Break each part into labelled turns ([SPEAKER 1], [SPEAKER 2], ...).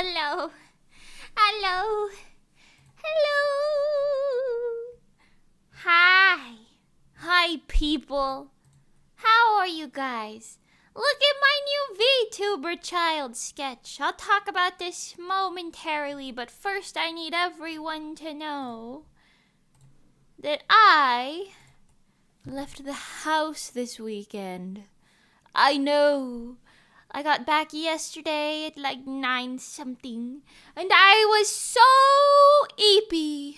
[SPEAKER 1] Hello. Hello. Hello. Hi. Hi, people. How are you guys? Look at my new Vtuber child sketch. I'll talk about this momentarily, but first I need everyone to know that I left the house this weekend. I know. I got back yesterday at like 9 something, and I was so eepy.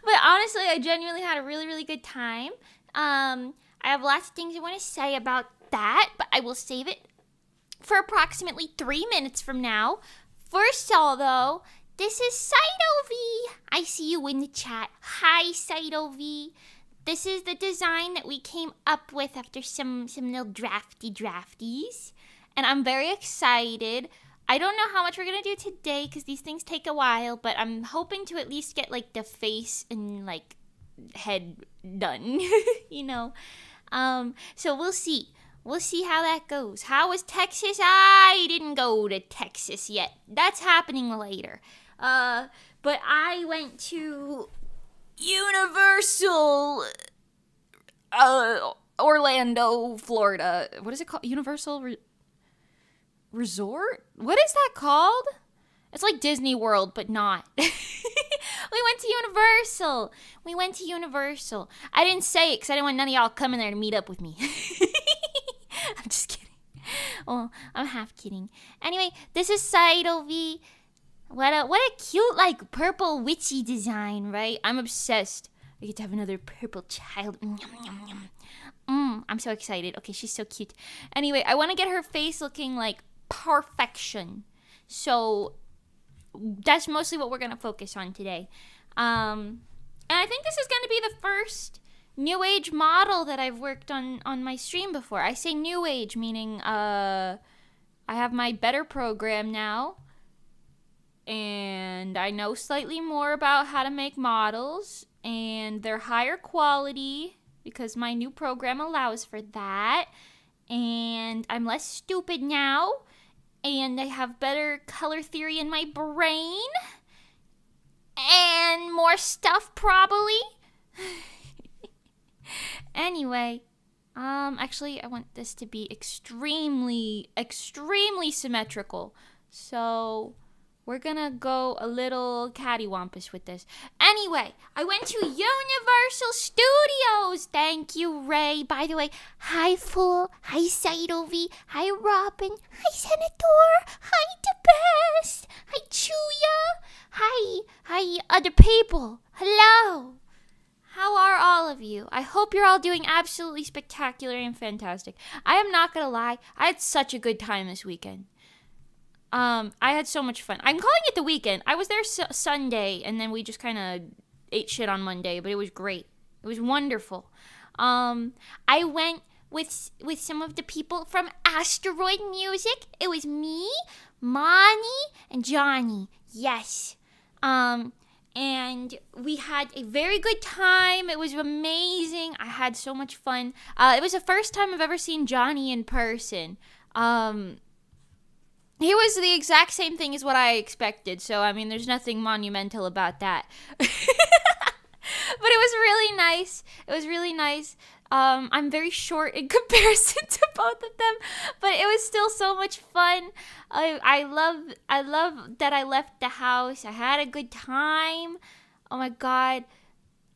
[SPEAKER 1] But honestly, I genuinely had a really, really good time. I have lots of things I want to say about that, but I will save it for approximately 3 minutes from now. First of all, though, this is Saito V. I see you in the chat. Hi, Saito V. This is the design that we came up with after some little drafties. And I'm very excited. I don't know how much we're going to do today because these things take a while, but I'm hoping to at least get like the face and like head done, you know. So we'll see. We'll see how that goes. How was Texas? I didn't go to Texas yet. That's happening later. But I went to Universal Orlando, Florida. What is it called? Universal Resort? What is that called? It's like Disney World, but not. We went to Universal. I didn't say it because I didn't want none of y'all coming there to meet up with me. I'm just kidding. Well, I'm half kidding. Anyway, this is Saito V. What a cute, like, purple witchy design, right? I'm obsessed. I get to have another purple child. I'm so excited. Okay, she's so cute. Anyway, I want to get her face looking like perfection. So that's mostly what we're going to focus on today. And I think this is going to be the first new age model that I've worked on my stream before. I say new age, meaning I have my better program now. And I know slightly more about how to make models, and they're higher quality because my new program allows for that. And I'm less stupid now, and I have better color theory in my brain, and more stuff probably. Anyway, actually I want this to be extremely symmetrical. So we're gonna go a little cattywampus with this. Anyway, I went to Universal Studios. Thank you, Ray. By the way, hi, Fool. Hi, Saito V. Hi, Robin. Hi, Senator. Hi, the best. Hi, Chuya. Hi, other people. Hello. How are all of you? I hope you're all doing absolutely spectacular and fantastic. I am not gonna lie. I had such a good time this weekend. I had so much fun. I'm calling it the weekend. I was there Sunday, and then we just kind of ate shit on Monday, but it was great. It was wonderful. I went with some of the people from Asteroid Music. It was me, Mani, and Johnny. Yes. And we had a very good time. It was amazing. I had so much fun. It was the first time I've ever seen Johnny in person. He was the exact same thing as what I expected. So, I mean, there's nothing monumental about that. But it was really nice. It was really nice. I'm very short in comparison to both of them, but it was still so much fun. I love that I left the house. I had a good time. Oh my God.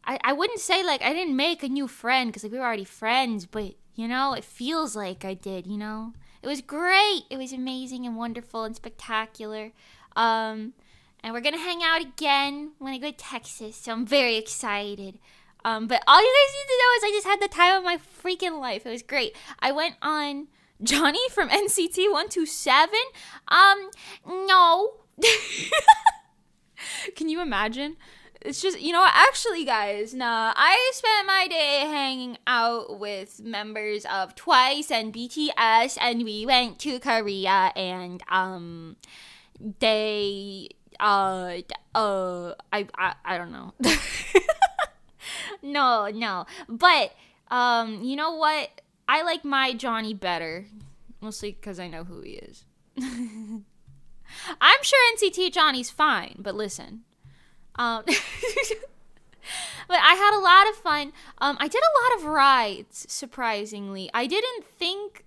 [SPEAKER 1] I wouldn't say like I didn't make a new friend because like, we were already friends, but you know, it feels like I did, you know? It was great. It was amazing and wonderful and spectacular. And we're going to hang out again when I go to Texas, so I'm very excited. But all you guys need to know is I just had the time of my freaking life. It was great. I went on Johnny from NCT 127. No. Can you imagine? It's just, you know what, actually, guys, nah, I spent my day hanging out with members of TWICE and BTS, and we went to Korea, and, they, I don't know. No, but, you know what, I like my Johnny better, mostly because I know who he is. I'm sure NCT Johnny's fine, but listen. But I had a lot of fun. I did a lot of rides, surprisingly. I didn't think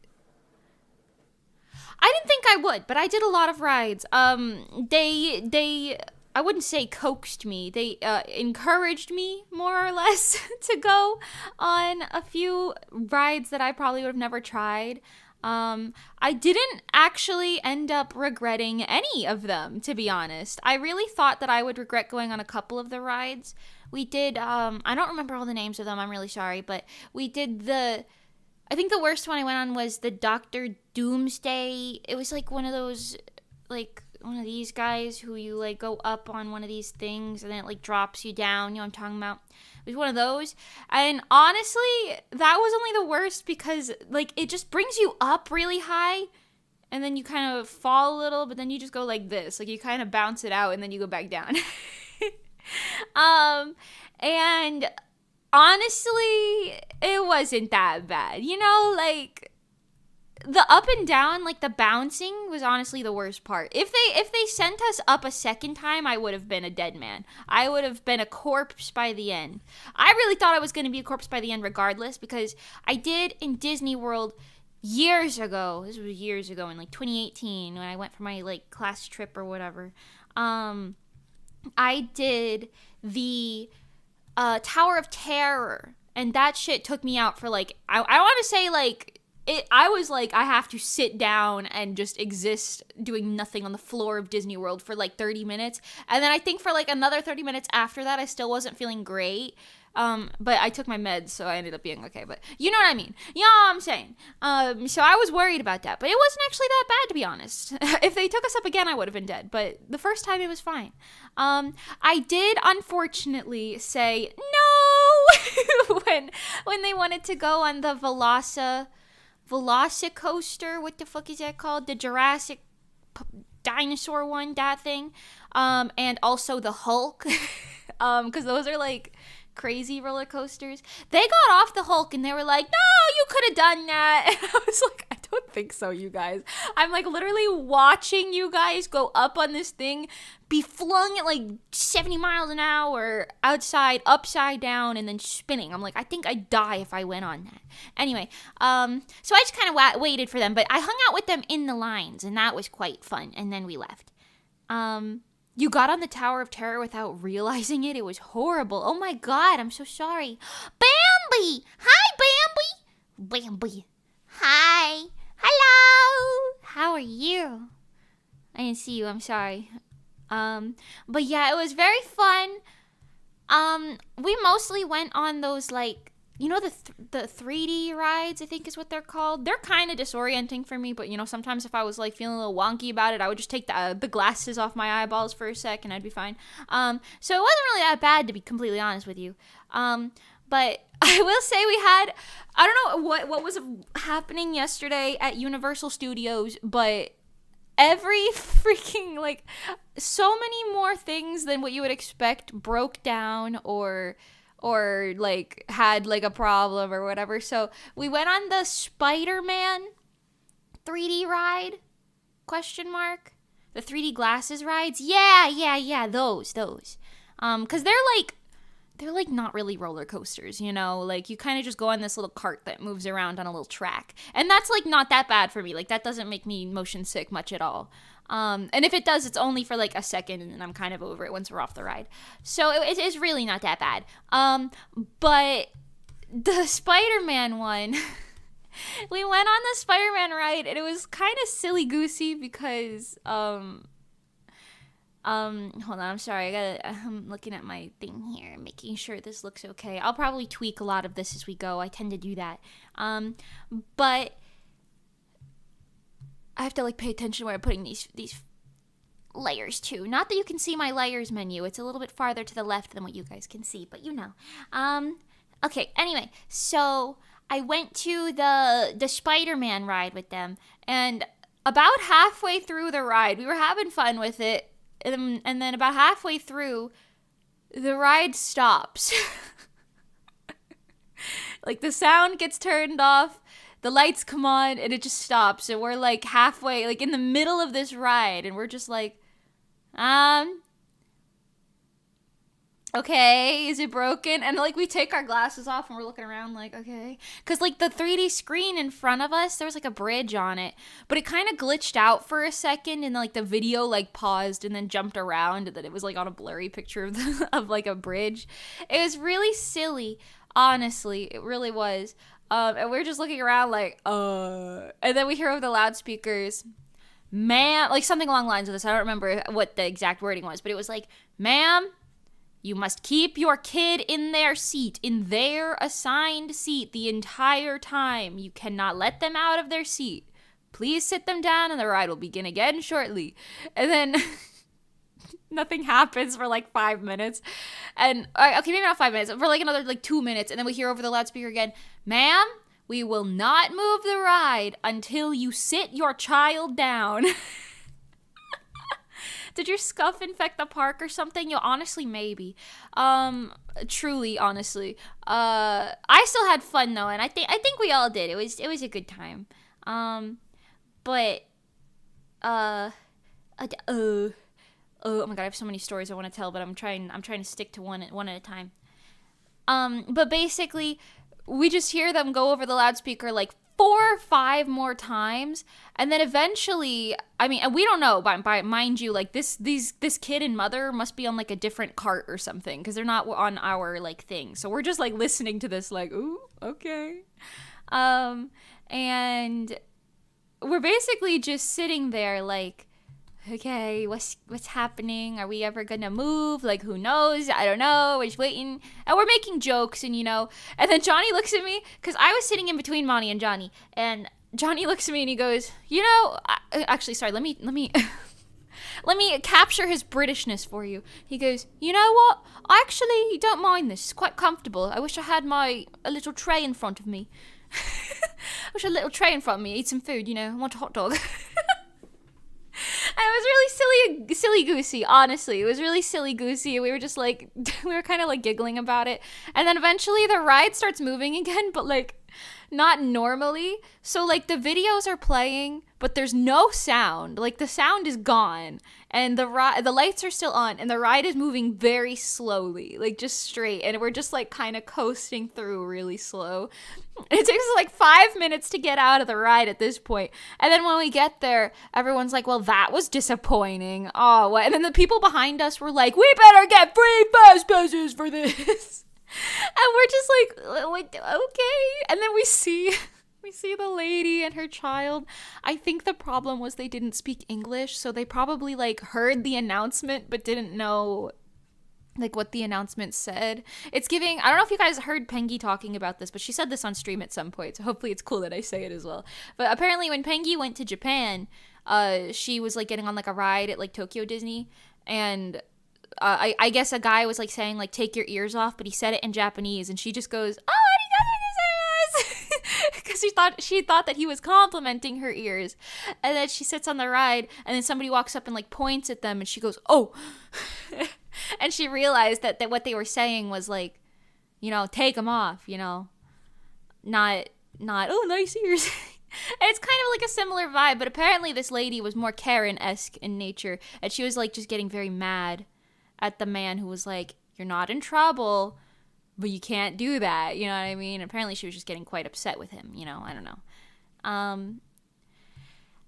[SPEAKER 1] I would, but I did a lot of rides. They I wouldn't say coaxed me. They encouraged me more or less to go on a few rides that I probably would have never tried. I didn't actually end up regretting any of them, to be honest. I really thought that I would regret going on a couple of the rides. We did, I don't remember all the names of them, I'm really sorry, but we did I think the worst one I went on was the Dr. Doomsday. It was like one of those, like, one of these guys who you, like, go up on one of these things and then it, like, drops you down. You know what I'm talking about? It was one of those. And honestly, that was only the worst because, like, it just brings you up really high and then you kind of fall a little, but then you just go like this. Like, you kind of bounce it out and then you go back down. And honestly, it wasn't that bad. You know, like, the up and down, like the bouncing was honestly the worst part. If they sent us up a second time, I would have been a dead man. I would have been a corpse by the end. I really thought I was going to be a corpse by the end regardless, because I did in Disney World years ago. This was years ago in like 2018 when I went for my like class trip or whatever. I did the Tower of Terror, and that shit took me out for like I want to say like I was like, I have to sit down and just exist doing nothing on the floor of Disney World for like 30 minutes. And then I think for like another 30 minutes after that, I still wasn't feeling great. But I took my meds, so I ended up being okay. But you know what I mean? You know what I'm saying? So I was worried about that. But it wasn't actually that bad, to be honest. If they took us up again, I would have been dead. But the first time, it was fine. I did, unfortunately, say no when they wanted to go on the Velocicoaster, what the fuck is that called? The Jurassic dinosaur one, that thing. And also the Hulk. Because those are like crazy roller coasters. They got off the Hulk and they were like, no, you could have done that. And I was like, I don't think so, you guys. I'm like literally watching you guys go up on this thing, be flung at like 70 miles an hour outside, upside down, and then spinning. I'm like, I think I'd die if I went on that. Anyway, so I just kind of waited for them, but I hung out with them in the lines, and that was quite fun, and then we left. You got on the Tower of Terror without realizing it. It was horrible. Oh my god, I'm so sorry. Bambi! Hi, Bambi! Bambi. Hi. Hello. How are you? I didn't see you. I'm sorry. But yeah, it was very fun. We mostly went on those, like, you know, the 3D rides, I think is what they're called. They're kind of disorienting for me, but, you know, sometimes if I was, like, feeling a little wonky about it, I would just take the glasses off my eyeballs for a sec, and I'd be fine. So it wasn't really that bad, to be completely honest with you. But I will say we had, I don't know what was happening yesterday at Universal Studios, but every freaking, like, so many more things than what you would expect broke down or like had like a problem or whatever. So we went on the Spiderman 3D ride, question mark, the 3D glasses rides. Yeah, those. Cause they're like not really roller coasters, you know, like you kind of just go on this little cart that moves around on a little track, and that's like not that bad for me. Like that doesn't make me motion sick much at all. And if it does, it's only for like a second, and I'm kind of over it once we're off the ride. So it is really not that bad. But the Spider-Man one, we went on the Spider-Man ride, and it was kind of silly goosey because hold on, I'm sorry. I'm looking at my thing here, making sure this looks okay. I'll probably tweak a lot of this as we go. I tend to do that. But I have to like pay attention where I'm putting these layers too. Not that you can see my layers menu. It's a little bit farther to the left than what you guys can see, but you know. Okay, anyway, so I went to the Spider-Man ride with them, and about halfway through the ride, we were having fun with it, and then about halfway through, the ride stops. Like the sound gets turned off, the lights come on and it just stops, and we're like halfway, like in the middle of this ride, and we're just like, okay, is it broken? And like we take our glasses off and we're looking around like, okay, because like the 3D screen in front of us, there was like a bridge on it, but it kind of glitched out for a second, and like the video like paused and then jumped around, and then it was like on a blurry picture of of like a bridge. It was really silly, honestly, it really was. And we're just looking around like, and then we hear over the loudspeakers, ma'am, like something along the lines of this. I don't remember what the exact wording was, but it was like, ma'am, you must keep your kid in their seat, in their assigned seat the entire time. You cannot let them out of their seat. Please sit them down and the ride will begin again shortly. And then nothing happens for like 5 minutes. And, okay, maybe not 5 minutes, for like another like 2 minutes. And then we hear over the loudspeaker again, ma'am, we will not move the ride until you sit your child down. Did your scuff infect the park or something? Honestly, maybe. Truly, honestly. I still had fun though, and I think we all did. It was a good time. But oh my god, I have so many stories I want to tell, but I'm trying to stick to one at a time. But basically, we just hear them go over the loudspeaker like 4 or 5 more times, and then eventually, I mean, we don't know, by mind you, like this kid and mother must be on like a different cart or something, because they're not on our like thing, so we're just like listening to this like, ooh, okay. And we're basically just sitting there like, okay, what's happening? Are we ever gonna move? Like, who knows? I don't know. We're just waiting. And we're making jokes, and and then Johnny looks at me, because I was sitting in between Monty and Johnny, and Johnny looks at me and he goes, actually, sorry, let me let me capture his Britishness for you. He goes, you know what? I actually don't mind this. It's quite comfortable. I wish I had a little tray in front of me. I wish I had a little tray in front of me. Eat some food, I want a hot dog. And it was really silly goosey, honestly. It was really silly goosey. We were just like, we were kind of like giggling about it. And then eventually the ride starts moving again, but like not normally. So like the videos are playing, but there's no sound. Like the sound is gone, and the lights are still on, and the ride is moving very slowly, like just straight. And we're just like kind of coasting through really slow. It takes us like 5 minutes to get out of the ride at this point. And then when we get there, everyone's like, well, that was disappointing. Oh, what? And then the people behind us were like, we better get free fast passes for this. And we're just like, okay. And then we see the lady and her child. I think the problem was they didn't speak English, so they probably like heard the announcement but didn't know like what the announcement said. It's giving, I don't know if you guys heard Pengi talking about this, but she said this on stream at some point, so hopefully it's cool that I say it as well. But apparently when Pengi went to Japan, she was like getting on like a ride at like Tokyo Disney, and I guess a guy was like saying like take your ears off, but he said it in Japanese, and she just goes, oh, arigatou gozaimasu, because she thought that he was complimenting her ears. And then she sits on the ride, and then somebody walks up and like points at them, and she goes, oh. And she realized that what they were saying was like, take them off, not oh, nice ears. And it's kind of like a similar vibe, but apparently this lady was more Karen-esque in nature, and she was like just getting very mad at the man who was like, you're not in trouble, but you can't do that, you know what I mean? Apparently she was just getting quite upset with him, I don't know.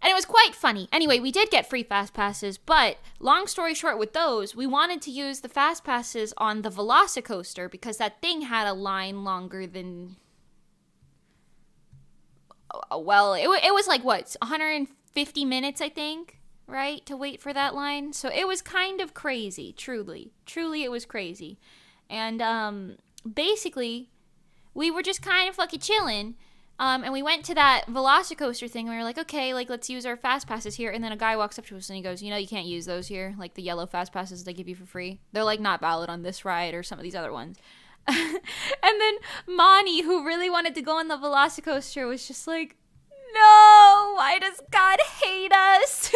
[SPEAKER 1] And it was quite funny. Anyway, we did get free fast passes, but long story short with those, we wanted to use the fast passes on the Velocicoaster because that thing had a line longer than, well, it was like, what, 150 minutes, I think, right, to wait for that line? So it was kind of crazy, truly. Truly, it was crazy. And basically, we were just kind of fucking chilling. And we went to that Velocicoaster thing, and we were like, okay, like, let's use our fast passes here. And then a guy walks up to us, and he goes, you can't use those here, like the yellow fast passes they give you for free. They're, like, not valid on this ride or some of these other ones. And then Mani, who really wanted to go on the Velocicoaster, was just like, no, why does God hate us?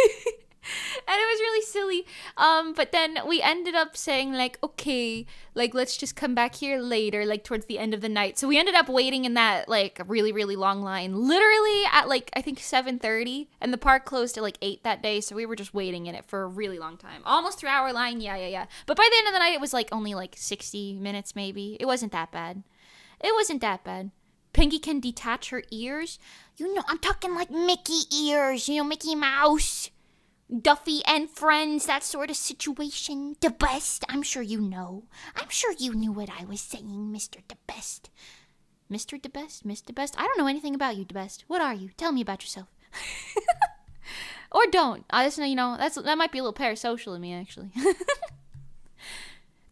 [SPEAKER 1] And it was really silly. But then we ended up saying like, okay, like let's just come back here later, like towards the end of the night. So we ended up waiting in that like really, really long line, literally at like I think 7:30, and the park closed at like 8 that day. So we were just waiting in it for a really long time, almost 3-hour line. Yeah. But by the end of the night, it was like only like 60 minutes maybe. It wasn't that bad. Pinky can detach her ears. You know, I'm talking like Mickey ears, you know, Mickey Mouse, Duffy and Friends, that sort of situation. The best, I'm sure you know. I'm sure you knew what I was saying, Mr. The Best. Mr. The Best? Miss The Best? I don't know anything about you, The Best. What are you? Tell me about yourself. Or don't. I just know, you know, that might be a little parasocial of me, actually.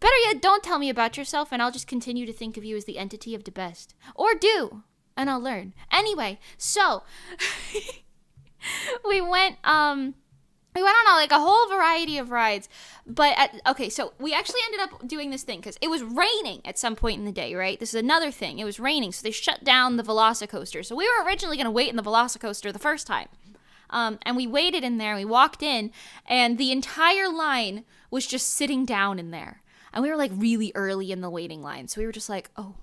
[SPEAKER 1] Better yet, don't tell me about yourself, and I'll just continue to think of you as the entity of the best. Or do, and I'll learn. Anyway, so we went on like a whole variety of rides. But so we actually ended up doing this thing because it was raining at some point in the day, right? This is another thing. It was raining, so they shut down the Velocicoaster. So we were originally going to wait in the Velocicoaster the first time. And we waited in there, we walked in, and the entire line was just sitting down in there. And we were like really early in the waiting line. So we were just like, oh,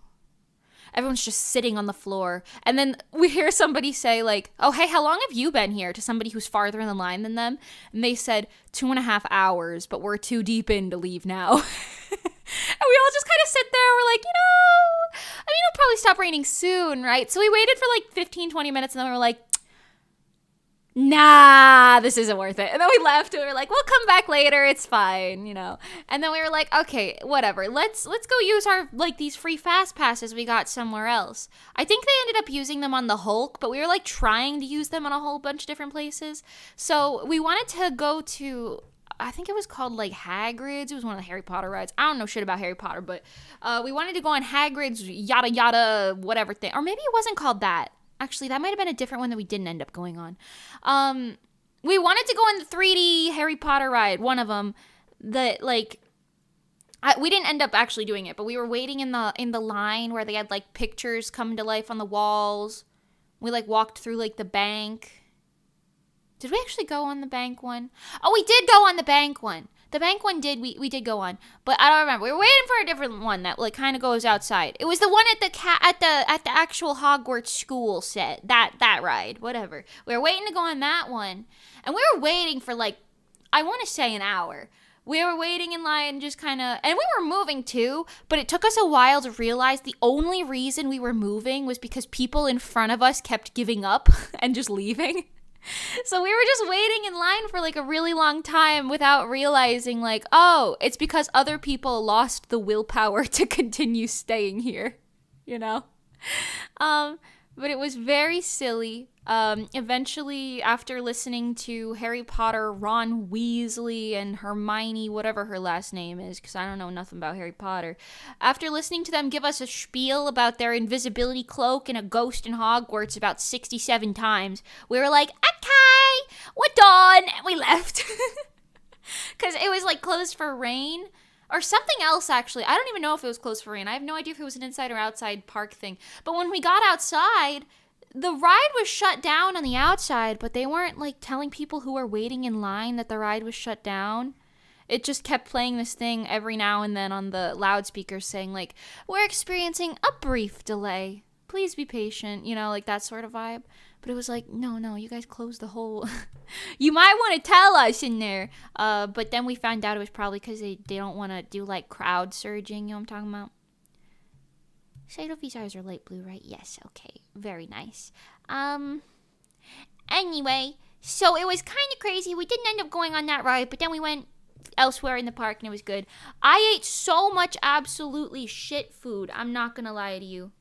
[SPEAKER 1] everyone's just sitting on the floor. And then we hear somebody say like, oh, hey, how long have you been here? To somebody who's farther in the line than them. And they said 2.5 hours, but we're too deep in to leave now. And we all just kind of sit there. We're like, I mean, it'll probably stop raining soon, right? So we waited for like 15, 20 minutes. And then we were like, nah, this isn't worth it. And then we left and we were like, we'll come back later. It's fine, you know. And then we were like, okay, whatever. Let's go use our, like, these free fast passes we got somewhere else. I think they ended up using them on the Hulk, but we were, like, trying to use them on a whole bunch of different places. So we wanted to go to, I think it was called, like, Hagrid's. It was one of the Harry Potter rides. I don't know shit about Harry Potter, but we wanted to go on Hagrid's yada yada whatever thing. Or maybe it wasn't called that. Actually, that might have been a different one that we didn't end up going on. We wanted to go on the 3D Harry Potter ride, one of them, that, like, we didn't end up actually doing it, but we were waiting in the line where they had, like, pictures come to life on the walls. We, like, walked through, like, the bank. Did we actually go on the bank one? Oh, we did go on the bank one. The bank one we did go on, but I don't remember. We were waiting for a different one that like kind of goes outside. It was the one at the actual Hogwarts school set. That ride, whatever. We were waiting to go on that one, and we were waiting for like I want to say an hour. We were waiting in line, just kind of, and we were moving too, but it took us a while to realize the only reason we were moving was because people in front of us kept giving up and just leaving. So we were just waiting in line for like a really long time without realizing like, oh, it's because other people lost the willpower to continue staying here, you know? But it was very silly. Eventually, after listening to Harry Potter, Ron Weasley, and Hermione, whatever her last name is, because I don't know nothing about Harry Potter. After listening to them give us a spiel about their invisibility cloak and a ghost in Hogwarts about 67 times, we were like, okay, we're done, and we left. Because it was like closed for rain. Or something else, actually. I don't even know if it was closed for rain. I have no idea if it was an inside or outside park thing. But when we got outside, the ride was shut down on the outside, but they weren't, like, telling people who were waiting in line that the ride was shut down. It just kept playing this thing every now and then on the loudspeakers saying, like, we're experiencing a brief delay. Please be patient, you know, like that sort of vibe. But it was like, no, you guys closed the whole... You might want to tell us in there. But then we found out it was probably because they don't want to do, like, crowd surging. You know what I'm talking about? Sophie's eyes are light blue, right? Yes, okay. Very nice. Anyway, so it was kind of crazy. We didn't end up going on that ride, but then we went elsewhere in the park, and it was good. I ate so much absolutely shit food. I'm not going to lie to you.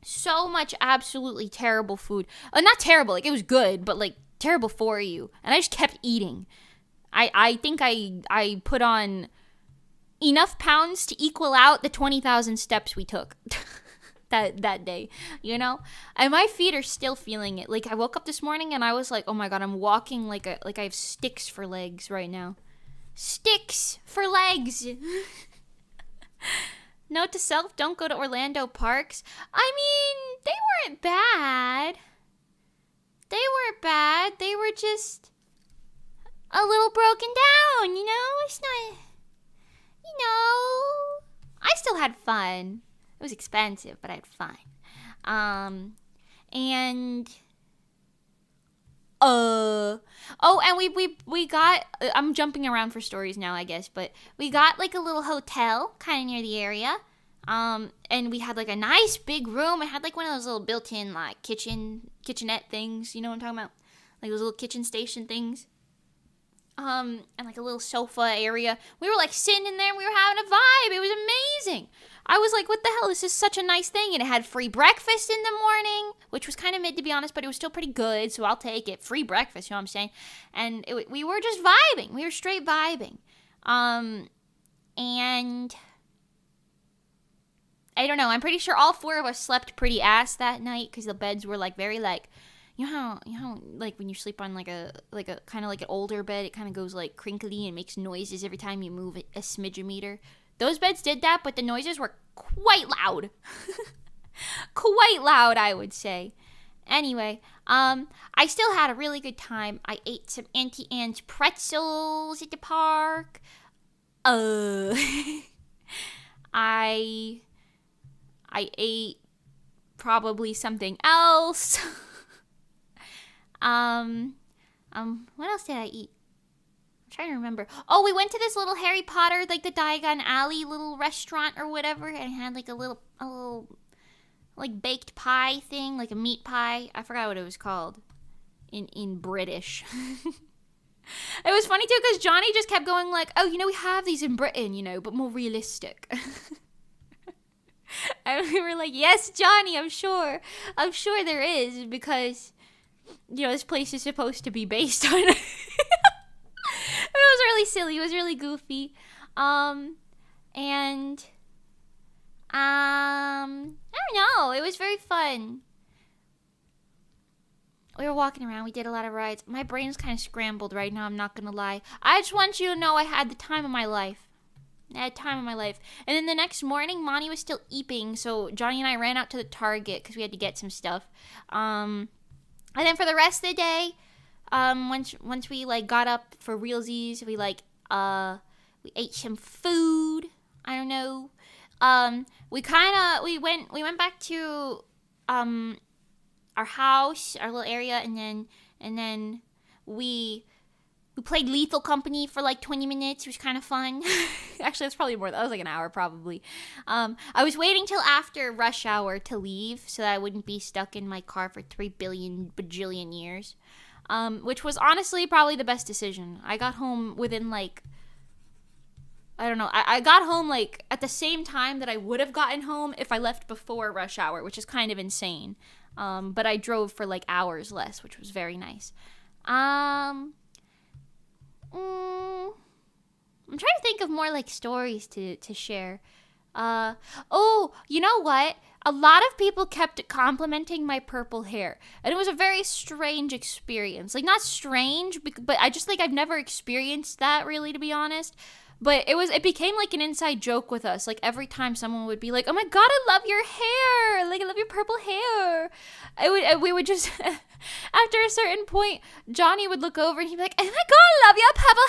[SPEAKER 1] So much absolutely terrible food. Not terrible, like it was good, but like terrible for you. And I just kept eating. I think I put on enough pounds to equal out the 20,000 steps we took that day, you know? And my feet are still feeling it. Like I woke up this morning and I was like, oh my God, I'm walking like I have sticks for legs right now. Sticks for legs. Note to self, don't go to Orlando parks. I mean, they weren't bad. They were just a little broken down, it's not, I still had fun. It was expensive, but I had fun. And and we got, I'm jumping around for stories now, I guess, but we got like a little hotel kind of near the area. And we had like a nice big room. It had like one of those little built-in like kitchenette things, you know what I'm talking about? Like those little kitchen station things. And like a little sofa area. We were like sitting in there and we were having a vibe. It was amazing. I was like, what the hell? This is such a nice thing. And it had free breakfast in the morning, which was kind of mid to be honest, but it was still pretty good. So I'll take it. Free breakfast, you know what I'm saying? And we were just vibing. We were straight vibing. And I don't know. I'm pretty sure all four of us slept pretty ass that night because the beds were like very like, you know how like when you sleep on like a kind of like an older bed, it kind of goes like crinkly and makes noises every time you move a smidge-o-meter. Those beds did that, but the noises were quite loud. Quite loud, I would say. Anyway, I still had a really good time. I ate some Auntie Anne's pretzels at the park. I ate probably something else. What else did I eat? I'm trying to remember. Oh, we went to this little Harry Potter, like the Diagon Alley little restaurant or whatever, and it had like a little like baked pie thing, like a meat pie. I forgot what it was called in British. It was funny too because Johnny just kept going like, oh, we have these in Britain, but more realistic. And we were like, yes, Johnny, I'm sure there is because, this place is supposed to be based on. It was really silly. It was really goofy. And I don't know. It was very fun. We were walking around. We did a lot of rides. My brain's kind of scrambled right now. I'm not going to lie. I just want you to know I had the time of my life. And then the next morning, Monty was still eeping. So Johnny and I ran out to the Target because we had to get some stuff. And then for the rest of the day, once we like got up for realsies, we ate some food. I don't know. We went back to our house, our little area, and then we played Lethal Company for like 20 minutes. It was kind of fun. Actually, that's probably more. That was like an hour probably. I was waiting till after rush hour to leave so that I wouldn't be stuck in my car for 3 billion bajillion years. Which was honestly probably the best decision. I got home within like, I don't know. I got home like at the same time that I would have gotten home if I left before rush hour, which is kind of insane. But I drove for like hours less, which was very nice. I'm trying to think of more like stories to share. Oh, you know what? A lot of people kept complimenting my purple hair. And it was a very strange experience. Like, not strange, but I just, like, I've never experienced that, really, to be honest. But it became, like, an inside joke with us. Like, every time someone would be like, oh, my God, I love your hair. Like, I love your purple hair. We would just, after a certain point, Johnny would look over and he'd be like, oh, my God, I love your purple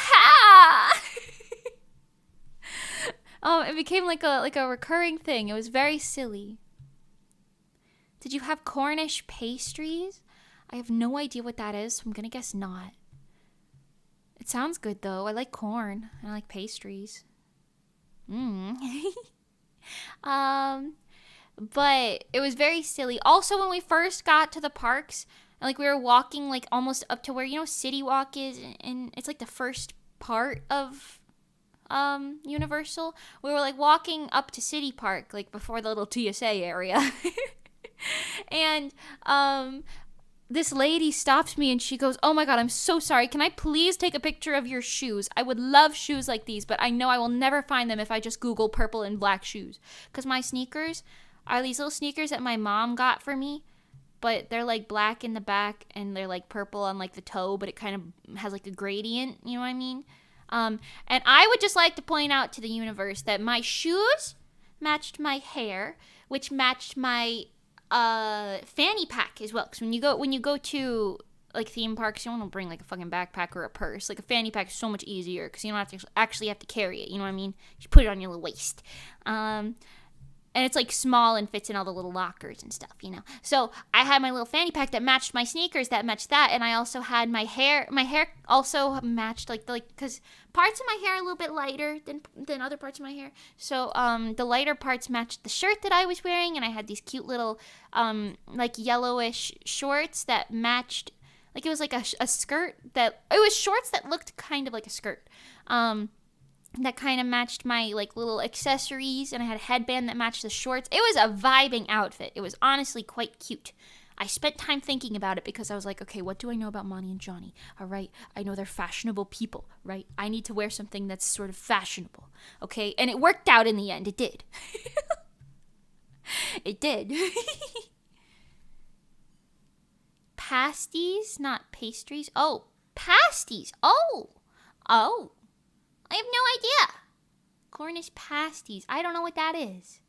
[SPEAKER 1] hair. It became, like a recurring thing. It was very silly. Did you have Cornish pastries? I have no idea what that is, so I'm gonna guess not. It sounds good though. I like corn and I like pastries. But it was very silly. Also, when we first got to the parks, and like we were walking like almost up to where City Walk is, and it's like the first part of Universal. We were like walking up to City Park, like before the little TSA area. And this lady stops me and she goes, oh my God, I'm so sorry. Can I please take a picture of your shoes? I would love shoes like these, but I know I will never find them if I just Google purple and black shoes. Because my sneakers are these little sneakers that my mom got for me, but they're like black in the back and they're like purple on like the toe, but it kind of has like a gradient, you know what I mean? And I would just like to point out to the universe that my shoes matched my hair, which matched my fanny pack as well. Because when you go to like theme parks, you don't want to bring like a fucking backpack or a purse. Like a fanny pack is so much easier because you don't have to actually have to carry it. You know what I mean? You put it on your little waist. And it's like small and fits in all the little lockers and stuff, you know. So I had my little fanny pack that matched my sneakers, that matched that, and I also had my hair. My hair also matched like because parts of my hair are a little bit lighter than other parts of my hair. So the lighter parts matched the shirt that I was wearing, and I had these cute little like yellowish shorts that matched. Like it was like a skirt that it was shorts that looked kind of like a skirt. That kind of matched my like little accessories, and I had a headband that matched the shorts. It was a vibing outfit. It was honestly quite cute. I spent time thinking about it because I was like, okay, what do I know about Monty and Johnny? All right, I know they're fashionable people, right? I need to wear something that's sort of fashionable, okay? And it worked out in the end. It did. It did. Pasties, not pastries. Oh, pasties. Oh. I have no idea. Cornish pasties. I don't know what that is.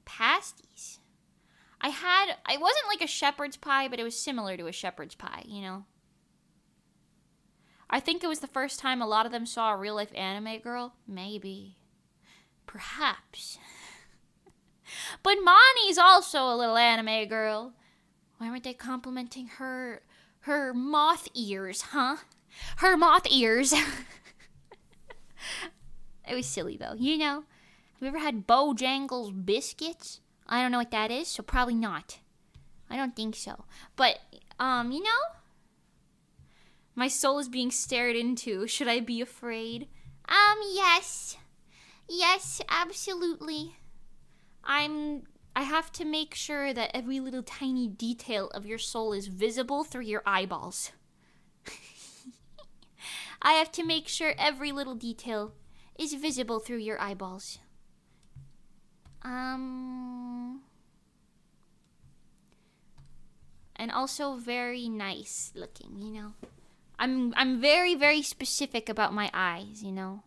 [SPEAKER 1] Pasties. It wasn't like a shepherd's pie, but it was similar to a shepherd's pie, you know? I think it was the first time a lot of them saw a real life anime girl. Maybe. Perhaps. But Monty's also a little anime girl. Why weren't they complimenting her moth ears, huh? Her moth ears. It was silly though, you know. Have you ever had Bojangles biscuits? I don't know what that is, so probably not. I don't think so. But you know, my soul is being stared into. Should I be afraid? Yes. Yes, absolutely. I have to make sure that every little tiny detail of your soul is visible through your eyeballs. I have to make sure every little detail is visible through your eyeballs. And also very nice looking, you know. I'm very, very specific about my eyes, you know.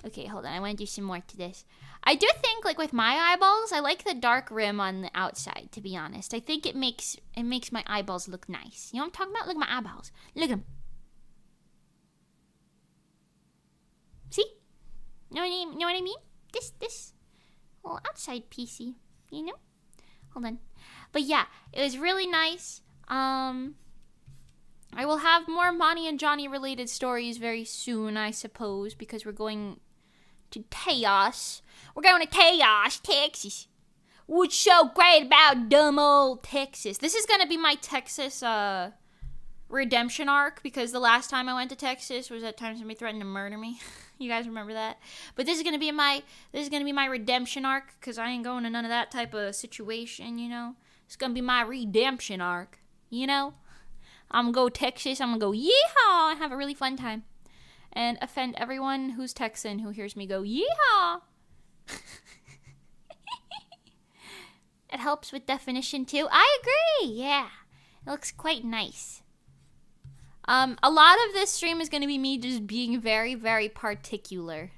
[SPEAKER 1] Okay, hold on. I want to do some more to this. I do think, like, with my eyeballs, I like the dark rim on the outside, to be honest. I think it makes my eyeballs look nice. You know what I'm talking about? Look at my eyeballs. Look at them. See? Know what I mean? This little outside piecey, you know? Hold on. But yeah, it was really nice. I will have more Monty and Johnny related stories very soon, I suppose, because we're going to Chaos. We're going to Chaos, Texas. What's so great about dumb old Texas? This is going to be my Texas redemption arc, because the last time I went to Texas was that time somebody threatened to murder me. You guys remember that? But this is gonna be my redemption arc, because I ain't going to none of that type of situation, you know. It's gonna be my redemption arc, you know. I'm gonna go Texas. I'm gonna go yeehaw and have a really fun time, and offend everyone who's Texan who hears me go yeehaw. It helps with definition too. I agree. Yeah, it looks quite nice. A lot of this stream is going to be me just being very, very particular.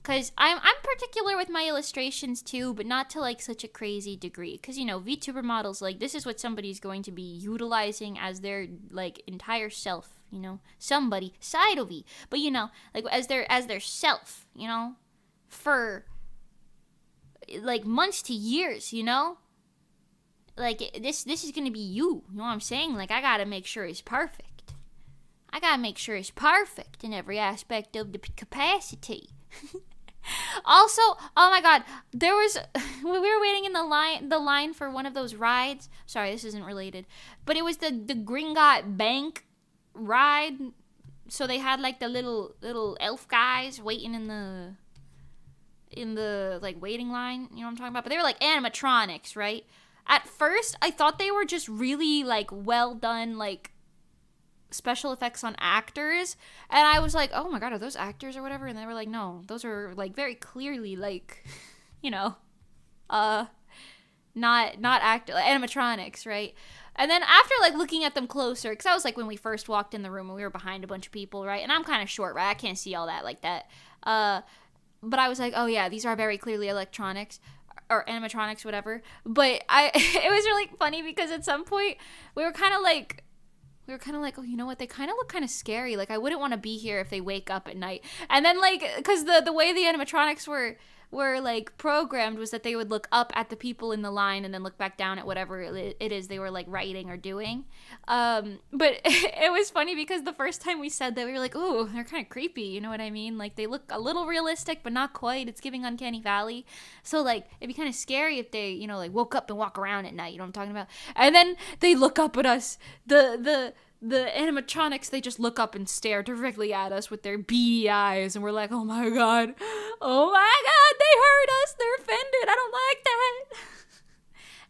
[SPEAKER 1] Because I'm particular with my illustrations too, but not to like such a crazy degree. Because, you know, VTuber models, like, this is what somebody's going to be utilizing as their, like, entire self, you know. Somebody, Sidovie. But, you know, like, as their self, you know. For, like, months to years, you know. Like, this is going to be you. You know what I'm saying? Like, I got to make sure it's perfect. I gotta make sure it's perfect in every aspect of the capacity. Also, oh my god, there was, when we were waiting in the line for one of those rides. Sorry, this isn't related, but it was the Gringot Bank ride. So they had like the little elf guys waiting in the like waiting line. You know what I'm talking about? But they were like animatronics, right? At first, I thought they were just really like well done, like special effects on actors, and I was like, oh my god, are those actors or whatever? And they were like, no, those are like very clearly like, you know, not animatronics, right? And then after like looking at them closer, because I was like, when we first walked in the room and we were behind a bunch of people, right? And I'm kind of short, right? I can't see all that like that. But I was like, oh yeah, these are very clearly electronics or animatronics, whatever. But it was really funny because at some point we were kind of like, oh, you know what? They kind of look kind of scary. Like, I wouldn't want to be here if they wake up at night. And then, like, because the way the animatronics were like programmed was that they would look up at the people in the line and then look back down at whatever it is they were like writing or doing. But it was funny because the first time we said that, we were like, "Ooh, they're kind of creepy." You know what I mean? Like, they look a little realistic, but not quite. It's giving Uncanny Valley. So like, it'd be kind of scary if they, you know, like woke up and walk around at night. You know what I'm talking about? And then they look up at us. The animatronics, they just look up and stare directly at us with their beady eyes, and we're like, oh my god, they hurt us, they're offended, I don't like that.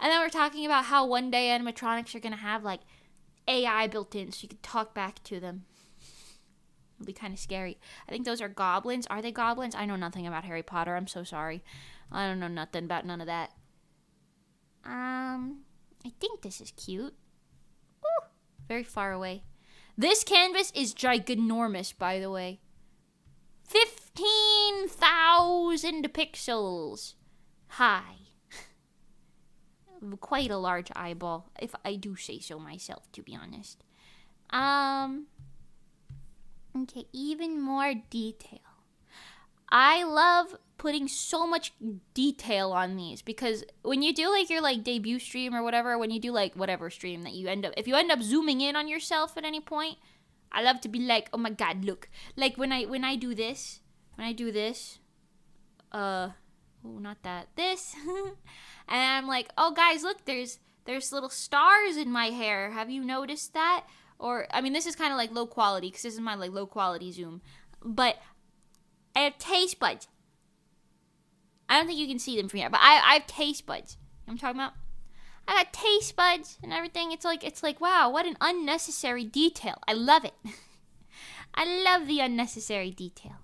[SPEAKER 1] And then we're talking about how one day animatronics are gonna have like AI built in, so you could talk back to them. It'll be kind of scary. I think those are goblins. Are they goblins? I know nothing about Harry Potter, I'm so sorry. I don't know nothing about none of that. I think this is cute. Ooh. Very far away. This canvas is giganormous, by the way. 15,000 pixels high. Quite a large eyeball, if I do say so myself, to be honest. Okay, even more detail. I love putting so much detail on these because when you do like your like debut stream or whatever, when you do like whatever stream that you end up, if you end up zooming in on yourself at any point, I love to be like, oh my god, look. Like when I do this, oh, not that, this, and I'm like, oh guys, look, there's little stars in my hair. Have you noticed that? Or, I mean, this is kind of like low quality because this is my like low quality zoom, but I have taste buds. I don't think you can see them from here, but I have taste buds. You know what I'm talking about? I got taste buds and everything. It's like, wow, what an unnecessary detail. I love it. I love the unnecessary detail.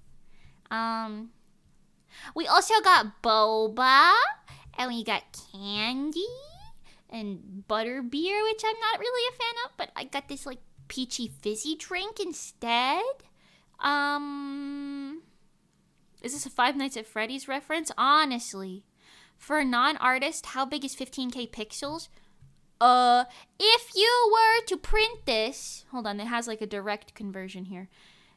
[SPEAKER 1] We also got boba, and we got candy, and butterbeer, which I'm not really a fan of, but I got this like peachy fizzy drink instead. Is this a Five Nights at Freddy's reference? Honestly, for a non-artist, how big is 15k pixels? If you were to print this, hold on, it has like a direct conversion here.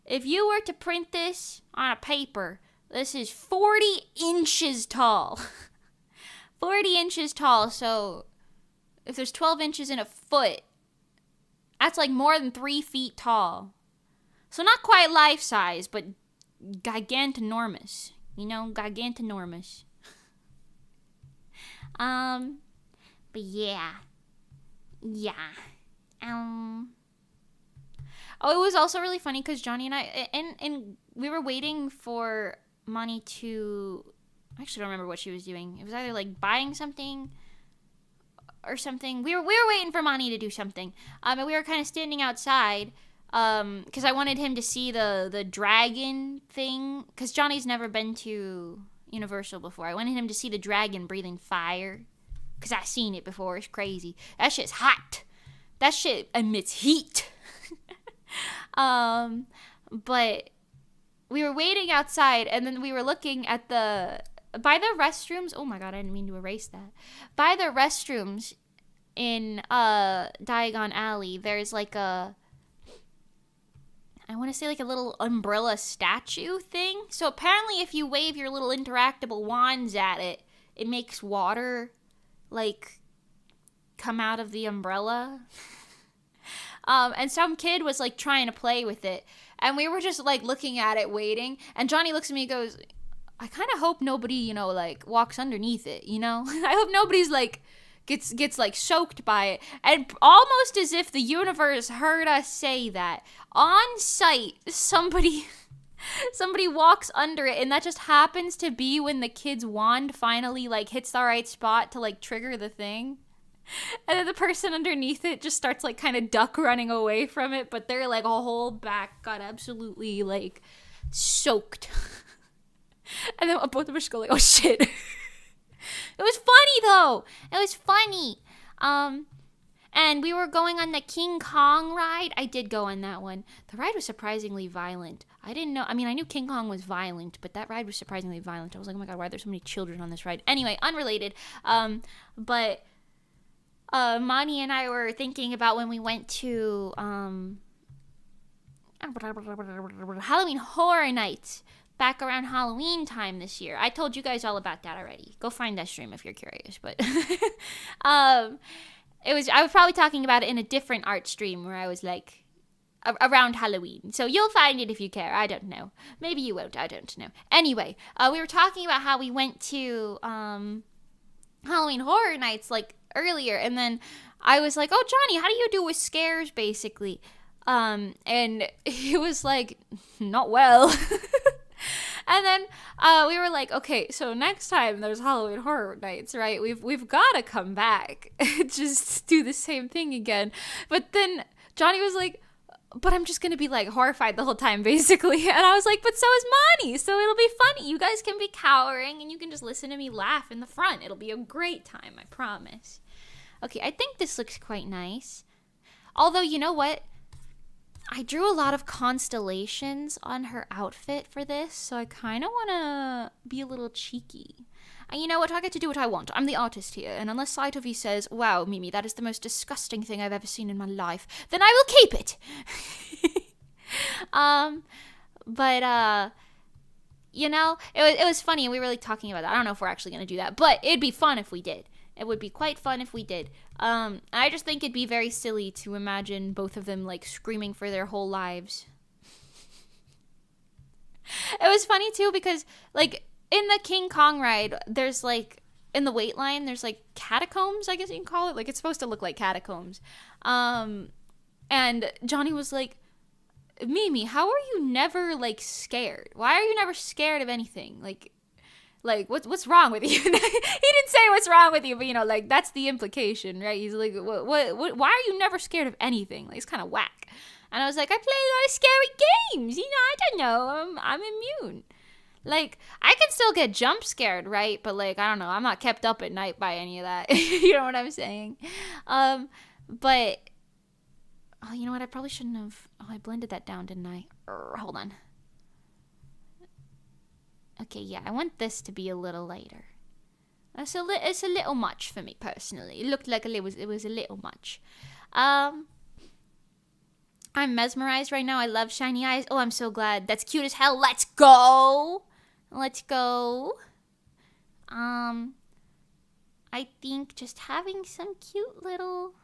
[SPEAKER 1] If you were to print this on a paper, this is 40 inches tall. 40 inches tall, so if there's 12 inches in a foot, that's like more than 3 feet tall. So not quite life size, but gigantinormous. You know, gigantinormous. But yeah. Oh, it was also really funny because Johnny and I, and we were waiting for Moni to, I actually don't remember what she was doing. It was either like buying something or something. We were waiting for Moni to do something. And we were kind of standing outside because I wanted him to see the dragon thing, because Johnny's never been to Universal before. I wanted him to see the dragon breathing fire, because I've seen it before. It's crazy. That shit's hot. That shit emits heat. But we were waiting outside, and then we were looking at by the restrooms. Oh my god, I didn't mean to erase that. By the restrooms in Diagon Alley, there's like I want to say like a little umbrella statue thing. So apparently if you wave your little interactable wands at it, it makes water like come out of the umbrella. And some kid was like trying to play with it, and we were just like looking at it waiting, and Johnny looks at me and goes, I kind of hope nobody, you know, like walks underneath it, you know? I hope nobody's like gets like soaked by it. And almost as if the universe heard us say that, on sight somebody walks under it, and that just happens to be when the kid's wand finally like hits the right spot to like trigger the thing. And then the person underneath it just starts like kind of duck running away from it, but their like a whole back got absolutely like soaked. And then both of us go like, oh shit. It was funny though. It was funny. And And we were going on the King Kong ride. I did go on that one. The ride was surprisingly violent. I didn't know. I mean, I knew King Kong was violent, but that ride was surprisingly violent. I was like, oh my God, why are there so many children on this ride? Anyway, unrelated. But Mani and I were thinking about when we went to Halloween Horror Nights back around Halloween time this year. I told you guys all about that already. Go find that stream if you're curious. But I was probably talking about it in a different art stream where I was like around Halloween. So you'll find it if you care. I don't know. Maybe you won't. I don't know. Anyway, we were talking about how we went to Halloween Horror Nights like earlier, and then I was like, "Oh, Johnny, how do you do with scares?" Basically, and he was like, "Not well." And then we were like, okay, so next time there's Halloween Horror Nights, right? We've got to come back, just do the same thing again. But then Johnny was like, but I'm just gonna be like horrified the whole time, basically. And I was like, but so is Mani, so it'll be funny. You guys can be cowering, and you can just listen to me laugh in the front. It'll be a great time, I promise. Okay, I think this looks quite nice. Although, you know what? I drew a lot of constellations on her outfit for this, so I kind of want to be a little cheeky. And you know what? I get to do what I want. I'm the artist here, and unless Saitovi says, wow, Mimi, that is the most disgusting thing I've ever seen in my life, then I will keep it. You know, it was funny, and we were like talking about that. I don't know if we're actually going to do that, but it'd be fun if we did. It would be quite fun if we did. I just think it'd be very silly to imagine both of them like screaming for their whole lives. It was funny too because like in the King Kong ride, there's like in the wait line, there's like catacombs, I guess you can call it. Like it's supposed to look like catacombs. And Johnny was like, Mimi, how are you never like scared? Why are you never scared of anything? Like what's wrong with you? He didn't say what's wrong with you, but you know, like that's the implication, right? He's like, what why are you never scared of anything? Like it's kind of whack. And I was like, I play a lot of scary games. You know, I don't know. I'm immune. Like I can still get jump scared, right? But like I don't know. I'm not kept up at night by any of that. You know what I'm saying? But oh, you know what? I probably shouldn't have. Oh, I blended that down, didn't I? Hold on. Okay, yeah, I want this to be a little lighter. It's a little much for me personally. It looked like it was a little much. I'm mesmerized right now. I love shiny eyes. Oh, I'm so glad. That's cute as hell. Let's go. Let's go. I think just having some cute little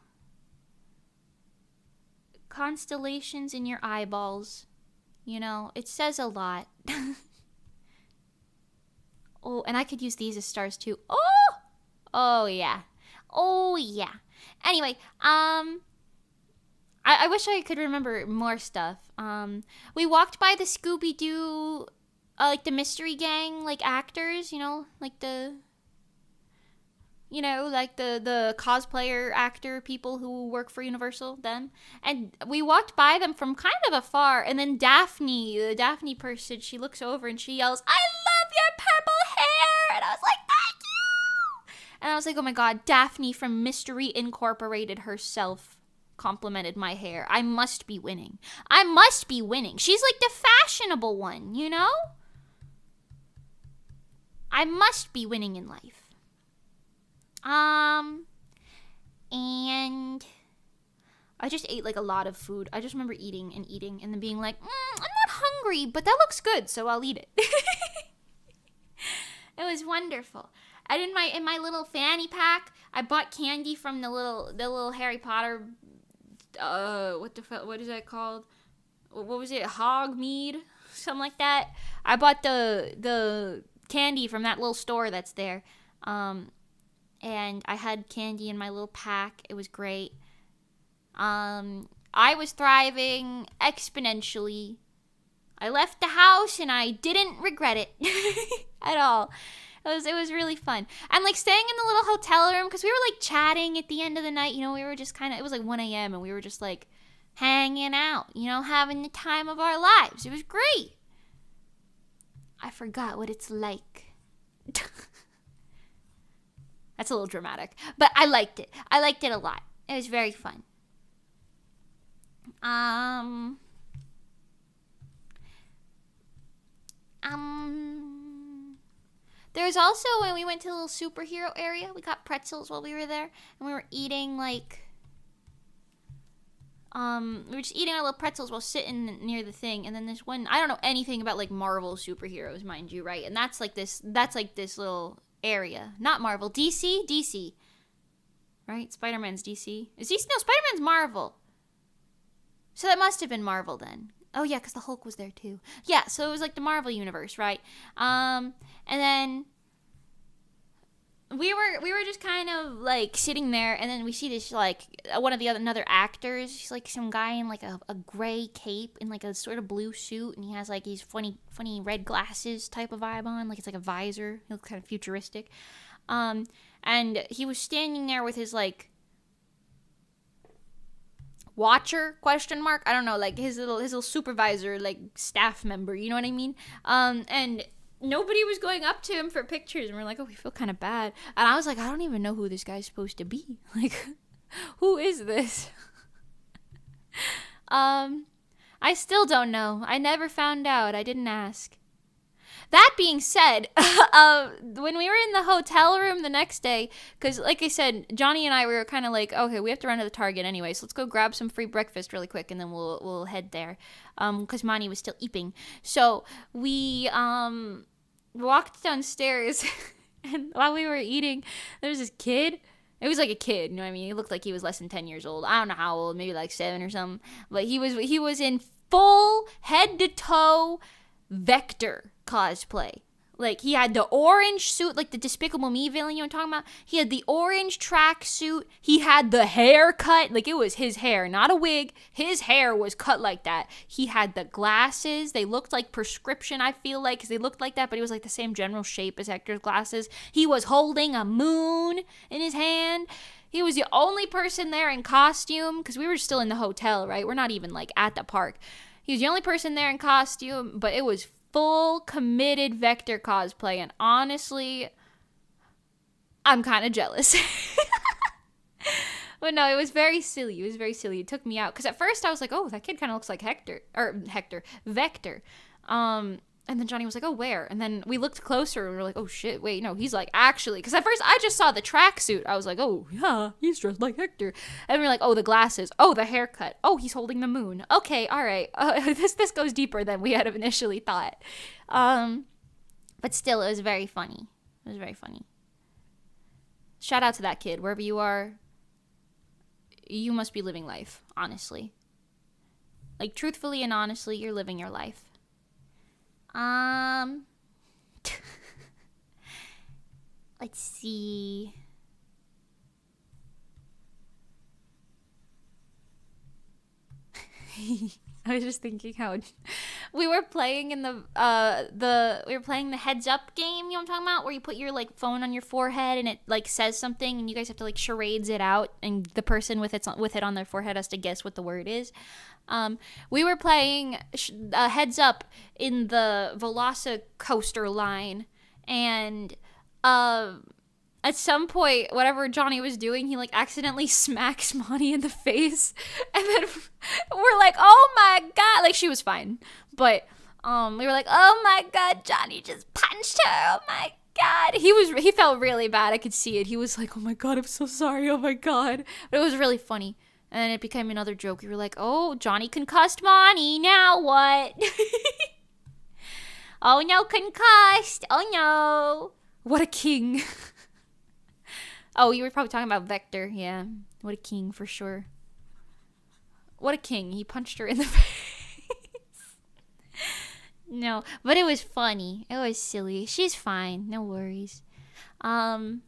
[SPEAKER 1] constellations in your eyeballs, you know, it says a lot. Oh, and I could use these as stars too. Oh yeah. Oh yeah. Anyway, I wish I could remember more stuff. We walked by the Scooby-Doo, like the Mystery Gang, like actors, you know, like the cosplayer actor people who work for Universal, them. And we walked by them from kind of afar, and then Daphne, the Daphne person, she looks over and she yells, I love your purple hair! And I was like, thank you! And I was like, oh my God, Daphne from Mystery Incorporated herself complimented my hair. I must be winning. I must be winning. She's like the fashionable one, you know? I must be winning in life. And I just ate like a lot of food. I just remember eating and then being like, I'm not hungry, but that looks good, so I'll eat it. It was wonderful. And in my little fanny pack, I bought candy from the little Harry Potter, what is that called? What was it? Hogmead? Something like that. I bought the candy from that little store that's there. And I had candy in my little pack. It was great. I was thriving exponentially. I left the house and I didn't regret it at all. It was really fun. And like staying in the little hotel room, because we were like chatting at the end of the night. You know, we were just kind of, it was like 1 a.m. and we were just like hanging out, you know, having the time of our lives. It was great. I forgot what it's like. That's a little dramatic, but I liked it. I liked it a lot. It was very fun. Um, There's also when we went to the little superhero area, we got pretzels while we were there, and we were eating we were just eating our little pretzels while sitting near the thing, and then this one, I don't know anything about like Marvel superheroes, mind you, right? And that's like this little area, not Marvel, DC, right? Spider-Man's DC. Is DC? No, Spider-Man's Marvel. So that must have been Marvel then. Oh yeah, because the Hulk was there too. Yeah, so it was like the Marvel universe, right? And then we were just kind of like sitting there, and then we see this like one of the another actors. He's like some guy in like a gray cape in like a sort of blue suit, and he has like these funny red glasses type of vibe on, like it's like a visor. He looks kind of futuristic. And he was standing there with his like watcher ? I don't know, like his little supervisor, like staff member, you know what I mean? And nobody was going up to him for pictures, and we're like, oh, we feel kind of bad. And I was like, I don't even know who this guy's supposed to be. Like, who is this? I still don't know. I never found out. I didn't ask. That being said, when we were in the hotel room the next day, because like I said, Johnny and I were kind of like, okay, we have to run to the Target anyway, so let's go grab some free breakfast really quick, and then we'll head there, because Mani was still eating. So we walked downstairs, and while we were eating, there was this kid. It was like a kid, you know what I mean? He looked like he was less than 10 years old. I don't know how old, maybe like 7 or something. But he was in full head to toe Vector cosplay. Like, he had the orange suit, like the Despicable Me villain, you know what I'm talking about? He had the orange track suit. He had the haircut. Like, it was his hair, not a wig. His hair was cut like that. He had the glasses. They looked like prescription, I feel like, because they looked like that, but it was like the same general shape as Hector's glasses. He was holding a moon in his hand. He was the only person there in costume, because we were still in the hotel, right? We're not even, like, at the park. He was the only person there in costume, but it was full committed Vector cosplay, and honestly, I'm kind of jealous. But no, it was very silly. It took me out, because at first I was like, oh, that kid kind of looks like Vector. And then Johnny was like, oh, where? And then we looked closer, and we were like, oh shit, wait, no, he's like, actually, because at first I just saw the tracksuit. I was like, oh yeah, he's dressed like Hector. And we are like, oh, the glasses, oh, the haircut, oh, he's holding the moon. Okay, all right, this goes deeper than we had initially thought. But still, it was very funny. Shout out to that kid, wherever you are. You must be living life, honestly. Like, truthfully and honestly, you're living your life. Let's see. I was just thinking how we were playing in the heads up game, you know what I'm talking about, where you put your like phone on your forehead and it like says something, and you guys have to like charades it out, and the person with it on their forehead has to guess what the word is. We were playing heads up in the Velocicoaster line, and at some point, whatever Johnny was doing, he like accidentally smacks Monty in the face, and then we're like, oh my god, like she was fine, but we were like, oh my god, Johnny just punched her, oh my god. He felt really bad, I could see it. He was like, oh my god, I'm so sorry, oh my god. But it was really funny. And then it became another joke. We were like, oh, Johnny concussed Monty, now what? Oh no, concussed, oh no. What a king. Oh, you were probably talking about Vector, yeah. What a king, for sure. What a king. He punched her in the face. No, but it was funny. It was silly. She's fine. No worries. I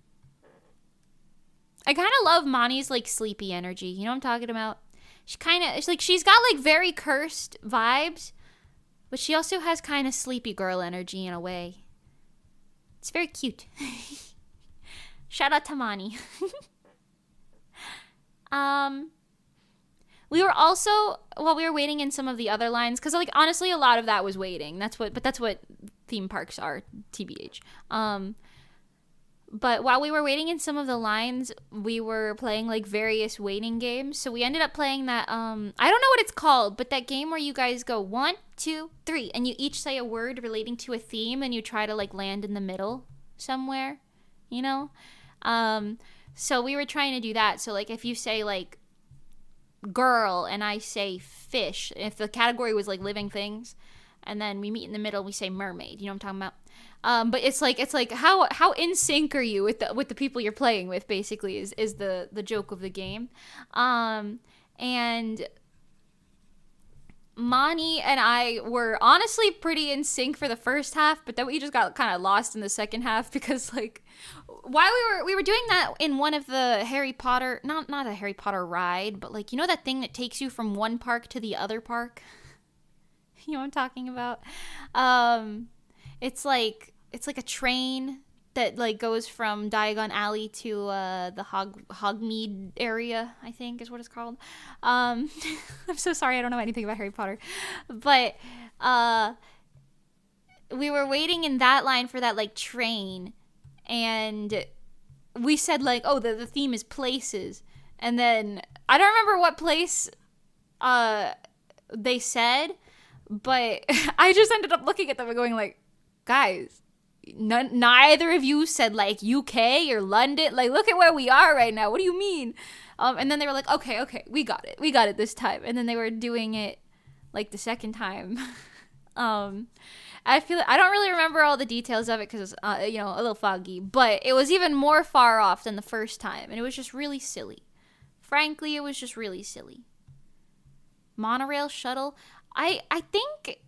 [SPEAKER 1] kind of love Monty's, like, sleepy energy. You know what I'm talking about? She's got, like, very cursed vibes, but she also has kind of sleepy girl energy in a way. It's very cute. Shout out to Monty. We were also, while we were waiting in some of the other lines, because, like, honestly, a lot of that was waiting. That's what theme parks are, TBH. But while we were waiting in some of the lines, we were playing like various waiting games. So we ended up playing that I don't know what it's called, but that game where you guys go 1, 2, 3 and you each say a word relating to a theme and you try to like land in the middle somewhere, you know? So we were trying to do that. So like if you say like girl and I say fish, if the category was like living things, and then we meet in the middle, we say mermaid. You know what I'm talking about? But it's like how in sync are you with the people you're playing with? Basically, is the joke of the game, and Mani and I were honestly pretty in sync for the first half, but then we just got kind of lost in the second half because like while we were doing that in one of the Harry Potter, not a Harry Potter ride, but like you know that thing that takes you from one park to the other park. You know what I'm talking about? It's like a train that like goes from Diagon Alley to the Hogmeade area, I think is what it's called. I'm so sorry, I don't know anything about Harry Potter, but we were waiting in that line for that like train, and we said like, oh, the theme is places, and then I don't remember what place they said. But I just ended up looking at them and going like, guys, neither of you said like UK or London. Like, look at where we are right now. What do you mean? And then they were like, okay, we got it this time. And then they were doing it like the second time. I don't really remember all the details of it because it's a little foggy. But it was even more far off than the first time, and it was just really silly. Frankly, it was just really silly. Monorail shuttle. I think it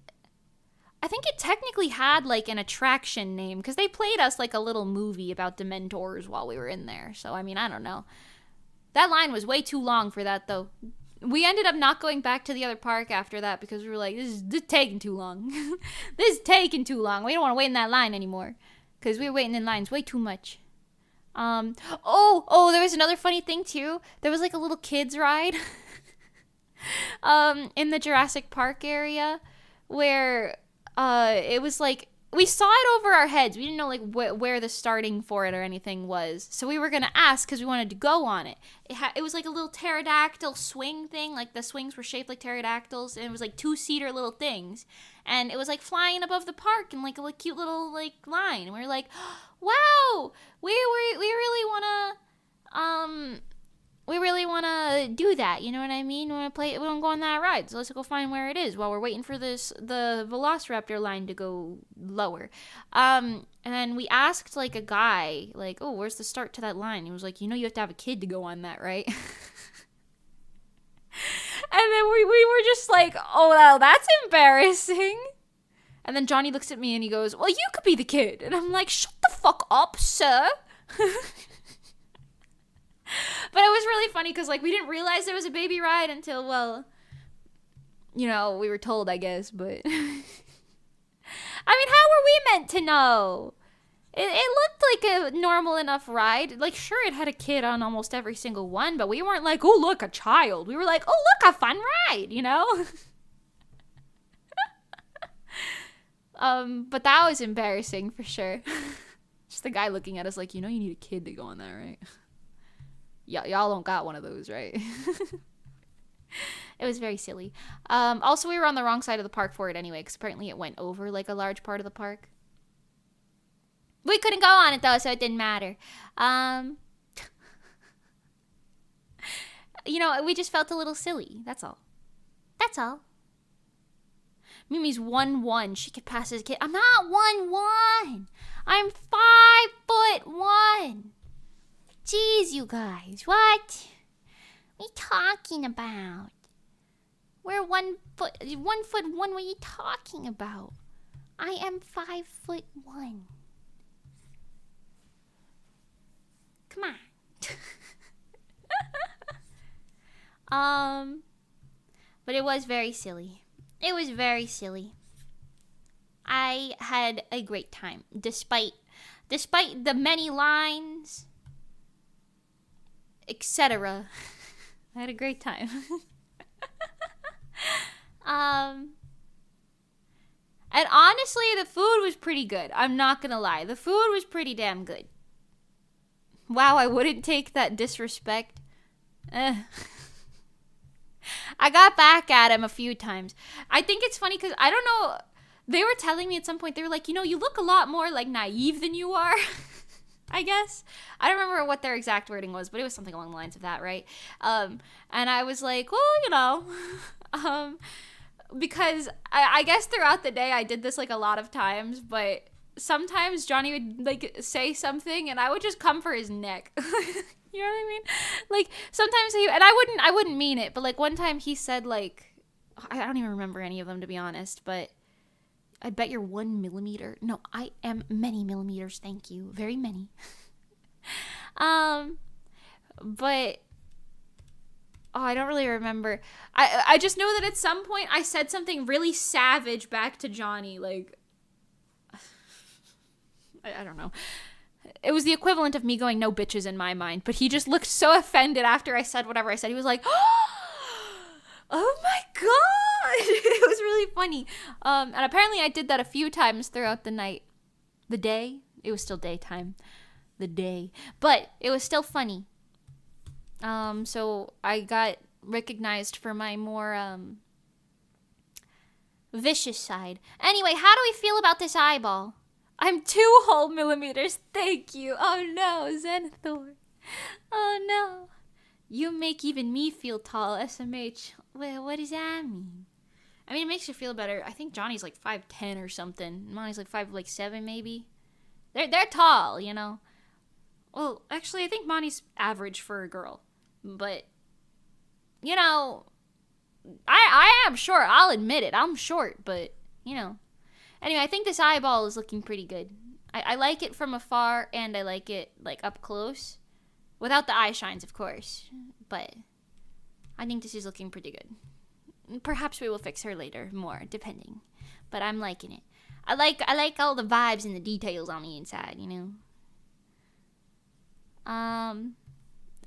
[SPEAKER 1] technically had like an attraction name because they played us like a little movie about Dementors while we were in there. So I mean, I don't know. That line was way too long for that though. We ended up not going back to the other park after that because we were like, this is taking too long. This is taking too long. We don't want to wait in that line anymore because we were waiting in lines way too much. There was another funny thing too. There was like a little kids ride. In the Jurassic Park area where it was like we saw it over our heads. We didn't know like where the starting for it or anything was, so we were gonna ask because we wanted to go on it. It was like a little pterodactyl swing thing, like the swings were shaped like pterodactyls, and it was like 2-seater little things, and it was like flying above the park in like a cute little like line, and we were like, wow, we really wanna do that, you know what I mean? We want to go on that ride, so let's go find where it is while we're waiting for the Velociraptor line to go lower. And then we asked like a guy, like, oh, where's the start to that line? He was like, you have to have a kid to go on that, right? And then we were just like, oh, well, that's embarrassing. And then Johnny looks at me and he goes, well, you could be the kid. And I'm like, shut the fuck up, sir. But it was really funny because, like, we didn't realize there was a baby ride until, well, we were told, I guess, but... I mean, how were we meant to know? It looked like a normal enough ride. Like, sure, it had a kid on almost every single one, but we weren't like, oh, look, a child. We were like, oh, look, a fun ride, But that was embarrassing for sure. Just the guy looking at us like, you need a kid to go on that, right? Y'all don't got one of those, right? It was very silly. Also, we were on the wrong side of the park for it anyway, because apparently it went over like a large part of the park. We couldn't go on it though, so it didn't matter. We just felt a little silly. That's all. Mimi's 1'1". She could pass as a kid. I'm not 1'1". I'm 5'1". Jeez, you guys, what are you talking about? We're 1'1". What are you talking about? I am 5'1". Come on. But it was very silly. I had a great time, despite the many lines, etc. I had a great time. And honestly, the food was pretty good. I'm not gonna lie. The food was pretty damn good. Wow, I wouldn't take that disrespect. I got back at him a few times. I think it's funny because I don't know. They were telling me at some point, they were like, you look a lot more like naive than you are. I guess. I don't remember what their exact wording was, but it was something along the lines of that, right? And I was like, well, because I guess throughout the day I did this like a lot of times, but sometimes Johnny would like say something and I would just come for his neck. You know what I mean? Like sometimes I wouldn't mean it, but like one time he said like, I don't even remember any of them to be honest, but I bet you're 1 millimeter. No, I am many millimeters. Thank you. Very many. But I don't really remember. I just know that at some point I said something really savage back to Johnny. Like, I don't know. It was the equivalent of me going no bitches in my mind, but he just looked so offended after I said whatever I said. He was like, oh my god. It was really funny. And apparently I did that a few times throughout the night. The day. It was still daytime. The day. But it was still funny. So I got recognized for my more vicious side. Anyway, how do we feel about this eyeball? I'm 2 whole millimeters. Thank you. Oh no, Xanathor. Oh no. You make even me feel tall, SMH. Well, what does that mean? I mean, it makes you feel better. I think Johnny's like 5'10" or something. Monty's like 5'7" maybe. They're tall, you know. Well, actually, I think Monty's average for a girl. But, you know, I am short. I'll admit it. I'm short, but, you know. Anyway, I think this eyeball is looking pretty good. I like it from afar, and I like it, like, up close. Without the eye shines, of course. But I think this is looking pretty good. Perhaps we will fix her later, more, depending. But I'm liking it. I like all the vibes and the details on the inside, you know. And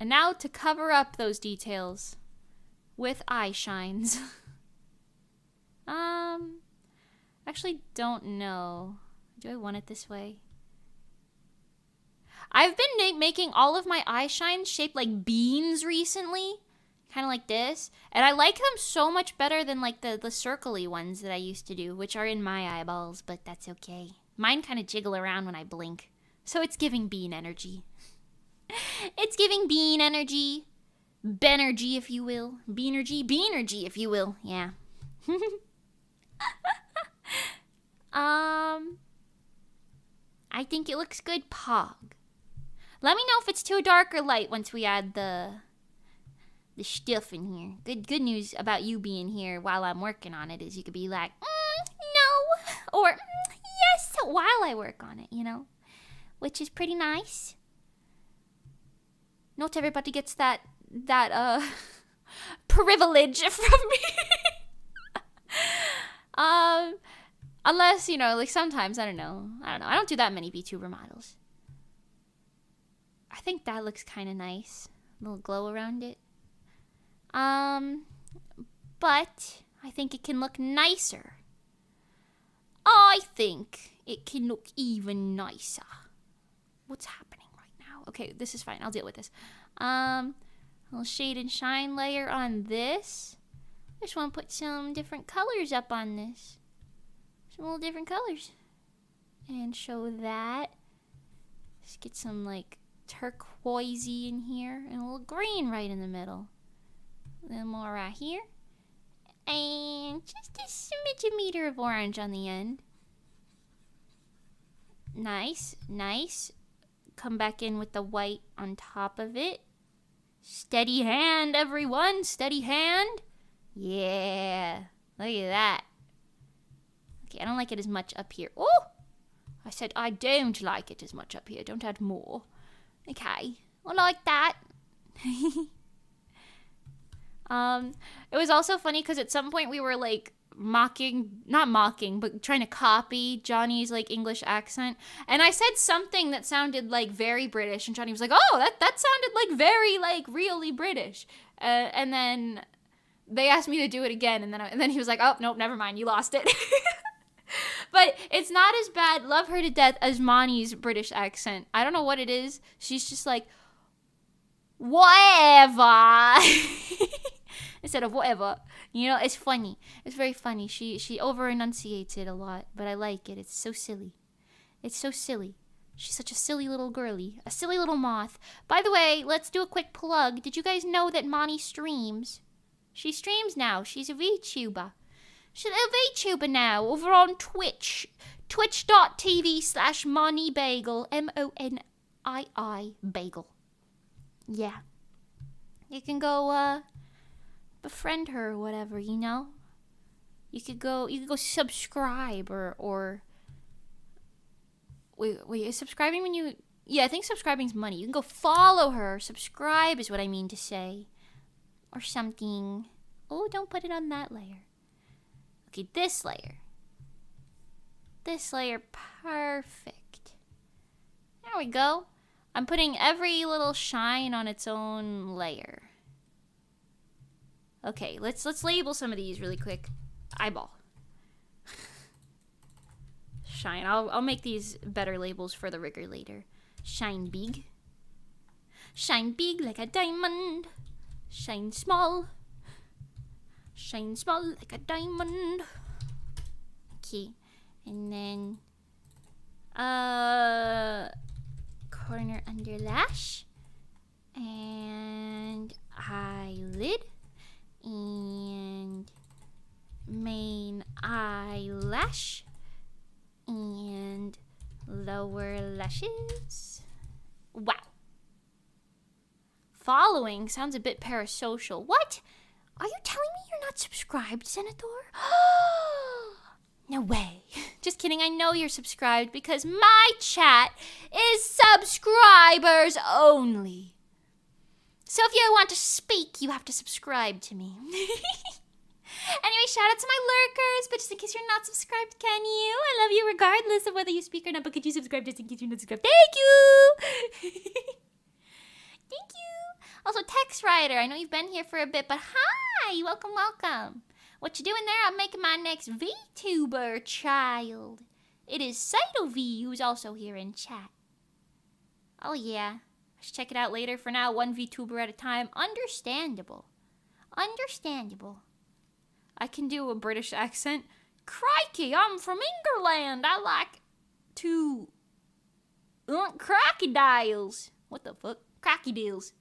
[SPEAKER 1] now to cover up those details with eye shines. Actually don't know. Do I want it this way? I've been making all of my eye shines shaped like beans recently. Kind of like this. And I like them so much better than like the circle-y ones that I used to do, which are in my eyeballs, but that's okay. Mine kind of jiggle around when I blink. So it's giving bean energy. It's giving bean energy. Benergy, if you will. Beanergy, if you will. Yeah. I think it looks good, Pog. Let me know if it's too dark or light once we add the stuff in here. Good news about you being here while I'm working on it is you could be like, no, or yes, while I work on it, you know, which is pretty nice. Not everybody gets that privilege from me. Unless, you know, like sometimes, I don't know. I don't do that many VTuber models. I think that looks kind of nice. A little glow around it. But I think it can look nicer. I think it can look even nicer. What's happening right now? Okay, this is fine. I'll deal with this. A little shade and shine layer on this. I just want to put some different colors up on this. Some little different colors. And show that. Just get some like turquoisey in here and a little green right in the middle. A little more right here. And just a smidge meter of orange on the end. Nice, nice. Come back in with the white on top of it. Steady hand, everyone. Steady hand. Yeah. Look at that. Okay, I don't like it as much up here. Oh! I said I don't like it as much up here. Don't add more. Okay. I like that. It was also funny because at some point we were like not mocking, but trying to copy Johnny's like English accent. And I said something that sounded like very British, and Johnny was like, "Oh, that sounded like very like really British." And then they asked me to do it again, and then he was like, "Oh, nope, never mind, you lost it." But it's not as bad, love her to death, as Monty's British accent. I don't know what it is. She's just like, whatever. Instead of whatever. You know, it's funny. It's very funny. She over-enunciates it a lot, but I like it. It's so silly. It's so silly. She's such a silly little girly. A silly little moth. By the way, let's do a quick plug. Did you guys know that Monty streams? She streams now. She's a VTuber. She's a VTuber now over on Twitch. Twitch.tv/MoneyBagel. MONII Bagel. Yeah. You can go befriend her or whatever, you know? You could go subscribe or Wait, is subscribing when you... Yeah, I think subscribing's money. You can go follow her. Subscribe is what I mean to say. Or something. Oh, don't put it on that layer. Okay, this layer. This layer, perfect. There we go. I'm putting every little shine on its own layer. Okay, let's label some of these really quick. Eyeball. Shine. I'll make these better labels for the rigger later. Shine big. Shine big like a diamond. Shine small. Shine small like a diamond. Okay. And then corner under lash. And eyelid. And main eyelash. And lower lashes. Wow. Following sounds a bit parasocial. What? Are you telling me you're not subscribed, Senator? No way. Just kidding. I know you're subscribed because my chat is subscribers only. So if you want to speak, you have to subscribe to me. Anyway, shout out to my lurkers, but just in case you're not subscribed, can you? I love you regardless of whether you speak or not, but could you subscribe just in case you're not subscribed? Thank you! Thank you! Also, Text Rider, I know you've been here for a bit, but hi! Welcome, welcome. What you doing there? I'm making my next VTuber child. It is Cyto V, who's also here in chat. Oh yeah, I should check it out later. For now, one VTuber at a time. Understandable. Understandable. I can do a British accent. Crikey, I'm from England. I like to crocodiles. What the fuck? Crocodiles.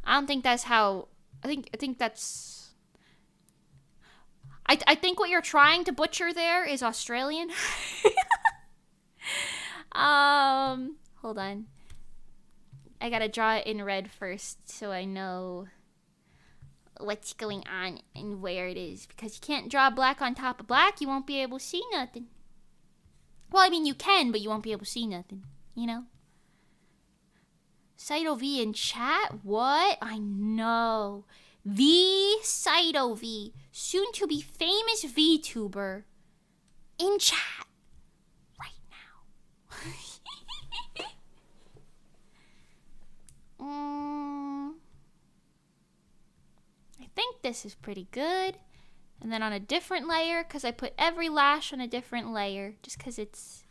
[SPEAKER 1] I don't think that's how. I think that's. I think what you're trying to butcher there is Australian. Hold on. I gotta draw it in red first so I know what's going on and where it is, because you can't draw black on top of black. You won't be able to see nothing. Well, I mean, you can, but you won't be able to see nothing, you know? Cyto V in chat? What? I know. The Cyto V, soon to be famous VTuber, in chat right now. I think this is pretty good. And then on a different layer, because I put every lash on a different layer, just because it's,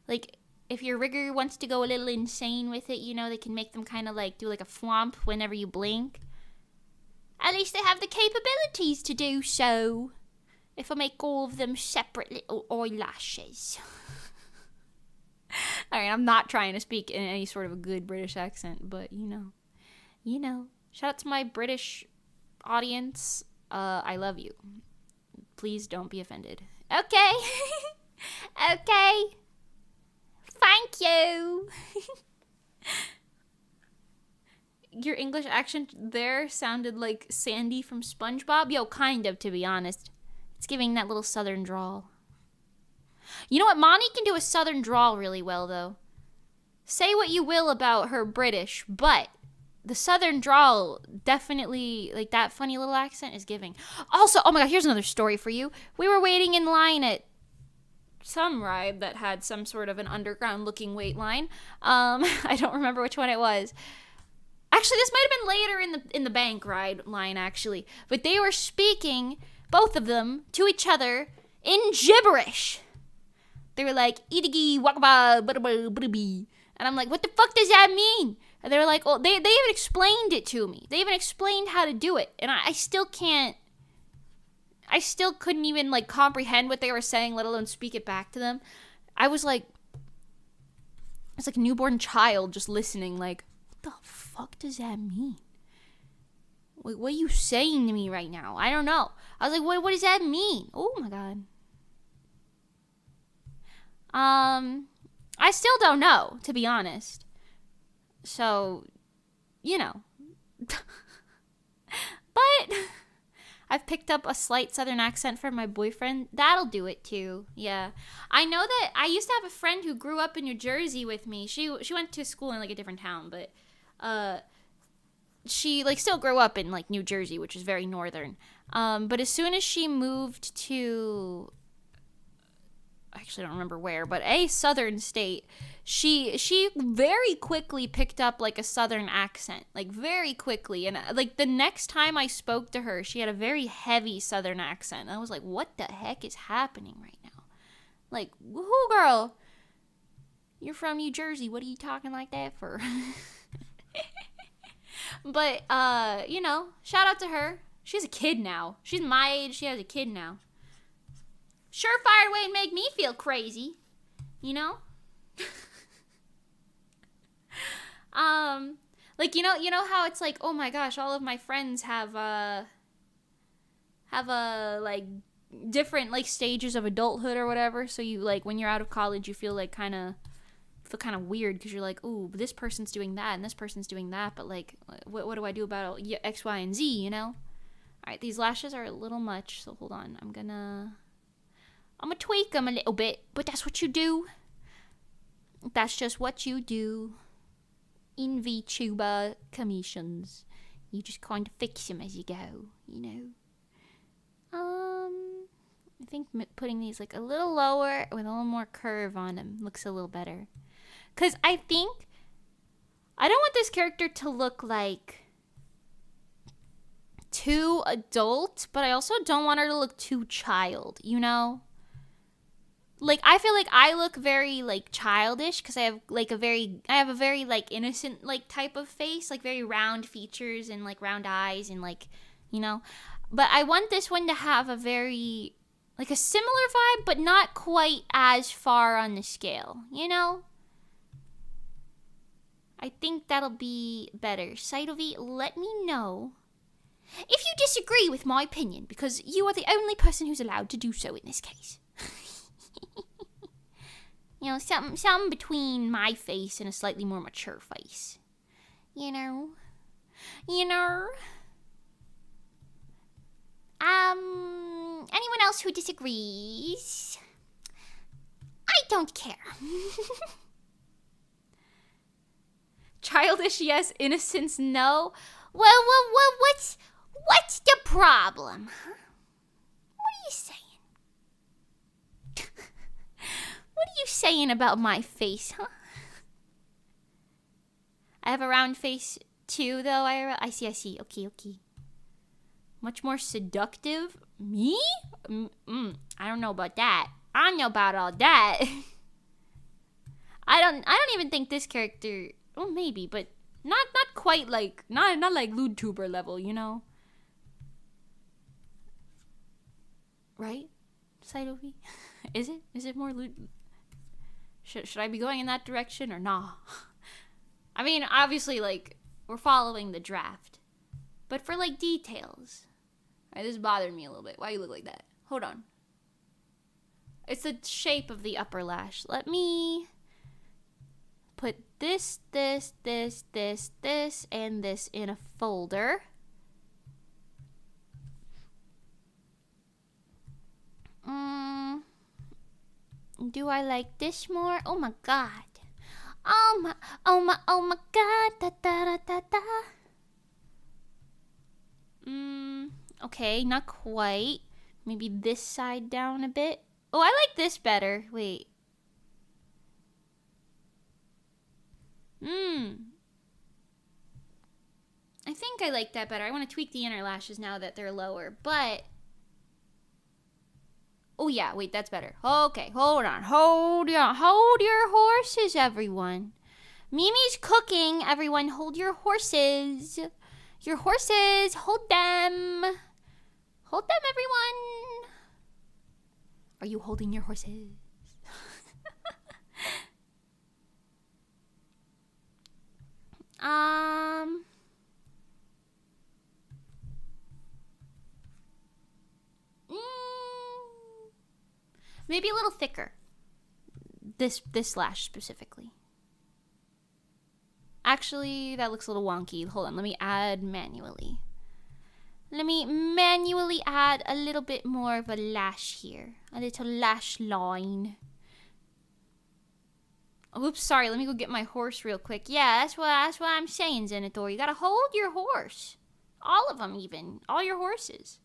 [SPEAKER 1] like, if your rigger wants to go a little insane with it, you know, they can make them kind of like, do like a flomp whenever you blink. At least they have the capabilities to do so. If I make all of them separate little eyelashes. Alright, I'm not trying to speak in any sort of a good British accent, but you know. You know. Shout out to my British audience. I love you. Please don't be offended. Okay. Okay. Thank you. Your English accent there sounded like Sandy from SpongeBob. Yo, kind of, to be honest. It's giving that little southern drawl. You know what? Monty can do a southern drawl really well, though. Say what you will about her British, but the southern drawl definitely, like, that funny little accent is giving. Also, oh my god, here's another story for you. We were waiting in line at some ride that had some sort of an underground-looking wait line. I don't remember which one it was. Actually, this might have been later in the bank ride line, actually. But they were speaking, both of them, to each other in gibberish. They were like, "Idigi wakaba bada." And I'm like, "What the fuck does that mean?" And they were like, "Oh, they even explained it to me. They even explained how to do it." And I still can't. I still couldn't even like comprehend what they were saying, let alone speak it back to them. I was like a newborn child just listening, like, what the fuck does that mean? Wait, what are you saying to me right now? I don't know. I was like, what does that mean? Oh my god. I still don't know, to be honest. So, you know. But I've picked up a slight southern accent from my boyfriend. That'll do it too. Yeah. I know that I used to have a friend who grew up in New Jersey with me. She went to school in like a different town, but she like still grew up in like New Jersey, which is very northern. But as soon as she moved to, I actually don't remember where, but a southern state, she very quickly picked up like a southern accent, like very quickly. And like the next time I spoke to her, she had a very heavy southern accent. And I was like, what the heck is happening right now? Like, woohoo, girl, you're from New Jersey, what are you talking like that for? But you know, shout out to her. She's a kid now. She's my age. She has a kid now. Surefire way to make me feel crazy, you know. Like you know how it's like, oh my gosh, all of my friends have a like different like stages of adulthood or whatever. So you like when you're out of college, you feel like kind of weird because you're like, ooh, this person's doing that and this person's doing that, but like, what do I do about X, Y, and Z? You know. All right, these lashes are a little much, so hold on. I'm gonna tweak them a little bit, but that's what you do. That's just what you do. In Vtuber commissions, you just kind of fix them as you go, you know. I think putting these like a little lower with a little more curve on them looks a little better. Cause I think I don't want this character to look like too adult, but I also don't want her to look too child, you know? Like I feel like I look very like childish because I have a very like innocent like type of face, like very round features and like round eyes and like, you know. But I want this one to have a very like a similar vibe, but not quite as far on the scale, you know. I think that'll be better. Cytovi, let me know if you disagree with my opinion, because you are the only person who's allowed to do so in this case. You know, something between my face and a slightly more mature face. You know? Anyone else who disagrees? I don't care. Childish, yes. Innocence, no. Well, what's the problem? Huh? What are you saying? What are you saying about my face, huh? I have a round face too, though. I see. Okay. Much more seductive. Me? I don't know about that. I don't know about all that. I don't even think this character. Oh, maybe, but not quite like not like Vtuber level, you know. Right? Cytovi? Is it more Should I be going in that direction or nah? I mean, obviously, like, we're following the draft. But for, like, details. Alright, this bothered me a little bit. Why you look like that? Hold on. It's the shape of the upper lash. Let me put this, and this in a folder. Do I like this more? Oh my god. Oh my god. Da. Okay, not quite. Maybe this side down a bit. Oh, I like this better. Wait. I think I like that better. I want to tweak the inner lashes now that they're lower, but Oh, yeah, wait, that's better. Okay, hold on. Hold your horses, everyone. Mimi's cooking. Everyone, hold your horses. Your horses, hold them. Hold them, everyone. Are you holding your horses? Maybe a little thicker. This lash specifically. Actually, that looks a little wonky. Hold on, let me add manually. Let me manually add a little bit more of a lash here. A little lash line. Oops, sorry, let me go get my horse real quick. Yeah, that's what I'm saying, Zenithor. You gotta hold your horse. All of them, even. All your horses.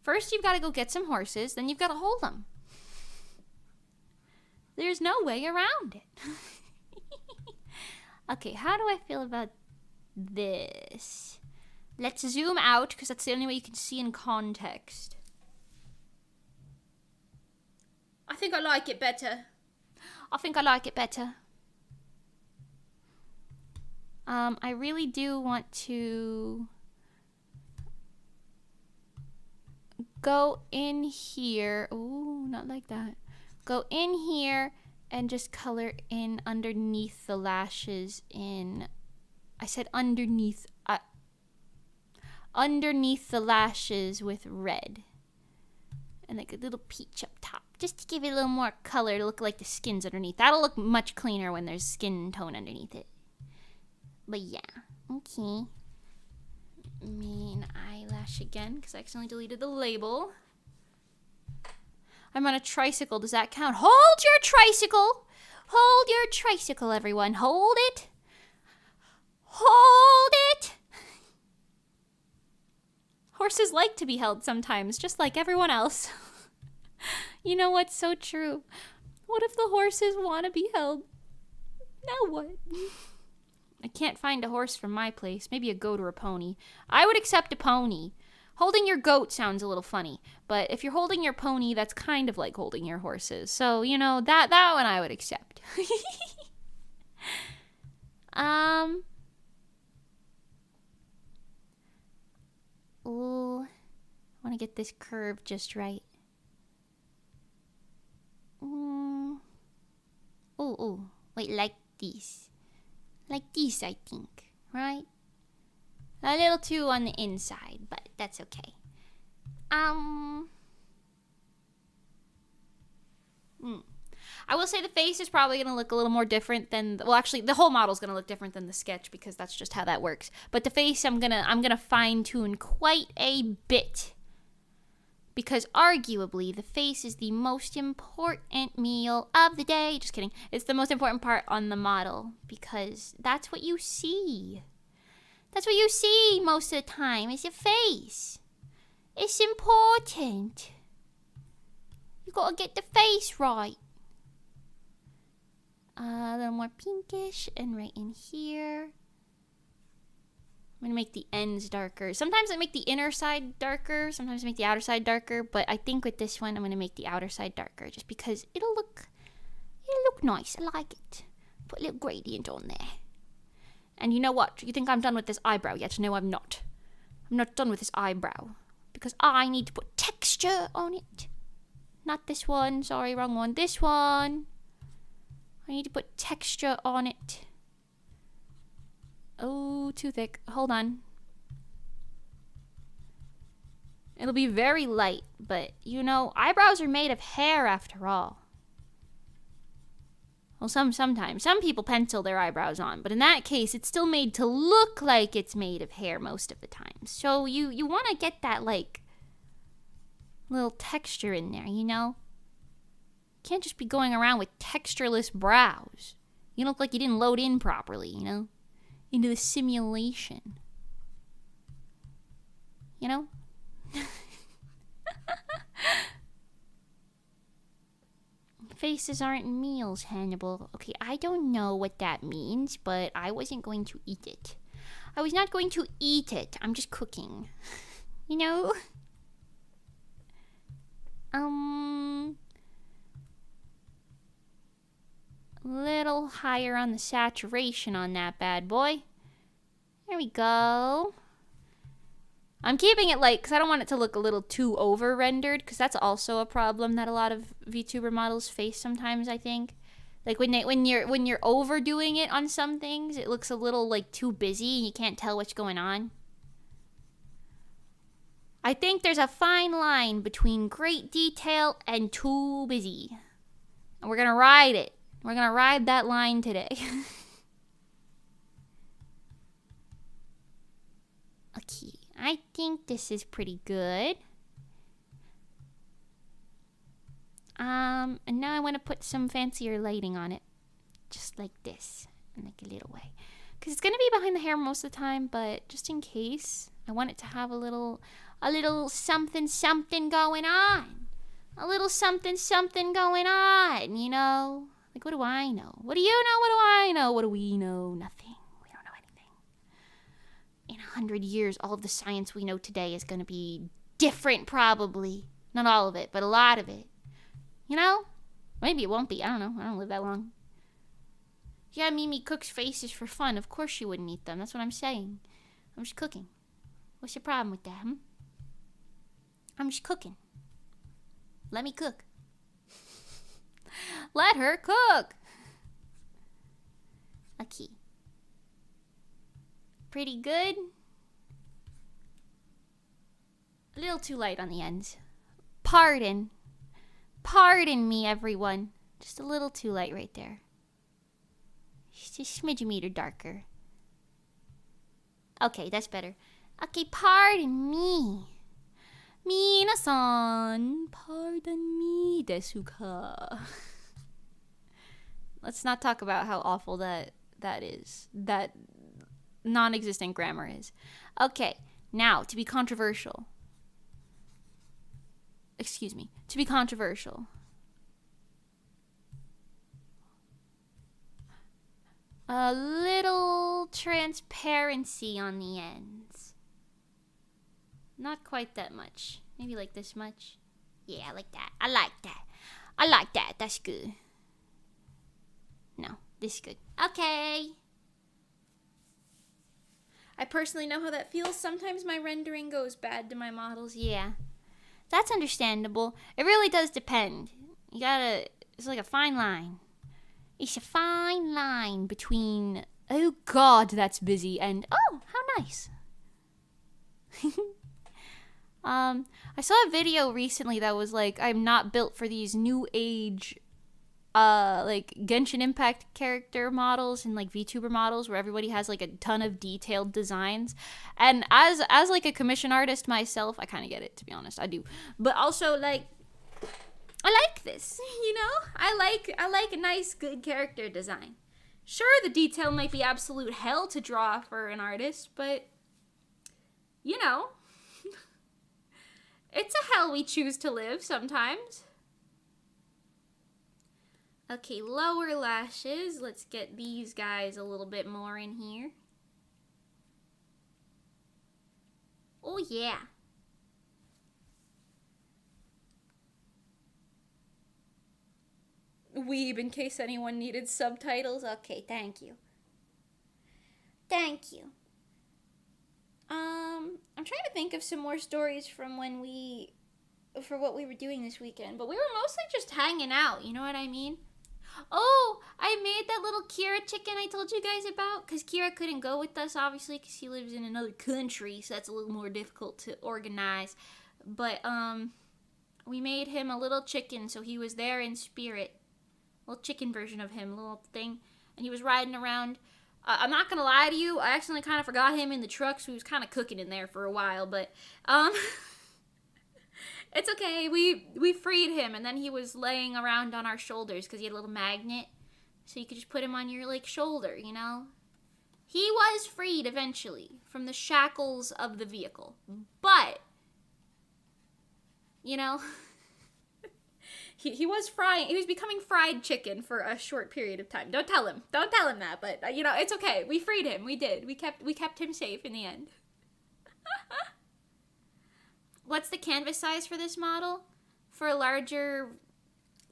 [SPEAKER 1] First, you've got to go get some horses, then you've got to hold them. There's no way around it. Okay, how do I feel about this? Let's zoom out, because that's the only way you can see in context. I think I like it better. I really do want to go in here. Oh, not like that. Go in here and just color in underneath the lashes in... I said underneath. Underneath the lashes with red. And like a little peach up top. Just to give it a little more color to look like the skin's underneath. That'll look much cleaner when there's skin tone underneath it. But yeah. Okay. Main eyelash again, because I accidentally deleted the label. I'm on a tricycle. Does that count? Hold your tricycle! Hold your tricycle, everyone. Hold it. Hold it! Horses like to be held sometimes, just like everyone else. You know what's so true? What if the horses want to be held? Now what? I can't find a horse from my place. Maybe a goat or a pony. I would accept a pony. Holding your goat sounds a little funny, but if you're holding your pony, that's kind of like holding your horses. So, you know, that one I would accept. Ooh, I want to get this curve just right. Ooh, wait, like this. Like this, I think, right? A little too on the inside, but that's okay. I will say the face is probably going to look a little more different than... Well, actually, the whole model's going to look different than the sketch because that's just how that works. But the face, I'm gonna fine-tune quite a bit. Because arguably, the face is the most important meal of the day. Just kidding. It's the most important part on the model because that's what you see. That's what you see most of the time is your face. It's important. You gotta get the face right. A little more pinkish and right in here. I'm gonna make the ends darker. Sometimes I make the inner side darker. Sometimes I make the outer side darker. But I think with this one, I'm gonna make the outer side darker just because it'll look nice. I like it. Put a little gradient on there. And you know what? You think I'm done with this eyebrow yet? No, I'm not. I'm not done with this eyebrow. Because I need to put texture on it. Not this one. Sorry, wrong one. This one. I need to put texture on it. Oh, too thick. Hold on. It'll be very light. But, you know, eyebrows are made of hair after all. Well, sometimes. Some people pencil their eyebrows on, but in that case, it's still made to look like it's made of hair most of the time. So you want to get that, like, little texture in there, you know? You can't just be going around with textureless brows. You look like you didn't load in properly, you know? Into the simulation. You know? Faces aren't meals, Hannibal. Okay, I don't know what that means, but I wasn't going to eat it. I was not going to eat it. I'm just cooking. You know? Little higher on the saturation on that bad boy. There we go. I'm keeping it light because I don't want it to look a little too over-rendered, because that's also a problem that a lot of VTuber models face sometimes, I think. Like when you're overdoing it on some things, it looks a little like too busy and you can't tell what's going on. I think there's a fine line between great detail and too busy. And we're gonna ride it. We're gonna ride that line today. Okay, I think this is pretty good. And now I want to put some fancier lighting on it. Just like this, in like a little way. Because it's going to be behind the hair most of the time, but just in case, I want it to have a little something going on. A little something going on, you know? Like, what do I know? What do you know? What do I know? What do we know? Nothing. We don't know anything. In 100 years, all of the science we know today is going to be different, probably. Not all of it, but a lot of it. You know? Maybe it won't be. I don't know. I don't live that long. Yeah, Mimi cooks faces for fun. Of course she wouldn't eat them. That's what I'm saying. I'm just cooking. What's your problem with that, hmm? I'm just cooking. Let me cook. Let her cook. Okay. Pretty good. A little too light on the ends. Pardon me, everyone. Just a little too light right there. Just a smidge meter darker. Okay, that's better. Okay, pardon me. Minasan, pardon me, desu ka. Let's not talk about how awful that is. That non-existent grammar is. Okay, now, to be controversial. Excuse me. To be controversial. A little transparency on the ends. Not quite that much. Maybe like this much. Yeah, I like that. I like that. I like that. That's good. No, this is good. Okay. I personally know how that feels. Sometimes my rendering goes bad to my models. Yeah. That's understandable. It really does depend. You gotta... It's like a fine line. It's a fine line between, oh God, that's busy, and, oh, how nice. I saw a video recently that was like, I'm not built for these new age, like Genshin Impact character models and like VTuber models where everybody has like a ton of detailed designs. And as like a commission artist myself, I kind of get it, to be honest. I do. But also like, I like this, you know? I like a nice, good character design. Sure, the detail might be absolute hell to draw for an artist, but, you know, it's a hell we choose to live sometimes. Okay, lower lashes. Let's get these guys a little bit more in here. Oh, yeah. Weeb, in case anyone needed subtitles. Okay, thank you. Thank you. I'm trying to think of some more stories from for what we were doing this weekend, but we were mostly just hanging out, you know what I mean? Oh, I made that little Kira chicken I told you guys about, because Kira couldn't go with us, obviously, because he lives in another country, so that's a little more difficult to organize. But, we made him a little chicken, so he was there in spirit. Little chicken version of him, little thing, and he was riding around. I'm not gonna lie to you, I accidentally kind of forgot him in the truck, so he was kind of cooking in there for a while, but, it's okay, we freed him, and then he was laying around on our shoulders, because he had a little magnet, so you could just put him on your, like, shoulder, you know? He was freed, eventually, from the shackles of the vehicle, but, you know... He was becoming fried chicken for a short period of time. Don't tell him that, but, you know, it's okay. We freed him. We did. We kept him safe in the end. What's the canvas size for this model? for a larger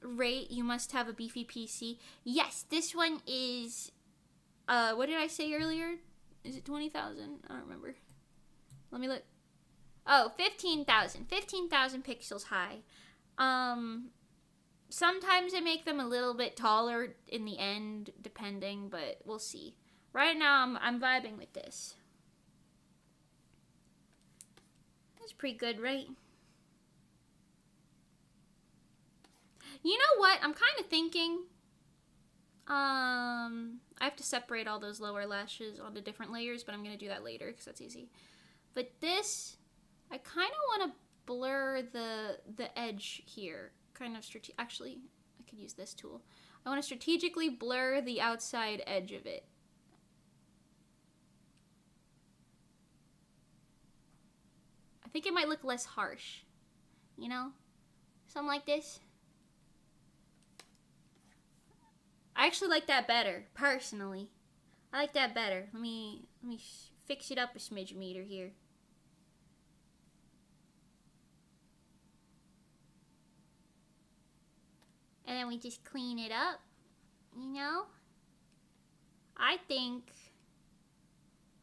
[SPEAKER 1] rate, you must have a beefy PC. Yes, this one is, what did I say earlier? Is it 20,000? I don't remember. Let me look. Oh, 15,000. 15,000 pixels high. Sometimes I make them a little bit taller in the end, depending, but we'll see. Right now, I'm vibing with this. That's pretty good, right? You know what? I'm kind of thinking, I have to separate all those lower lashes onto different layers, but I'm going to do that later because that's easy. But this, I kind of want to blur the edge here. Kind of actually, I could use this tool. I want to strategically blur the outside edge of it. I think it might look less harsh, you know? Something like this. I actually like that better, personally. I like that better. Let me fix it up a smidge meter here. And then we just clean it up, you know? I think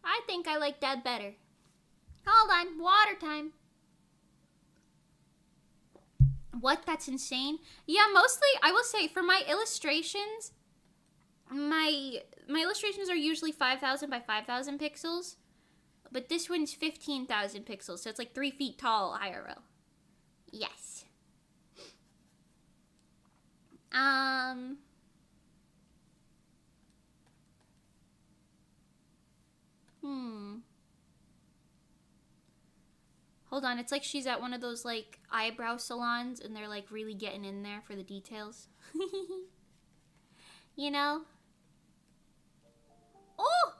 [SPEAKER 1] I like that better. Hold on, water time. What? That's insane. Yeah, mostly, I will say, for my illustrations, my illustrations are usually 5,000 by 5,000 pixels. But this one's 15,000 pixels, so it's like 3 feet tall IRL. Yes. Hold on, it's like she's at one of those, like, eyebrow salons, and they're, like, really getting in there for the details. You know? Oh!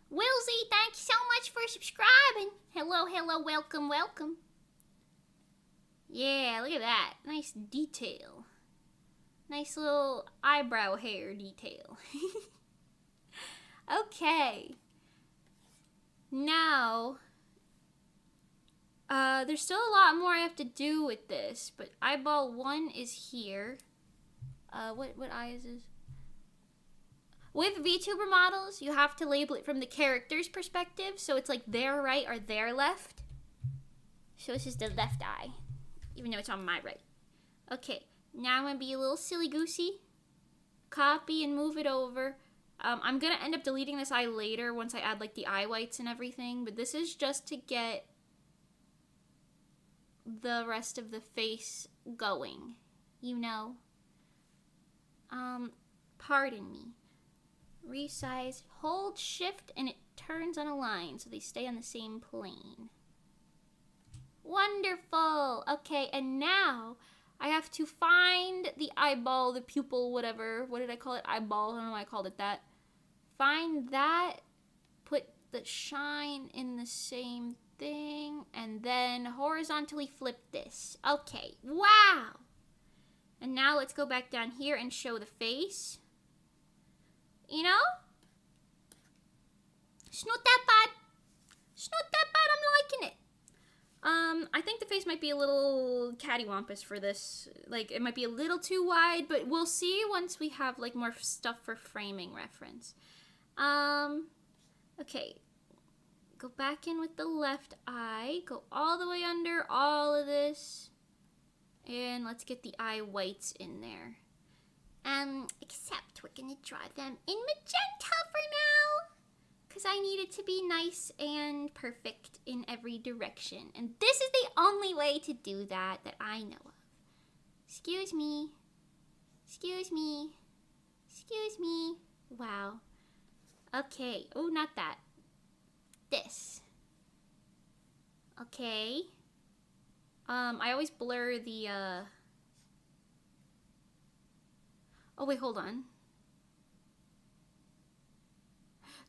[SPEAKER 1] Wilsey, thank you so much for subscribing. Hello, hello, welcome, welcome. Yeah, look at that. Nice detail. Nice little eyebrow hair detail. Okay. Now, there's still a lot more I have to do with this, but eyeball 1 is here. What eye is this? With VTuber models, you have to label it from the character's perspective, so it's like their right or their left. So this is the left eye, even though it's on my right. Okay, now I'm gonna be a little silly-goosey. Copy and move it over. I'm gonna end up deleting this eye later once I add like the eye whites and everything, but this is just to get the rest of the face going, you know. Pardon me. Resize, hold shift, and it turns on a line so they stay on the same plane. Wonderful. Okay, and now I have to find the eyeball, the pupil, whatever. What did I call it? Eyeball. I don't know why I called it that. Find that, put the shine in the same thing, and then horizontally flip this. Okay, wow. And now let's go back down here and show the face. You know? It's not that bad. It's not that bad. I'm liking it. I think the face might be a little cattywampus for this. Like, it might be a little too wide, but we'll see once we have, like, more stuff for framing reference. Okay. Go back in with the left eye. Go all the way under all of this. And let's get the eye whites in there. Except we're gonna draw them in magenta for now. Because I need it to be nice and perfect in every direction. And this is the only way to do that I know of. Excuse me. Excuse me. Excuse me. Wow. Okay. Oh, not that. This. Okay. I always blur the, Oh, wait, hold on.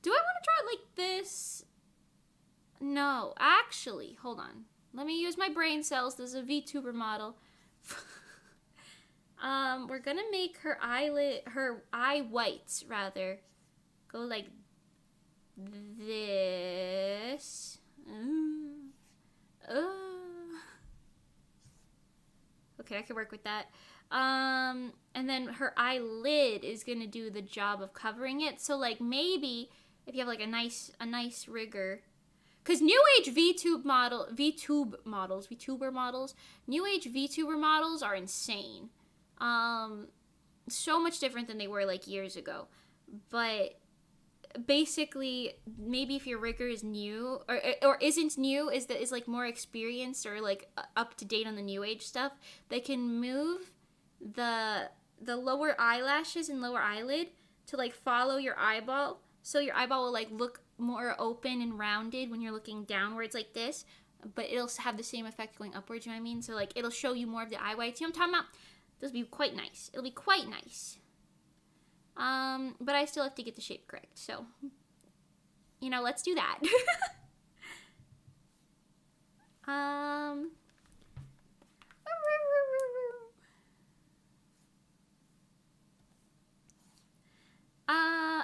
[SPEAKER 1] Do I want to draw it like this? No, actually, hold on. Let me use my brain cells. This is a VTuber model. We're gonna make her eye whites, rather. Go like this. Okay, I can work with that. And then her eyelid is gonna do the job of covering it. So like maybe if you have like a nice rigger, because New Age VTuber models, New Age VTuber models are insane. So much different than they were like years ago. But basically, maybe if your rigger is new or isn't new, is like more experienced or like up to date on the New Age stuff, they can move the lower eyelashes and lower eyelid to like follow your eyeball, so your eyeball will like look more open and rounded when you're looking downwards like this, but it'll have the same effect going upwards, you know what I mean? So like it'll show you more of the eye whites. You know what I'm talking about? This will be quite nice. It'll be quite nice. But I still have to get the shape correct, so you know, let's do that.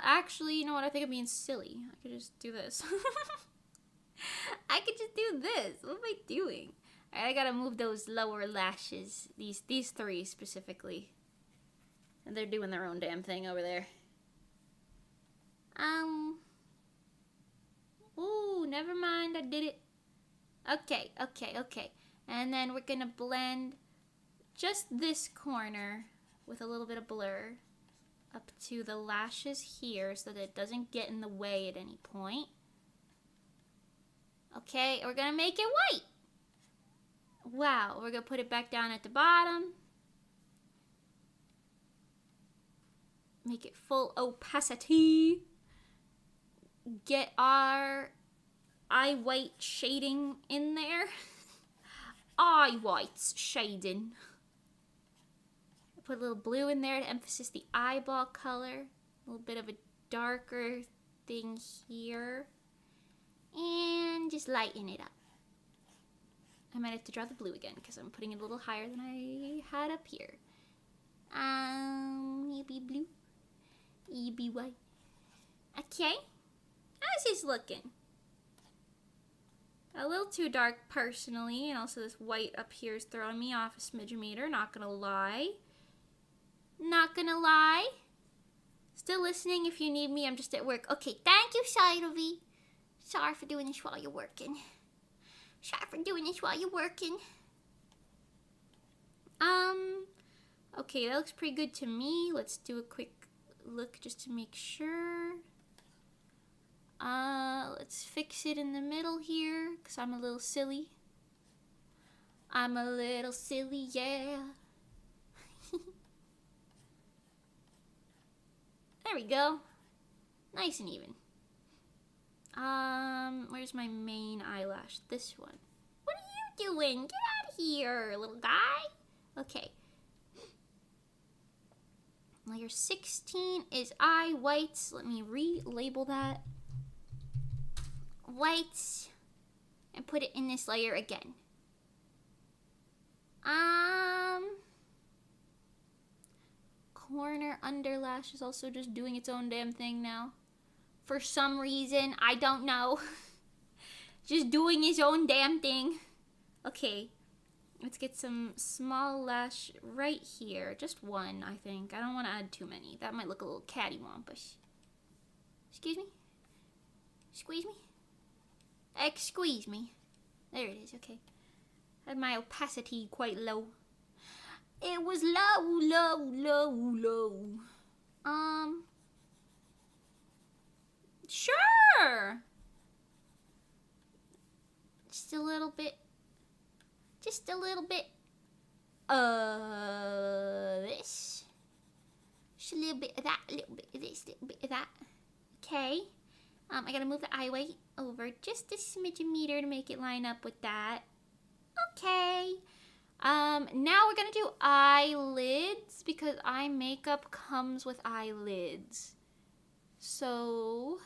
[SPEAKER 1] Actually, you know what? I think I'm being silly. I could just do this. I could just do this. What am I doing? Alright, I gotta move those lower lashes. These three specifically. And they're doing their own damn thing over there. Ooh, never mind. I did it. Okay. And then we're gonna blend just this corner with a little bit of blur up to the lashes here so that it doesn't get in the way at any point. Okay, we're gonna make it white. Wow, we're gonna put it back down at the bottom. Make it full opacity. Get our eye white shading in there. Eye whites shading. Put a little blue in there to emphasize the eyeball color. A little bit of a darker thing here. And just lighten it up. I might have to draw the blue again because I'm putting it a little higher than I had up here. You be blue. You be white. Okay. How's this looking? A little too dark personally, and also this white up here is throwing me off a smidge-meter, not gonna lie. Not gonna lie. Still listening if you need me, I'm just at work. Okay, thank you, Cytovy. Sorry for doing this while you're working. Okay, that looks pretty good to me. Let's do a quick look just to make sure. Let's fix it in the middle here, because I'm a little silly. Yeah. There we go. Nice and even. Where's my main eyelash? This one. What are you doing? Get out of here, little guy. Okay. Layer 16 is eye whites. Let me relabel that. Whites. And put it in this layer again. Corner underlash is also just doing its own damn thing now. For some reason, I don't know. Just doing his own damn thing. Okay. Let's get some small lash right here. Just one, I think. I don't want to add too many. That might look a little cattywampus. Excuse me? Squeeze me? Squeeze me. There it is, okay. Had my opacity quite low. It was low. Sure. Just a little bit. This. Just a little bit of that, a little bit of this, a little bit of that. Okay. I gotta move the eye white over just a smidge-meter to make it line up with that. Okay. Now we're gonna do eyelids because eye makeup comes with eyelids. So,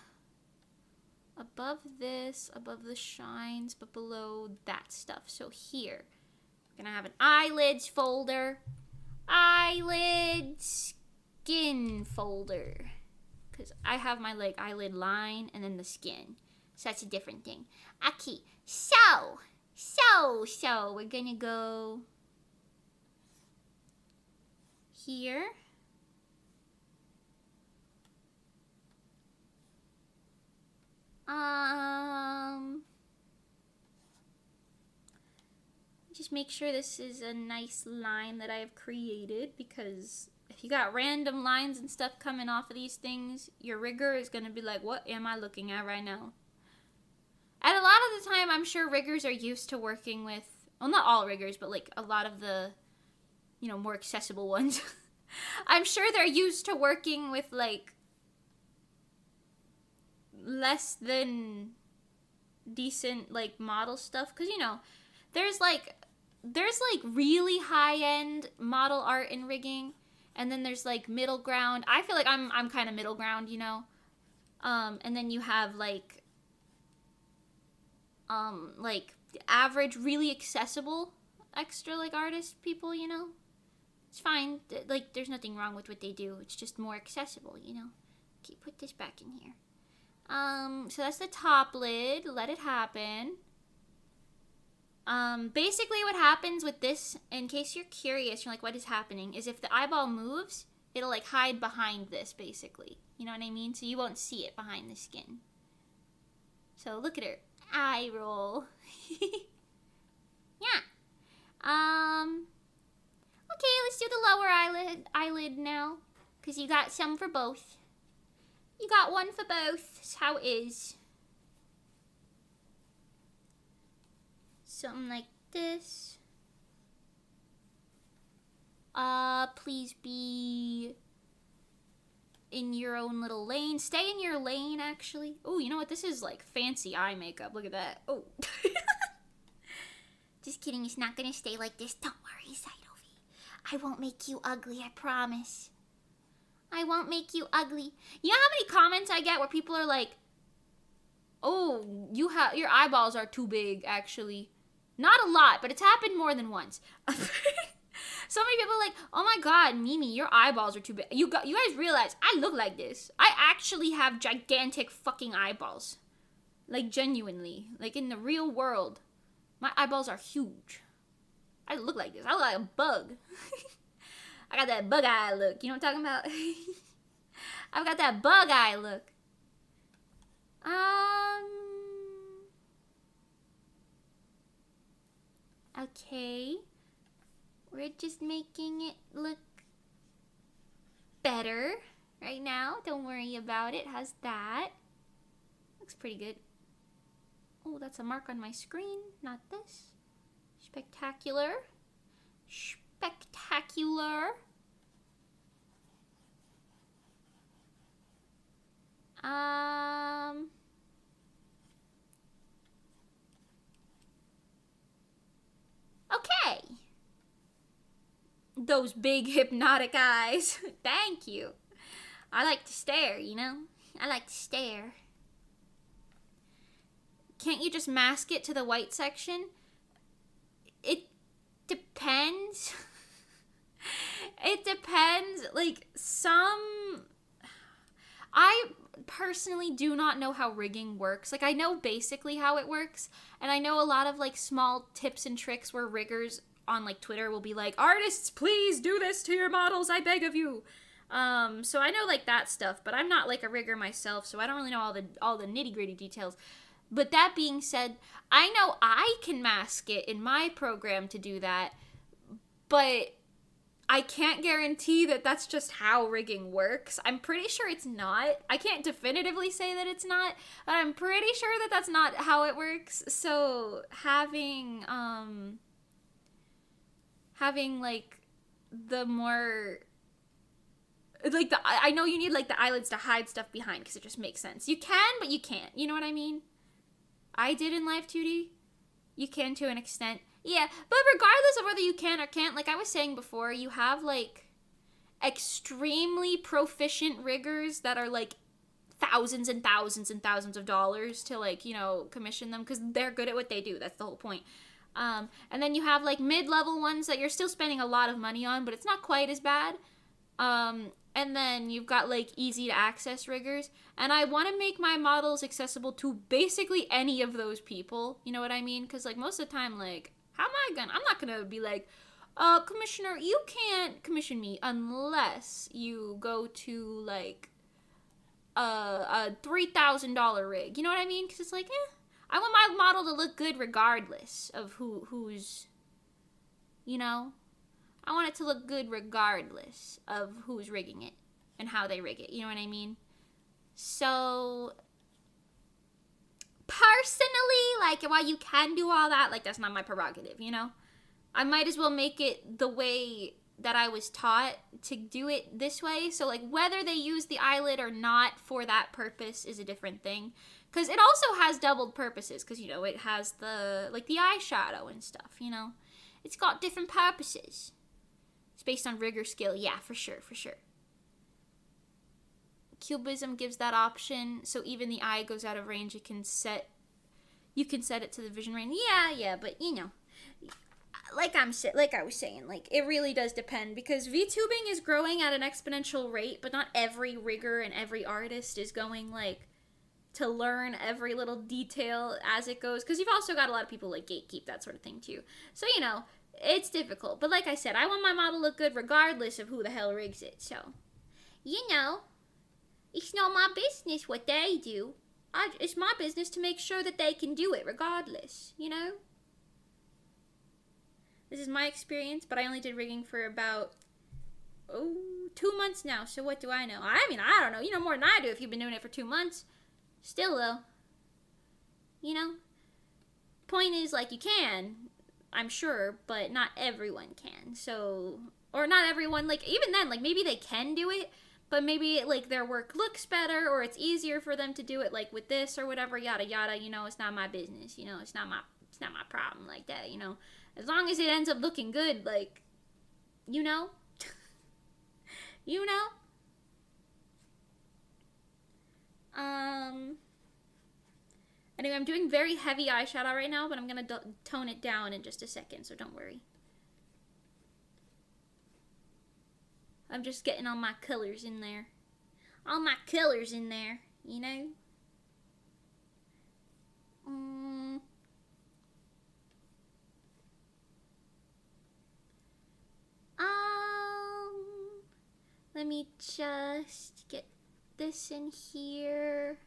[SPEAKER 1] above this, above the shines, but below that stuff. So here, we're gonna have an eyelids folder, eyelid skin folder. Because I have my like eyelid line and then the skin. So that's a different thing. Okay, so we're gonna go here. Just make sure this is a nice line that I have created, because if you got random lines and stuff coming off of these things, your rigger is going to be like, what am I looking at right now? And a lot of the time, I'm sure riggers are used to working with, well, not all riggers, but like a lot of the, you know, more accessible ones. I'm sure they're used to working with like less than decent like model stuff, because you know there's like really high-end model art and rigging, and then there's like middle ground. I feel like I'm kind of middle ground, you know. And then you have like average, really accessible extra like artist people, you know. It's fine, like there's nothing wrong with what they do, it's just more accessible, you know. Okay, put this back in here. So that's the top lid. Let it happen. Basically what happens with this, in case you're curious, you're like, what is happening, is if the eyeball moves, it'll like hide behind this, basically. You know what I mean? So you won't see it behind the skin. So look at her eye roll. Yeah. Okay, let's do the lower eyelid now, because you got some for both. You got one for both. That's how it is. Something like this. Please be in your own little lane. Stay in your lane, actually. Oh, you know what? This is like fancy eye makeup. Look at that. Oh. Just kidding. It's not gonna stay like this. Don't worry, Cytovie. I won't make you ugly, I promise. I won't make you ugly. You know how many comments I get where people are like, oh, your eyeballs are too big, actually. Not a lot, but it's happened more than once. So many people are like, oh my god, Mimi, your eyeballs are too big. You guys realize I look like this. I actually have gigantic fucking eyeballs. Like, genuinely. Like, in the real world. My eyeballs are huge. I look like this. I look like a bug. I got that bug eye look. You know what I'm talking about? I've got that bug eye look. Okay. We're just making it look better right now. Don't worry about it. How's that? Looks pretty good. Oh, that's a mark on my screen. Not this. Spectacular. Spectacular. Okay. Those big hypnotic eyes. Thank you. I like to stare, you know? I like to stare. Can't you just mask it to the white section? It depends. It depends. Like, I personally do not know how rigging works. Like, I know basically how it works, and I know a lot of, like, small tips and tricks where riggers on, like, Twitter will be like, artists, please do this to your models, I beg of you. So I know, like, that stuff, but I'm not, like, a rigger myself, so I don't really know all the nitty-gritty details. But that being said, I know I can mask it in my program to do that, but I can't guarantee that that's just how rigging works. I'm pretty sure it's not. I can't definitively say that it's not, but I'm pretty sure that that's not how it works. So having like the more, like I know you need like the eyelids to hide stuff behind because it just makes sense. You can, but you can't. You know what I mean? I did in Live 2D. You can to an extent. Yeah, but regardless of whether you can or can't, like I was saying before, you have, like, extremely proficient riggers that are, like, thousands and thousands and thousands of dollars to, like, you know, commission them, because they're good at what they do. That's the whole point. And then you have, like, mid-level ones that you're still spending a lot of money on, but it's not quite as bad. And then you've got, like, easy-to-access riggers. And I want to make my models accessible to basically any of those people. You know what I mean? Because, like, most of the time, like, I'm not gonna be like, Commissioner, you can't commission me unless you go to, like, a $3,000 rig. You know what I mean? Because it's like, I want my model to look good regardless of who's, you know? I want it to look good regardless of who's rigging it and how they rig it. You know what I mean? So, personally, like, while you can do all that, like, that's not my prerogative, you know? I might as well make it the way that I was taught to do it this way. So, like, whether they use the eyelid or not for that purpose is a different thing. Because it also has doubled purposes. Because, you know, it has the, like, the eyeshadow and stuff, you know? It's got different purposes. It's based on rigor skill. Yeah, for sure, for sure. Cubism gives that option. So even the eye goes out of range. You can set it to the vision range. Yeah, but, you know. Like I was saying, like, it really does depend, because VTubing is growing at an exponential rate, but not every rigger and every artist is going, like, to learn every little detail as it goes, because you've also got a lot of people, like, gatekeep, that sort of thing, too. So, you know, it's difficult, but like I said, I want my model to look good regardless of who the hell rigs it, so, you know, it's not my business what they do. It's my business to make sure that they can do it regardless, you know? This is my experience, but I only did rigging for about, 2 months now, so what do I know? I mean, I don't know. You know more than I do if you've been doing it for 2 months. Still, though. You know? Point is, like, you can, I'm sure, but not everyone can. So, or not everyone, like, even then, like, maybe they can do it, but maybe, like, their work looks better, or it's easier for them to do it, like, with this or whatever, yada, yada. You know, it's not my business. You know, it's not my problem like that, you know? As long as it ends up looking good, like, you know? You know? Anyway, I'm doing very heavy eyeshadow right now, but I'm gonna tone it down in just a second, so don't worry. I'm just getting all my colors in there. All my colors in there, you know? Let me just get this in here.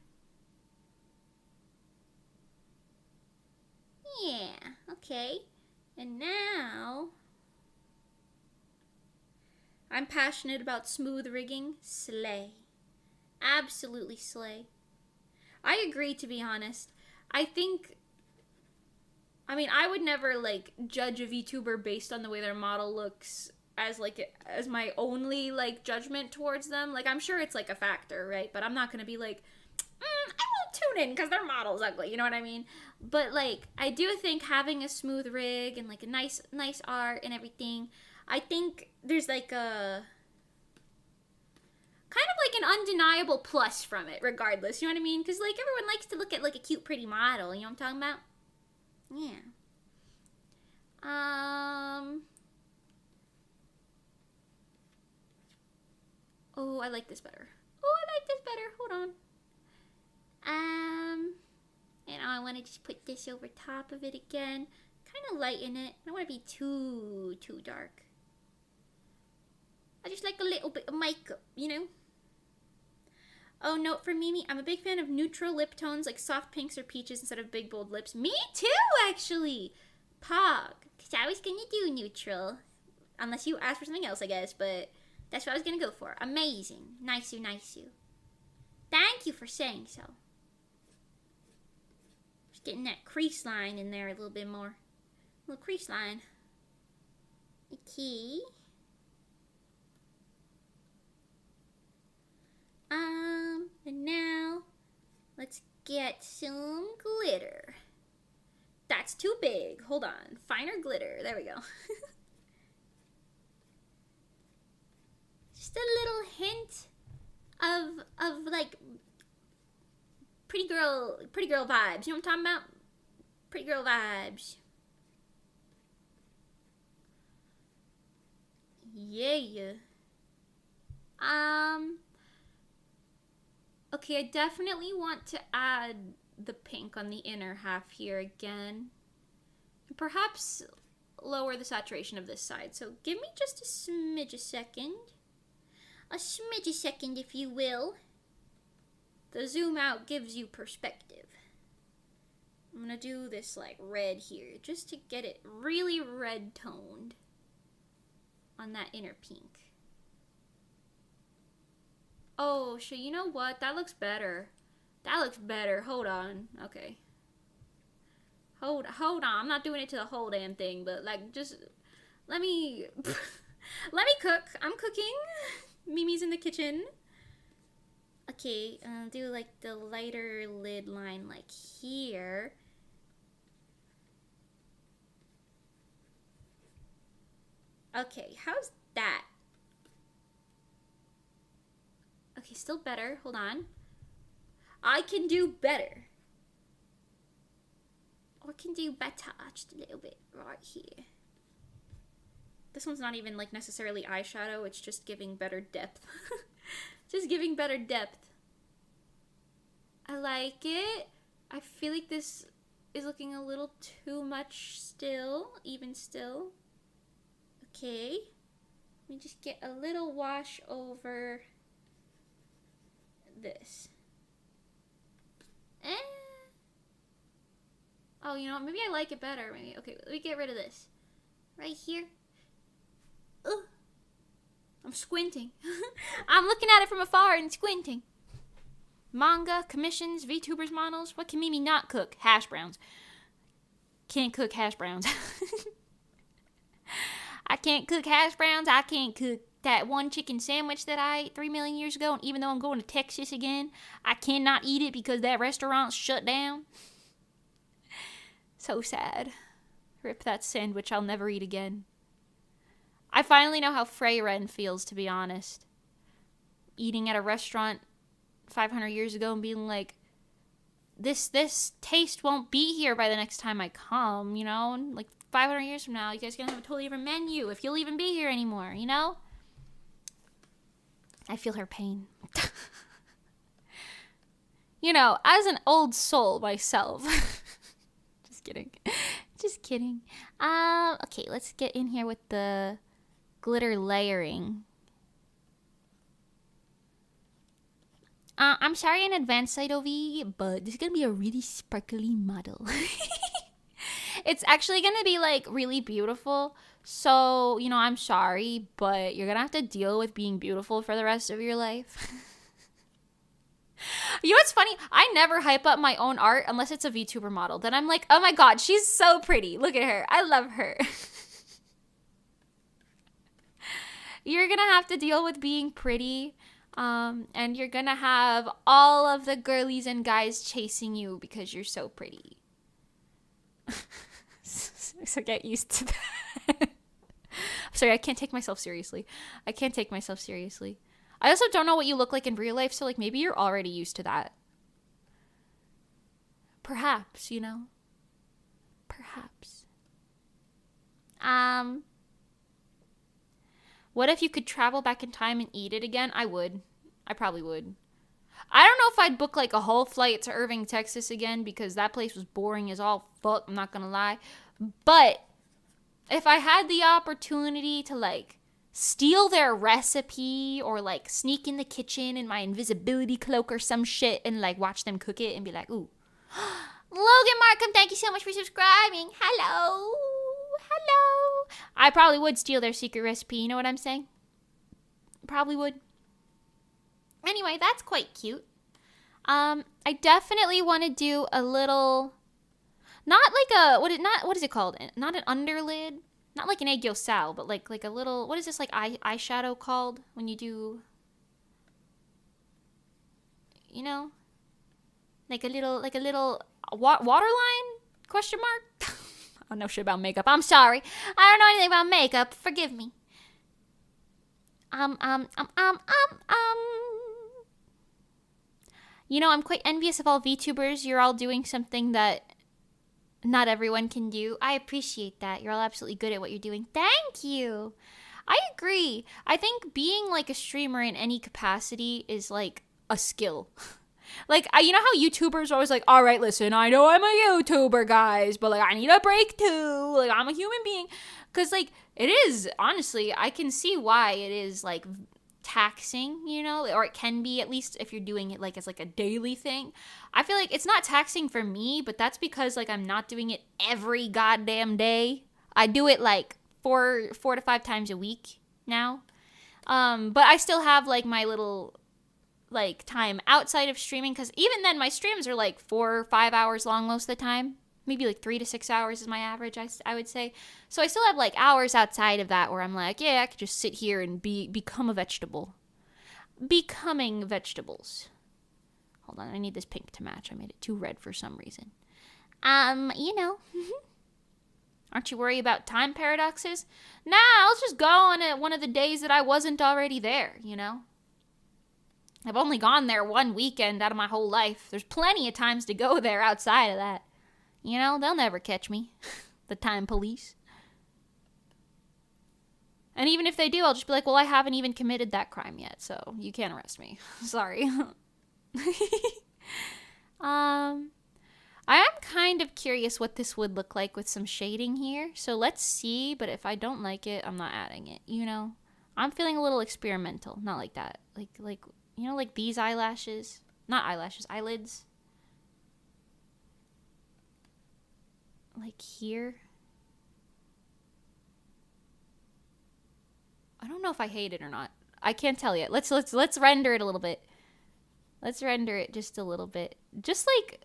[SPEAKER 1] Yeah, okay. And now, I'm passionate about smooth rigging. Slay. Absolutely slay. I agree, to be honest. I would never, like, judge a VTuber based on the way their model looks as my only, like, judgment towards them. Like, I'm sure it's, like, a factor, right? But I'm not gonna be like, I won't tune in because their model's ugly, you know what I mean? But, like, I do think having a smooth rig and, like, a nice art and everything, I think there's, like, a kind of like an undeniable plus from it, regardless, you know what I mean? Because, like, everyone likes to look at, like, a cute, pretty model, you know what I'm talking about? Yeah. Oh, I like this better. Hold on. And I want to just put this over top of it again. Kind of lighten it. I don't want to be too dark. I just like a little bit of makeup, you know? Oh, note for Mimi, I'm a big fan of neutral lip tones, like soft pinks or peaches instead of big, bold lips. Me too, actually! Pog. Because I was going to do neutral. Unless you asked for something else, I guess, but that's what I was going to go for. Amazing. Nice you. Thank you for saying so. Just getting that crease line in there a little bit more. A little crease line. Okay. And now, let's get some glitter. That's too big. Hold on. Finer glitter. There we go. Just a little hint of like pretty girl vibes. You know what I'm talking about? Pretty girl vibes. Yeah. Okay, I definitely want to add the pink on the inner half here again. Perhaps lower the saturation of this side. So give me just a smidge a second. A smidge a second, if you will. The zoom out gives you perspective. I'm gonna do this like red here, just to get it really red toned on that inner pink. Oh, so you know what? That looks better. That looks better. Hold on. Okay. Hold on. I'm not doing it to the whole damn thing, but like just let me let me cook. I'm cooking. Mimi's in the kitchen. Okay, do like the lighter lid line like here. Okay, how's that? Okay, still better. Hold on. I can do better. Or can do better just a little bit right here. This one's not even like necessarily eyeshadow, it's just giving better depth. Just giving better depth. I like it. I feel like this is looking a little too much still, even still. Okay. Let me just get a little wash over this. Oh, you know what? Maybe I like it better. Maybe. Okay, let me get rid of this. Right here. Ugh. I'm squinting. I'm looking at it from afar and squinting. Manga, commissions, VTubers models. What can Mimi not cook? Hash browns. Can't cook hash browns. I can't cook hash browns. I can't cook that one chicken sandwich that I ate 3 million years ago. And even though I'm going to Texas again, I cannot eat it because that restaurant's shut down. So sad. Rip that sandwich I'll never eat again. I finally know how Refrain feels, to be honest. Eating at a restaurant 500 years ago and being like, this taste won't be here by the next time I come, you know? And like 500 years from now, you guys are gonna have a totally different menu if you'll even be here anymore, you know? I feel her pain. You know, as an old soul myself. Just kidding. Just kidding. Okay, let's get in here with the glitter layering. I'm sorry in advance, Ov, but this is gonna be a really sparkly model. It's actually gonna be like really beautiful. So, you know, I'm sorry, but you're gonna have to deal with being beautiful for the rest of your life. You know what's funny? I never hype up my own art unless it's a VTuber model. Then I'm like, oh my god, she's so pretty. Look at her. I love her. You're gonna have to deal with being pretty. And you're gonna have all of the girlies and guys chasing you because you're so pretty. So get used to that. Sorry, I can't take myself seriously. I can't take myself seriously. I also don't know what you look like in real life, so like maybe you're already used to that. Perhaps, you know? Perhaps. What if you could travel back in time and eat it again? I would. I probably would. I don't know if I'd book like a whole flight to Irving, Texas again because that place was boring as all fuck, I'm not gonna lie. But if I had the opportunity to like steal their recipe or like sneak in the kitchen in my invisibility cloak or some shit and like watch them cook it and be like, ooh. Logan Markham, thank you so much for subscribing. Hello. Hello. I probably would steal their secret recipe, you know what I'm saying? Probably would. Anyway, that's quite cute. I definitely want to do a little, not like a, what is it called? Not an underlid. Not like an egg sal, but like a little, what is this like eyeshadow called when you do, you know, like a little waterline question mark. I don't know shit about makeup. I'm sorry. I don't know anything about makeup. Forgive me. You know, I'm quite envious of all VTubers. You're all doing something that not everyone can do. I appreciate that. You're all absolutely good at what you're doing. Thank you. I agree. I think being like a streamer in any capacity is like a skill. Like, you know how YouTubers are always like, all right, listen, I know I'm a YouTuber, guys, but, like, I need a break, too. Like, I'm a human being. Because, like, it is, honestly, I can see why it is, like, taxing, you know? Or it can be, at least, if you're doing it, like, as, like, a daily thing. I feel like it's not taxing for me, but that's because, like, I'm not doing it every goddamn day. I do it, like, four to 5 times a week now. But I still have, like, my little, like, time outside of streaming, because even then my streams are like 4 or 5 hours long most of the time. Maybe like 3 to 6 hours is my average, I would say. So I still have like hours outside of that where I'm like, yeah, I could just sit here and become a vegetable. Becoming vegetables. Hold on, I need this pink to match. I made it too red for some reason. You know. Aren't you worried about time paradoxes? Nah, I'll just go on one of the days that I wasn't already there, you know? I've only gone there one weekend out of my whole life. There's plenty of times to go there outside of that. You know, they'll never catch me. The time police. And even if they do, I'll just be like, well, I haven't even committed that crime yet, so you can't arrest me. Sorry. I am kind of curious what this would look like with some shading here. So let's see, but if I don't like it, I'm not adding it, you know? I'm feeling a little experimental. Not like that. Like you know, like these eyelashes? Not eyelashes, eyelids. Like here. I don't know if I hate it or not. I can't tell yet. Let's render it a little bit. Let's render it just a little bit. Just like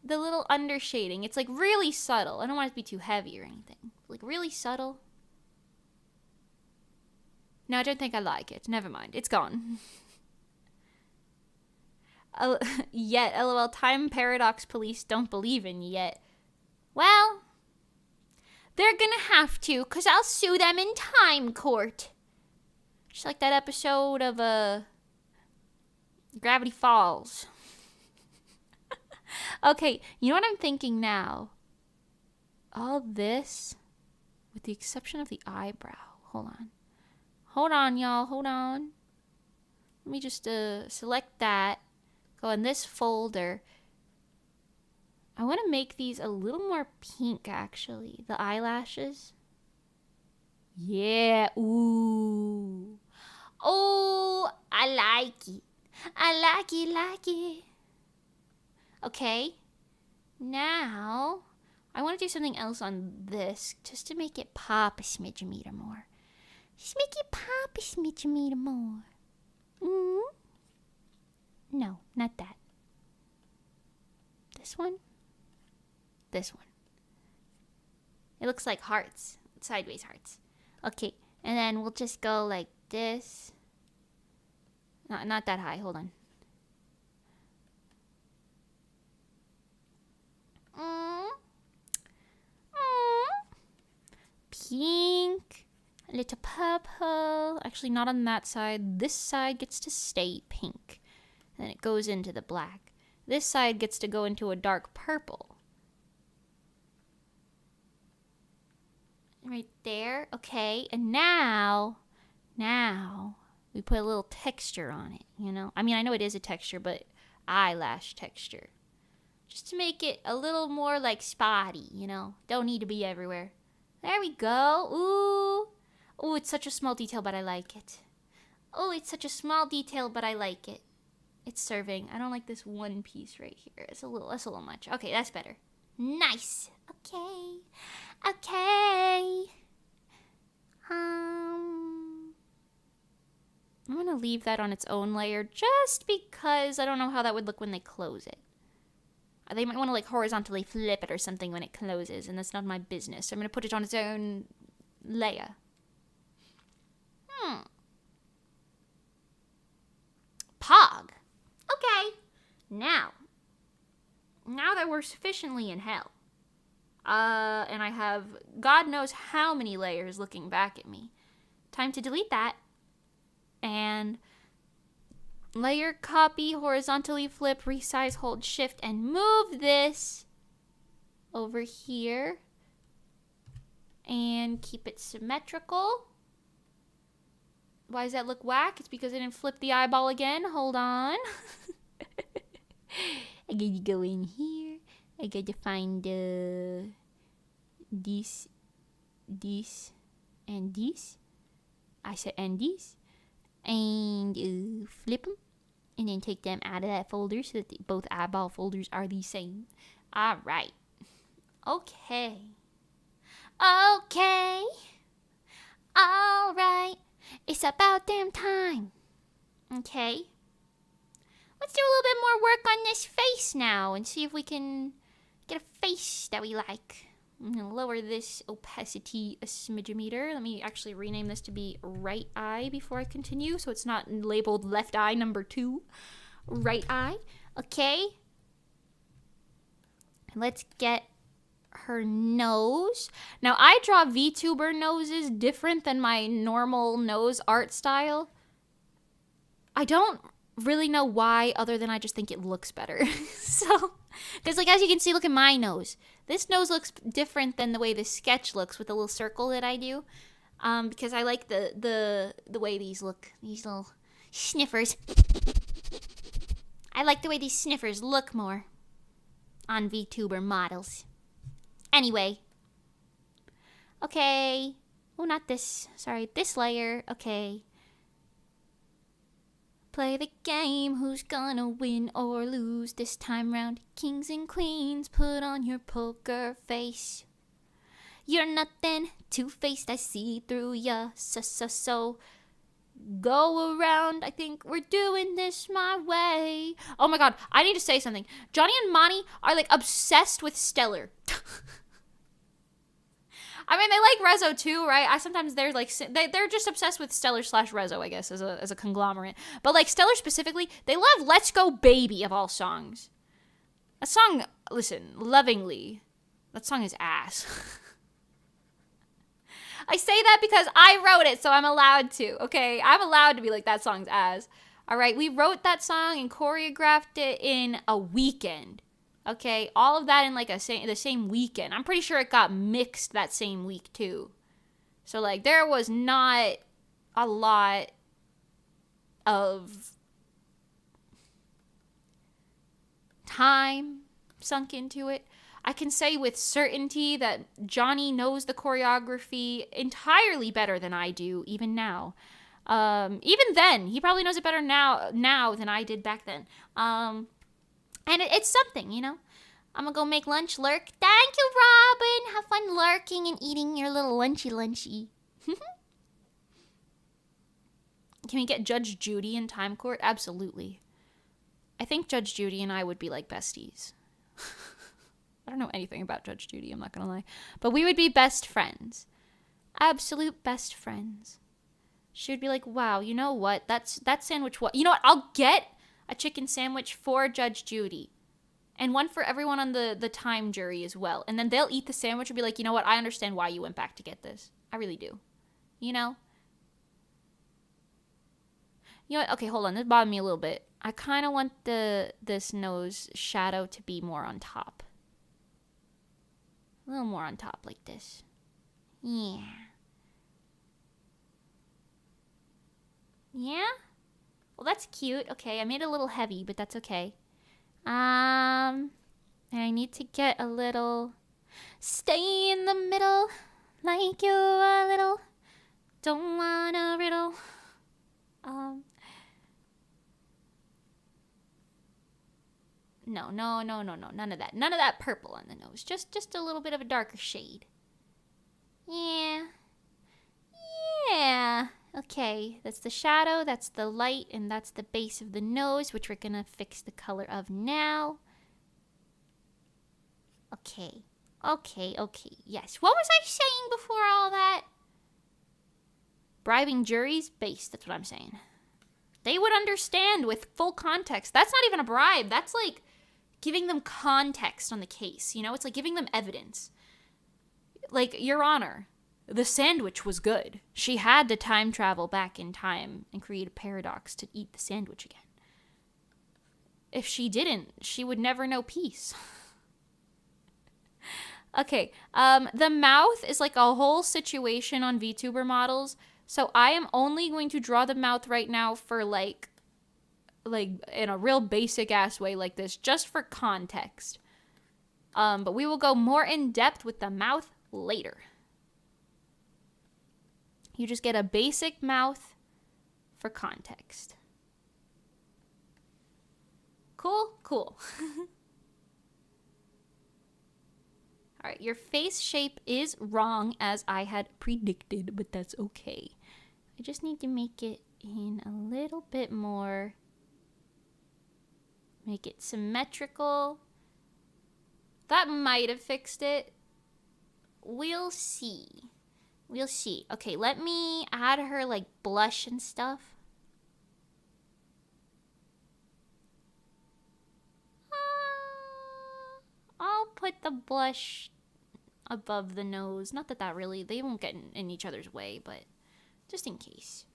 [SPEAKER 1] the little under shading. It's like really subtle. I don't want it to be too heavy or anything. Like really subtle. No, I don't think I like it. Never mind. It's gone. Yet, lol, time paradox police don't believe in yet. Well, they're gonna have to, because I'll sue them in time court. Just like that episode of, Gravity Falls. Okay, you know what I'm thinking now? All this, with the exception of the eyebrow. Hold on. Hold on, y'all. Hold on. Let me just, select that. Go in this folder. I want to make these a little more pink, actually. The eyelashes. Yeah. Ooh. Oh, I like it. I like it. Okay. Now, I want to do something else on this, just to make it pop a smidge-a-meter more. Just make it pop a smidge-a-meter more. No, not that. This one? This one. It looks like hearts. Sideways hearts. Okay, and then we'll just go like this. Not that high. Hold on. Pink. A little purple. Actually, not on that side. This side gets to stay pink. And then it goes into the black. This side gets to go into a dark purple. Right there. Okay. And now we put a little texture on it, you know? I mean, I know it is a texture, but eyelash texture. Just to make it a little more like spotty, you know? Don't need to be everywhere. There we go. Ooh. Ooh, it's such a small detail, but I like it. Oh, it's such a small detail, but I like it. It's serving. I don't like this one piece right here. That's a little much. Okay, that's better. Nice. Okay. I'm gonna leave that on its own layer just because I don't know how that would look when they close it. They might want to like horizontally flip it or something when it closes, and that's not my business. So I'm gonna put it on its own layer. Pog. Okay. Now that we're sufficiently in hell, and I have God knows how many layers looking back at me, time to delete that. And layer, copy, horizontally flip, resize, hold shift, and move this over here. And keep it symmetrical. Why does that look whack? It's because I didn't flip the eyeball again. Hold on. I gotta go in here. I gotta find this, and this. I said and this. And flip them. And then take them out of that folder so that both eyeball folders are the same. Alright. Okay. Okay. Alright. It's about damn time. Okay. Let's do a little bit more work on this face now and see if we can get a face that we like. I'm going to lower this opacity a smidgemeter. Let me actually rename this to be right eye before I continue so it's not labeled left eye number 2. Right eye. Okay. Let's get her nose. Now, I draw VTuber noses different than my normal nose art style. I don't really know why, other than I just think it looks better. So, because like as you can see, look at my nose. This nose looks different than the way this sketch looks with the little circle that I do. Because I like the way these look. These little sniffers. I like the way these sniffers look more on VTuber models. Anyway. Okay. Oh, not this. Sorry, this layer. Okay. Play the game, who's gonna win or lose this time round? Kings and queens, put on your poker face. You're nothing, two-faced, I see through ya. So, go around, I think we're doing this my way. Oh my god, I need to say something. Johnny and Monty are like obsessed with Stellar. I mean, they like Rezo too, right? Sometimes they're like they're just obsessed with Stellar / Rezo, I guess, as a conglomerate. But like Stellar specifically, they love "Let's Go Baby" of all songs. A song, listen, lovingly, that song is ass. I say that because I wrote it, so I'm allowed to. Okay, I'm allowed to be like that song's ass. All right, we wrote that song and choreographed it in a weekend. Okay, all of that in like the same weekend. I'm pretty sure it got mixed that same week too. So like there was not a lot of time sunk into it. I can say with certainty that Johnny knows the choreography entirely better than I do, even now. Even then, he probably knows it better now than I did back then. And it's something, you know. I'm gonna go make lunch, lurk. Thank you, Robin. Have fun lurking and eating your little lunchy. Can we get Judge Judy in Time Court? Absolutely. I think Judge Judy and I would be like besties. I don't know anything about Judge Judy, I'm not gonna lie. But we would be best friends. Absolute best friends. She would be like, wow, you know what? That sandwich, what? You know what? I'll get a chicken sandwich for Judge Judy. And one for everyone on the time jury as well. And then they'll eat the sandwich and be like, you know what? I understand why you went back to get this. I really do. You know? You know what? Okay, hold on. This bothered me a little bit. I kind of want this nose shadow to be more on top. A little more on top like this. Yeah. Yeah? Well, that's cute. Okay, I made it a little heavy, but that's okay. And I need to get a little... Stay in the middle like you're a little... Don't want a riddle. No. None of that. None of that purple on the nose. Just a little bit of a darker shade. Yeah. Yeah. Okay, that's the shadow, that's the light, and that's the base of the nose, which we're gonna fix the color of now. Okay. Yes. What was I saying before all that? Bribing juries? Base, that's what I'm saying. They would understand with full context. That's not even a bribe. That's like giving them context on the case, you know? It's like giving them evidence. Like, Your Honor, the sandwich was good. She had to time travel back in time and create a paradox to eat the sandwich again. If she didn't, she would never know peace. Okay, the mouth is like a whole situation on VTuber models. So I am only going to draw the mouth right now for like like in a real basic ass way like this, just for context. But we will go more in depth with the mouth later. You just get a basic mouth for context. Cool? Cool. Alright, your face shape is wrong as I had predicted, but that's okay. I just need to make it in a little bit more. Make it symmetrical. That might have fixed it. We'll see. We'll see. Okay, let me add her like blush and stuff. I'll put the blush above the nose. Not that that really, they won't get in each other's way, but just in case.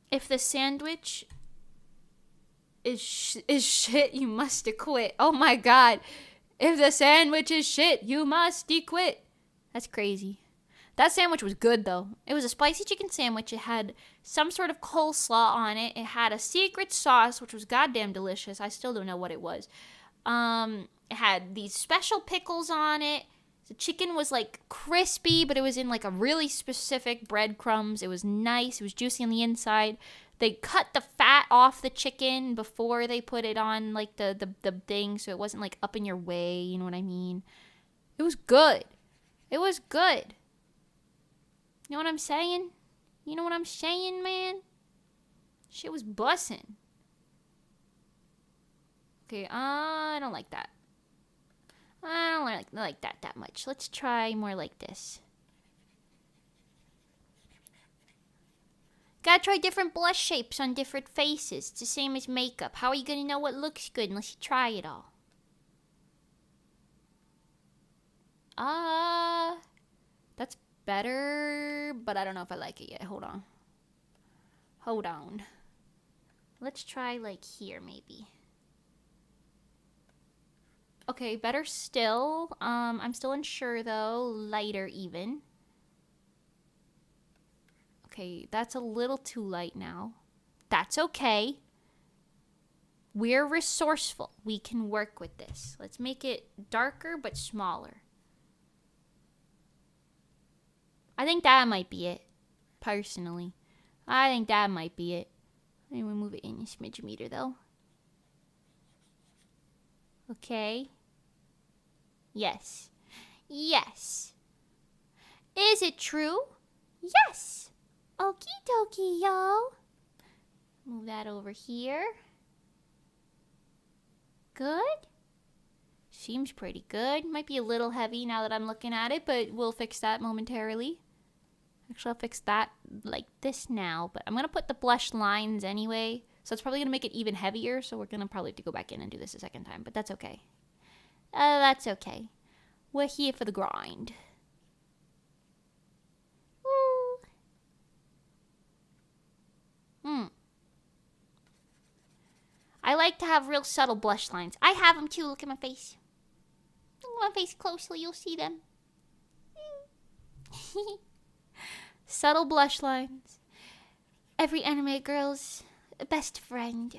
[SPEAKER 1] If the sandwich is shit, you must quit. Oh my god. If the sandwich is shit, you must quit. That's crazy. That sandwich was good though. It was a spicy chicken sandwich. It had some sort of coleslaw on it. It had a secret sauce, which was goddamn delicious. I still don't know what it was. It had these special pickles on it. The chicken was like crispy, but it was in like a really specific breadcrumbs. It was nice. It was juicy on the inside. They cut the fat off the chicken before they put it on like the thing, so it wasn't like up in your way, you know what I mean? It was good. It was good. You know what I'm saying? You know what I'm saying, man? Shit was bussin'. Okay, I don't like that. I don't like that much. Let's try more like this. Gotta try different blush shapes on different faces. It's the same as makeup. How are you gonna know what looks good unless you try it all? That's better, but I don't know if I like it yet. Hold on. Hold on. Let's try like here maybe. Okay, better still. I'm still unsure though. Lighter even. Okay, that's a little too light now. That's okay. We're resourceful. We can work with this. Let's make it darker but smaller. I think that might be it. Personally. I think that might be it. Let me move it in a smidge meter though. Okay. Yes. Yes. Is it true? Yes. Okie dokie, yo. Move that over here. Good. Seems pretty good. Might be a little heavy now that I'm looking at it, but we'll fix that momentarily. Actually, I'll fix that like this now, but I'm going to put the blush lines anyway, so it's probably going to make it even heavier, so we're going to probably have to go back in and do this a second time, but that's okay. That's okay. We're here for the grind. I like to have real subtle blush lines. I have them too. Look at my face. Look at my face closely. You'll see them. Subtle blush lines. Every anime girl's best friend.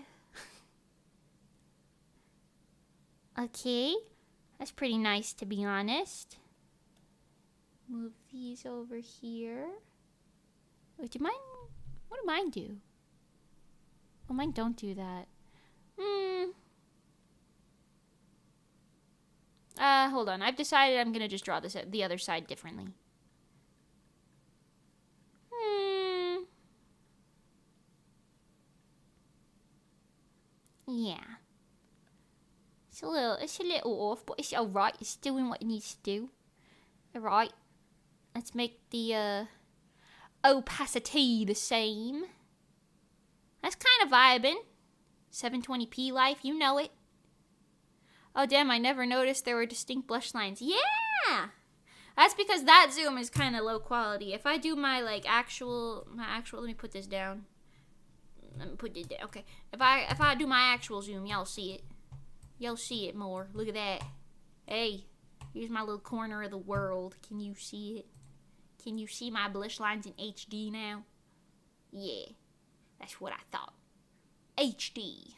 [SPEAKER 1] Okay. That's pretty nice, to be honest. Move these over here. Wait, do mine... What do mine do? Oh, mine don't do that. Hold on. I've decided I'm gonna just draw this the other side differently. Yeah. It's a little off, but it's alright. It's doing what it needs to do. Alright. Let's make the opacity the same. That's kind of vibing. 720p life, you know it. Oh damn, I never noticed there were distinct blush lines. Yeah! That's because that zoom is kind of low quality. If I do my like actual, let me put this down. Let me put it down. Okay. If I do my actual zoom, y'all see it. Y'all see it more. Look at that. Hey, here's my little corner of the world. Can you see it? Can you see my blush lines in HD now? Yeah. That's what I thought. HD.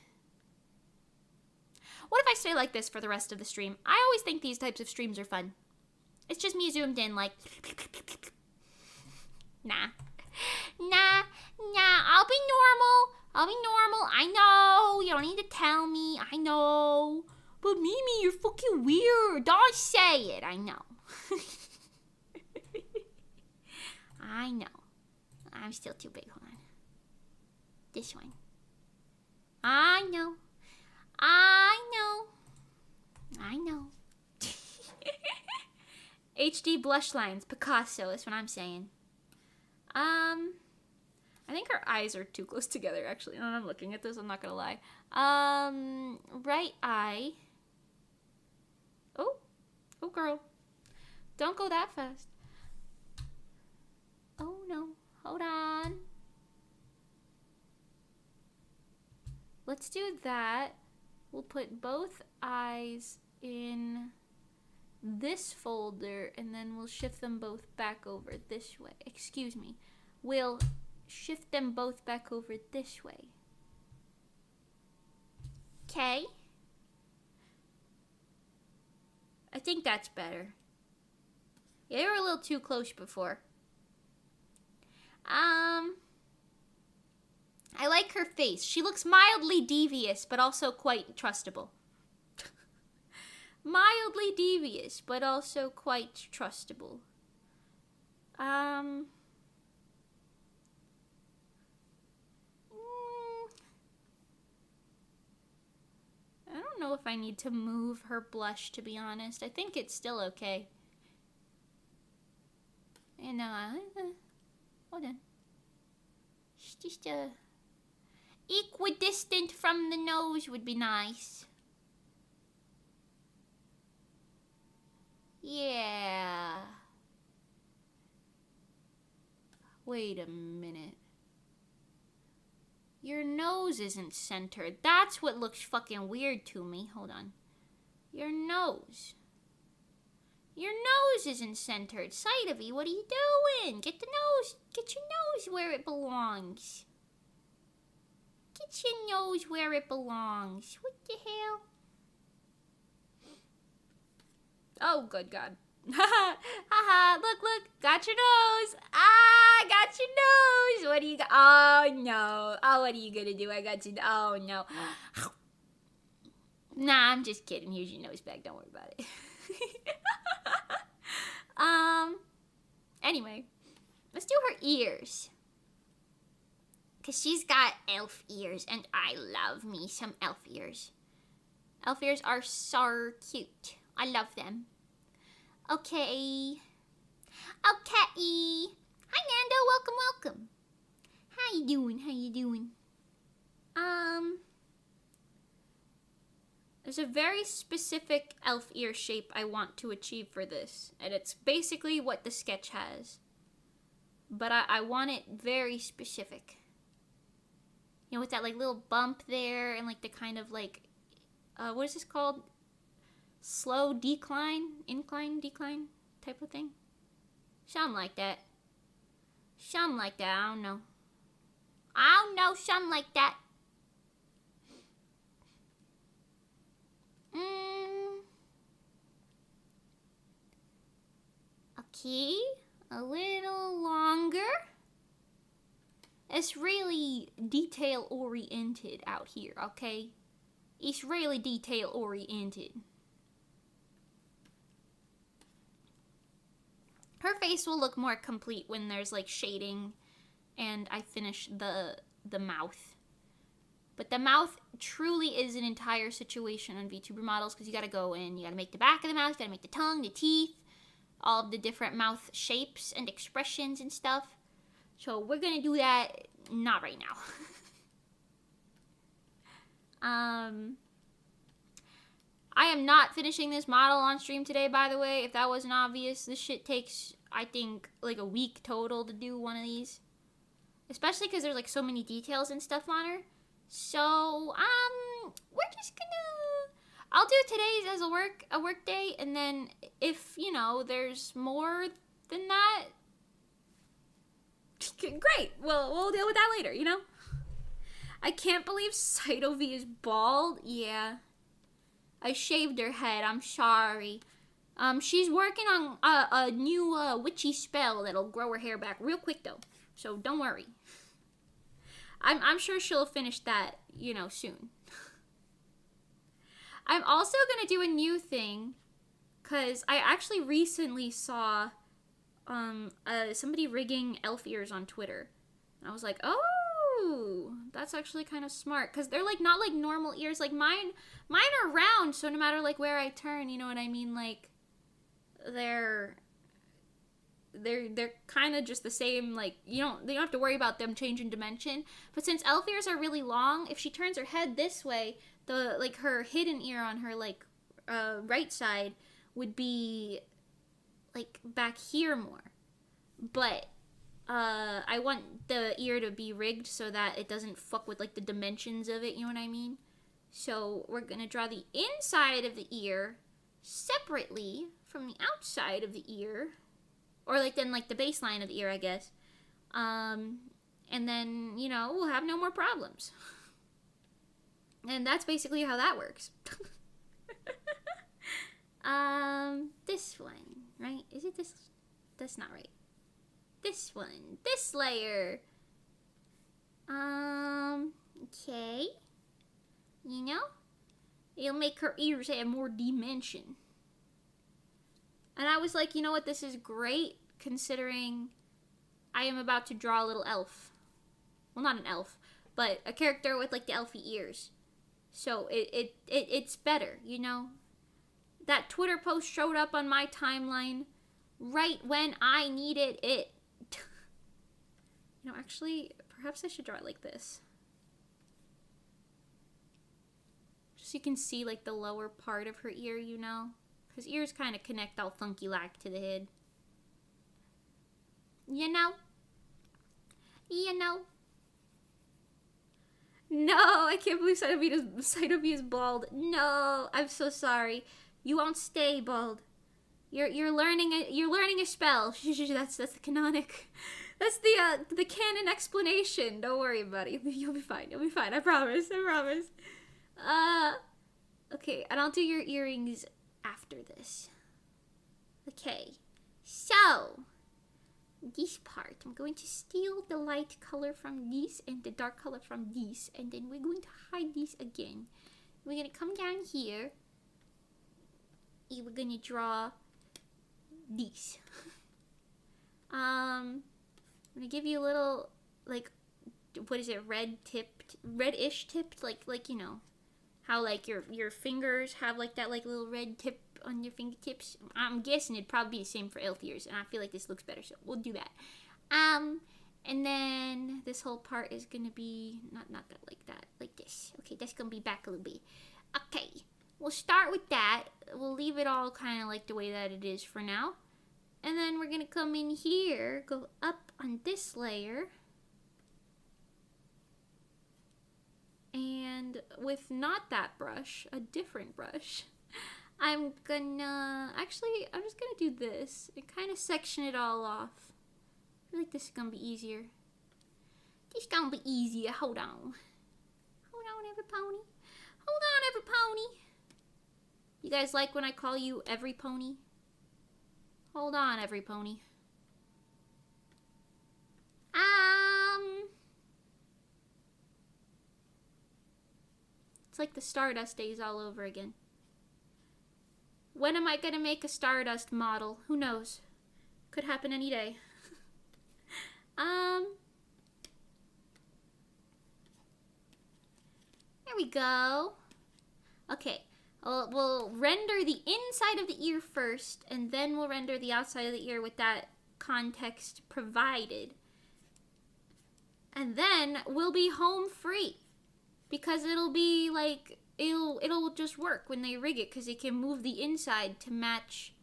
[SPEAKER 1] What if I stay like this for the rest of the stream? I always think these types of streams are fun. It's just me zoomed in like... Nah. I'll be normal. I know. You don't need to tell me. I know. But Mimi, you're fucking weird. Don't say it. I know. I know. I'm still too big. Hold on. This one. I know. HD blush lines. Picasso is what I'm saying. I think her eyes are too close together, actually. Now I'm looking at this, I'm not gonna lie. Right eye. Oh, girl. Don't go that fast. Oh, no. Hold on. Let's do that. We'll put both eyes in this folder, and then we'll shift them both back over this way. Excuse me. We'll shift them both back over this way. Okay. I think that's better. Yeah, they were a little too close before. I like her face. She looks mildly devious, but also quite trustable. Mildly devious, but also quite trustable. I don't know if I need to move her blush, to be honest. I think it's still okay. And hold on. Just equidistant from the nose would be nice. Yeah. Wait a minute. Your nose isn't centered. That's what looks fucking weird to me. Hold on. Your nose. Your nose isn't centered. Spiderman, what are you doing? Get your nose where it belongs. Get your nose where it belongs. What the hell? Oh, good God. Haha, look, got your nose. Ah, got your nose. What do you got? Oh, no. Oh, what are you gonna do? I got you. Oh, no. Nah, I'm just kidding. Here's your nose bag. Don't worry about it. Anyway, let's do her ears. Because she's got elf ears, and I love me some elf ears. Elf ears are so cute. I love them. Okay. Hi, Nando. Welcome. How you doing? There's a very specific elf ear shape I want to achieve for this, and it's basically what the sketch has. But I want it very specific. You know, with that, like, little bump there, and, like, the kind of, like, what is this called? Slow decline? Incline, decline type of thing? Something like that. I don't know. Something like that. Okay, a little longer. It's really detail-oriented out here, okay? It's really detail-oriented. Her face will look more complete when there's, like, shading and I finish the mouth. But the mouth truly is an entire situation on Vtuber models, because you gotta go in, you gotta make the back of the mouth, you gotta make the tongue, the teeth, all of the different mouth shapes and expressions and stuff. So we're gonna do that, not right now. I am not finishing this model on stream today, by the way, if that wasn't obvious. This shit takes, I think, like a week total to do one of these. Especially because there's, like, so many details and stuff on her. So, we're just gonna... I'll do today's as a work day, and then if, you know, there's more than that, great. We'll deal with that later, you know? I can't believe Cytovie is bald. Yeah. I shaved her head. I'm sorry. She's working on a new witchy spell that'll grow her hair back real quick though. So don't worry. I'm sure she'll finish that, you know, soon. I'm also gonna do a new thing, cause I actually recently saw somebody rigging elf ears on Twitter. And I was like, oh, that's actually kind of smart, cause they're like not like normal ears. Like mine are round, so no matter like where I turn, you know what I mean? Like they're kind of just the same. Like they don't have to worry about them changing dimension. But since elf ears are really long, if she turns her head this way, the like her hidden ear on her like right side would be like back here more. But I want the ear to be rigged so that it doesn't fuck with like the dimensions of it, you know what I mean? So we're gonna draw the inside of the ear separately from the outside of the ear, or like then like the baseline of the ear, I guess. And then, you know, we'll have no more problems. And that's basically how that works. This one, right? Is it this? That's not right. This one. This layer. Okay. You know? It'll make her ears have more dimension. And I was like, you know what? This is great, considering I am about to draw a little elf. Well, not an elf, but a character with like the elfy ears. So it's better, you know? That Twitter post showed up on my timeline right when I needed it. You know, actually, perhaps I should draw it like this. Just so you can see like the lower part of her ear, you know? Because ears kind of connect all funky like to the head. You know? You know? No, I can't believe Cytovie is bald. No, I'm so sorry. You won't stay bald. You're learning a spell. That's the canonic. That's the canon explanation. Don't worry, buddy. You'll be fine. You'll be fine. I promise. I promise. Okay, and I'll do your earrings after this. Okay. So, this part, I'm going to steal the light color from this and the dark color from this, and then we're going to hide this again. We're going to come down here, and we're going to draw these. I'm going to give you a little, like, what is it, reddish tipped, like, you know, how, like, your fingers have, like, that, like, little red tip on your fingertips. I'm guessing it'd probably be the same for elf ears, and I feel like this looks better, so we'll do that. And then this whole part is gonna be not that, like this. Okay, that's gonna be back a little bit. Okay, we'll start with that. We'll leave it all kind of like the way that it is for now, and then we're gonna come in here, go up on this layer, and with not that brush, a different brush, I'm just gonna do this and kind of section it all off. I feel like this is gonna be easier. This is gonna be easier. Hold on. Hold on, every pony. Hold on, every pony. You guys like when I call you every pony? Hold on, every pony. It's like the Stardust days all over again. When am I gonna make a Stardust model? Who knows? Could happen any day. There we go. Okay, we'll render the inside of the ear first, and then we'll render the outside of the ear with that context provided. And then we'll be home free, because it'll be like, it'll just work when they rig it, because they can move the inside to match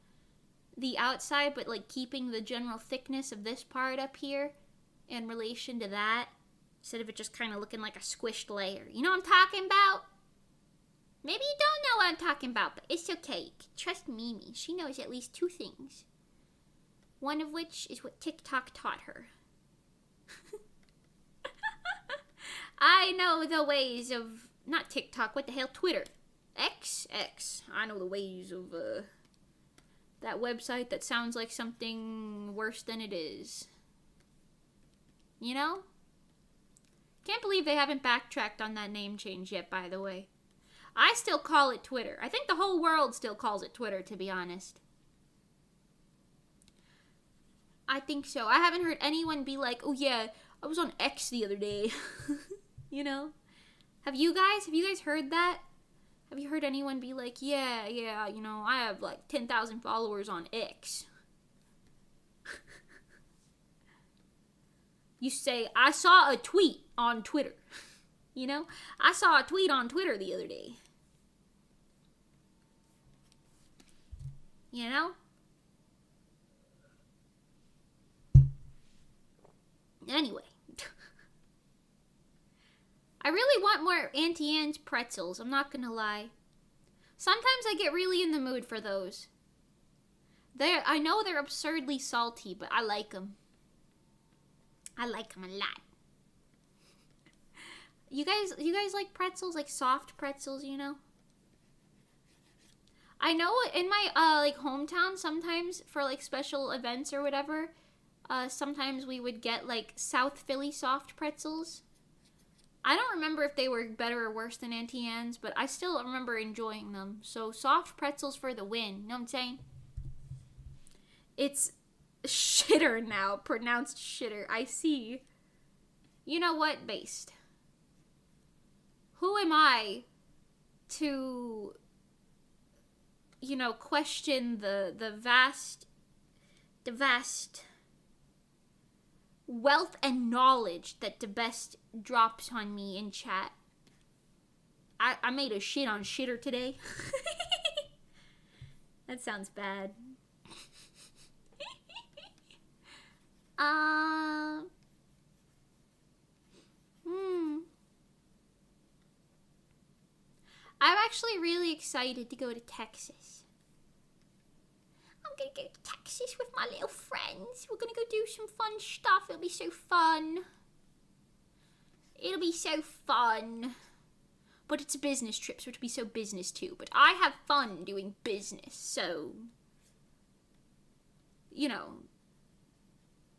[SPEAKER 1] the outside, but like keeping the general thickness of this part up here in relation to that, instead of it just kind of looking like a squished layer. You know what I'm talking about? Maybe you don't know what I'm talking about, but it's okay. Trust Mimi. She knows at least 2 things. One of which is what TikTok taught her. I I know the ways of, not TikTok, what the hell, Twitter. X. I know the ways of, that website that sounds like something worse than it is. You know? Can't believe they haven't backtracked on that name change yet, by the way. I still call it Twitter. I think the whole world still calls it Twitter, to be honest. I think so. I haven't heard anyone be like, oh yeah, I was on X the other day. You know? Have you guys heard that? Have you heard anyone be like, yeah, you know, I have like 10,000 followers on X. You say, I saw a tweet on Twitter. You know? I saw a tweet on Twitter the other day. You know? Anyway. I really want more Auntie Anne's pretzels, I'm not gonna lie. Sometimes I get really in the mood for those. I know they're absurdly salty, but I like them. I like them a lot. You guys like pretzels, like soft pretzels, you know? I know in my like hometown, sometimes for like special events or whatever, sometimes we would get like South Philly soft pretzels. I don't remember if they were better or worse than Auntie Anne's, but I still remember enjoying them. So soft pretzels for the win. Know what I'm saying? It's shitter now, pronounced shitter. I see. You know what, based? Who am I to, you know, question the vast wealth and knowledge that the best drops on me in chat. I made a shit on shitter today. That sounds bad. I'm actually really excited to go to Texas. I'm gonna go to Texas with my little friends. We're gonna go do some fun stuff. It'll be so fun. It'll be so fun. But it's a business trip, so it'll be so business too. But I have fun doing business, so, you know,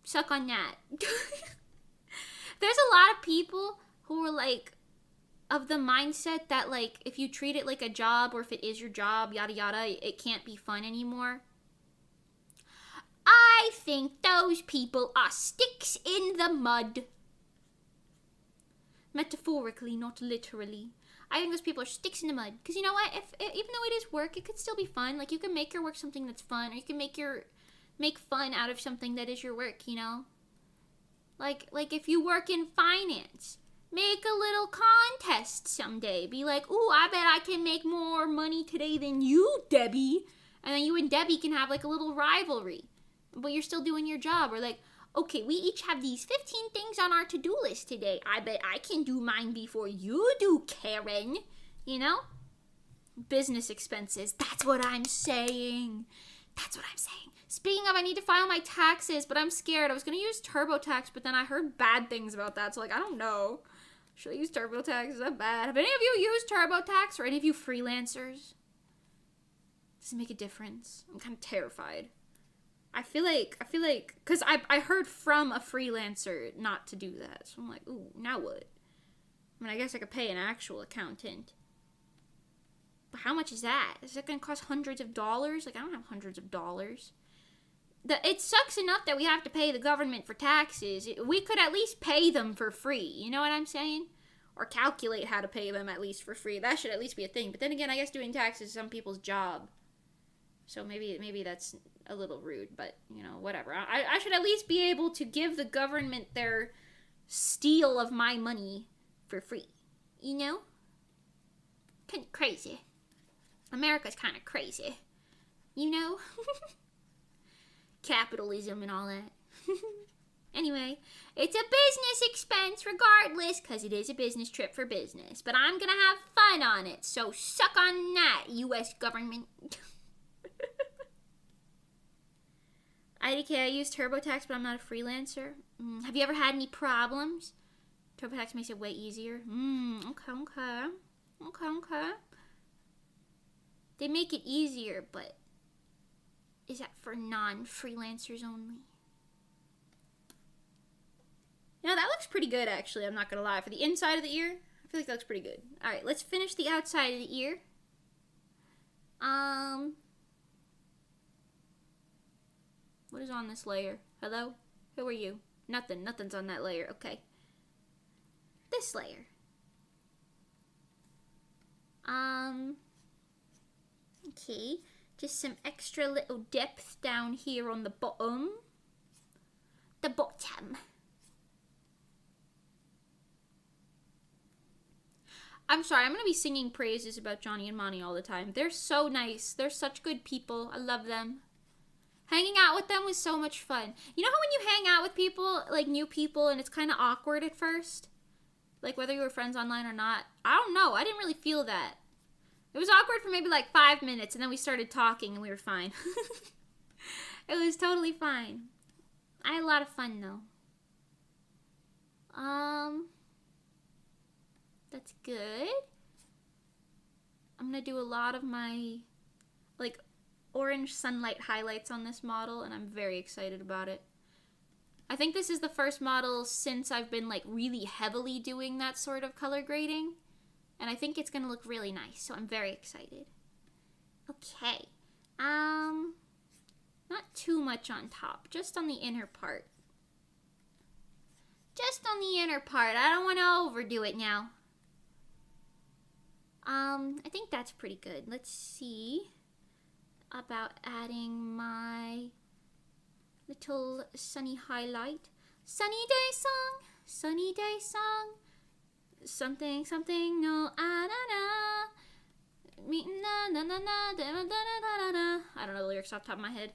[SPEAKER 1] suck on that. There's a lot of people who are like, of the mindset that like, if you treat it like a job, or if it is your job, yada yada, it can't be fun anymore. I think those people are sticks in the mud. Metaphorically, not literally. I think those people are sticks in the mud. Because you know what? Even though it is work, it could still be fun. Like, you can make your work something that's fun, or you can make fun out of something that is your work, you know? Like if you work in finance, make a little contest someday. Be like, ooh, I bet I can make more money today than you, Debbie. And then you and Debbie can have like a little rivalry. But you're still doing your job. Or like, okay, we each have these 15 things on our to-do list today. I bet I can do mine before you do, Karen. You know? Business expenses. That's what I'm saying. That's what I'm saying. Speaking of, I need to file my taxes, but I'm scared. I was going to use TurboTax, but then I heard bad things about that. So, like, I don't know. Should I use TurboTax? Is that bad? Have any of you used TurboTax, or any of you freelancers? Does it make a difference? I'm kind of terrified. I feel like, because I heard from a freelancer not to do that. So I'm like, ooh, now what? I mean, I guess I could pay an actual accountant. But how much is that? Is that going to cost hundreds of dollars? Like, I don't have hundreds of dollars. It sucks enough that we have to pay the government for taxes. We could at least pay them for free. You know what I'm saying? Or calculate how to pay them at least for free. That should at least be a thing. But then again, I guess doing taxes is some people's job. So maybe that's a little rude, but, you know, whatever. I should at least be able to give the government their steal of my money for free. You know? Kind of crazy. America's kind of crazy. You know? Capitalism and all that. Anyway, it's a business expense regardless, because it is a business trip for business. But I'm going to have fun on it, so suck on that, U.S. government. IDK, I use TurboTax, but I'm not a freelancer. Have you ever had any problems? TurboTax makes it way easier. Okay. They make it easier, but is that for non-freelancers only? You know, that looks pretty good, actually. I'm not going to lie. For the inside of the ear, I feel like that looks pretty good. All right, let's finish the outside of the ear. What is on this layer? Hello? Who are you? Nothing. Nothing's on that layer. Okay. This layer. Okay. Just some extra little depth down here on the bottom. The bottom. I'm sorry, I'm going to be singing praises about Johnny and Monty all the time. They're so nice. They're such good people. I love them. Hanging out with them was so much fun. You know how when you hang out with people, like new people, and it's kind of awkward at first? Like whether you were friends online or not? I don't know. I didn't really feel that. It was awkward for maybe like 5 minutes, and then we started talking, and we were fine. It was totally fine. I had a lot of fun, though. That's good. I'm going to do a lot of my, like, orange sunlight highlights on this model, and I'm very excited about it. I think this is the first model since I've been, like, really heavily doing that sort of color grading. And I think it's going to look really nice, so I'm very excited. Okay. Not too much on top, just on the inner part. Just on the inner part. I don't want to overdo it now. I think that's pretty good. Let's see about adding my little sunny highlight. Sunny day song, sunny day song. Something, something, no, ah, na, na. Me, na, na, na, na, da, da, da, da, da. I don't know the lyrics off the top of my head.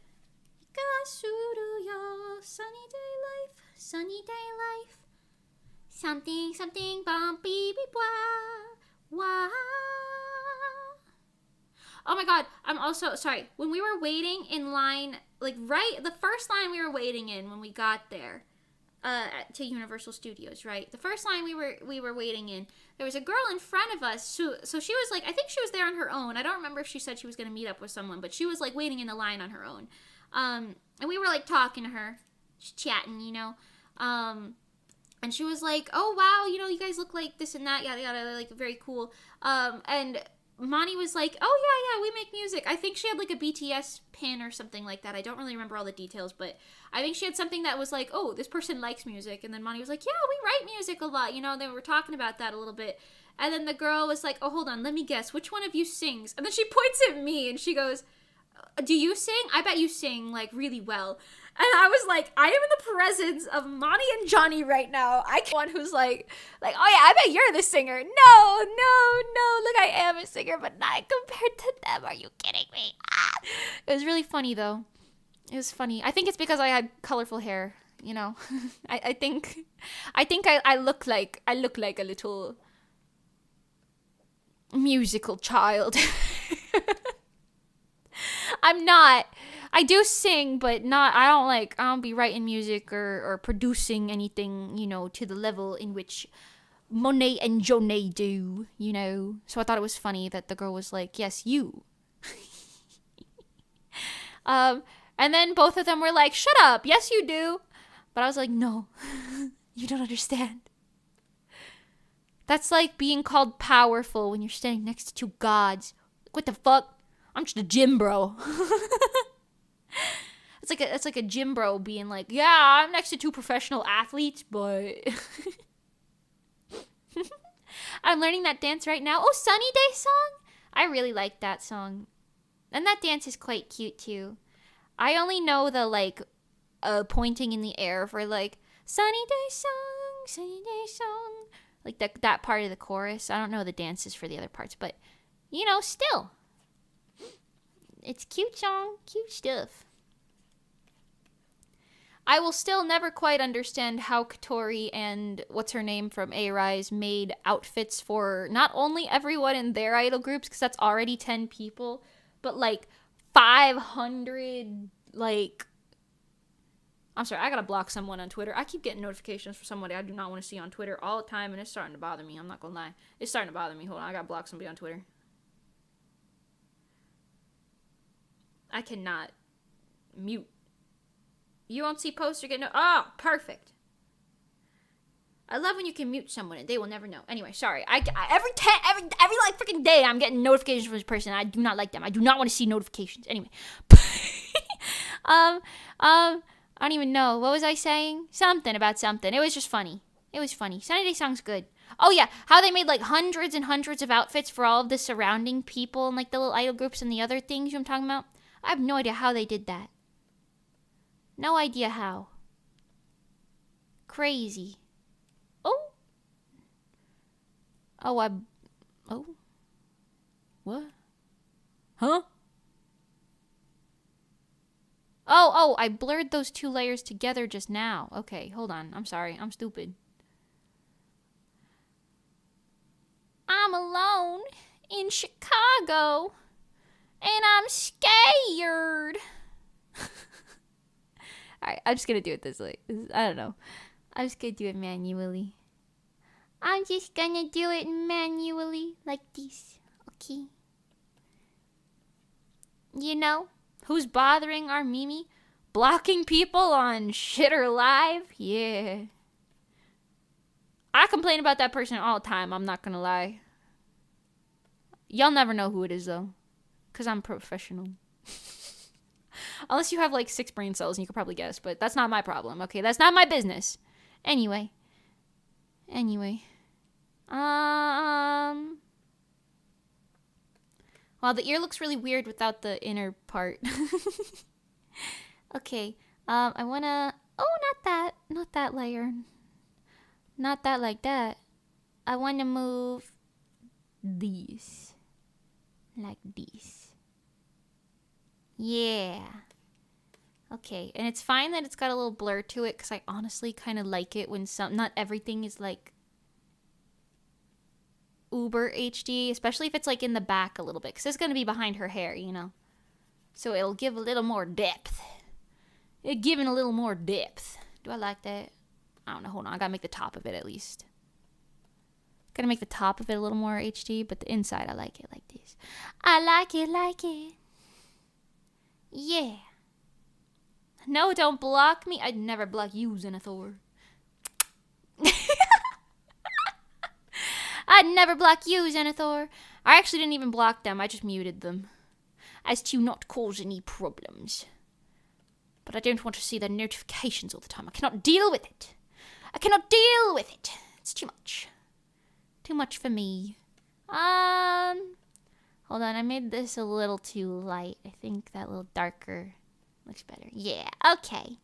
[SPEAKER 1] Ikasuru yo, sunny day life, sunny day life. Something, something, bumpy, beep, wah, wah. Oh my god, I'm also, sorry, when we were waiting in line, like right, the first line we were waiting in when we got there, to Universal Studios, right? The first line we were waiting in, there was a girl in front of us, so she was like, I think she was there on her own. I don't remember if she said she was going to meet up with someone, but she was like waiting in the line on her own. And we were like talking to her, just chatting, you know. And she was like, oh wow, you know, you guys look like this and that, yada yada, like very cool. And Monty was like, oh yeah, we make music. I think she had like a BTS pin or something like that. I don't really remember all the details, but I think she had something that was like, oh, this person likes music. And then Monty was like, yeah, we write music a lot. You know, they were talking about that a little bit. And then the girl was like, oh, hold on, let me guess. Which one of you sings? And then she points at me and she goes, do you sing? I bet you sing like really well. And I was like, I am in the presence of Monty and Johnny right now. I can't one who's like, oh yeah, I bet you're the singer. No, look, I am a singer, but not compared to them. Are you kidding me? Ah. It was really funny though. It was funny. I think it's because I had colorful hair, you know. I think I look like a little musical child. I'm not. I do sing, but not. I don't be writing music or producing anything, you know, to the level in which Monet and Johnny do, you know. So I thought it was funny that the girl was like, yes, you. And then both of them were like, shut up, yes, you do. But I was like, no, you don't understand. That's like being called powerful when you're standing next to two gods. What the fuck? I'm just a gym bro. It's like a gym bro being like, yeah, I'm next to two professional athletes, but I'm learning that dance right now. Oh, Sunny Day song? I really like that song. And that dance is quite cute too. I only know the like pointing in the air for like Sunny Day song, Sunny Day song. Like that part of the chorus. I don't know the dances for the other parts, but you know, still. It's cute song, cute stuff. I will still never quite understand how Katori and what's her name from A-Rise made outfits for not only everyone in their idol groups, because that's already 10 people, but like 500 like I'm sorry, I gotta block someone on Twitter. I keep getting notifications for somebody I do not want to see on Twitter all the time, and it's starting to bother me. I'm not gonna lie. It's starting to bother me. Hold on, I gotta block somebody on Twitter. I cannot mute. You won't see posts or get no. Oh, perfect. I love when you can mute someone and they will never know. Anyway, sorry. Every like freaking day I'm getting notifications from this person. I do not like them. I do not want to see notifications. Anyway, I don't even know. What was I saying? Something about something. It was just funny. It was funny. Sunny Day Song's good. Oh yeah, how they made like hundreds and hundreds of outfits for all of the surrounding people and like the little idol groups and the other things you know what I'm talking about. I have no idea how they did that. No idea how. Crazy. Oh. Oh, oh. What? Huh? Oh, I blurred those two layers together just now. Okay, hold on. I'm sorry. I'm stupid. I'm alone in Chicago, and I'm scared. Alright, I'm just gonna do it this way. I don't know. I'm just gonna do it manually. I'm just gonna do it manually, like this. Okay. You know, who's bothering our Mimi? Blocking people on Shitter Live? Yeah. I complain about that person all the time, I'm not gonna lie. Y'all never know who it is, though. Because I'm professional. Unless you have, like, 6 brain cells, and you could probably guess. But that's not my problem, okay? That's not my business. Anyway. Well, the ear looks really weird without the inner part. Okay. I wanna... Oh, not that. Not that layer. Not that like that. I wanna move these. Like these. Yeah. Okay, and it's fine that it's got a little blur to it, because I honestly kind of like it when not everything is, like, uber HD, especially if it's, like, in the back a little bit, because it's going to be behind her hair, you know? So it'll give a little more depth. It's giving a little more depth. Do I like that? I don't know, hold on, I gotta make the top of it at least. Gotta make the top of it a little more HD, but the inside, I like it like this. I like it. Yeah. No, don't block me. I'd never block you, Zenithor. I'd never block you, Zenithor. I actually didn't even block them. I just muted them. As to not cause any problems. But I don't want to see their notifications all the time. I cannot deal with it. It's too much. Too much for me. Hold on. I made this a little too light. I think that little darker looks better. Yeah, okay.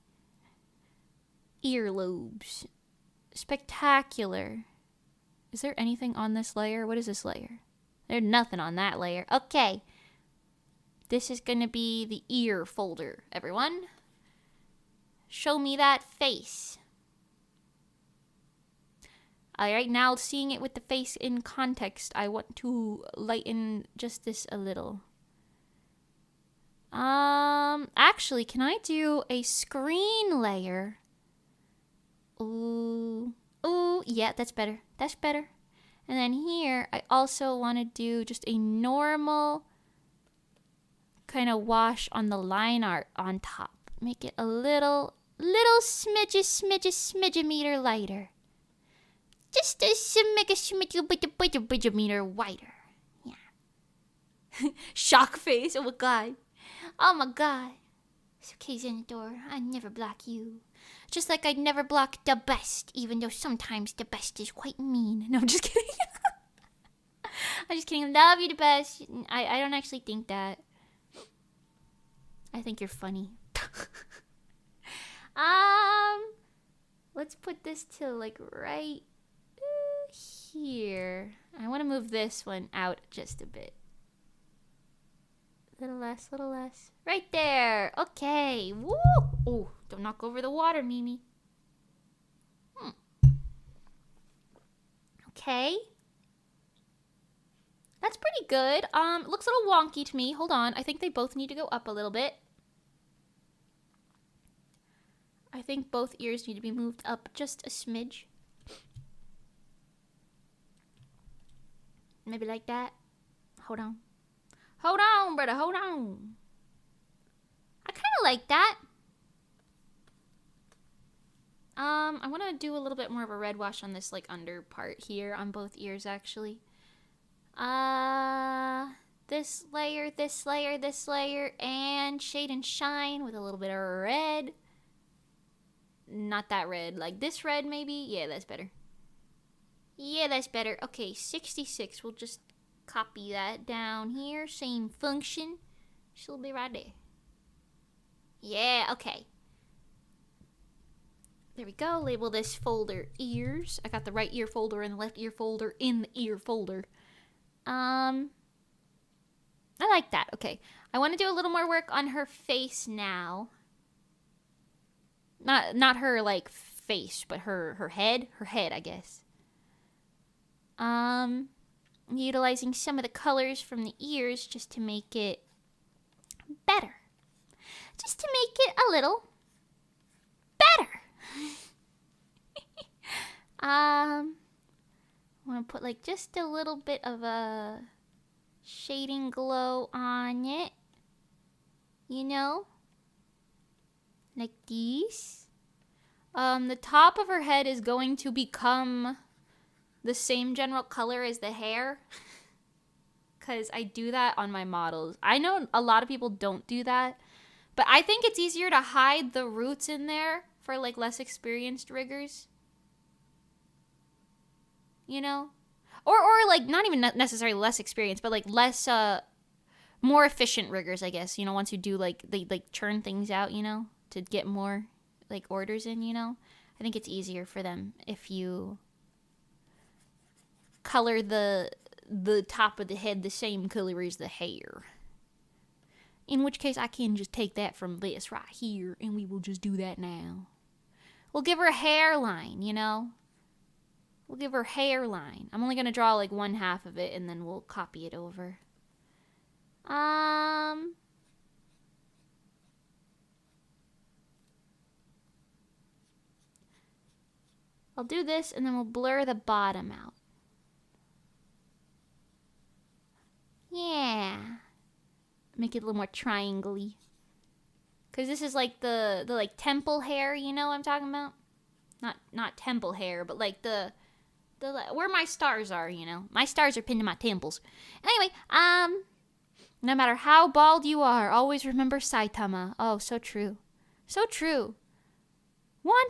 [SPEAKER 1] Earlobes. Spectacular. Is there anything on this layer? What is this layer? There's nothing on that layer. Okay. This is gonna be the ear folder, everyone. Show me that face. Alright, now seeing it with the face in context, I want to lighten just this a little. Actually, can I do a screen layer? Ooh, yeah, that's better. And then here, I also want to do just a normal kind of wash on the line art on top. Make it a little smidge meter lighter. Just make a smidge meter wider. Yeah. Shock face. Oh my god. It's okay, Zenithor. I never block you. Just like I'd never block the best, even though sometimes the best is quite mean. No, I'm just kidding. I'm just kidding. Love you the best. I don't actually think that. I think you're funny. Let's put this to like right here. I want to move this one out just a bit. Little less. Right there. Okay. Woo! Oh, don't knock over the water, Mimi. Okay. That's pretty good. It looks a little wonky to me. Hold on. I think they both need to go up a little bit. I think both ears need to be moved up just a smidge. Maybe like that. Hold on. Hold on, brother. Hold on. I kind of like that. I want to do a little bit more of a red wash on this, like, under part here on both ears, actually. This layer, this layer, this layer, and shade and shine with a little bit of red. Not that red. Like this red, maybe? Yeah, that's better. Yeah, that's better. Okay, 66. We'll just copy that down here. Same function. She'll be right there. Yeah, okay. There we go. Label this folder ears. I got the right ear folder and the left ear folder in the ear folder. I like that. Okay. I want to do a little more work on her face now. Not her, like, face, but her head. Her head, I guess. Utilizing some of the colors from the ears just to make it better. Just to make it a little better. I want to put like just a little bit of a shading glow on it. You know? Like these. The top of her head is going to become the same general color as the hair. Because I do that on my models. I know a lot of people don't do that. But I think it's easier to hide the roots in there for like less experienced riggers. You know? Or like not even necessarily less experienced, but like less more efficient riggers, I guess. You know, once you do like they like churn things out, you know, to get more like orders in, you know. I think it's easier for them if you color the top of the head the same color as the hair. In which case I can just take that from this right here and we will just do that now. We'll give her a hairline, you know. We'll give her hairline. I'm only going to draw like one half of it and then we'll copy it over. I'll do this and then we'll blur the bottom out. Yeah. Make it a little more triangle-y. Because this is like the like temple hair, you know what I'm talking about? Not temple hair, but like the where my stars are, you know. My stars are pinned to my temples. Anyway, no matter how bald you are, always remember Saitama. Oh, so true. So true. One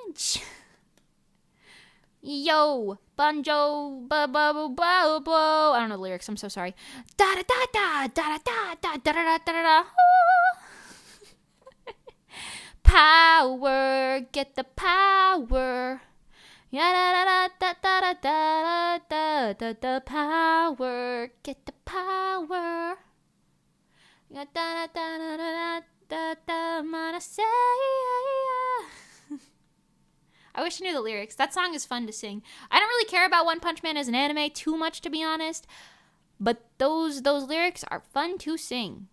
[SPEAKER 1] punch! Yo, banjo, ba ba ba ba ba. I don't know the lyrics. I'm so sorry. Da da da da da da da da da da da. Power, get the power. Ya da da da da da da da da. Power, get the power. Ya da da da da da da da. Say. I wish I knew the lyrics. That song is fun to sing. I don't really care about One Punch Man as an anime too much, to be honest. But those lyrics are fun to sing.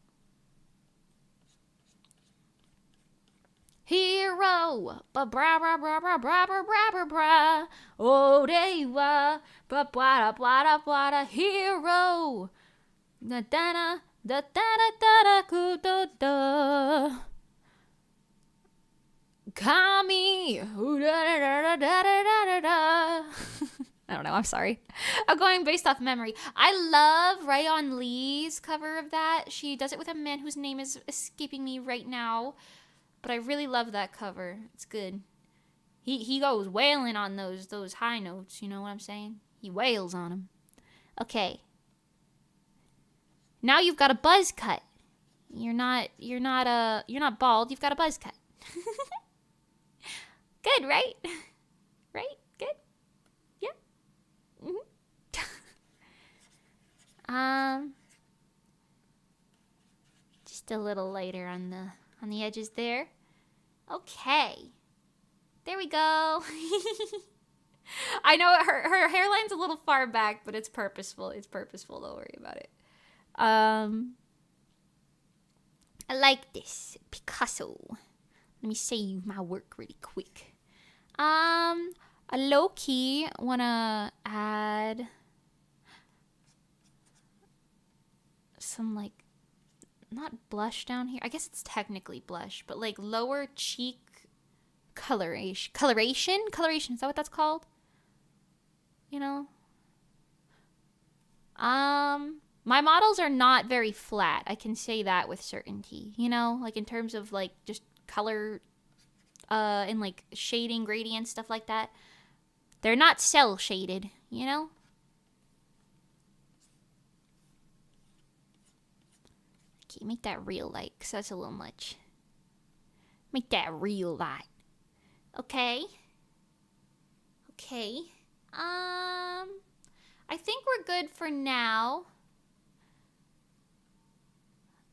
[SPEAKER 1] Hero, ba bra bra bra bra bra bra bra bra bra. Oh they wa, ba bra bra bra bra. Hero, da da da da da da da da da. Kami. I don't know, I'm sorry. I'm going based off memory. I love Rayon Lee's cover of that. She does it with a man whose name is escaping me right now. But I really love that cover. It's good. He goes wailing on those high notes, you know what I'm saying? He wails on them. Okay. Now you've got a buzz cut. You're not bald, you've got a buzz cut. Good, right? Right? Good? Yeah? Mm-hmm. Just a little lighter on the edges there. Okay. There we go. I know her hairline's a little far back, but it's purposeful. It's purposeful, don't worry about it. I like this. Picasso. Let me save my work really quick. A low-key wanna add some, like, not blush down here. I guess it's technically blush, but like lower cheek coloration. Coloration, is that what that's called? You know? My models are not very flat. I can say that with certainty. You know, like in terms of like just color and like shading, gradient, stuff like that. They're not cell shaded, you know? Okay, make that real light, because that's a little much. Make that real light. Okay. Okay. I think we're good for now.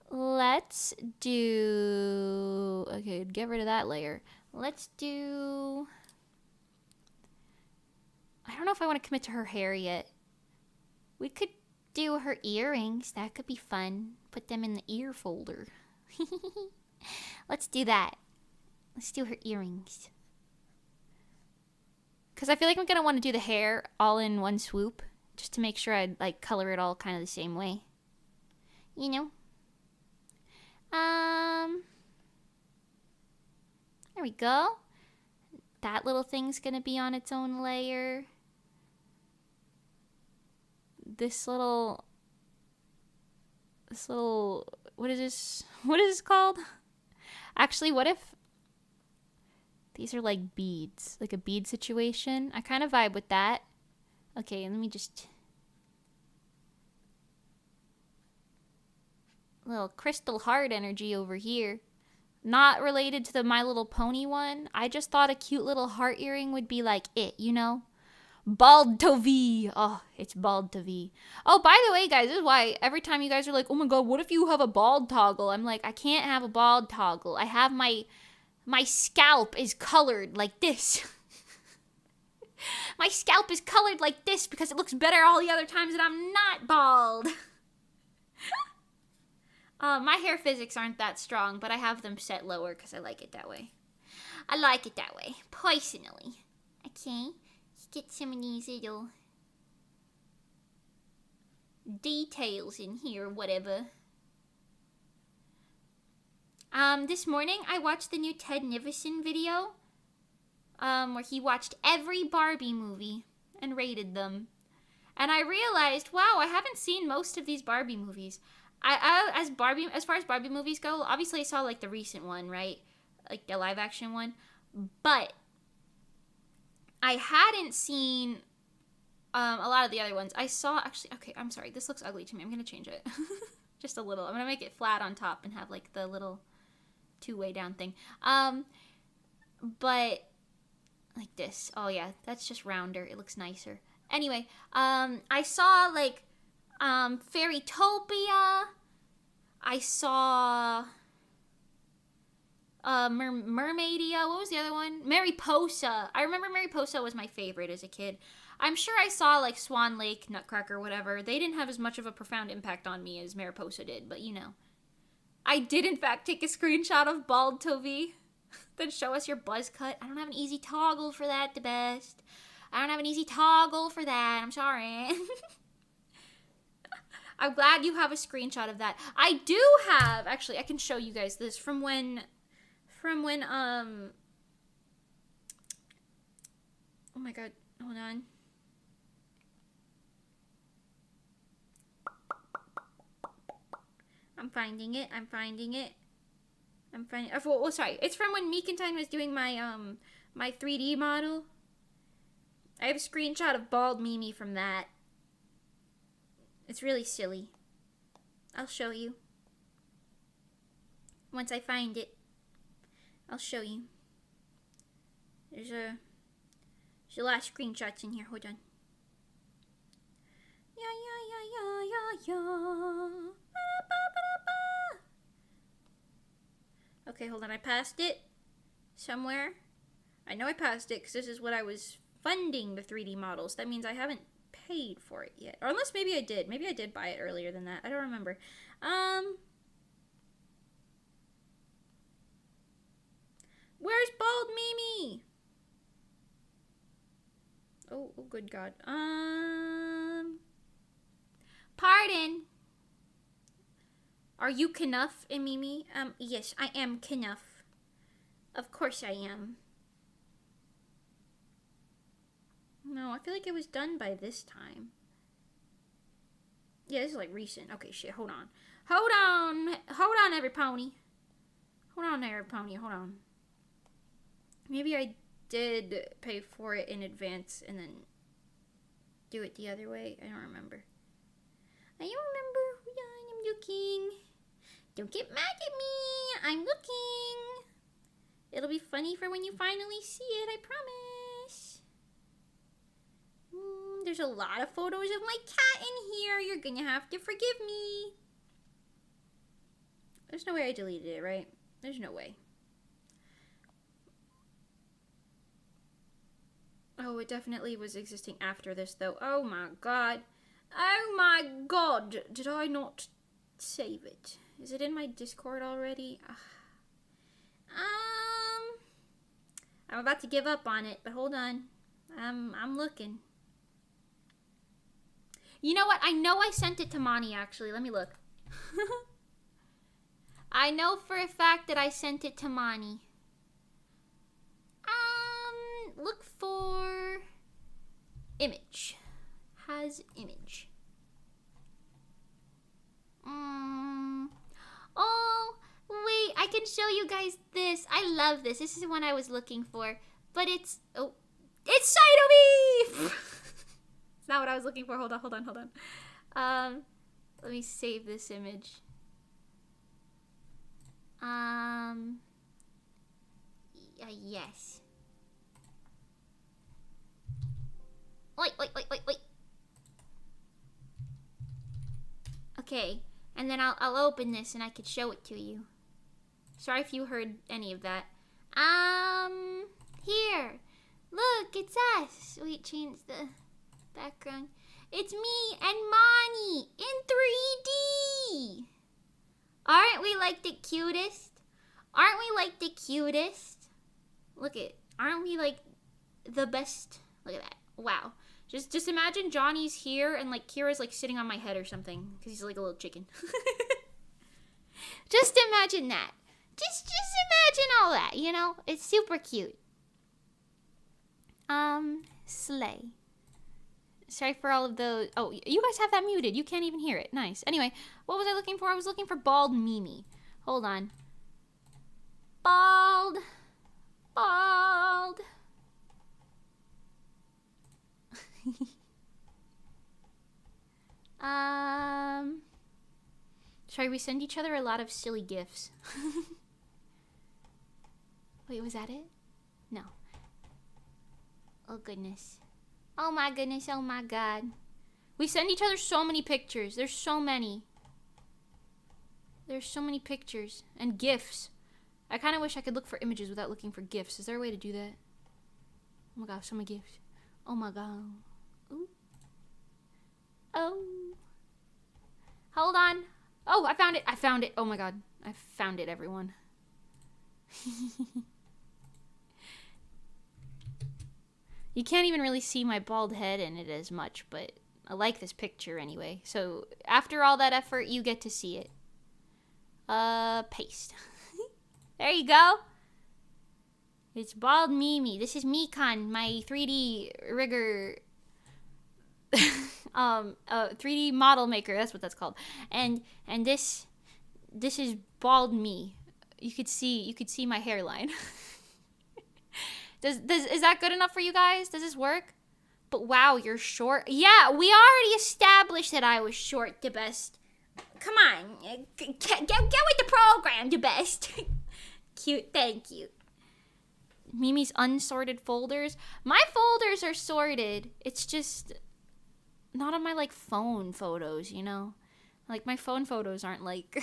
[SPEAKER 1] Let's do... Okay, get rid of that layer. Let's do... I don't know if I want to commit to her hair yet. We could do her earrings. That could be fun. Put them in the ear folder. Let's do that. Let's do her earrings. Because I feel like I'm going to want to do the hair all in one swoop. Just to make sure I like color it all kind of the same way. You know? There we go. That little thing's going to be on its own layer. This little, what is this? What is this called? Actually, what if these are like beads, like a bead situation? I kind of vibe with that. Okay, let me just, little crystal heart energy over here. Not related to the My Little Pony one. I just thought a cute little heart earring would be like it, you know? Bald to V. Oh, it's bald to V. Oh, by the way, guys, this is why every time you guys are like, oh my god, what if you have a bald toggle? I'm like, I can't have a bald toggle. I have my scalp is colored like this. My scalp is colored like this because it looks better all the other times that I'm not bald. My hair physics aren't that strong, but I have them set lower because I like it that way. I like it that way, personally. Okay. Get some of these little details in here, whatever. This morning I watched the new Ted Nivison video, where he watched every Barbie movie and rated them. And I realized, wow, I haven't seen most of these Barbie movies. As far as Barbie movies go, obviously I saw like the recent one, right? Like the live action one. But I hadn't seen a lot of the other ones. I saw, actually, okay, I'm sorry. This looks ugly to me. I'm going to change it. Just a little. I'm going to make it flat on top and have, like, the little two-way down thing. But, like this. Oh, yeah, that's just rounder. It looks nicer. Anyway, I saw, like, Fairytopia. I saw... Mermaidia. What was the other one? Mariposa. I remember Mariposa was my favorite as a kid. I'm sure I saw like Swan Lake, Nutcracker, whatever. They didn't have as much of a profound impact on me as Mariposa did, but you know. I did in fact take a screenshot of Bald Tovi. Then show us your buzz cut. I don't have an easy toggle for that, the best. I don't have an easy toggle for that. I'm sorry. I'm glad you have a screenshot of that. I do have, actually, I can show you guys this from when oh my god, hold on. I'm finding it. Oh, sorry. It's from when Meekentine was doing my my 3D model. I have a screenshot of Bald Mimi from that. It's really silly. I'll show you. Once I find it, I'll show you. There's a lot of screenshots in here. Hold on. Okay, hold on. I passed it somewhere. I know I passed it because this is what I was funding the 3D models. That means I haven't paid for it yet. Or unless maybe I did. Maybe I did buy it earlier than that. I don't remember. Where's bald Mimi? Oh, good God. Pardon. Are you Knuff and Mimi? Yes, I am Knuff. Of course I am. No, I feel like it was done by this time. Yeah, this is like recent. Okay, shit, hold on. Hold on, every pony. Hold on. Maybe I did pay for it in advance and then do it the other way. I don't remember. Hold on, I'm looking. Don't get mad at me. I'm looking. It'll be funny for when you finally see it, I promise. There's a lot of photos of my cat in here. You're gonna have to forgive me. There's no way I deleted it, right? There's no way. Oh, it definitely was existing after this, though. Oh my God. Oh my God. Did I not save it? Is it in my Discord already? I'm about to give up on it, but hold on. I'm looking. You know what? I know I sent it to Monty, actually. Let me look. I know for a fact that I sent it to Monty. Look for image. Has image. Oh, wait, I can show you guys this. I love this. This is the one I was looking for. But it's Cytomie! It's not what I was looking for. Hold on. Let me save this image. Yes. Wait. Okay, and then I'll open this and I could show it to you. Sorry if you heard any of that. Here. Look, it's us. Wait, change the background. It's me and Monty in 3D. Aren't we like the cutest? Look it. Aren't we like the best? Look at that. Wow. Just imagine Johnny's here and like Kira's like sitting on my head or something because he's like a little chicken. Just imagine that. Just imagine all that, you know? It's super cute. Slay. Sorry for all of those. Oh, you guys have that muted. You can't even hear it. Nice. Anyway, what was I looking for? I was looking for bald Mimi. Hold on. Bald. Sorry, we send each other a lot of silly gifs. Wait, was that it? No. Oh, goodness. Oh, my goodness. Oh, my God. We send each other so many pictures. There's so many. There's so many pictures and gifs. I kind of wish I could look for images without looking for gifs. Is there a way to do that? Oh, my God. So many gifs. Oh, my God. Ooh. Oh. Hold on. Oh, I found it. Oh, my God. I found it, everyone. You can't even really see my bald head in it as much, but I like this picture anyway. So after all that effort, you get to see it. Paste. There you go. It's bald Mimi. This is Mikan, my 3D rigger 3D model maker. That's what that's called. And this is bald me. You could see my hairline. Is that good enough for you guys? Does this work? But wow, you're short. Yeah, we already established that I was short, the best. Come on, get with the program, the best. Cute, thank you. Mimi's unsorted folders. My folders are sorted. It's just not on my like phone photos, you know? Like my phone photos aren't like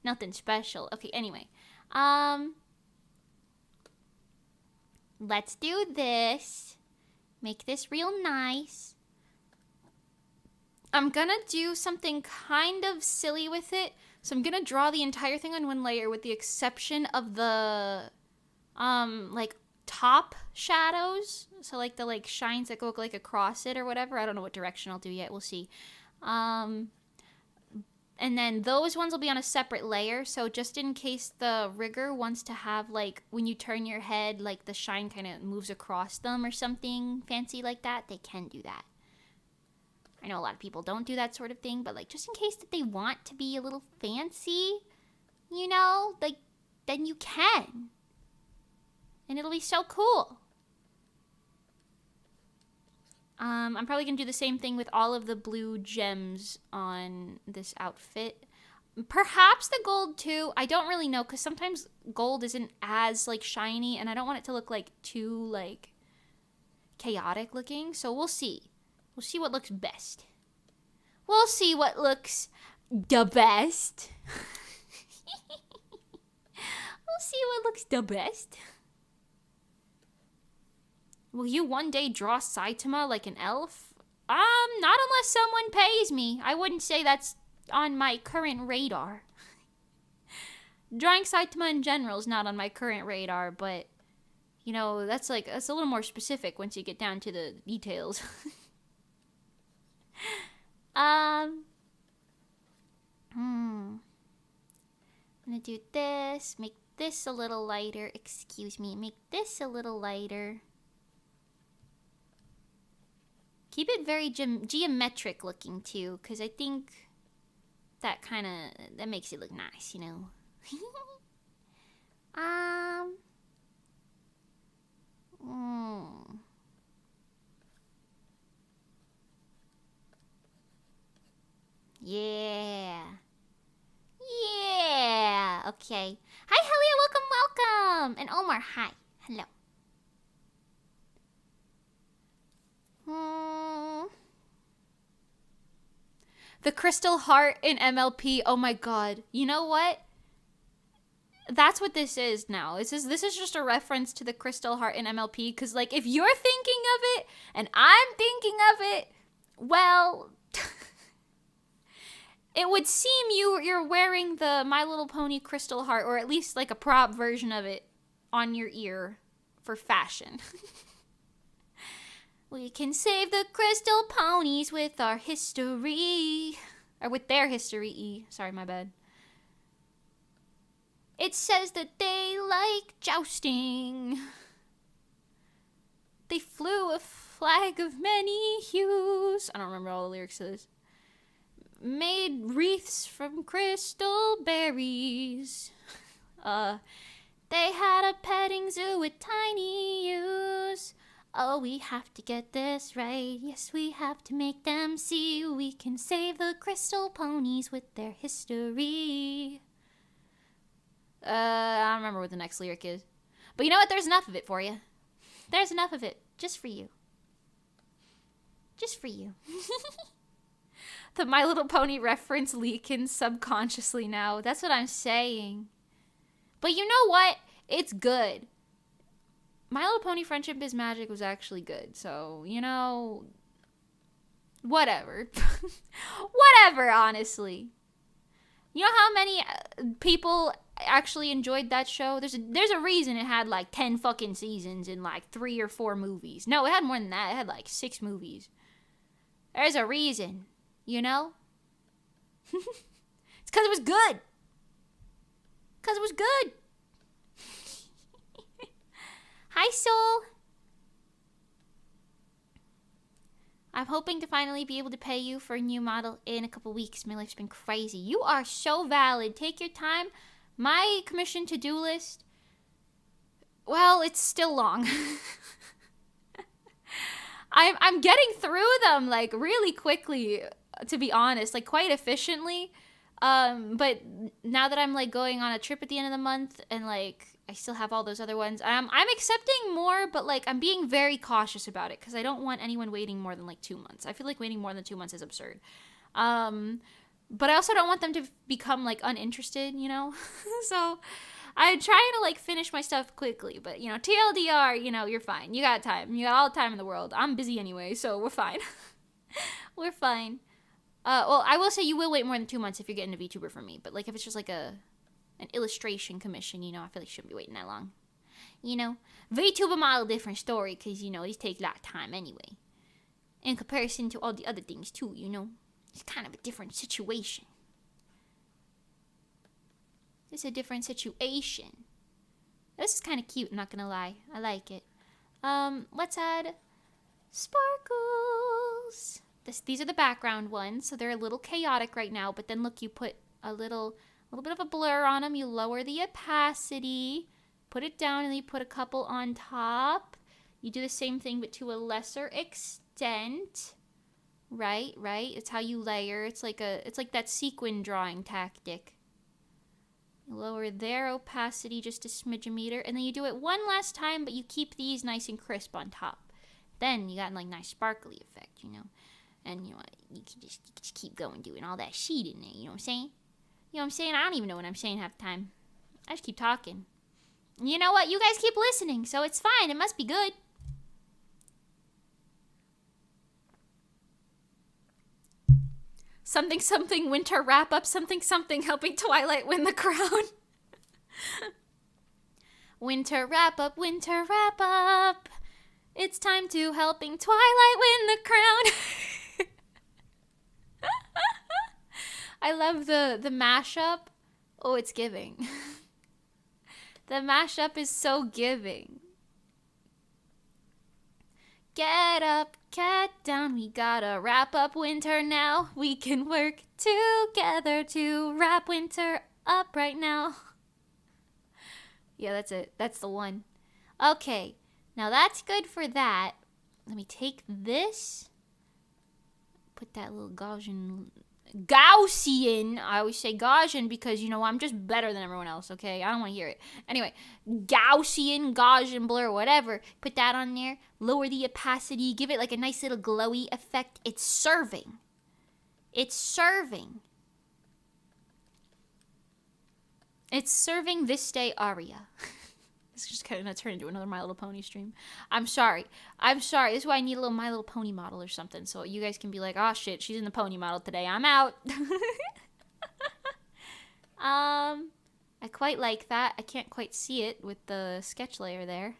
[SPEAKER 1] nothing special. Okay, anyway. Let's do this. Make this real nice. I'm gonna do something kind of silly with it. So I'm gonna draw the entire thing on one layer with the exception of the like top shadows. So like the like shines that go like across it or whatever. I don't know what direction I'll do yet. We'll see. And then those ones will be on a separate layer. So just in case the rigger wants to have like when you turn your head, like the shine kind of moves across them or something fancy like that, they can do that. I know a lot of people don't do that sort of thing, but like just in case that they want to be a little fancy, you know, like then you can. And it'll be so cool. I'm probably going to do the same thing with all of the blue gems on this outfit. Perhaps the gold too. I don't really know because sometimes gold isn't as like shiny and I don't want it to look like too like chaotic looking. So we'll see. We'll see what looks best. We'll see what looks the best. We'll see what looks the best. Will you one day draw Saitama like an elf? Not unless someone pays me. I wouldn't say that's on my current radar. Drawing Saitama in general is not on my current radar, but you know, that's a little more specific once you get down to the details. I'm gonna do this, make this a little lighter, excuse me, make this a little lighter. Keep it very geometric looking too, because I think that that makes it look nice, you know. Yeah. Yeah. Okay. Hi, Hiya. Welcome, welcome. And Omar, hi. Hello. The crystal heart in MLP. Oh my god. You know what? That's what this is now. This is just a reference to the crystal heart in MLP. Because, like, if you're thinking of it and I'm thinking of it, well, it would seem you're wearing the My Little Pony crystal heart, or at least like a prop version of it, on your ear for fashion. We can save the crystal ponies with our history. Or with their history. Sorry, my bad. It says that they like jousting. They flew a flag of many hues. I don't remember all the lyrics to this. Made wreaths from crystal berries. They had a petting zoo with tiny ewes. Oh, we have to get this right. Yes, we have to make them see we can save the crystal ponies with their history. I don't remember what the next lyric is. But you know what? There's enough of it for you. There's enough of it. Just for you. Just for you. The My Little Pony reference leaking subconsciously now. That's what I'm saying. But you know what? It's good. My Little Pony Friendship is Magic was actually good. So, you know, whatever. Whatever, honestly. You know how many people actually enjoyed that show? There's a reason it had like 10 fucking seasons and like 3 or 4 movies. No, it had more than that. It had like 6 movies. There's a reason, you know? It's because it was good. Because it was good. Hi, Soul. I'm hoping to finally be able to pay you for a new model in a couple weeks. My life's been crazy. You are so valid. Take your time. My commission to-do list, well, it's still long. I'm getting through them, like, really quickly, to be honest. Like, quite efficiently. But now that I'm, like, going on a trip at the end of the month and, like, I still have all those other ones. I'm accepting more, but, like, I'm being very cautious about it because I don't want anyone waiting more than, like, 2 months. I feel like waiting more than 2 months is absurd. But I also don't want them to become, like, uninterested, you know? So I'm trying to, like, finish my stuff quickly. But, you know, TLDR, you know, you're fine. You got time. You got all the time in the world. I'm busy anyway, so we're fine. We're fine. Well, I will say you will wait more than 2 months if you're getting a VTuber from me. But, like, if it's just, like, an illustration commission, you know, I feel like you shouldn't be waiting that long. You know, Vtuber model, different story, because, you know, these take a lot of time anyway. In comparison to all the other things, too, you know. It's kind of a different situation. It's a different situation. This is kind of cute, I'm not gonna lie. I like it. Let's add sparkles. These are the background ones, so they're a little chaotic right now, but then look, you put a little bit of a blur on them. You lower the opacity, put it down, and then you put a couple on top. You do the same thing, but to a lesser extent. Right. It's how you layer. It's like that sequin drawing tactic. You lower their opacity just a smidge-meter, and then you do it one last time, but you keep these nice and crisp on top. Then you got like nice sparkly effect, you know. And you know, you can just keep going doing all that shit in there, you know what I'm saying? You know what I'm saying? I don't even know what I'm saying half the time. I just keep talking. And you know what? You guys keep listening, so it's fine. It must be good. Something something winter wrap up, something something helping Twilight win the crown. Winter wrap up, winter wrap up. It's time to helping Twilight win the crown. I love the mashup. Oh, it's giving. The mashup is so giving. Get up, get down, we gotta wrap up winter now. We can work together to wrap winter up right now. Yeah, that's it. That's the one. Okay, now that's good for that. Let me take this. Put that little Gaussian. I always say Gaussian because, you know, I'm just better than everyone else, okay? I don't want to hear it. Anyway, Gaussian blur, whatever. Put that on there. Lower the opacity. Give it like a nice little glowy effect. It's serving. It's serving. It's serving this day aria. This is just kind of turn into another My Little Pony stream. I'm sorry. This is why I need a little My Little Pony model or something. So you guys can be like, oh shit, she's in the pony model today. I'm out. I quite like that. I can't quite see it with the sketch layer there.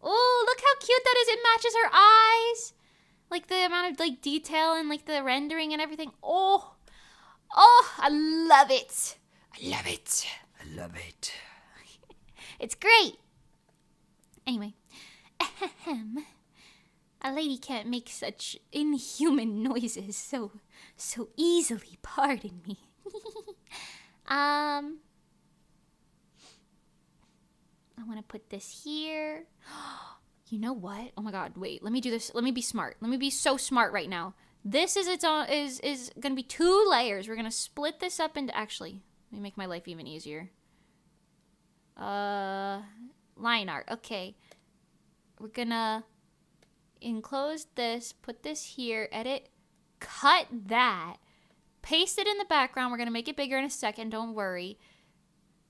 [SPEAKER 1] Oh, look how cute that is. It matches her eyes. Like the amount of like detail and like the rendering and everything. Oh, I love it. I love it. I love it. It's great. Anyway, a lady can't make such inhuman noises so easily. Pardon me. I want to put this here. You know what? Oh my God! Wait. Let me do this. Let me be smart. Let me be so smart right now. This is its own. Is gonna be 2 layers. We're gonna split this up into. Actually, let me make my life even easier. Line art. Okay. We're gonna enclose this, put this here, edit, cut that, paste it in the background. We're gonna make it bigger in a second, don't worry.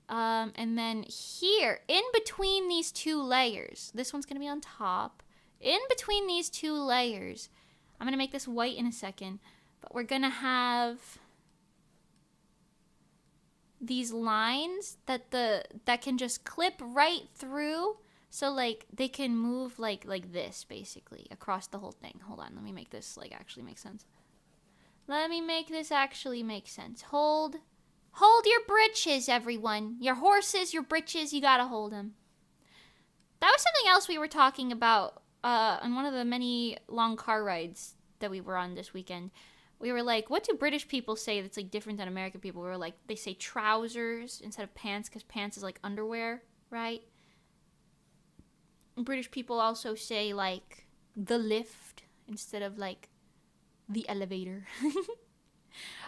[SPEAKER 1] And then here, in between these 2 layers, this one's gonna be on top. In between these 2 layers, I'm gonna make this white in a second, but we're gonna have these lines that can just clip right through, so like they can move like this basically across the whole thing. Hold on, let me make this like actually make sense. Let me make this actually make sense. Hold your britches, everyone. Your horses, your britches, you gotta hold them. That was something else we were talking about on one of the many long car rides that we were on this weekend. We were like, what do British people say that's like different than American people? We were like, they say trousers instead of pants because pants is like underwear, right? British people also say like the lift instead of like the elevator.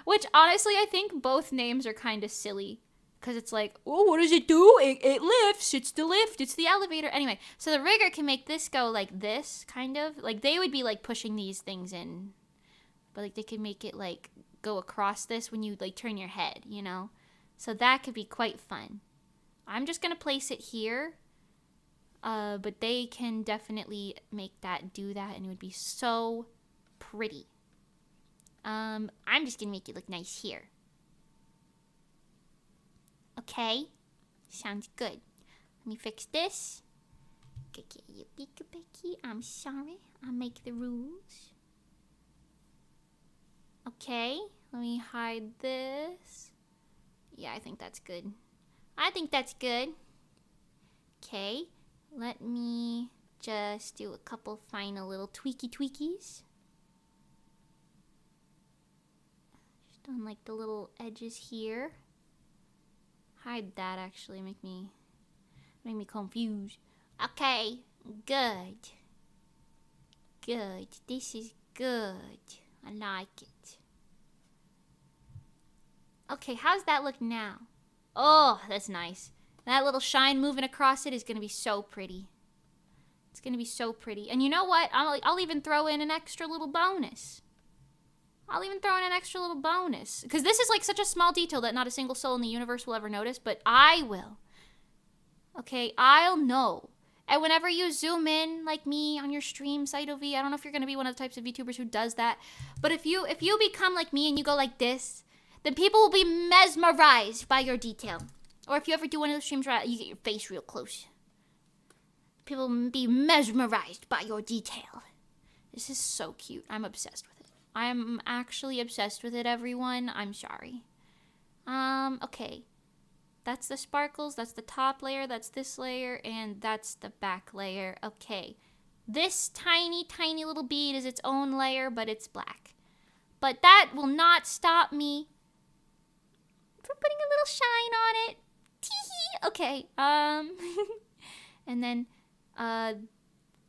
[SPEAKER 1] Which honestly, I think both names are kind of silly because it's like, oh, what does it do? It lifts. It's the lift. It's the elevator. Anyway, so the rigger can make this go like this, kind of. Like they would be like pushing these things in. But like they could make it like go across this when you like turn your head, you know? So that could be quite fun. I'm just going to place it here. But they can definitely make that do that and it would be so pretty. I'm just going to make it look nice here. Okay? Sounds good. Let me fix this. Becky, I'm sorry. I'll make the rules. Okay, let me hide this. Yeah, I think that's good. Okay, let me just do a couple final little tweakies. Just on like the little edges here. Hide that actually, make me confused. Okay, good. This is good. I like it. Okay, how's that look now? Oh, that's nice. That little shine moving across it is going to be so pretty. It's going to be so pretty. And you know what? I'll even throw in an extra little bonus. Because this is like such a small detail that not a single soul in the universe will ever notice, but I will. Okay, I'll know. And whenever you zoom in, like me, on your stream, Cytov, I don't know if you're going to be one of the types of VTubers who does that, but if you become like me and you go like this, then people will be mesmerized by your detail. Or if you ever do one of those streams where you get your face real close. People will be mesmerized by your detail. This is so cute. I'm obsessed with it. I'm actually obsessed with it, everyone. I'm sorry. Okay. That's the sparkles, that's the top layer, that's this layer, and that's the back layer. Okay. This tiny, tiny little bead is its own layer, but it's black. But that will not stop me from putting a little shine on it. Tee-hee. Okay. And then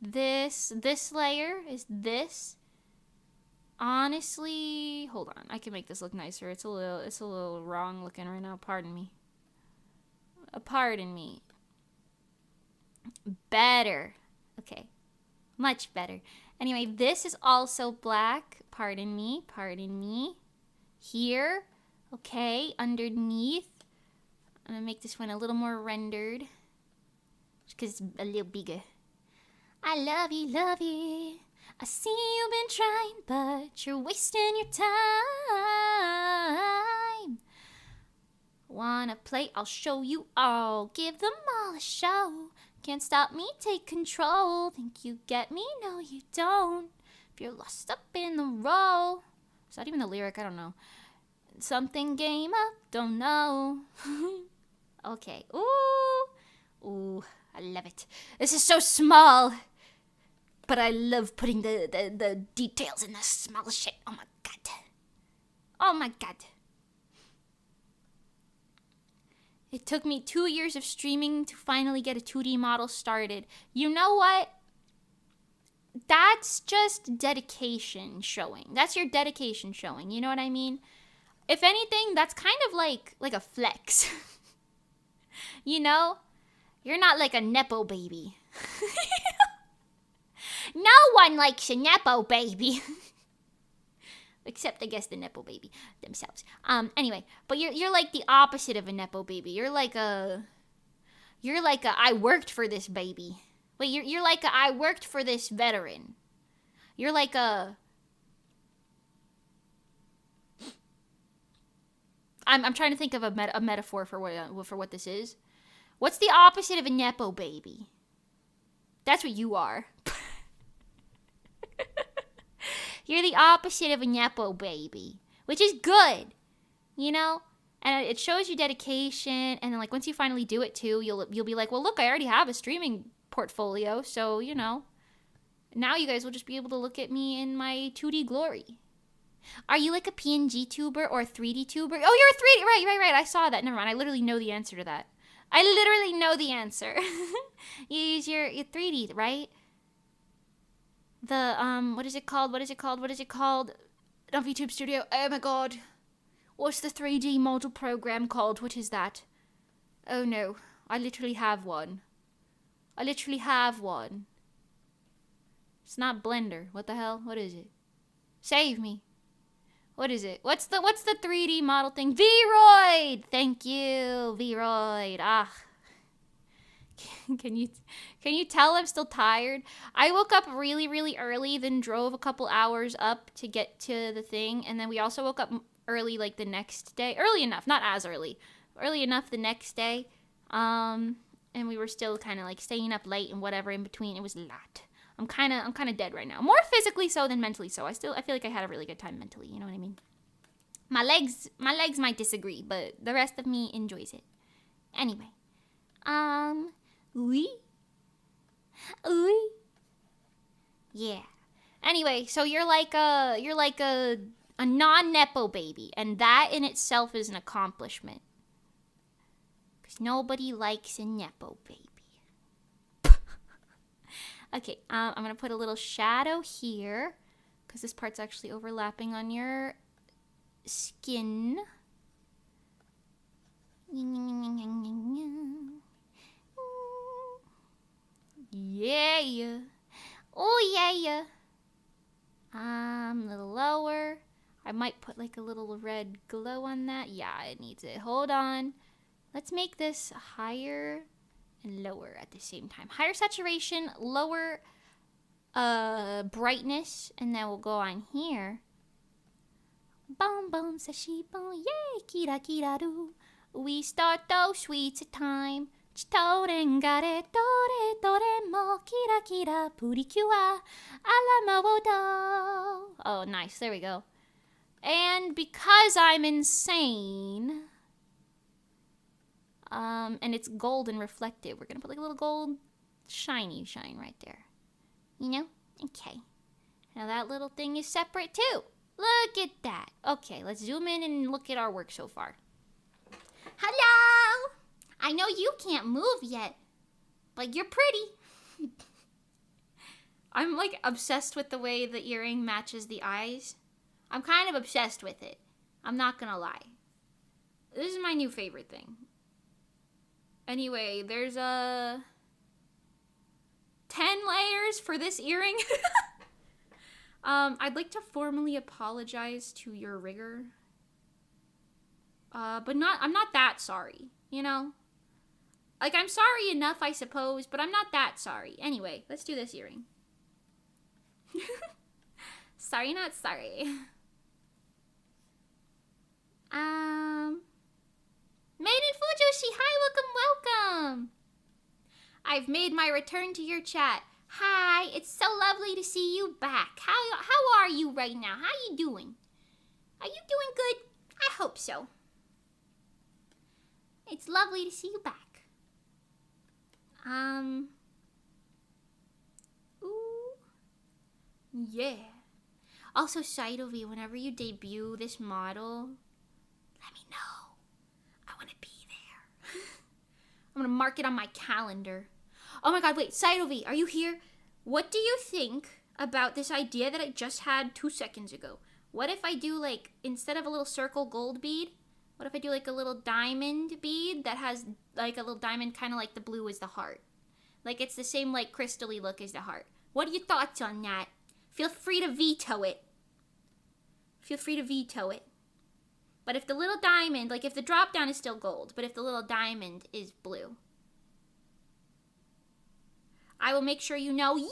[SPEAKER 1] this layer is this. Honestly, hold on. I can make this look nicer. It's a little wrong looking right now. Pardon me. Better. Okay. Much better. Anyway, this is also black. Pardon me. Here. Okay, underneath. I'm gonna make this one a little more rendered. Because it's a little bigger. I love you. I see you've been trying, but you're wasting your time. Wanna play? I'll show you all. Give them all a show. Can't stop me, take control. Think you get me? No, you don't. If you're lost up in the role. Is that even the lyric? I don't know. Something game up, don't know. Okay. Ooh, I love it. This is so small. But I love putting the details in the small shit. Oh my god. It took me 2 years of streaming to finally get a 2D model started. You know what? That's just dedication showing. That's your dedication showing. You know what I mean? If anything, that's kind of like a flex. You know? You're not like a Nepo baby. No one likes a Nepo baby. Except, I guess, the Nepo baby themselves. Anyway, but you're like the opposite of a Nepo baby. You're like a I worked for this baby. Wait, you're like a I worked for this veteran. You're like a I'm trying to think of a metaphor for what this is. What's the opposite of a Nepo baby? That's what you are. You're the opposite of a Nepo baby, which is good, you know? And it shows you dedication, and then like once you finally do it too, you'll be like, well, look, I already have a streaming portfolio, so, you know, now you guys will just be able to look at me in my 2D glory. Are you like a PNG tuber or a 3D tuber? Oh, you're a 3D, right, I saw that. Never mind, I literally know the answer to that. I literally know the answer. You use your 3D, right? The, what is it called? Not VTube Studio. Oh my god. What's the 3D model program called? What is that? Oh no. I literally have one. It's not Blender. What the hell? What is it? Save me. What is it? What's the 3D model thing? Vroid! Thank you, Vroid. Ah. Can you tell I'm still tired? I woke up really, really early, then drove a couple hours up to get to the thing, and then we also woke up early like the next day. Early enough, not as early. Early enough the next day. and we were still kind of like staying up late and whatever in between. It was a lot. I'm kind of dead right now. More physically so than mentally so. I feel like I had a really good time mentally. You know what I mean? My legs might disagree, but the rest of me enjoys it. Anyway, oui. Yeah. Anyway, so you're like a non-nepo baby, and that in itself is an accomplishment. Because nobody likes a nepo baby. Okay, I'm going to put a little shadow here, because this part's actually overlapping on your skin. Yeah. Oh, yeah. A little lower. I might put like a little red glow on that. Yeah, it needs it. Hold on. Let's make this higher and lower at the same time. Higher saturation, lower brightness, and then we'll go on here. Bum bum sashi bum, yay, kira kira do. We start those sweets at time. Chitoren gare tore tore mo kira kira purikua alamawodo. Oh, nice. There we go. And because I'm insane, and it's gold and reflective, we're gonna put like a little gold shine right there. You know? Okay. Now that little thing is separate too. Look at that. Okay, let's zoom in and look at our work so far. Hello! I know you can't move yet, but you're pretty. I'm like obsessed with the way the earring matches the eyes. I'm kind of obsessed with it. I'm not gonna lie. This is my new favorite thing. Anyway, there's 10 layers for this earring. I'd like to formally apologize to your rigger. But I'm not that sorry, you know? Like, I'm sorry enough, I suppose, but I'm not that sorry. Anyway, let's do this earring. Sorry, not sorry. Maiden Fujoshi, hi, welcome. I've made my return to your chat. Hi, it's so lovely to see you back. How are you right now? How you doing? Are you doing good? I hope so. It's lovely to see you back. Ooh. Yeah. Also, Saidovi, whenever you debut this model, let me know. I want to be there. I'm going to mark it on my calendar. Oh my god, wait, Saidovi, are you here? What do you think about this idea that I just had 2 seconds ago? What if I do, like, instead of a little circle gold bead, what if I do, like, a little diamond bead that has, like, a little diamond kind of like the blue as the heart? Like, it's the same, like, crystal-y look as the heart. What are your thoughts on that? Feel free to veto it. Feel free to veto it. But if the little diamond, like, if the drop down is still gold, but if the little diamond is blue, I will make sure you know. Yippee!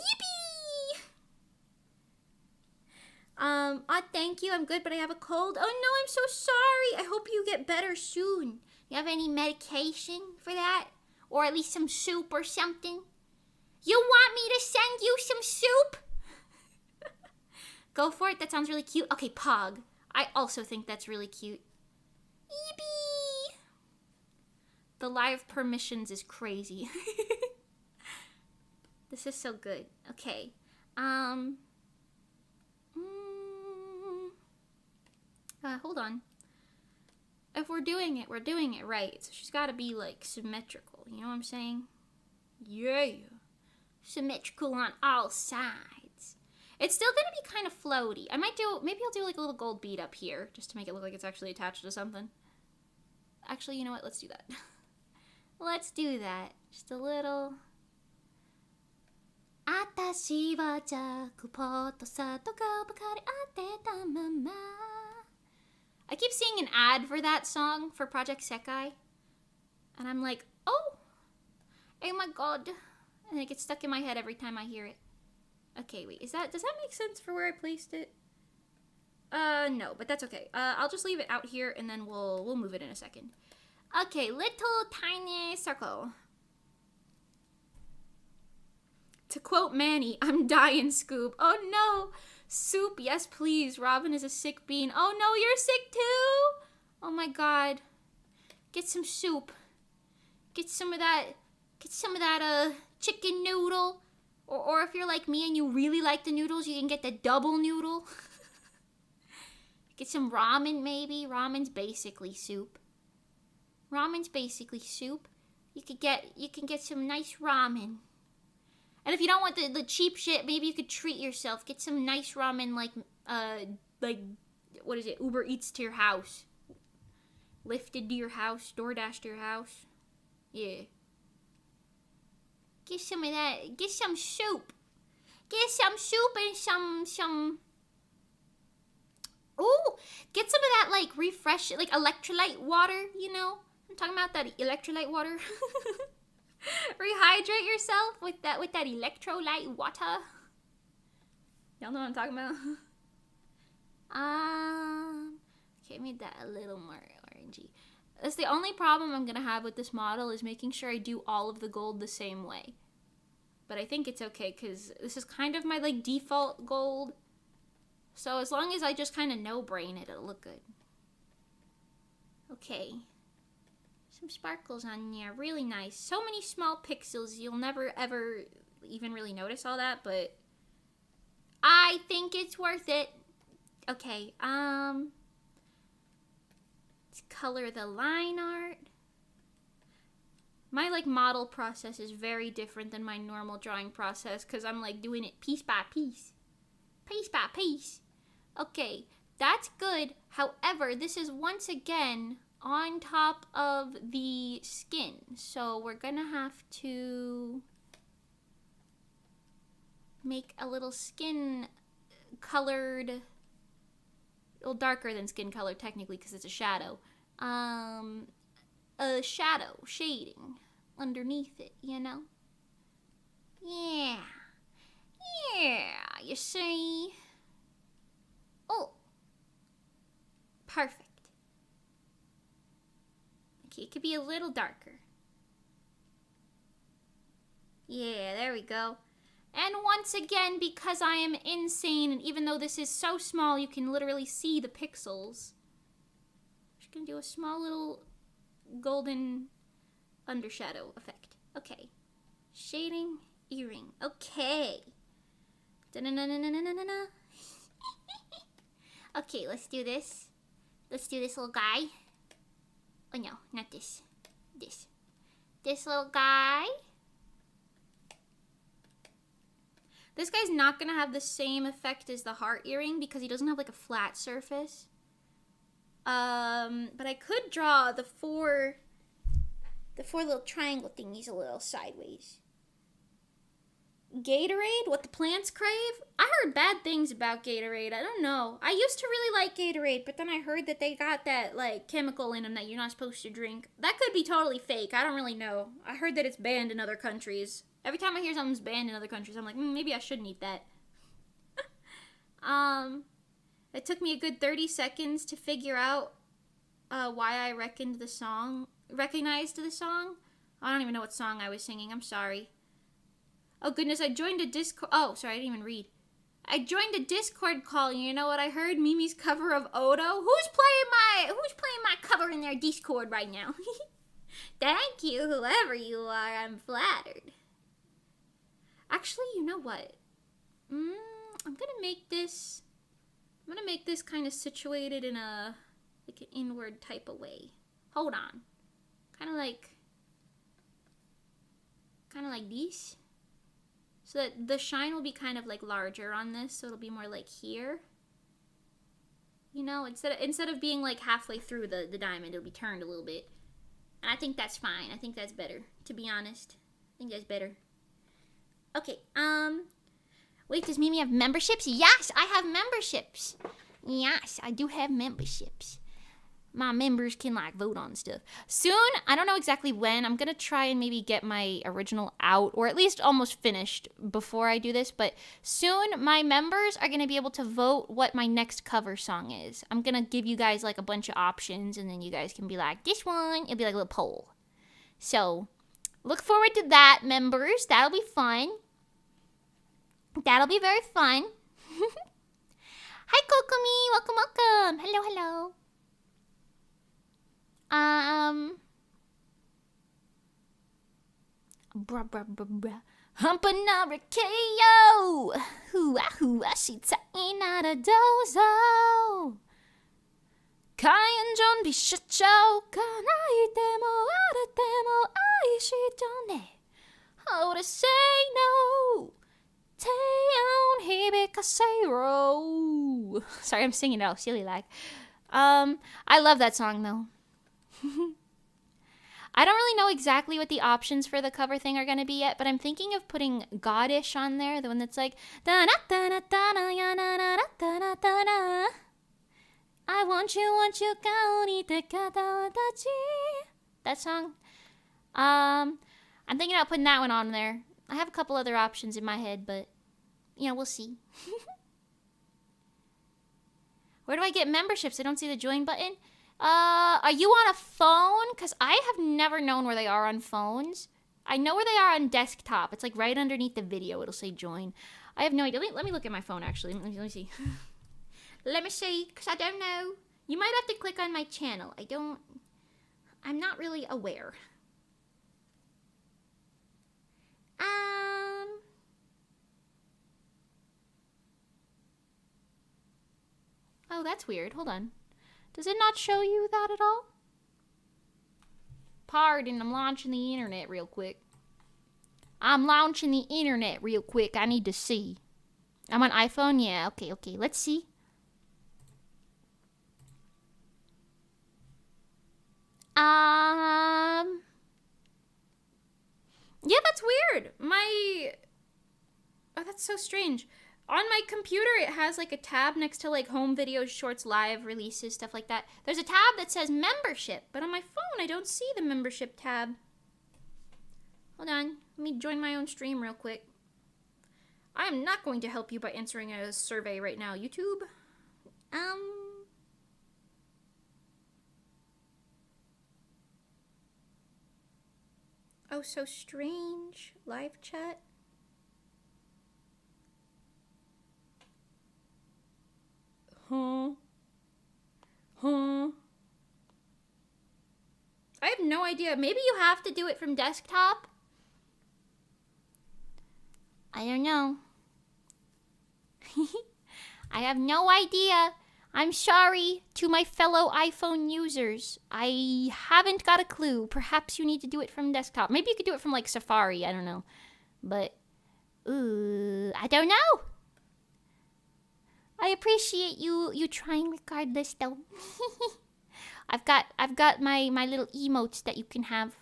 [SPEAKER 1] Thank you. I'm good, but I have a cold. Oh, no, I'm so sorry. I hope you get better soon. You have any medication for that? Or at least some soup or something? You want me to send you some soup? Go for it. That sounds really cute. Okay, Pog. I also think that's really cute. Yippee! The live permissions is crazy. This is so good. Okay. Hold on. If we're doing it right. So she's got to be, like, symmetrical. You know what I'm saying? Yeah. Symmetrical on all sides. It's still going to be kind of floaty. Maybe I'll do, like, a little gold bead up here, just to make it look like it's actually attached to something. Actually, you know what? Let's do that. Let's do that. Just a little. Atashi wa jackpot sato ga bakari ateta mama. I keep seeing an ad for that song for Project Sekai. And I'm like, oh my god. And it gets stuck in my head every time I hear it. Okay, wait, does that make sense for where I placed it? No, but that's okay. I'll just leave it out here and then we'll move it in a second. Okay, little tiny circle. To quote Manny, I'm dying, Scoop. Oh no. Soup, yes please. Robin is a sick bean. Oh no, you're sick too? Oh my god. Get some soup. Get some of that chicken noodle. Or if you're like me and you really like the noodles, you can get the double noodle. Get some ramen maybe. Ramen's basically soup. Ramen's basically soup. You can get some nice ramen. And if you don't want the cheap shit, maybe you could treat yourself. Get some nice ramen like what is it? Uber Eats to your house. Lifted to your house, DoorDash to your house. Yeah. Get some of that. Get some soup. Get some soup and some. Ooh, get some of that like refresh, like electrolyte water. You know, I'm talking about that electrolyte water. Rehydrate yourself with that electrolyte water. Y'all know what I'm talking about. Okay, made that a little more orangey. That's the only problem I'm gonna have with this model is making sure I do all of the gold the same way. But I think it's okay because this is kind of my like default gold. So as long as I just kind of no-brain it, it'll look good. Okay. Some sparkles on there, really nice. So many small pixels, you'll never ever even really notice all that, but I think it's worth it. Okay, let's color the line art. My like model process is very different than my normal drawing process because I'm like doing it piece by piece. Piece by piece. Okay, that's good. However, this is once again on top of the skin. So we're gonna have to make a little skin colored, well, darker than skin color technically because it's a shadow. A shadow shading underneath it, you know? Yeah. Yeah, you see? Oh. Perfect. Okay, it could be a little darker. Yeah, there we go. And once again, because I am insane, and even though this is so small, you can literally see the pixels. I'm just gonna do a small little golden undershadow effect. Okay. Shading, earring. Okay. Da-na-na-na-na-na-na-na. Okay, let's do this. Let's do this little guy. Oh no, not this. This. This little guy. This guy's not gonna have the same effect as the heart earring because he doesn't have like a flat surface. But I could draw the four little triangle thingies a little sideways. Gatorade? What the plants crave? I heard bad things about Gatorade. I don't know. I used to really like Gatorade, but then I heard that they got that, like, chemical in them that you're not supposed to drink. That could be totally fake. I don't really know. I heard that it's banned in other countries. Every time I hear something's banned in other countries, I'm like, maybe I shouldn't eat that. It took me a good 30 seconds to figure out why I recognized the song. I don't even know what song I was singing. I'm sorry. Oh goodness, I joined a Discord. Oh, sorry, I didn't even read. I joined a Discord call, and you know what I heard? Mimi's cover of Odo. Who's playing my cover in their Discord right now? Thank you, whoever you are. I'm flattered. Actually, you know what? I'm gonna make this kind of situated in a like an inward type of way. Hold on. Kind of like this. So that the shine will be kind of like larger on this, so it'll be more like here. You know, instead of being like halfway through the diamond, it'll be turned a little bit. And I think that's fine. I think that's better, to be honest. I think that's better. Okay, wait, does Mimi have memberships? Yes, I have memberships. Yes, I do have memberships. My members can, like, vote on stuff. Soon, I don't know exactly when, I'm going to try and maybe get my original out, or at least almost finished before I do this, but soon, my members are going to be able to vote what my next cover song is. I'm going to give you guys, like, a bunch of options, and then you guys can be like, this one, it'll be like a little poll. So, look forward to that, members. That'll be fun. That'll be very fun. Hi, Kokomi. Welcome, welcome. Hello, hello. Humpanara KO. Hua hua shitai nara dozo. Kaien jonbi shachou. Kanaite mo arate mo aishito ne. How to say no. Teon hibikasero. Sorry, I'm singing it all silly like. I love that song though. I don't really know exactly what the options for the cover thing are going to be yet, but I'm thinking of putting Goddish on there, the one that's like I want you, that song. I'm thinking about putting that one on there. I have a couple other options in my head, but we'll see. Where do I get memberships? I don't see the join button. Are you on a phone? Because I have never known where they are on phones. I know where they are on desktop. It's like right underneath the video. It'll say join. I have no idea. Let me look at my phone, actually. Let me see. Let me see, because I don't know. You might have to click on my channel. I'm not really aware. Oh, that's weird. Hold on. Does it not show you that at all? Pardon, I'm launching the internet real quick. I need to see. I'm on iPhone? Yeah, okay. Let's see. Yeah, that's weird. Oh, that's so strange. On my computer, it has like a tab next to like home videos, shorts, live releases, stuff like that. There's a tab that says membership, but on my phone, I don't see the membership tab. Hold on. Let me join my own stream real quick. I am not going to help you by answering a survey right now, YouTube. Oh, so strange. Live chat. Huh? I have no idea. Maybe you have to do it from desktop? I don't know. I have no idea. I'm sorry to my fellow iPhone users. I haven't got a clue. Perhaps you need to do it from desktop. Maybe you could do it from like Safari. I don't know. But, I don't know. I appreciate you trying regardless though. I've got my little emotes that you can have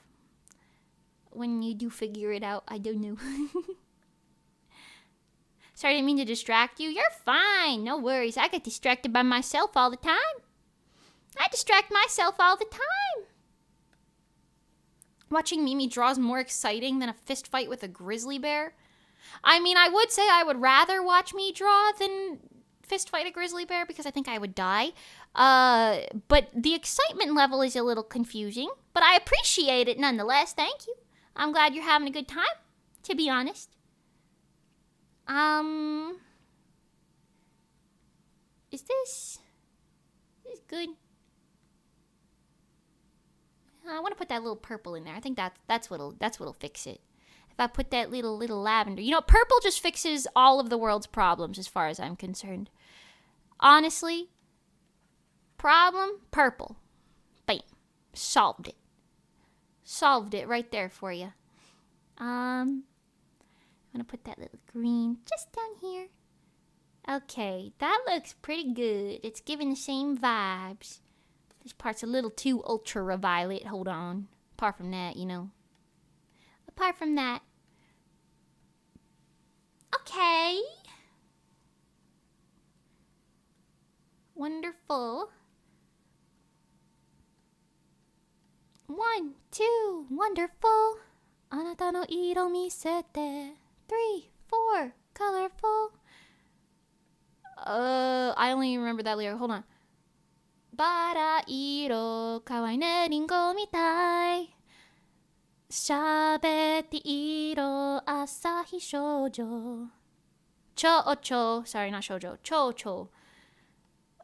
[SPEAKER 1] when you do figure it out. I don't know. Sorry, I didn't mean to distract you. You're fine. No worries. I get distracted by myself all the time. I distract myself all the time. Watching Mimi draw is more exciting than a fist fight with a grizzly bear. I mean, I would say I would rather watch me draw than fist fight a grizzly bear because I think I would die. But the excitement level is a little confusing. But I appreciate it nonetheless. Thank you. I'm glad you're having a good time, to be honest. Is this good? I want to put that little purple in there. I think that's what'll fix it. If I put that little lavender, purple just fixes all of the world's problems as far as I'm concerned. Honestly, problem, purple. Bam. Solved it. Solved it right there for you. I'm gonna put that little green just down here. Okay, that looks pretty good. It's giving the same vibes. This part's a little too ultraviolet. Hold on. Apart from that, Apart from that. Okay. Wonderful. 1, 2, wonderful. あなたの色見せて. 3, 4, colorful. I only remember that lyric. Hold on. バラ色かわいねリンゴみたい。しゃべって色朝日少女。sorry, not shoujo, cho.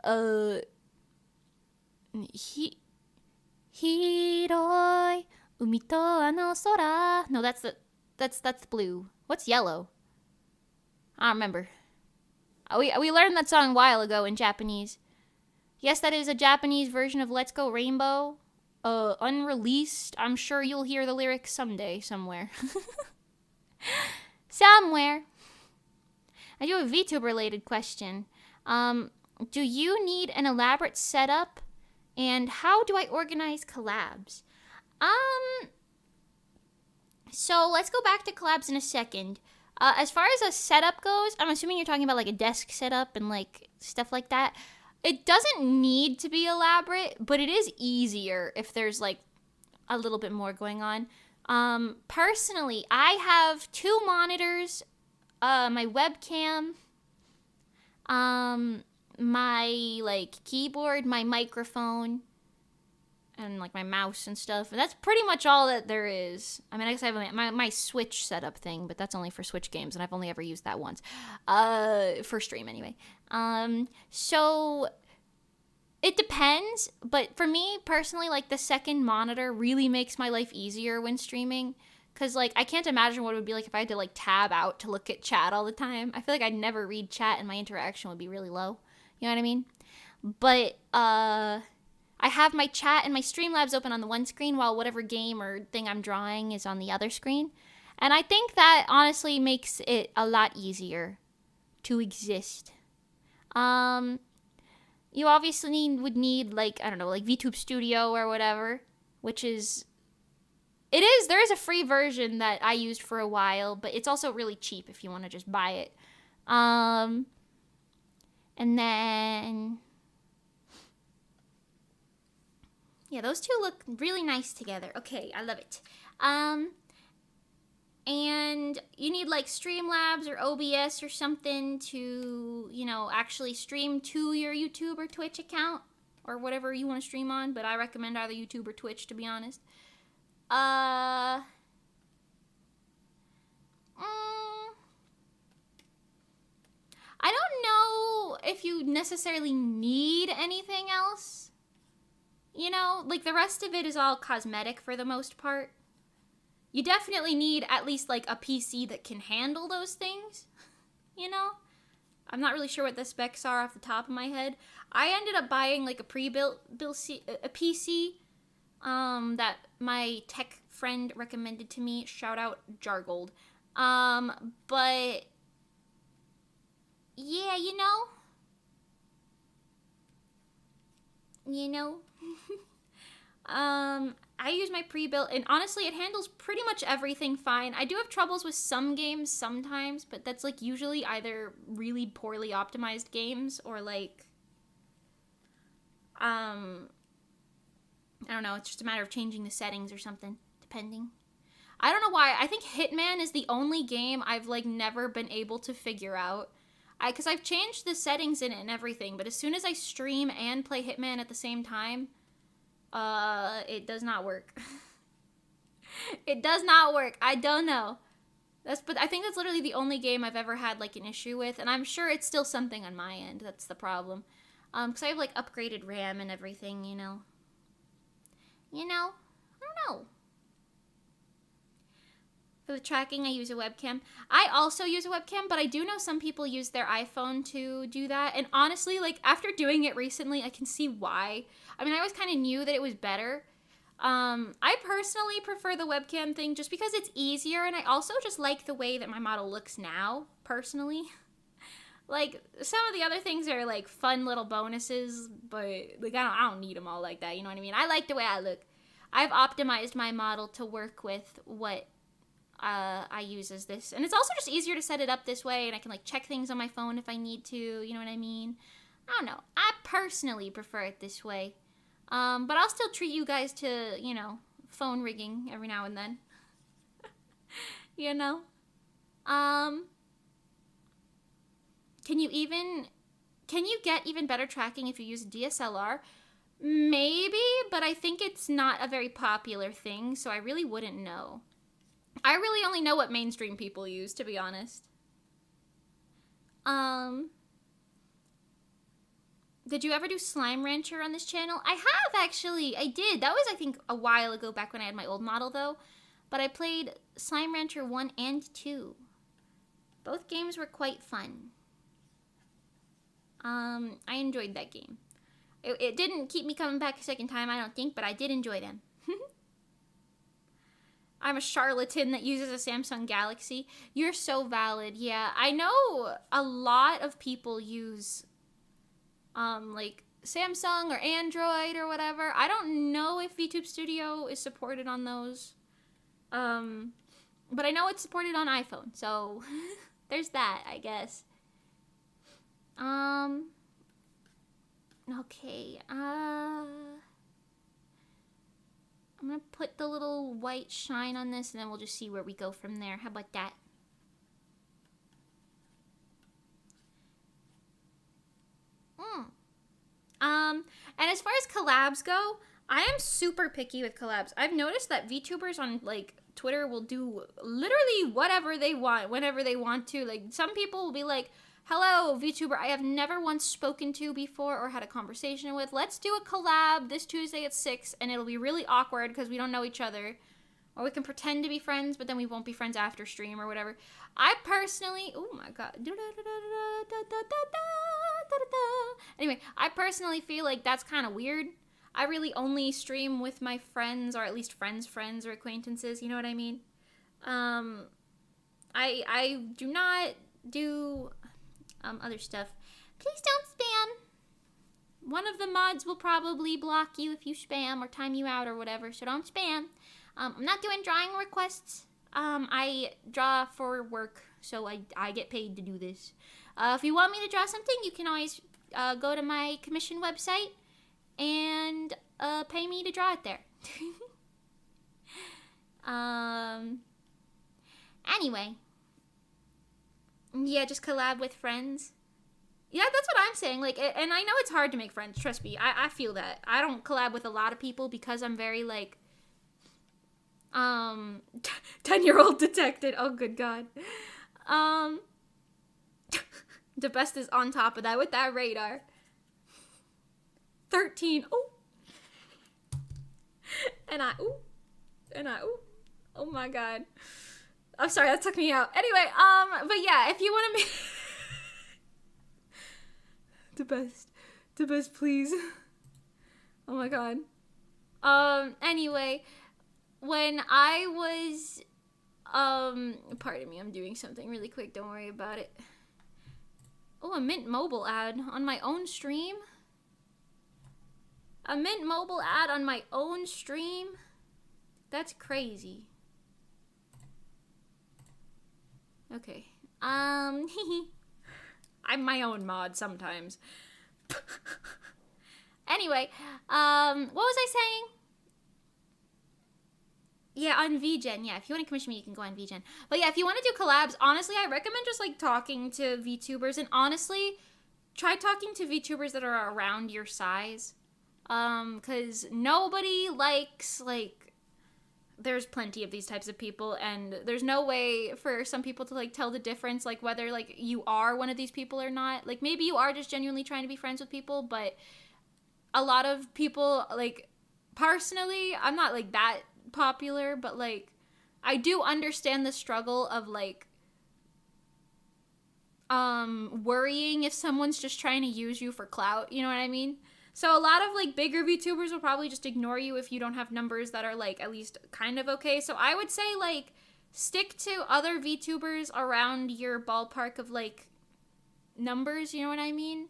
[SPEAKER 1] Uh, Hiroi umi to ano sora. No, that's blue. What's yellow? I don't remember. We learned that song a while ago in Japanese. Yes, that is a Japanese version of Let's Go Rainbow. Unreleased. I'm sure you'll hear the lyrics someday, somewhere. Somewhere. I do a VTuber related question. Do you need an elaborate setup? And how do I organize collabs? So let's go back to collabs in a second. As far as a setup goes, I'm assuming you're talking about like a desk setup and like stuff like that. It doesn't need to be elaborate, but it is easier if there's like a little bit more going on. Personally, I have 2 monitors, my webcam, my like keyboard, my microphone, and like my mouse and stuff. And that's pretty much all that there is. I mean, I guess I have my Switch setup thing, but that's only for Switch games, and I've only ever used that once. For stream anyway. So it depends, but for me personally, like the second monitor really makes my life easier when streaming. Cause like I can't imagine what it would be like if I had to like tab out to look at chat all the time. I feel like I'd never read chat and my interaction would be really low. You know what I mean? But I have my chat and my Streamlabs open on the one screen while whatever game or thing I'm drawing is on the other screen. And I think that honestly makes it a lot easier to exist. You obviously would need like, I don't know, like VTube Studio or whatever, which is... there is a free version that I used for a while, but it's also really cheap if you want to just buy it. And then... yeah, those two look really nice together. Okay, I love it. And you need like Streamlabs or OBS or something to, you know, actually stream to your YouTube or Twitch account or whatever you want to stream on, but I recommend either YouTube or Twitch, to be honest. I don't know if you necessarily need anything else. You know, like the rest of it is all cosmetic for the most part. You definitely need at least like a PC that can handle those things, you know? I'm not really sure what the specs are off the top of my head. I ended up buying like a pre-built a PC that my tech friend recommended to me. Shout out Jargold. But yeah, you know, I use my pre-built, and honestly, it handles pretty much everything fine. I do have troubles with some games sometimes, but that's like usually either really poorly optimized games or like, I don't know, it's just a matter of changing the settings or something, depending. I don't know why. I think Hitman is the only game I've like never been able to figure out. Because I've changed the settings in it and everything, but as soon as I stream and play Hitman at the same time, it does not work. It does not work. I don't know. But I think that's literally the only game I've ever had like an issue with, and I'm sure it's still something on my end. That's the problem. Because I have like upgraded RAM and everything, you know. I don't know. For the tracking, I use a webcam. I also use a webcam, but I do know some people use their iPhone to do that. And honestly, like, after doing it recently, I can see why. I mean, I always kind of knew that it was better. I personally prefer the webcam thing just because it's easier, and I also just like the way that my model looks now, personally. Like, some of the other things are, like, fun little bonuses, but, like, I don't need them all like that, you know what I mean? I like the way I look. I've optimized my model to work with what I use as this. And it's also just easier to set it up this way, and I can like check things on my phone if I need to, you know what I mean? I don't know. I personally prefer it this way. But I'll still treat you guys to, you know, phone rigging every now and then. You know? Can you get even better tracking if you use a DSLR? Maybe, but I think it's not a very popular thing, so I really wouldn't know. I really only know what mainstream people use, to be honest. Um, did you ever do Slime Rancher on this channel? I have, actually. I did. That was, I think, a while ago, back when I had my old model, though. But I played Slime Rancher 1 and 2. Both games were quite fun. I enjoyed that game. It didn't keep me coming back a second time, I don't think, but I did enjoy them. I'm a charlatan that uses a Samsung Galaxy. You're so valid. Yeah, I know a lot of people use, like, Samsung or Android or whatever. I don't know if VTube Studio is supported on those. But I know it's supported on iPhone, so there's that, I guess. Okay, I'm gonna put the little white shine on this, and then we'll just see where we go from there. How about that? And as far as collabs go, I am super picky with collabs. I've noticed that VTubers on, like, Twitter will do literally whatever they want, whenever they want to. Like, some people will be like, hello, VTuber I have never once spoken to before or had a conversation with. Let's do a collab this Tuesday at 6, and it'll be really awkward because we don't know each other. Or we can pretend to be friends, but then we won't be friends after stream or whatever. I personally... Oh, my God. Anyway, I personally feel like that's kind of weird. I really only stream with my friends, or at least friends' or acquaintances, you know what I mean? I do not do other stuff. Please don't spam. One of the mods will probably block you if you spam or time you out or whatever, so don't spam. I'm not doing drawing requests. I draw for work, so I get paid to do this. If you want me to draw something, you can always go to my commission website and pay me to draw it there. Anyway. Yeah, just collab with friends. Yeah, that's what I'm saying. Like, and I know it's hard to make friends. Trust me, I feel that. I don't collab with a lot of people because I'm very, like, 10-year-old detected. Oh, good God. The best is on top of that with that radar. 13. Oh. And I, ooh. And I, ooh. Oh my God. I'm sorry, that took me out. Anyway, but yeah, if you want to make... The best, please. Oh my God. Anyway, when I was, pardon me, I'm doing something really quick, don't worry about it. Oh, a Mint Mobile ad on my own stream? A Mint Mobile ad on my own stream? That's crazy. Okay. I'm my own mod sometimes. Anyway, what was I saying? Yeah, on VGen. Yeah, if you want to commission me, you can go on VGen. But yeah, if you want to do collabs, honestly, I recommend just, like, talking to VTubers. And honestly, try talking to VTubers that are around your size. Because nobody likes, like, there's plenty of these types of people, and there's no way for some people to, like, tell the difference, like, whether, like, you are one of these people or not. Like, maybe you are just genuinely trying to be friends with people, but a lot of people, like, personally, I'm not, like, that popular, but, like, I do understand the struggle of, like, worrying if someone's just trying to use you for clout, you know what I mean? So a lot of, like, bigger VTubers will probably just ignore you if you don't have numbers that are, like, at least kind of okay. So I would say, like, stick to other VTubers around your ballpark of, like, numbers, you know what I mean?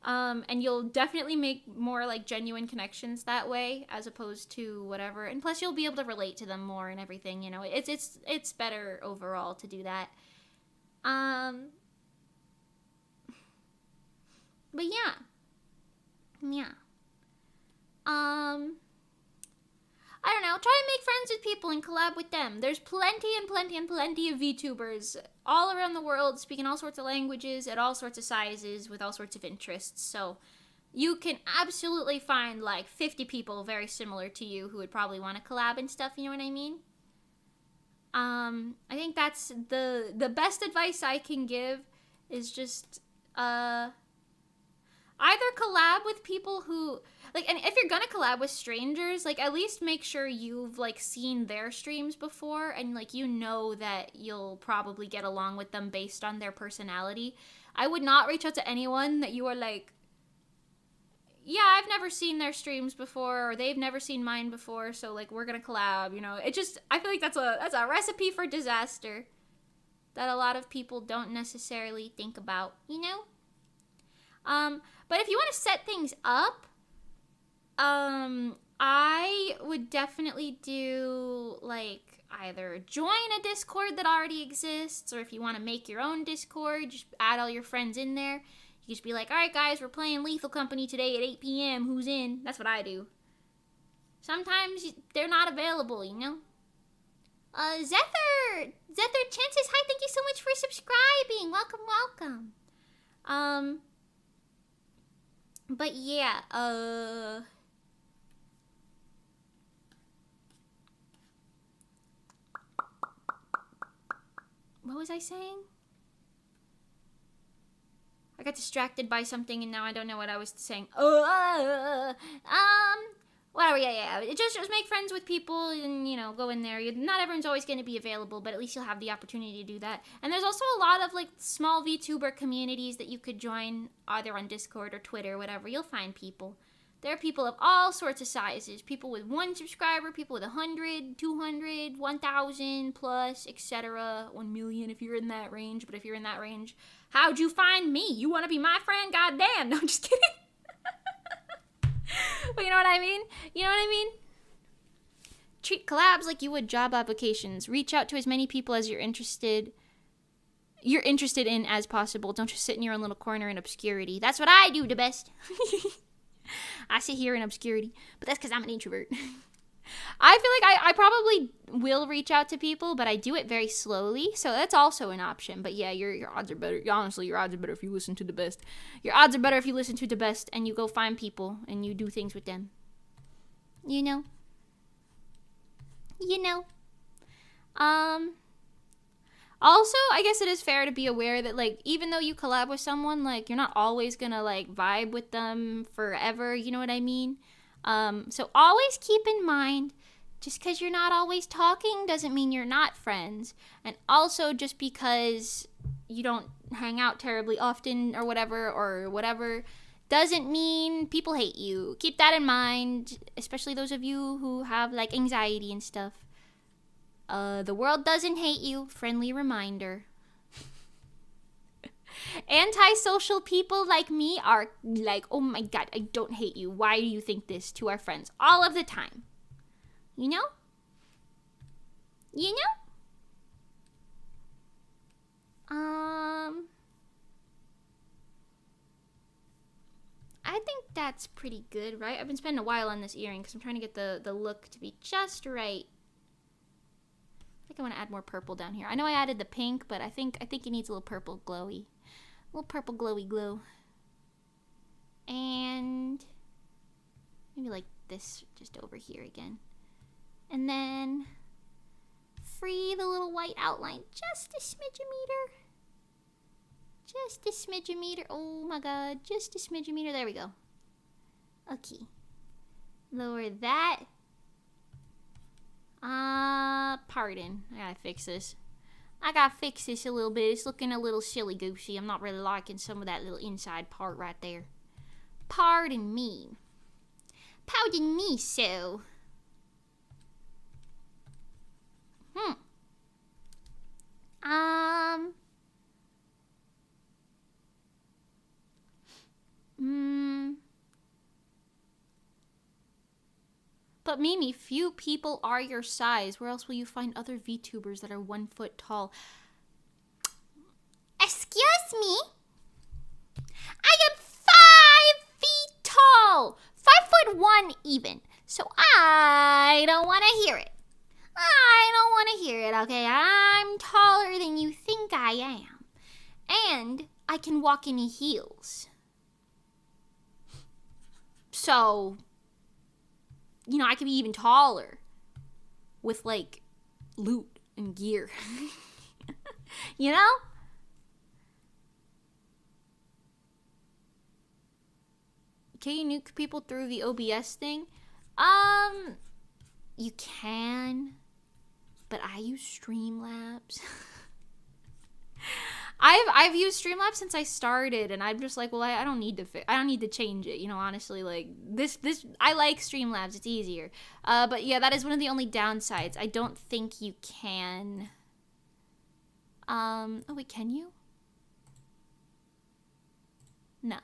[SPEAKER 1] And you'll definitely make more, like, genuine connections that way, as opposed to whatever. And plus, you'll be able to relate to them more and everything, you know? It's better overall to do that. But yeah. Yeah. I don't know. Try and make friends with people and collab with them. There's plenty and plenty and plenty of VTubers all around the world speaking all sorts of languages at all sorts of sizes with all sorts of interests. So you can absolutely find like 50 people very similar to you who would probably want to collab and stuff, you know what I mean? I think that's the best advice I can give is just either collab with people who like, and if you're gonna collab with strangers, like at least make sure you've like seen their streams before and like you know that you'll probably get along with them based on their personality. I would not reach out to anyone that you are like, yeah, I've never seen their streams before, or they've never seen mine before, so like we're gonna collab, you know. It just, I feel like that's a recipe for disaster that a lot of people don't necessarily think about, you know? But if you want to set things up, I would definitely do like either join a Discord that already exists, or if you want to make your own Discord, just add all your friends in there. You just be like, all right, guys, we're playing Lethal Company today at 8 p.m. Who's in? That's what I do. Sometimes they're not available, you know? Zephyr Chances, hi, thank you so much for subscribing. Welcome. But yeah, what was I saying? I got distracted by something and now I don't know what I was saying. Whatever, yeah. Just make friends with people and, you know, go in there. Not everyone's always going to be available, but at least you'll have the opportunity to do that. And there's also a lot of, like, small VTuber communities that you could join, either on Discord or Twitter, whatever. You'll find people. There are people of all sorts of sizes. People with 1 subscriber, people with 100, 200, 1,000 plus, etc. 1 million if you're in that range. But if you're in that range, how'd you find me? You want to be my friend? Goddamn. No, I'm just kidding. But you know what I mean? Treat collabs like you would job applications. Reach out to as many people as you're interested in as possible. Don't just sit in your own little corner in obscurity. That's what I do the best. I sit here in obscurity, but that's because I'm an introvert. I feel like I probably will reach out to people, but I do it very slowly, so that's also an option. But yeah, your odds are better. Honestly, your odds are better if you listen to the best. Your odds are better if you listen to the best and you go find people and you do things with them. You know? Also, I guess it is fair to be aware that, like, even though you collab with someone, like, you're not always gonna, like, vibe with them forever, you know what I mean? So always keep in mind, just because you're not always talking doesn't mean you're not friends. And also, just because you don't hang out terribly often or whatever, doesn't mean people hate you. Keep that in mind, especially those of you who have, like, anxiety and stuff. The world doesn't hate you. Friendly reminder. Antisocial people like me are like, oh my god, I don't hate you. Why do you think this? To our friends all of the time. You know? I think that's pretty good, right? I've been spending a while on this earring because I'm trying to get the look to be just right. I think I want to add more purple down here. I know I added the pink, but I think it needs a little purple glowy. A little purple glowy glow. And maybe like this just over here again. And then free the little white outline just a smidge-a-meter. Just a smidge-a-meter. Oh my god, just a smidge-a-meter. There we go. Okay. Lower that. Pardon. I gotta fix this. A little bit. It's looking a little silly-goosey. I'm not really liking some of that little inside part right there. Pardon me. Pardon me, so. But Mimi, few people are your size. Where else will you find other VTubers that are 1 foot tall? Excuse me? I am 5 feet tall. 5'1" even. So I don't want to hear it. Okay? I'm taller than you think I am. And I can walk in heels. So, you know, I could be even taller with, like, loot and gear. You know? can you nuke people through the OBS thing? You can, but I use Streamlabs. I've used Streamlabs since I started, and I'm just like, well, I don't need to change it, you know. Honestly, like this I like Streamlabs. It's easier. But yeah, that is one of the only downsides. I don't think you can. Oh wait, can you? No.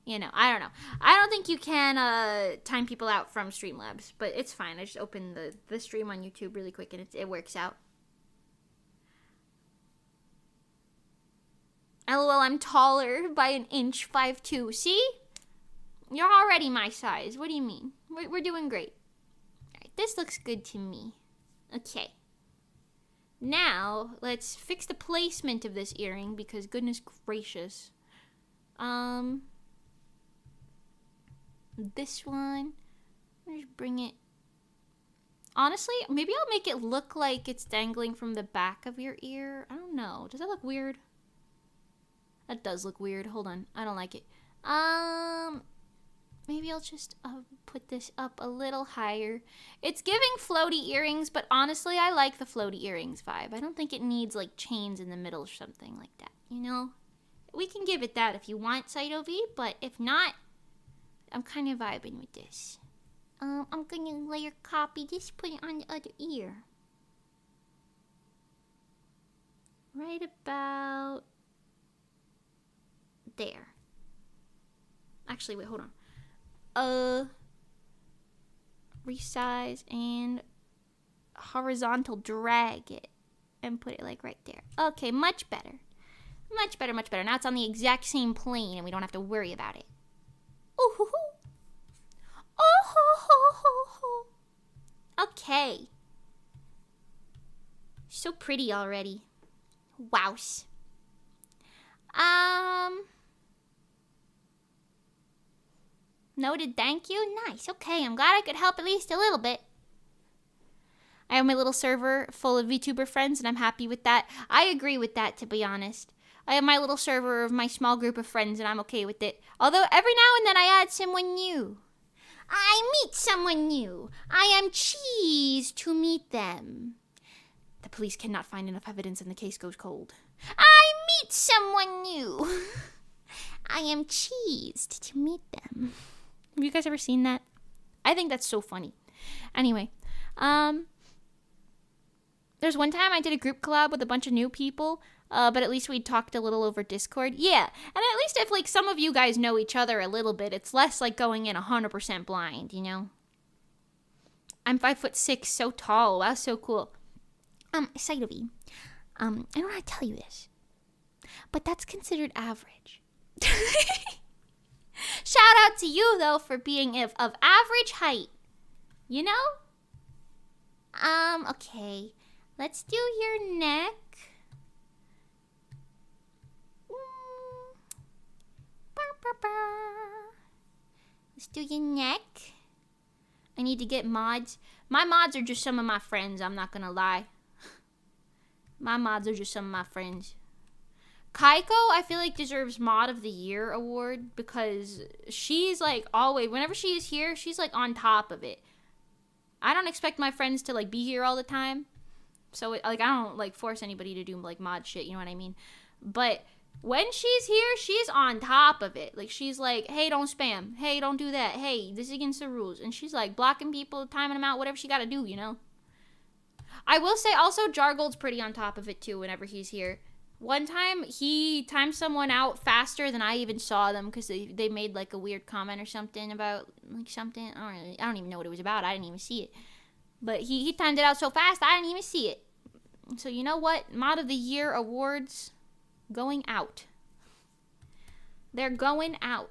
[SPEAKER 1] You know, I don't know. I don't think you can time people out from Streamlabs, but it's fine. I just opened the stream on YouTube really quick, and it works out. LOL, I'm taller by an inch, 5'2". See? You're already my size. What do you mean? We're doing great. Alright, this looks good to me. Okay. Now, let's fix the placement of this earring, because goodness gracious. This one. I'll just bring it. Honestly, maybe I'll make it look like it's dangling from the back of your ear. I don't know. Does that look weird? That does look weird. Hold on. I don't like it. Maybe I'll just put this up a little higher. It's giving floaty earrings, but honestly, I like the floaty earrings vibe. I don't think it needs, like, chains in the middle or something like that, you know? We can give it that if you want, Saito V, but if not, I'm kind of vibing with this. I'm gonna layer copy this, put it on the other ear. Right about there. Actually, wait, hold on. Resize and horizontal drag it and put it like right there. Okay, much better. Much better, much better. Now it's on the exact same plane and we don't have to worry about it. Oh ho ho. Oh ho ho ho ho. Okay. So pretty already. Wows. Noted, thank you. Nice. Okay, I'm glad I could help at least a little bit. I have my little server full of VTuber friends, and I'm happy with that. I agree with that, to be honest. I have my little server of my small group of friends, and I'm okay with it. Although, every now and then I add someone new. I meet someone new. I am cheese to meet them. The police cannot find enough evidence, and the case goes cold. I meet someone new. I am cheesed to meet them. Have you guys ever seen that? I think that's so funny. Anyway, there's one time I did a group collab with a bunch of new people, but at least we talked a little over Discord. Yeah, and at least if, like, some of you guys know each other a little bit, it's less like going in 100% blind, you know? I'm 5'6", so tall. Wow, so cool. Saito V, I don't know how to tell you this, but that's considered average. Shout out to you, though, for being of average height. You know? Okay. Let's do your neck. Let's do your neck. I need to get mods. My mods are just some of my friends, I'm not gonna lie. My mods are just some of my friends. Kaiko, I feel like, deserves Mod of the Year award because she's, like, always, whenever she is here, she's, like, on top of it. I don't expect my friends to, like, be here all the time. So, like, I don't, like, force anybody to do, like, mod shit, you know what I mean? But when she's here, she's on top of it. Like, she's like, hey, don't spam. Hey, don't do that. Hey, this is against the rules. And she's, like, blocking people, timing them out, whatever she gotta do, you know? I will say, also, Jargold's pretty on top of it, too, whenever he's here. One time, he timed someone out faster than I even saw them because they made, like, a weird comment or something about, like, something. I don't even know what it was about. I didn't even see it. But he timed it out so fast, I didn't even see it. So, you know what? Mod of the Year awards going out. They're going out.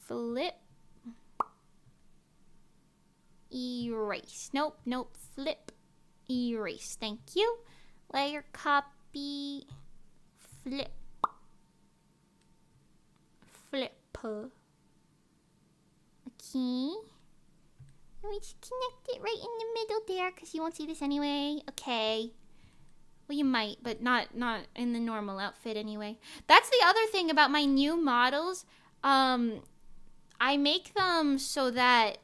[SPEAKER 1] Flip. Erase. Nope. Flip. Erase. Thank you. Layer copy. Flip. Flip. Okay. Let me just connect it right in the middle there because you won't see this anyway. Okay. Well, you might, but not in the normal outfit anyway. That's the other thing about my new models. I make them so that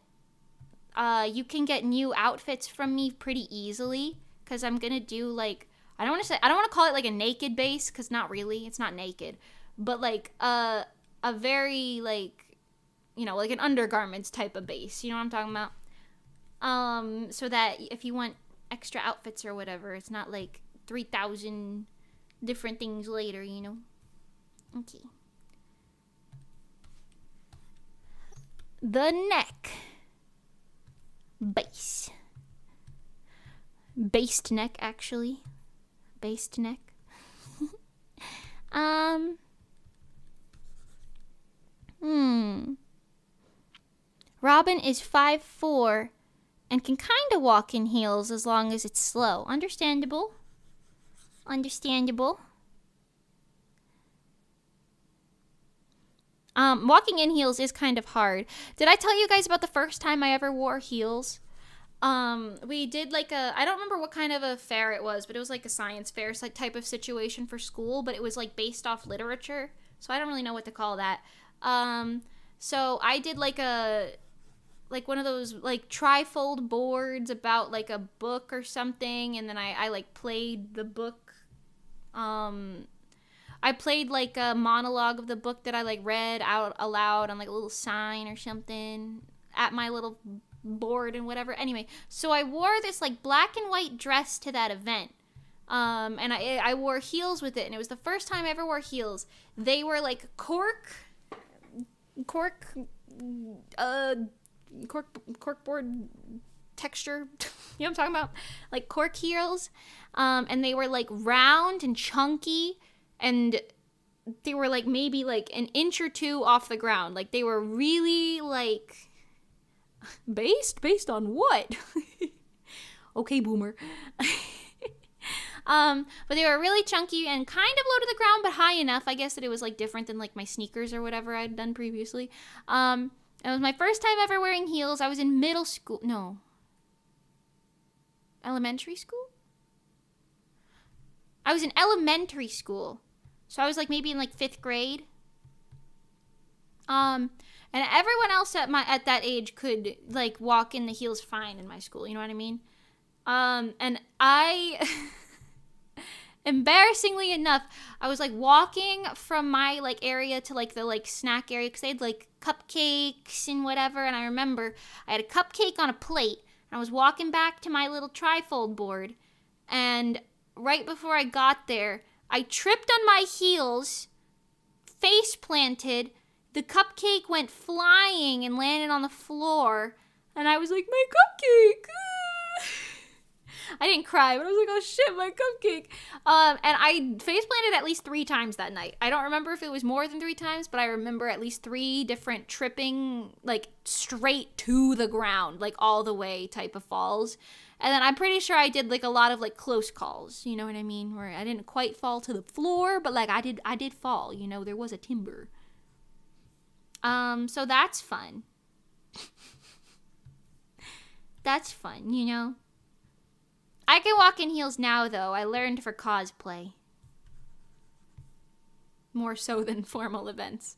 [SPEAKER 1] you can get new outfits from me pretty easily. Because I'm gonna do like, I don't want to call it like a naked base, because not really, it's not naked, but like a very like, you know, like an undergarments type of base. You know what I'm talking about? So that if you want extra outfits or whatever, it's not like 3,000 different things later, you know? Okay. The neck. Base. Based neck, actually. Based neck. Robin is 5'4" and can kind of walk in heels as long as it's slow. Understandable. Understandable. Walking in heels is kind of hard. Did I tell you guys about the first time I ever wore heels? We did like I don't remember what kind of a fair it was, but it was like a science fair type of situation for school, but it was like based off literature. So I don't really know what to call that. So I did like one of those like trifold boards about like a book or something, and then I like played the book. I played like a monologue of the book that I like read out aloud on like a little sign or something at my little board and whatever. Anyway, so I wore this like black and white dress to that event. And I wore heels with it, and it was the first time I ever wore heels. They were like corkboard texture. You know what I'm talking about? Like cork heels. And they were like round and chunky, and they were like maybe like an inch or two off the ground. Like they were really like based on what? Okay, boomer. But they were really chunky and kind of low to the ground, but high enough, I guess, that it was like different than like my sneakers or whatever I'd done previously. It was my first time ever wearing heels. I was in middle school. No. Elementary school? I was in elementary school. So I was like maybe in like 5th grade. And everyone else at that age could like walk in the heels fine in my school, you know what I mean? And I embarrassingly enough, I was like walking from my like area to like the like snack area, because they had like cupcakes and whatever, and I remember I had a cupcake on a plate, and I was walking back to my little trifold board, and right before I got there, I tripped on my heels, face planted, the cupcake went flying and landed on the floor, and I was like, my cupcake! I didn't cry, but I was like, oh shit, my cupcake. And I face planted at least 3 times that night. I don't remember if it was more than 3 times, but I remember at least 3 different tripping, like straight to the ground, like all the way type of falls. And then I'm pretty sure I did like a lot of like close calls, you know what I mean? Where I didn't quite fall to the floor, but like I did fall, you know, there was a timber. So that's fun. That's fun, you know? I can walk in heels now, though. I learned for cosplay. More so than formal events.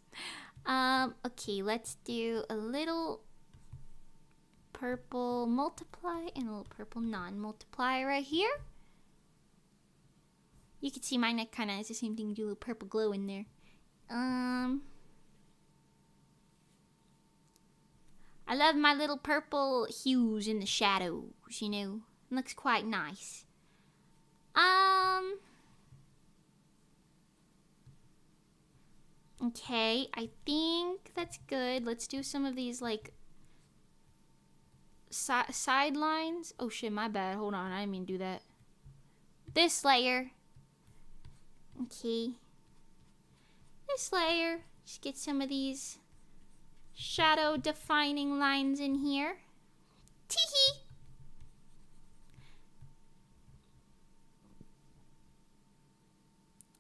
[SPEAKER 1] Okay, let's do a little purple multiply and a little purple non-multiply right here. You can see my neck kind of has the same thing, do a little purple glow in there. I love my little purple hues in the shadows, you know. It looks quite nice. Okay, I think that's good. Let's do some of these, like, sidelines. Oh, shit, my bad. Hold on, I didn't mean to do that. This layer. Okay. This layer. Just get some of these shadow defining lines in here. Tee-hee!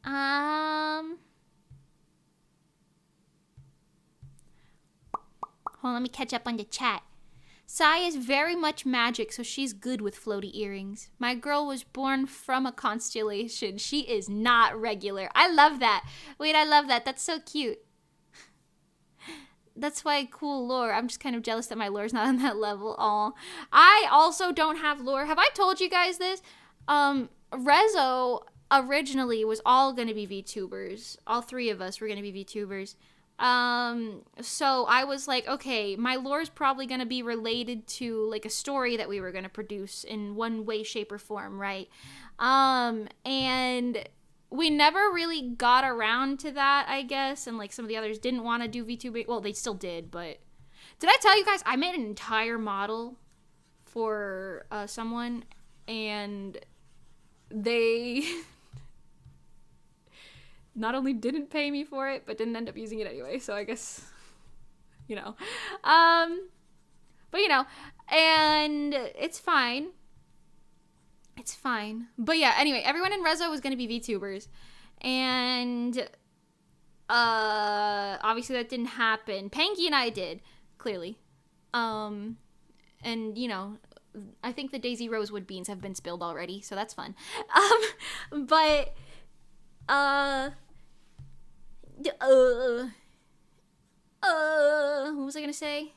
[SPEAKER 1] Hold on, let me catch up on the chat. Sai is very much magic, so she's good with floaty earrings. My girl was born from a constellation. She is not regular. I love that. Wait, I love that. That's so cute. That's why cool lore. I'm just kind of jealous that my lore's not on that level. Aw. I also don't have lore. Have I told you guys this? Rezo originally was all going to be VTubers. All three of us were going to be VTubers. So I was like, okay, my lore is probably going to be related to like a story that we were going to produce in one way, shape, or form, right? And we never really got around to that, I guess, and like some of the others didn't want to do VTubing. Well, they still did, but did I tell you guys I made an entire model for someone, and they not only didn't pay me for it, but didn't end up using it anyway. So I guess, you know, but you know, and it's fine. It's fine. But yeah, anyway, everyone in Rezo was going to be VTubers. And obviously that didn't happen. Panky and I did, clearly. And you know, I think the Daisy Rosewood beans have been spilled already, so that's fun. But what was I gonna say?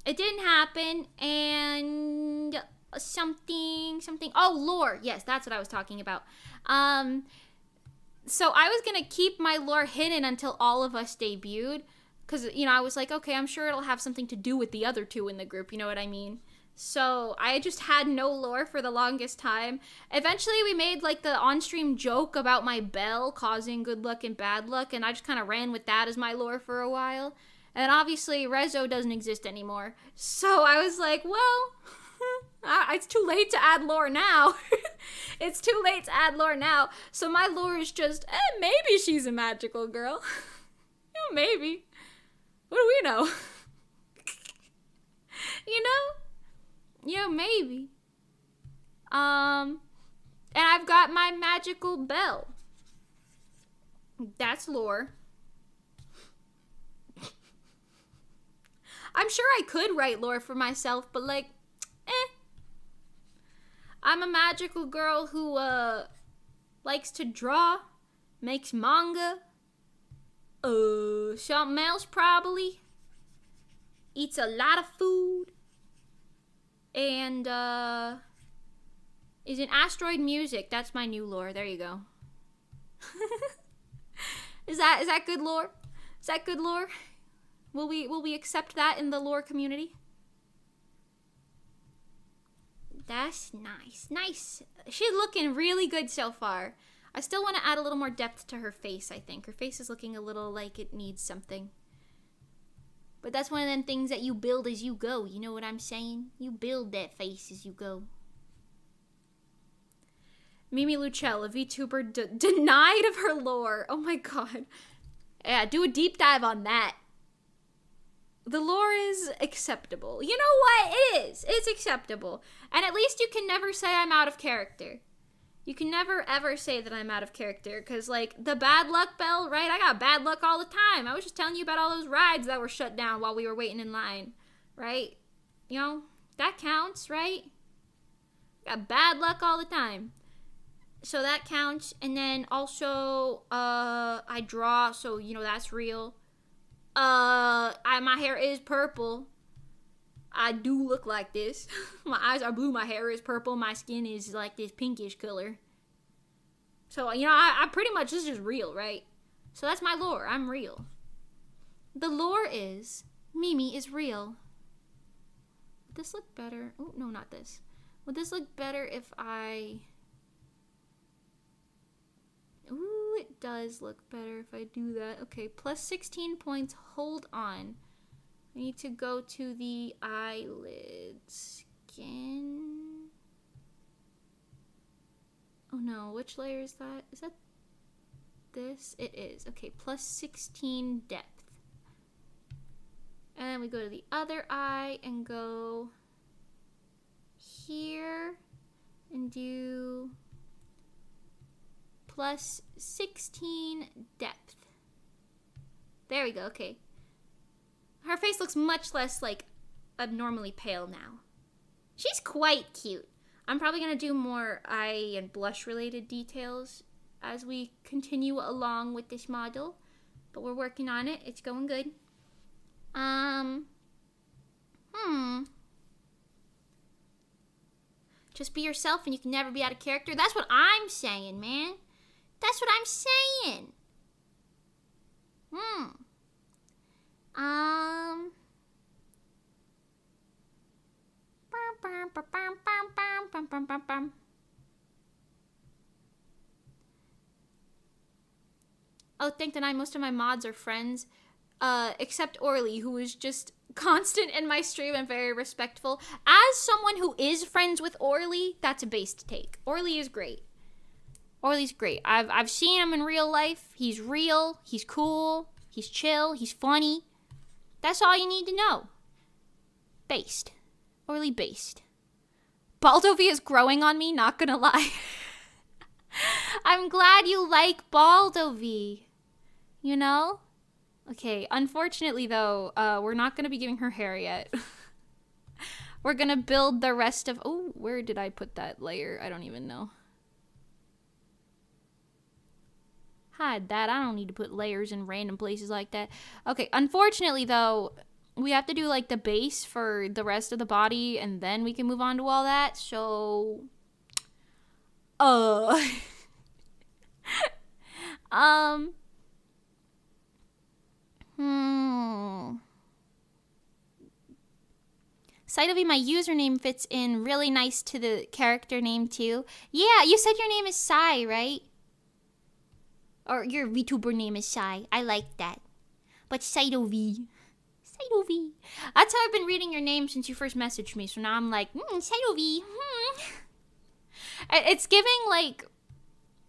[SPEAKER 1] It didn't happen, and something. Oh, lore. Yes, that's what I was talking about. So I was gonna keep my lore hidden until all of us debuted, because, you know, I was like, okay, I'm sure it'll have something to do with the other two in the group, you know what I mean? So I just had no lore for the longest time. Eventually we made like the on-stream joke about my bell causing good luck and bad luck, and I just kind of ran with that as my lore for a while. And obviously Rezo doesn't exist anymore. So I was like, well, it's too late to add lore now. It's too late to add lore now. So my lore is just, maybe she's a magical girl. Yeah, maybe. What do we know? You know? Yeah, maybe. And I've got my magical bell. That's lore. I'm sure I could write lore for myself, but like, I'm a magical girl who likes to draw, makes manga, something else probably, eats a lot of food, and is in asteroid music. That's my new lore. There you go. Is that good lore? Is that good lore? Will we accept that in the lore community? That's nice. Nice. She's looking really good so far. I still want to add a little more depth to her face, I think. Her face is looking a little like it needs something. But that's one of them things that you build as you go. You know what I'm saying? You build that face as you go. Mimi Luchel, a VTuber denied of her lore. Oh my god. Yeah, do a deep dive on that. The lore is acceptable. You know what? It is. It's acceptable. And at least you can never say I'm out of character. You can never ever say that I'm out of character. Because, like, the bad luck bell, right? I got bad luck all the time. I was just telling you about all those rides that were shut down while we were waiting in line. Right? You know, that counts, right? Got bad luck all the time. So that counts. And then also, I draw. So, you know, that's real. My hair is purple. I do look like this. My eyes are blue, my hair is purple, my skin is like this pinkish color. So, you know, I pretty much, this is just real, right? So that's my lore, I'm real. The lore is, Mimi is real. Would this look better? Oh, no, not this. Would this look better if I... Ooh, it does look better if I do that. Okay, plus 16 points. Hold on. I need to go to the eyelid skin. Oh no, which layer is that? Is that this? It is. Okay, plus 16 depth. And then we go to the other eye and go here and do plus 16 depth. There we go, okay. Her face looks much less, like, abnormally pale now. She's quite cute. I'm probably going to do more eye and blush related details as we continue along with this model. But we're working on it. It's going good. Just be yourself and you can never be out of character. That's what I'm saying, man. That's what I'm saying. Oh, thank the nine. Most of my mods are friends, except Orly, who is just constant in my stream and very respectful. As someone who is friends with Orly, that's a based take. Orly is great. Orly's great. I've seen him in real life. He's real. He's cool. He's chill. He's funny. That's all you need to know. Based. Orly based. Baldovie is growing on me, not gonna lie. I'm glad you like Baldovie. You know? Okay, unfortunately though, we're not gonna be giving her hair yet. We're gonna build the rest of... Oh, where did I put that layer? I don't even know. Hide that. I don't need to put layers in random places like that. Okay, unfortunately though, we have to do like the base for the rest of the body and then we can move on to all that. So Cytovi, my username fits in really nice to the character name too. Yeah, you said your name is Sai, right? Or your VTuber name is Sai. I like that. But Cytovi. Cytovi. That's how I've been reading your name since you first messaged me. So now I'm like, Cytovi. It's giving like...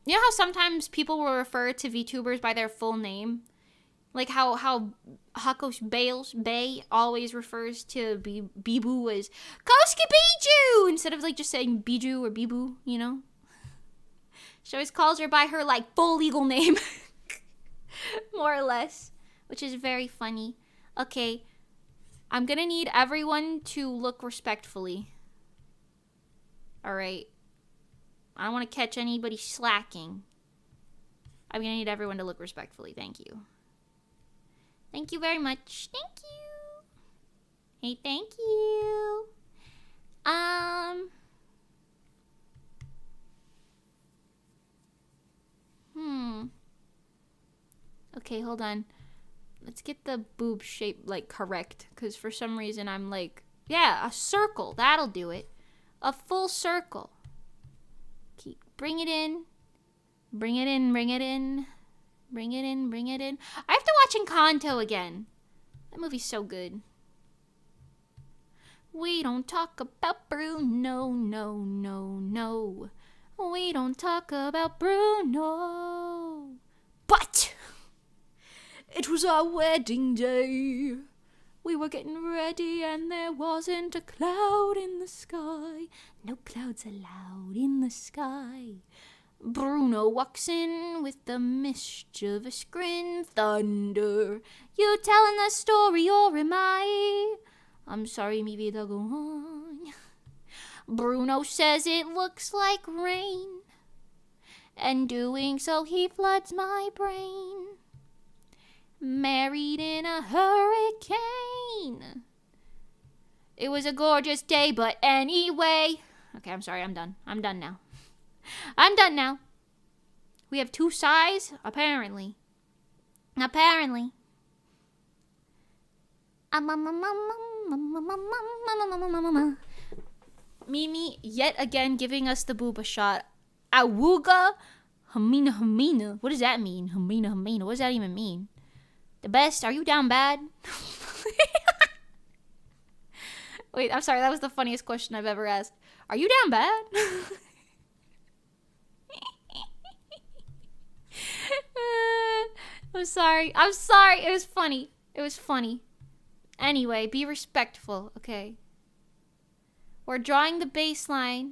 [SPEAKER 1] You know how sometimes people will refer to VTubers by their full name? Like how Hakos Bay always refers to Bibu as Kosuke Biju instead of like just saying Biju or Bibu, you know? She always calls her by her like full legal name. More or less. Which is very funny. Okay. I'm gonna need everyone to look respectfully. Alright. I don't want to catch anybody slacking. I'm gonna need everyone to look respectfully. Thank you. Thank you very much. Thank you. Hey, thank you. Okay, hold on. Let's get the boob shape, like, correct. Because for some reason I'm like, yeah, a circle. That'll do it. A full circle. Okay, bring it in. Bring it in, bring it in. Bring it in, bring it in. I have to watch Encanto again. That movie's so good. We don't talk about Bruno, no, no, no. We don't talk about Bruno. But it was our wedding day. We were getting ready and there wasn't a cloud in the sky. No clouds allowed in the sky. Bruno walks in with the mischievous grin. Thunder, you telling the story or am I? I'm sorry, mi vida, go on. Bruno says it looks like rain, and doing so he floods my brain. Married in a hurricane. It was a gorgeous day, but anyway. Okay, I'm sorry, I'm done. I'm done now. I'm done now. We have two sides, apparently. Apparently. Mimi yet again giving us the booba shot. Awuga Hamina Hamina. What does that mean? Hamina Hamina. What does that even mean? The best? Are you down bad? Wait, I'm sorry. That was the funniest question I've ever asked. Are you down bad? I'm sorry. I'm sorry. It was funny. It was funny. Anyway, be respectful, okay? We're drawing the baseline.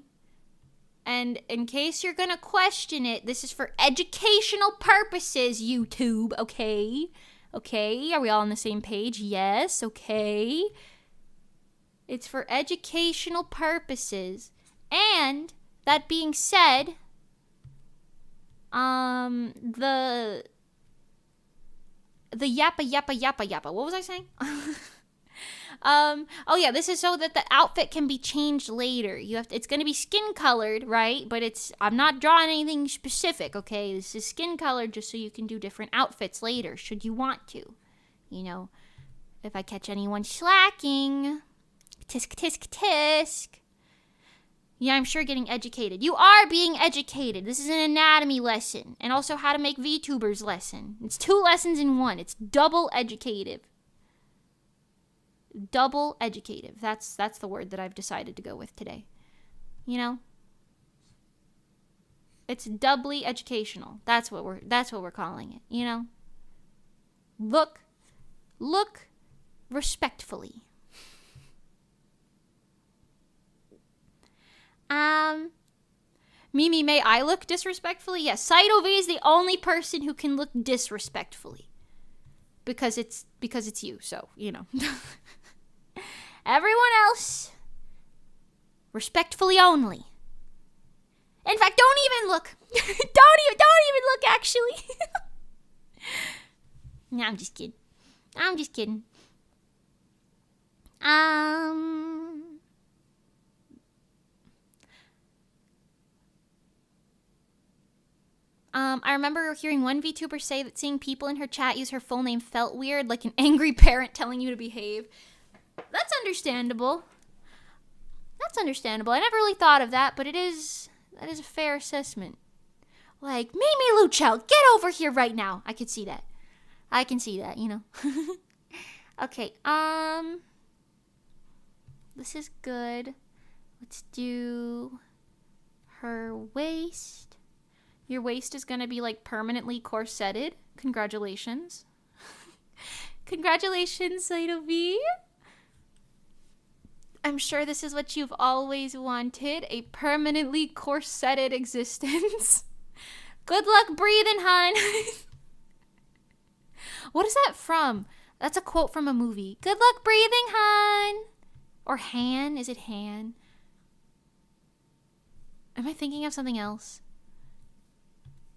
[SPEAKER 1] And in case you're gonna question it, this is for educational purposes, YouTube, okay? Okay, are we all on the same page? Yes, okay. It's for educational purposes. And that being said, the yappa. What was I saying? Oh yeah, this is so that the outfit can be changed later. It's going to be skin colored, right? But I'm not drawing anything specific, okay? This is skin colored just so you can do different outfits later, should you want to. You know, if I catch anyone slacking, tisk tisk tisk. Yeah, I'm sure getting educated. You are being educated. This is an anatomy lesson and also how to make VTubers lesson. It's 2 lessons in 1. It's double educative. Double educative. That's the word that I've decided to go with today. You know? It's doubly educational. That's what we're calling it, you know? Look respectfully. Mimi, may I look disrespectfully? Yes, Saito V is the only person who can look disrespectfully. Because it's you, so, you know. Everyone else, respectfully only. In fact, don't even look. don't even look, actually. No, I'm just kidding. I remember hearing one VTuber say that seeing people in her chat use her full name felt weird, like an angry parent telling you to behave. That's understandable. I never really thought of that, but that is a fair assessment. Like, Mimi Luchel, get over here right now. I could see that. I can see that, you know. Okay, this is good. Let's do her waist. Your waist is gonna be like permanently corseted. Congratulations. Congratulations, Saito V. I'm sure this is what you've always wanted, a permanently corseted existence. Good luck breathing, hun. What is that from? That's a quote from a movie. Good luck breathing, hun. Or Han? Is it Han? Am I thinking of something else?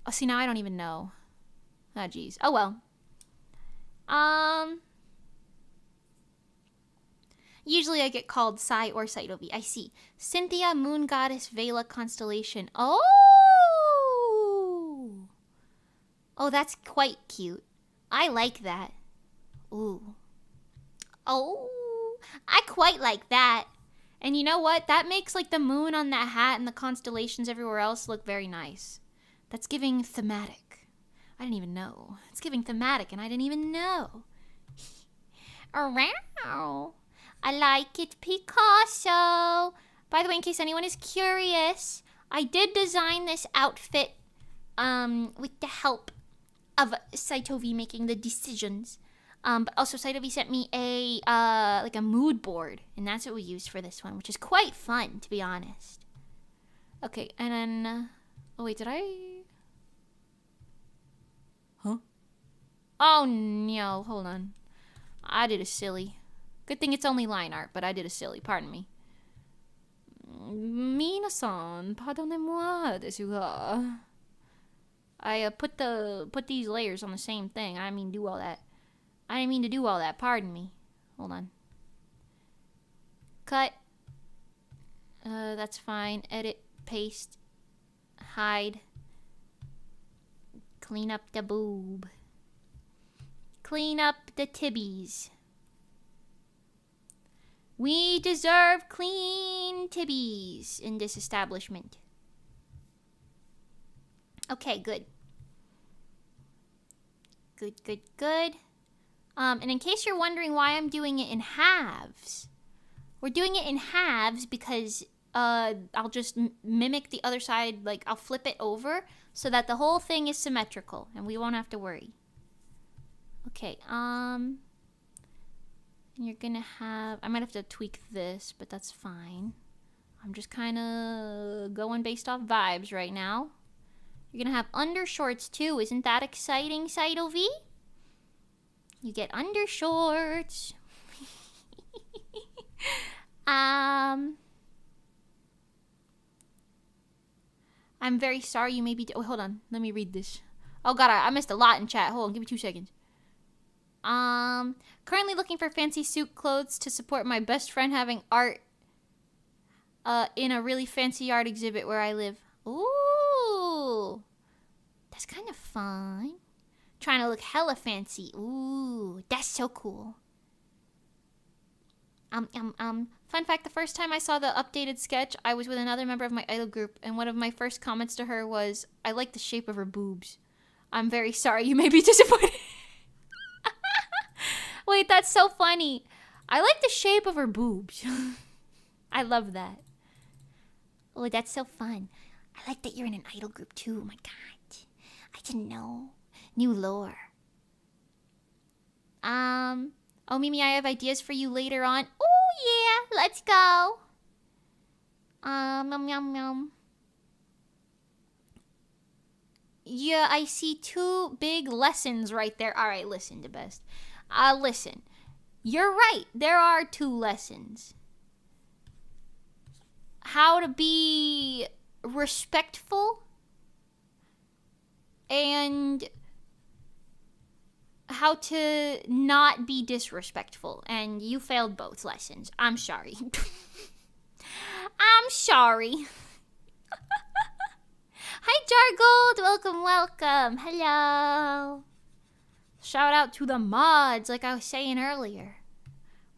[SPEAKER 1] Oh, see, now I don't even know. Oh, jeez. Oh, well. Usually I get called Sai or Saitobi. I see. Cynthia, Moon Goddess, Vela, Constellation. Oh! Oh, that's quite cute. I like that. Ooh. Oh, I quite like that. And you know what? That makes like the moon on that hat and the constellations everywhere else look very nice. That's giving thematic. I didn't even know. It's giving thematic and I didn't even know. Around. I like it, Picasso. By the way, in case anyone is curious, I did design this outfit with the help of Saitovi making the decisions. But also Saitovi sent me a like a mood board, and that's what we used for this one, which is quite fun, to be honest. Okay, and then oh wait, did I? Huh? Oh no, hold on. I did a silly. Good thing it's only line art, but I did a silly. Pardon me. Minasan, pardonnez-moi desu ga. I put these layers on the same thing. I didn't mean to do all that. Pardon me. Hold on. Cut. That's fine. Edit. Paste. Hide. Clean up the boob. Clean up the tibbies. We deserve clean tibbies in this establishment. Okay, good. Good. And in case you're wondering why I'm doing it in halves, we're doing it in halves because I'll just mimic the other side, like I'll flip it over so that the whole thing is symmetrical and we won't have to worry. Okay, you're gonna have, I might have to tweak this, but that's fine. I'm just kind of going based off vibes right now. You're gonna have undershorts too. Isn't that exciting, Saito V? You get undershorts. I'm very sorry you may be... Oh, hold on. Let me read this. Oh, God, I missed a lot in chat. Hold on. Give me 2 seconds. Currently looking for fancy suit clothes to support my best friend having art in a really fancy art exhibit where I live. Ooh. That's kind of fun. Trying to look hella fancy. Ooh, that's so cool. Fun fact, the first time I saw the updated sketch, I was with another member of my idol group, and one of my first comments to her was, I like the shape of her boobs. I'm very sorry you may be disappointed. Wait, that's so funny. I like the shape of her boobs. I love that. Oh, that's so fun. I like that you're in an idol group too. Oh my God. I didn't know. New lore. Oh, Mimi, I have ideas for you later on. Oh, yeah. Let's go. Yum, yum, yum. Yeah, I see 2 big lessons right there. All right, listen, the best. Listen. You're right. There are 2 lessons. How to be respectful and how to not be disrespectful. And you failed both lessons. I'm sorry. I'm sorry. Hi, Jargold. Welcome, welcome. Hello. Shout out to the mods, like I was saying earlier.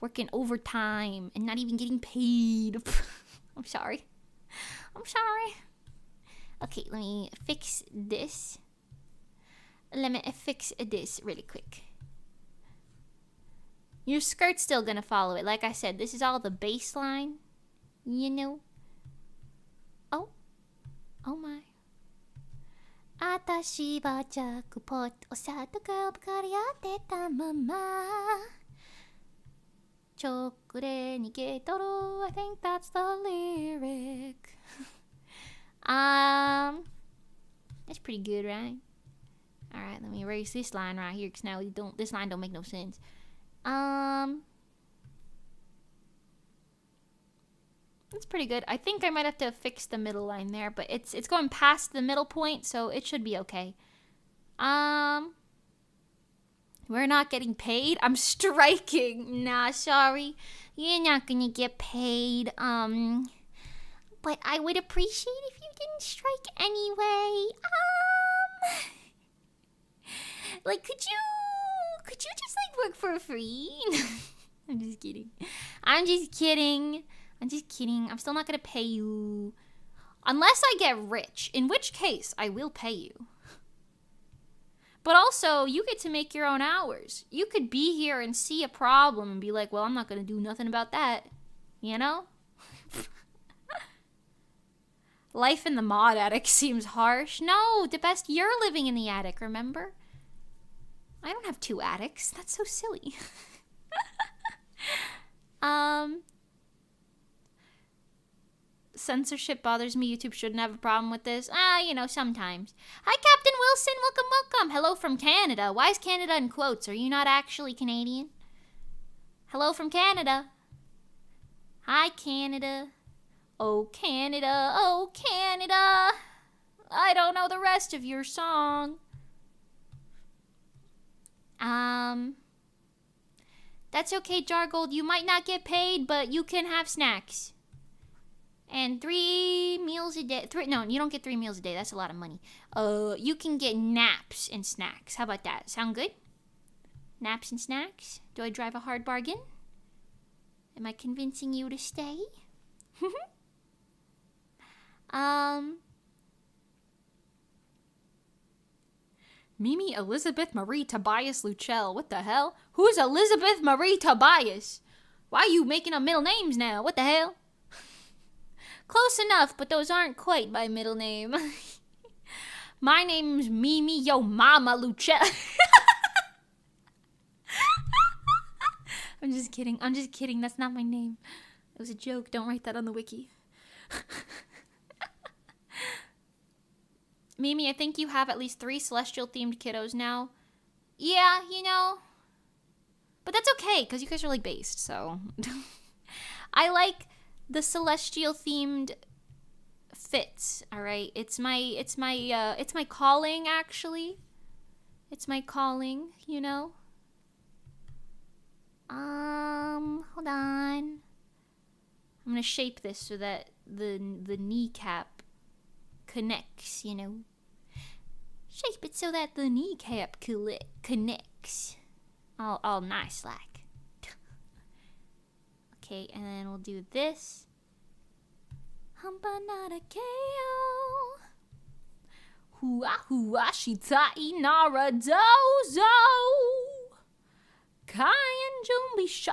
[SPEAKER 1] Working overtime and not even getting paid. I'm sorry. I'm sorry. Okay, let me fix this. Let me fix this really quick. Your skirt's still gonna follow it. Like I said, this is all the baseline. You know? Oh. Oh my. 私はジャックポットお砂糖がぶかり合ってたままチョコレ逃げとる I think that's the lyric. That's pretty good, right? Alright, let me erase this line right here because now this line don't make no sense. That's pretty good. I think I might have to fix the middle line there, but it's going past the middle point, so it should be okay. We're not getting paid. I'm striking. Nah, sorry. You're not gonna get paid. But I would appreciate if you didn't strike anyway. Like, could you just like work for free? I'm just kidding. I'm just kidding. I'm still not gonna pay you. Unless I get rich, in which case I will pay you. But also, you get to make your own hours. You could be here and see a problem and be like, well, I'm not gonna do nothing about that. You know? Life in the mod attic seems harsh. No, the best, you're living in the attic, remember? I don't have 2 attics. That's so silly. Censorship bothers me. YouTube shouldn't have a problem with this. You know, sometimes. Hi, Captain Wilson. Welcome, welcome. Hello from Canada. Why is Canada in quotes? Are you not actually Canadian? Hello from Canada. Hi, Canada. Oh, Canada. Oh, Canada. I don't know the rest of your song. That's okay, Jargold. You might not get paid, but you can have snacks. And 3 meals a day. No, you don't get 3 meals a day. That's a lot of money. You can get naps and snacks. How about that? Sound good? Naps and snacks? Do I drive a hard bargain? Am I convincing you to stay? Mimi Elizabeth Marie Tobias Luchel. What the hell? Who's Elizabeth Marie Tobias? Why are you making up middle names now? What the hell? Close enough, but those aren't quite my middle name. My name's Mimi Yo Mama Luchel. I'm just kidding. I'm just kidding. That's not my name. It was a joke. Don't write that on the wiki. Mimi, I think you have at least 3 celestial-themed kiddos now. Yeah, you know. But that's okay, because you guys are, like, based, so. I like the celestial themed fits. All right, it's my calling actually. It's my calling, you know. Hold on. I'm gonna shape this so that the kneecap connects, you know. Shape it so that the kneecap connects. All nice like. Okay, and then we'll do this. Hambanada keo. Hua hua shitai nara dozo. Kayan jumbi show.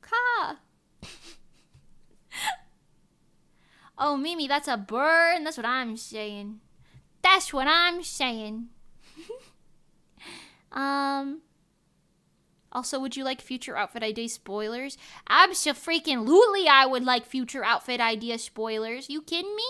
[SPEAKER 1] Ka. Oh, Mimi, that's a bird. That's what I'm saying. That's what I'm saying. Also, would you like future outfit idea spoilers? Abso-freaking-lutely, I would like future outfit idea spoilers. You kidding me?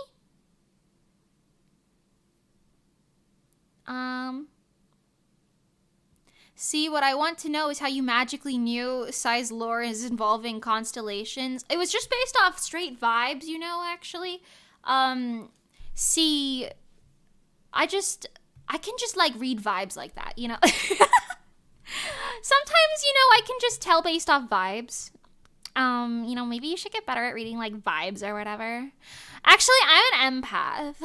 [SPEAKER 1] See, what I want to know is how you magically knew Sai's lore is involving constellations. It was just based off straight vibes, you know, actually. See, I can just, like, read vibes like that, you know? Sometimes, you know, I can just tell based off vibes. You know, maybe you should get better at reading, like, vibes or whatever. Actually, I'm an empath.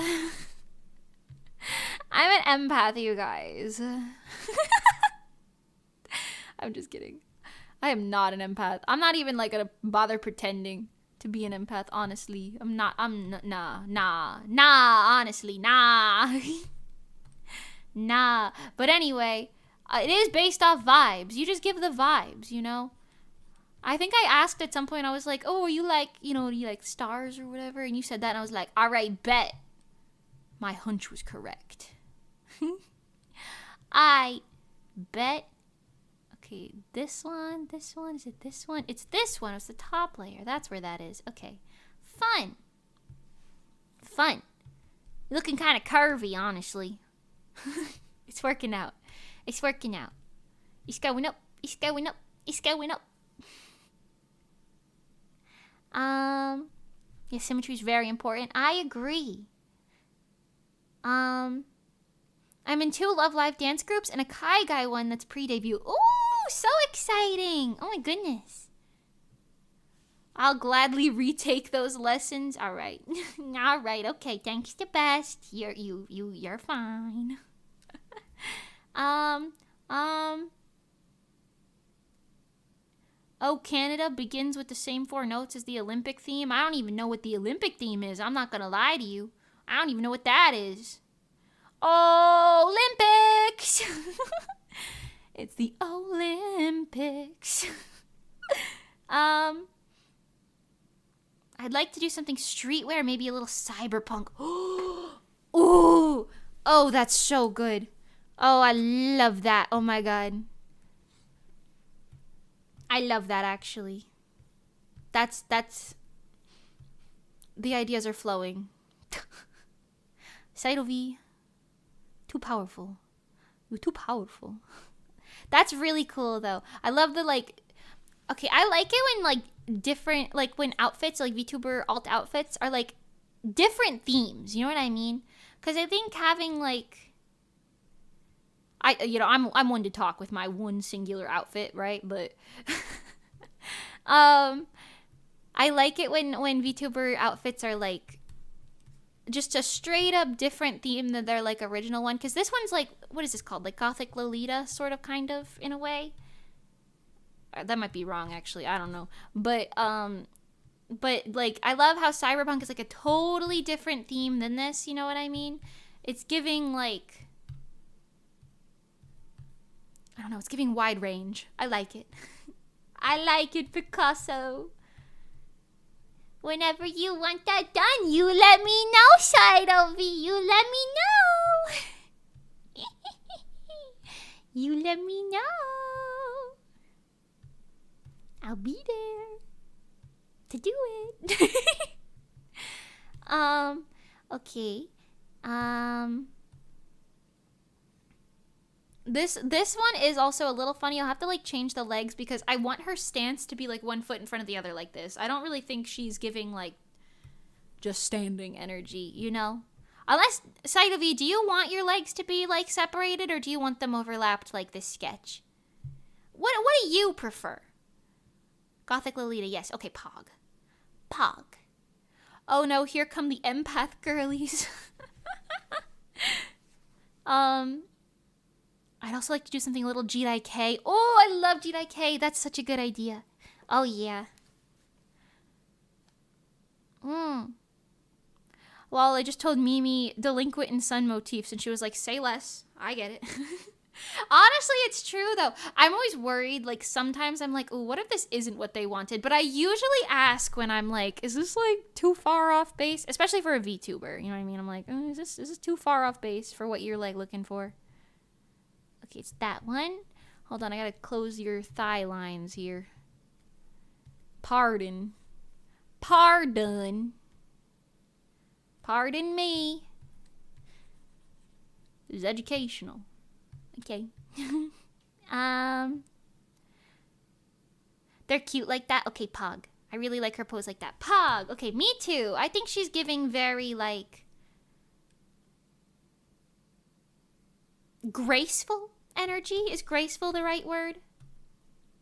[SPEAKER 1] I'm an empath, you guys. I'm just kidding. I am not an empath. I'm not even, like, gonna bother pretending to be an empath, honestly. Nah, honestly, nah. Nah. But anyway, it is based off vibes. You just give the vibes, you know? I think I asked at some point, I was like, oh, are you like, you know, do you like stars or whatever? And you said that, and I was like, all right, bet. My hunch was correct. I bet. Okay, this one, is it this one? It's this one, it's the top layer. That's where that is. Okay, fun. Fun. Looking kind of curvy, honestly. It's working out. It's working out. It's going up. It's going up. It's going up. Yeah, symmetry is very important. I agree. I'm in 2 Love Live dance groups and a Kai Guy one that's pre-debut. Ooh, so exciting. Oh my goodness. I'll gladly retake those lessons. All right. All right. Okay. Thanks the best. You're fine. Oh, Canada begins with the same 4 notes as the Olympic theme. I don't even know what the Olympic theme is. I'm not gonna lie to you. I don't even know what that is. Olympics! It's the Olympics. I'd like to do something streetwear, maybe a little cyberpunk. Ooh! Oh, that's so good. Oh, I love that. Oh my god. I love that, actually. That's... The ideas are flowing. Saito V. Too powerful. You're too powerful. That's really cool, though. I love the, like... Okay, I like it when, like, different... Like, when outfits, like, VTuber alt outfits are, like, different themes. You know what I mean? Because I think having, like... I'm one to talk with my one singular outfit, right? But... I like it when VTuber outfits are, like... just a straight up different theme than their like original one, because this one's like, what is this called, like Gothic Lolita, sort of, kind of, in a way. That might be wrong, actually, I don't know, but like, I love how cyberpunk is like a totally different theme than this, you know what I mean? It's giving, like, I don't know, it's giving wide range. I like it. I like it, Picasso. Whenever you want that done, you let me know, Saito V. You let me know. You let me know. I'll be there to do it. Okay. This one is also a little funny. I'll have to like change the legs because I want her stance to be like one foot in front of the other like this. I don't really think she's giving like just standing energy, you know? Unless, Saidovi, do you want your legs to be like separated or do you want them overlapped like this sketch? What do you prefer? Gothic Lolita, yes. Okay, Pog. Pog. Oh no, here come the empath girlies. I'd also like to do something a little GIK. Oh, I love GIK. That's such a good idea. Oh, yeah. Well, I just told Mimi delinquent and sun motifs, and she was like, say less. I get it. Honestly, it's true, though. I'm always worried. Like, sometimes I'm like, oh, what if this isn't what they wanted? But I usually ask when I'm like, is this, like, too far off base? Especially for a VTuber, you know what I mean? I'm like, is this too far off base for what you're, like, looking for? Okay, it's that one. Hold on, I gotta close your thigh lines here. Pardon. Pardon. Pardon me. It was educational. Okay. They're cute like that. Okay, Pog. I really like her pose like that. Pog. Okay, me too. I think she's giving very, like, graceful energy. Is graceful the right word?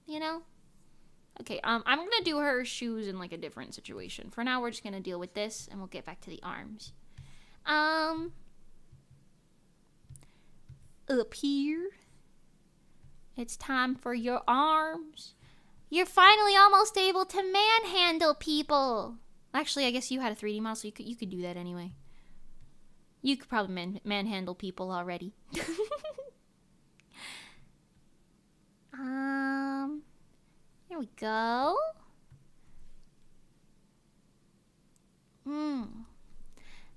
[SPEAKER 1] You know? Okay, I'm gonna do her shoes in, like, a different situation. For now, we're just gonna deal with this, and we'll get back to the arms. Up here. It's time for your arms. You're finally almost able to manhandle people. Actually, I guess you had a 3D model, so you could do that anyway. You could probably manhandle people already. Here we go.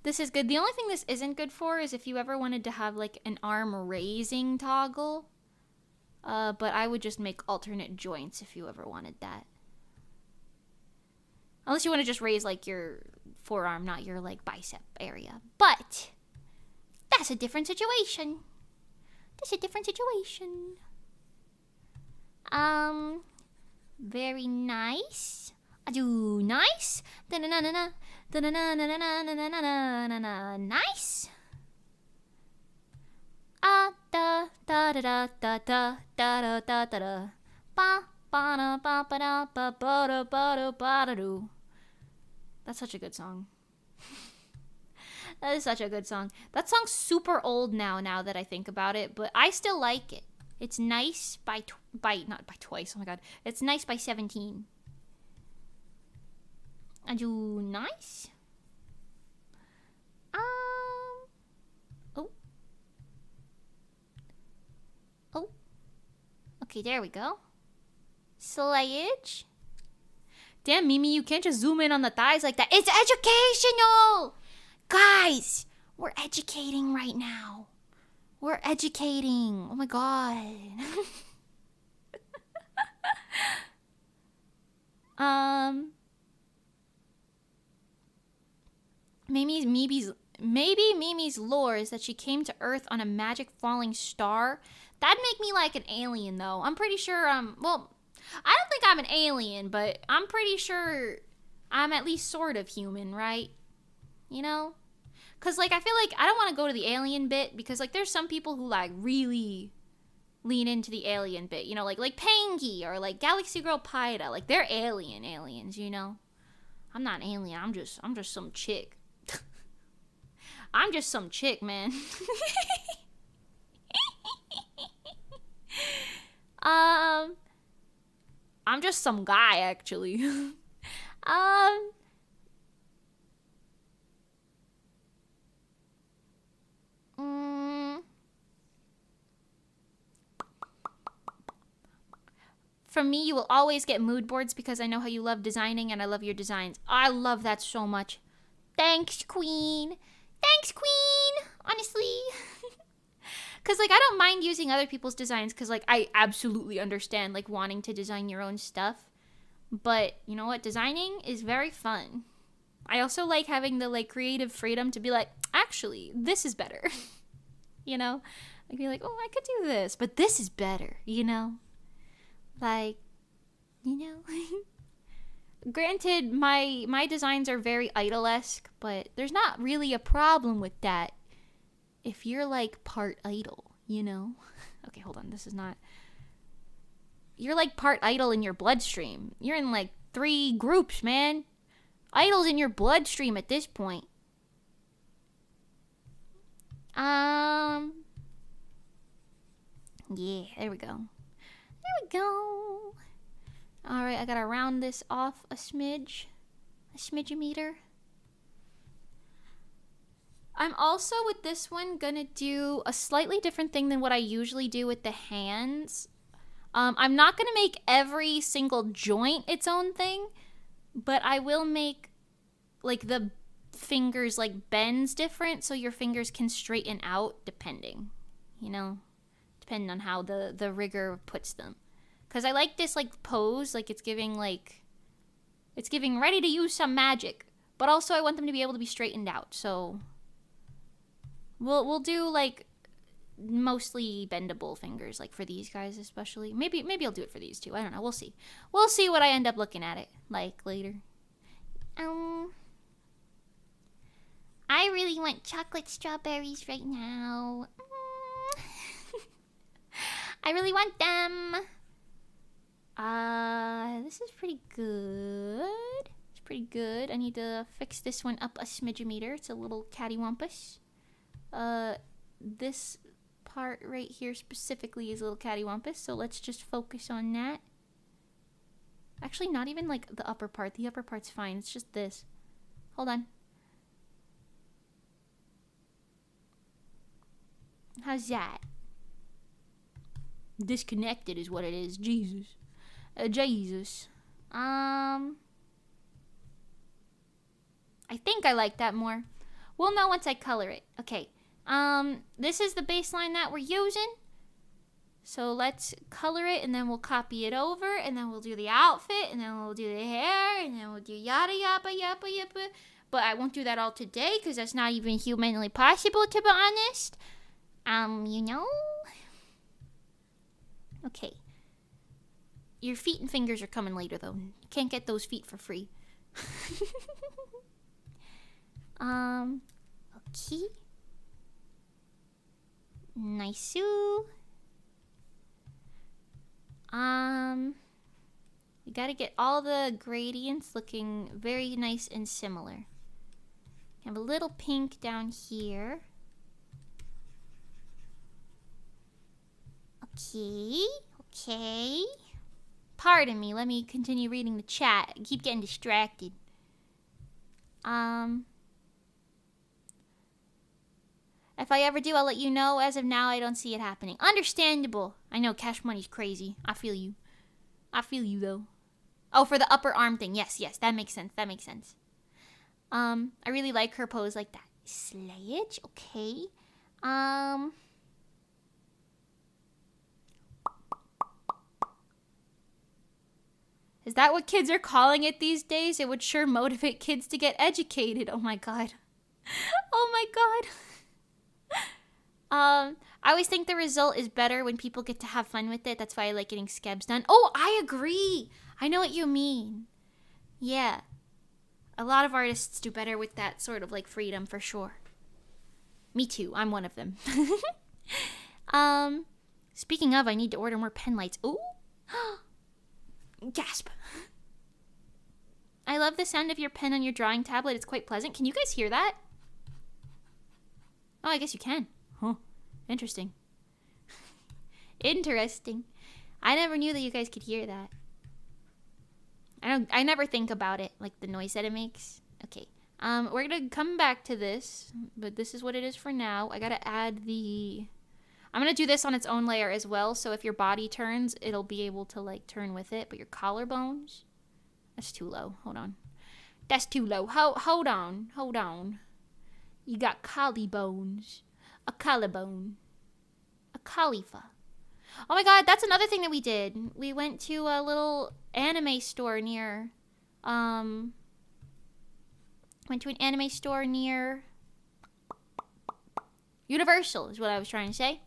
[SPEAKER 1] This is good. The only thing this isn't good for is if you ever wanted to have like an arm raising toggle. But I would just make alternate joints if you ever wanted that. Unless you want to just raise like your forearm, not your like bicep area. But that's a different situation. That's a different situation. Very nice. I do nice. Da-na-na-na-na. Da-na-na-na-na-na-na-na-na-na-na. Nice. Da da da da da da da da da da. Ba ba da ba ba da ba ba da ba da ba da do. That's such a good song. That is such a good song. That song's super old now that I think about it, but I still like it. It's nice by not by twice. Oh my god. It's nice by 17. I do nice. Oh. Okay, there we go. Slayage. Damn, Mimi, you can't just zoom in on the thighs like that. It's educational! Guys, we're educating right now. We're educating. Oh my god. Maybe Mimi's lore is that she came to Earth on a magic falling star. That'd make me like an alien, though. I'm pretty sure, well, I don't think I'm an alien, but I'm pretty sure I'm at least sort of human, right? You know? Because, like, I feel like I don't want to go to the alien bit because, like, there's some people who, like, really lean into the alien bit. You know, like Pangy or, like, Galaxy Girl Pyda. Like, they're aliens, you know? I'm not an alien. I'm just some chick. I'm just some chick, man. I'm just some guy, actually. From me, you will always get mood boards because I know how you love designing and I love your designs. I love that so much. Thanks, Queen. Thanks, Queen. Honestly. Because, like, I don't mind using other people's designs because, like, I absolutely understand, like, wanting to design your own stuff. But, you know what? Designing is very fun. I also like having the, like, creative freedom to be like, actually, this is better. You know? I'd be like, oh, I could do this, but this is better, you know? Like, you know? Granted, my designs are very idol-esque, but there's not really a problem with that if you're like part idol, you know? Okay, hold on, this is not... You're like part idol in your bloodstream. You're in like 3 groups, man. Idol's in your bloodstream at this point. Yeah, there we go. There we go. Alright, I gotta round this off a smidge. A smidge-meter. I'm also, with this one, gonna do a slightly different thing than what I usually do with the hands. I'm not gonna make every single joint its own thing, but I will make, like, the fingers, like, bends different, so your fingers can straighten out, depending, you know? Depending on how the rigger puts them. Because I like this, like, pose, like, it's giving ready to use some magic. But also I want them to be able to be straightened out, so... We'll do, like, mostly bendable fingers, like, for these guys especially. Maybe I'll do it for these too, I don't know, we'll see. We'll see what I end up looking at it, like, later. I really want chocolate strawberries right now. I really want them. This is pretty good. It's pretty good. I need to fix this one up a smidge-meter. It's a little cattywampus. This part right here specifically is a little cattywampus, so let's just focus on that. Actually, not even like the upper part. The upper part's fine. It's just this. Hold on. How's that? Disconnected is what it is. Jesus. Jesus. I think I like that more. We'll know once I color it. Okay. This is the baseline that we're using. So let's color it, and then we'll copy it over, and then we'll do the outfit, and then we'll do the hair, and then we'll do yada yada yada yada. But I won't do that all today, because that's not even humanly possible, to be honest. You know? Okay. Your feet and fingers are coming later, though. You can't get those feet for free. Okay. Nice-oo. You gotta get all the gradients looking very nice and similar. Have a little pink down here. Okay. Okay. Pardon me, let me continue reading the chat. I keep getting distracted. If I ever do, I'll let you know. As of now, I don't see it happening. Understandable. I know, Cash Money's crazy. I feel you. I feel you, though. Oh, for the upper arm thing. Yes, yes, that makes sense. That makes sense. I really like her pose like that. Slayage, okay. Is that what kids are calling it these days? It would sure motivate kids to get educated. Oh my god. Oh my god. I always think the result is better when people get to have fun with it. That's why I like getting skebs done. Oh, I agree. I know what you mean. Yeah. A lot of artists do better with that sort of like freedom for sure. Me too. I'm one of them. Speaking of, I need to order more pen lights. Ooh. Gasp. I love the sound of your pen on your drawing tablet. It's quite pleasant. Can you guys hear that? Oh, I guess you can. Huh. Interesting. Interesting. I never knew that you guys could hear that. I never think about it, like the noise that it makes. Okay. We're gonna come back to this, but this is what it is for now. I gotta add the... I'm gonna do this on its own layer as well, so if your body turns, it'll be able to, like, turn with it. But your collarbones... That's too low. Hold on. That's too low. Hold on. Hold on. You got collarbones. A collarbone. A califa. Oh my god, that's another thing that we did. We went to a little anime store near... Went to an anime store near... Universal is what I was trying to say.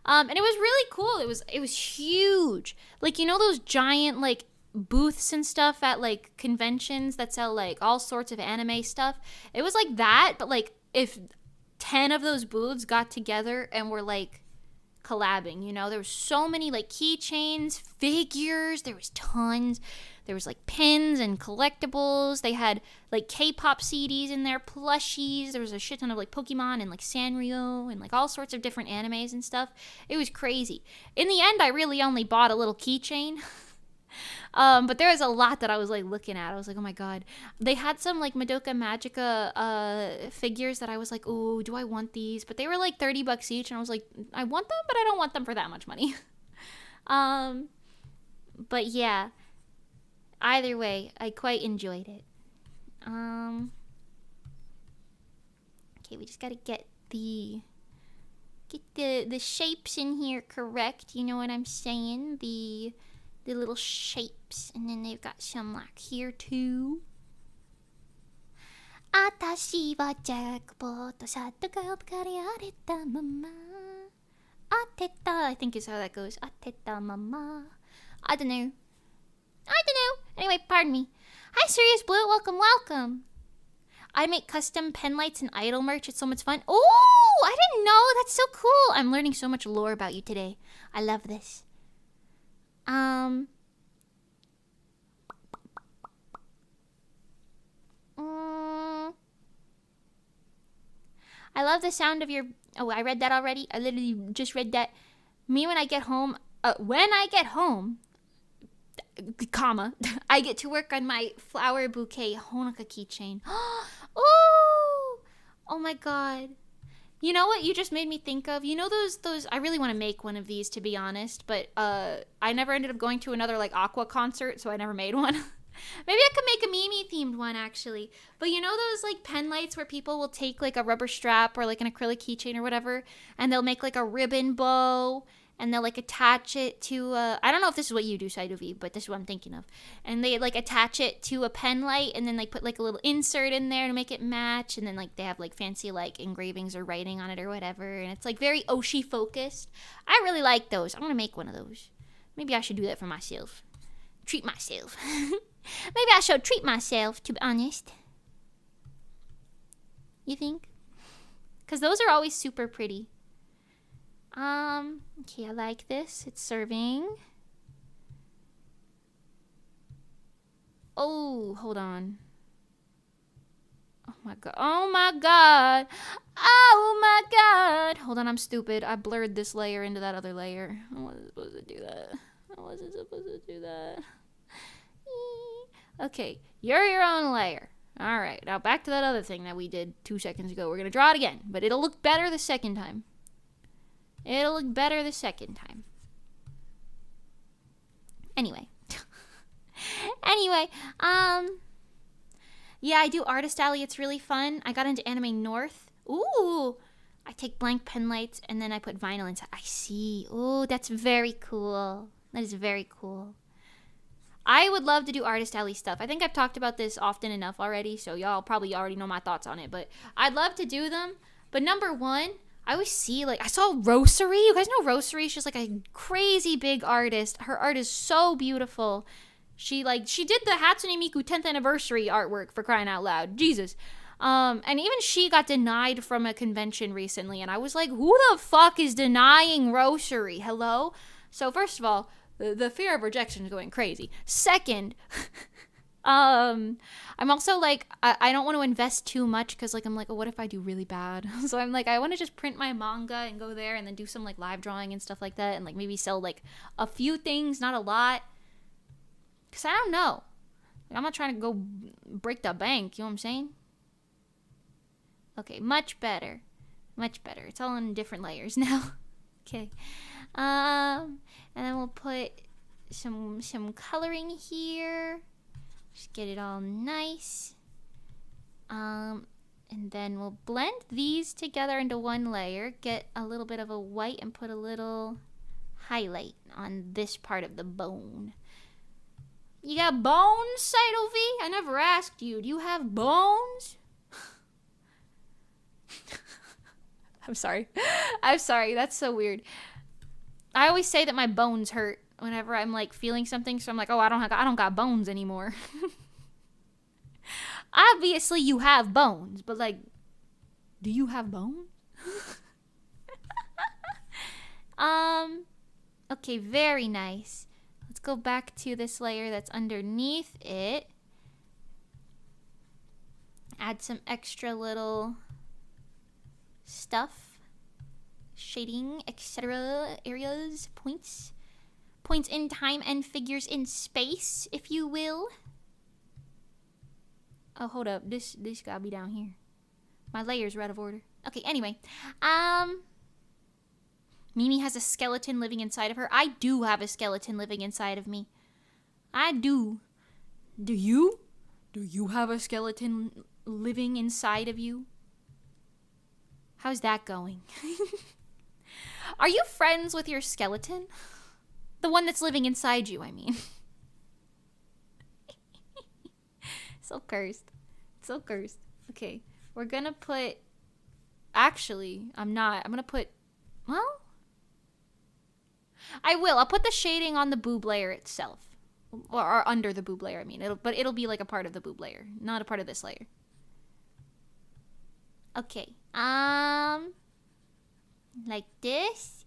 [SPEAKER 1] And it was really cool. It was huge. Like, you know those giant like booths and stuff at like conventions that sell like all sorts of anime stuff? It was like that, but like if 10 of those booths got together and were like collabing, you know? There was so many like keychains, figures, there was tons. There was like pins and collectibles. They had like K-pop CDs in there, plushies. There was a shit ton of like Pokemon and like Sanrio and like all sorts of different animes and stuff. It was crazy. In the end, I really only bought a little keychain. But there was a lot that I was like looking at. I was like, oh my god. They had some like Madoka Magica figures that I was like, oh, do I want these? But they were like $30 each, and I was like, I want them, but I don't want them for that much money. But yeah. Either way, I quite enjoyed it. Okay, we just gotta get the shapes in here correct. You know what I'm saying? The little shapes, and then they've got some like here too. 私はジャックポットシャットがかり荒れたまま当てた I think is how that goes. 当てたまま I don't know. Anyway, pardon me. Hi, Sirius Blue. Welcome. I make custom pen lights and idol merch. It's so much fun. Oh, I didn't know. That's so cool. I'm learning so much lore about you today. I love this. I love the sound of your... Oh, I read that already. I literally just read that. Me when I get home... comma, I get to work on my flower bouquet Honoka keychain. Oh, oh my god. You know what you just made me think of? You know those I really want to make one of these, to be honest, but I never ended up going to another like Aqua concert, so I never made one. Maybe I could make a Mimi themed one actually. But you know those like pen lights where people will take like a rubber strap or like an acrylic keychain or whatever, and they'll make like a ribbon bow, and they'll like attach it to I don't know if this is what you do, Saidovi, but this is what I'm thinking of. And they like attach it to a pen light, and then they put like a little insert in there to make it match, and then like they have like fancy like engravings or writing on it or whatever, and it's like very Oshi focused. I really like those. I'm gonna make one of those. Maybe I should do that for myself. Treat myself. Maybe I should treat myself, to be honest. You think? Because those are always super pretty. Okay, I like this. It's serving. Oh, hold on. Oh my god. Oh my god. Oh my god. Hold on, I'm stupid. I blurred this layer into that other layer. I wasn't supposed to do that. Okay, you're your own layer. Alright, now back to that other thing that we did 2 seconds ago. We're gonna draw it again, but it'll look better the second time. Anyway. Yeah, I do Artist Alley. It's really fun. I got into Anime North. Ooh! I take blank pen lights, and then I put vinyl inside. I see. Ooh, that's very cool. That is very cool. I would love to do Artist Alley stuff. I think I've talked about this often enough already, so y'all probably already know my thoughts on it. But I'd love to do them. But number one, I always see, like, I saw Rosary. You guys know Rosary? She's like a crazy big artist. Her art is so beautiful. She did the Hatsune Miku 10th anniversary artwork, for crying out loud. Jesus. And even she got denied from a convention recently. And I was like, who the fuck is denying Rosary? Hello? So first of all, the fear of rejection is going crazy. Second, I'm also like, I don't want to invest too much because like I'm like, oh, what if I do really bad? So I'm like, I want to just print my manga and go there and then do some like live drawing and stuff like that, and like maybe sell like a few things, not a lot, because I don't know. Like, I'm not trying to go break the bank. You know what I'm saying? Okay, much better. It's all in different layers now. Okay. And then we'll put some coloring here. Just get it all nice. And then we'll blend these together into one layer. Get a little bit of a white and put a little highlight on this part of the bone. You got bones, Saito V? I never asked you. Do you have bones? I'm sorry. That's so weird. I always say that my bones hurt whenever I'm like feeling something. So I'm like, oh, I don't got bones anymore. Obviously, you have bones, but like, do you have bones? Okay, very nice. Let's go back to this layer that's underneath it. Add some extra little stuff. Shading, etc. areas, points. Points in time and figures in space, if you will. Oh, hold up. This gotta be down here. My layers are out of order. Okay, anyway. Mimi has a skeleton living inside of her. I do have a skeleton living inside of me. I do. Do you? Do you have a skeleton living inside of you? How's that going? Are you friends with your skeleton? The one that's living inside you, I mean. So cursed. So cursed. Okay, we're gonna put... Actually, I'm not. I'm gonna put... Well... I will. I'll put the shading on the boob layer itself. Or under the boob layer, I mean. It'll be like a part of the boob layer. Not a part of this layer. Okay. Like this.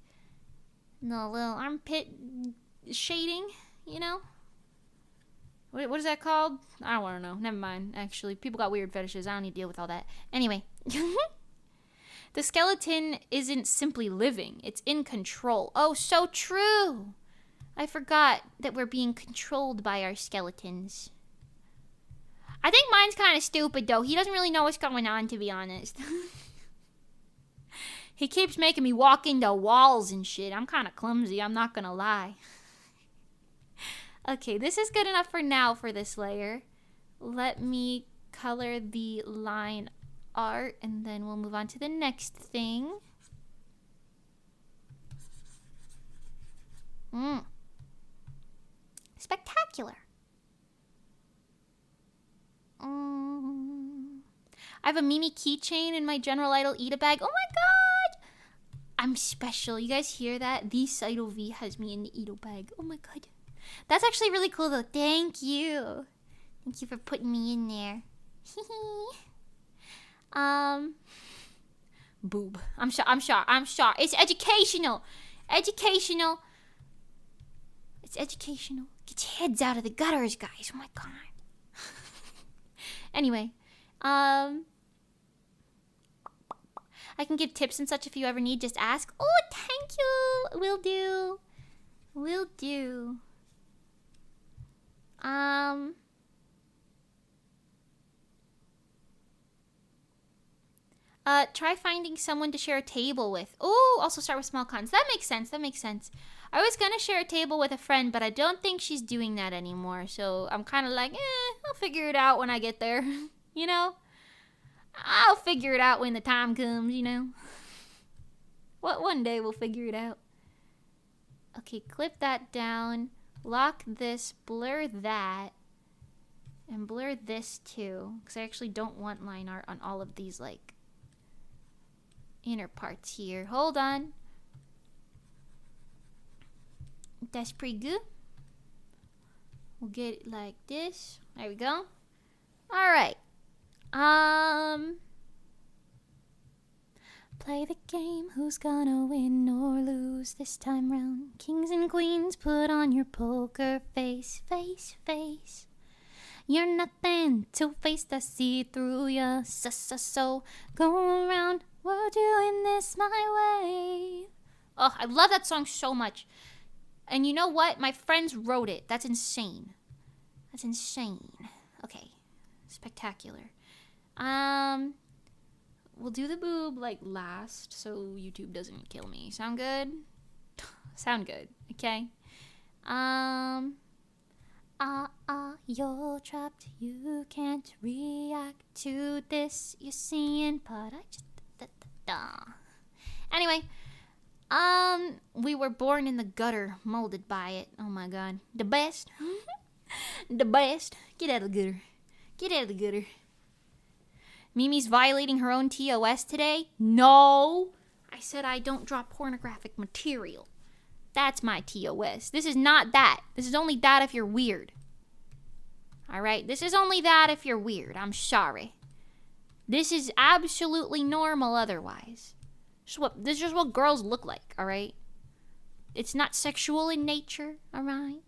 [SPEAKER 1] No, little armpit shading, you know? What is that called? I don't want to know. Never mind, actually. People got weird fetishes. I don't need to deal with all that. Anyway. The skeleton isn't simply living. It's in control. Oh, so true. I forgot that we're being controlled by our skeletons. I think mine's kind of stupid, though. He doesn't really know what's going on, to be honest. He keeps making me walk into walls and shit. I'm kind of clumsy. I'm not going to lie. Okay, this is good enough for now for this layer. Let me color the line art, and then we'll move on to the next thing. Spectacular. I have a Mimi keychain in my General Idol Eat-A bag. Oh my god! I'm special. You guys hear that? The Idol V has me in the Eat-A bag. Oh my god. That's actually really cool though. Thank you. Thank you for putting me in there. Boob. I'm sure. It's educational. Educational. It's educational. Get your heads out of the gutters, guys. Oh my god. Anyway, I can give tips and such if you ever need. Just ask. Oh, thank you. Will do. Will do. Try finding someone to share a table with. Oh, also start with small cons. That makes sense. That makes sense. I was gonna share a table with a friend, but I don't think she's doing that anymore. So I'm kind of like, I'll figure it out when I get there. You know? I'll figure it out when the time comes, you know? One day we'll figure it out. Okay, clip that down. Lock this, blur that. And blur this too. Because I actually don't want line art on all of these, like, inner parts here. Hold on. That's pretty good. We'll get it like this. There we go. Alright. Play the game. Who's gonna win or lose this time round? Kings and queens, put on your poker face. Face, face. You're nothing to face to see through ya. So go around. We're doing this my way. Oh, I love that song so much. And you know what? My friends wrote it. That's insane. That's insane. Okay. Spectacular. We'll do the boob like last so YouTube doesn't kill me. Sound good? Sound good. Okay. You're trapped. You can't react to this you're seeing, but I just Anyway, we were born in the gutter, molded by it. Oh my god. The best. The best. Get out of the gutter. Get out of the gutter. Mimi's violating her own TOS today? No. I said I don't drop pornographic material. That's my TOS. This is not that. This is only that if you're weird. Alright? This is only that if you're weird. I'm sorry. This is absolutely normal otherwise. This is just what girls look like, alright? It's not sexual in nature, alright?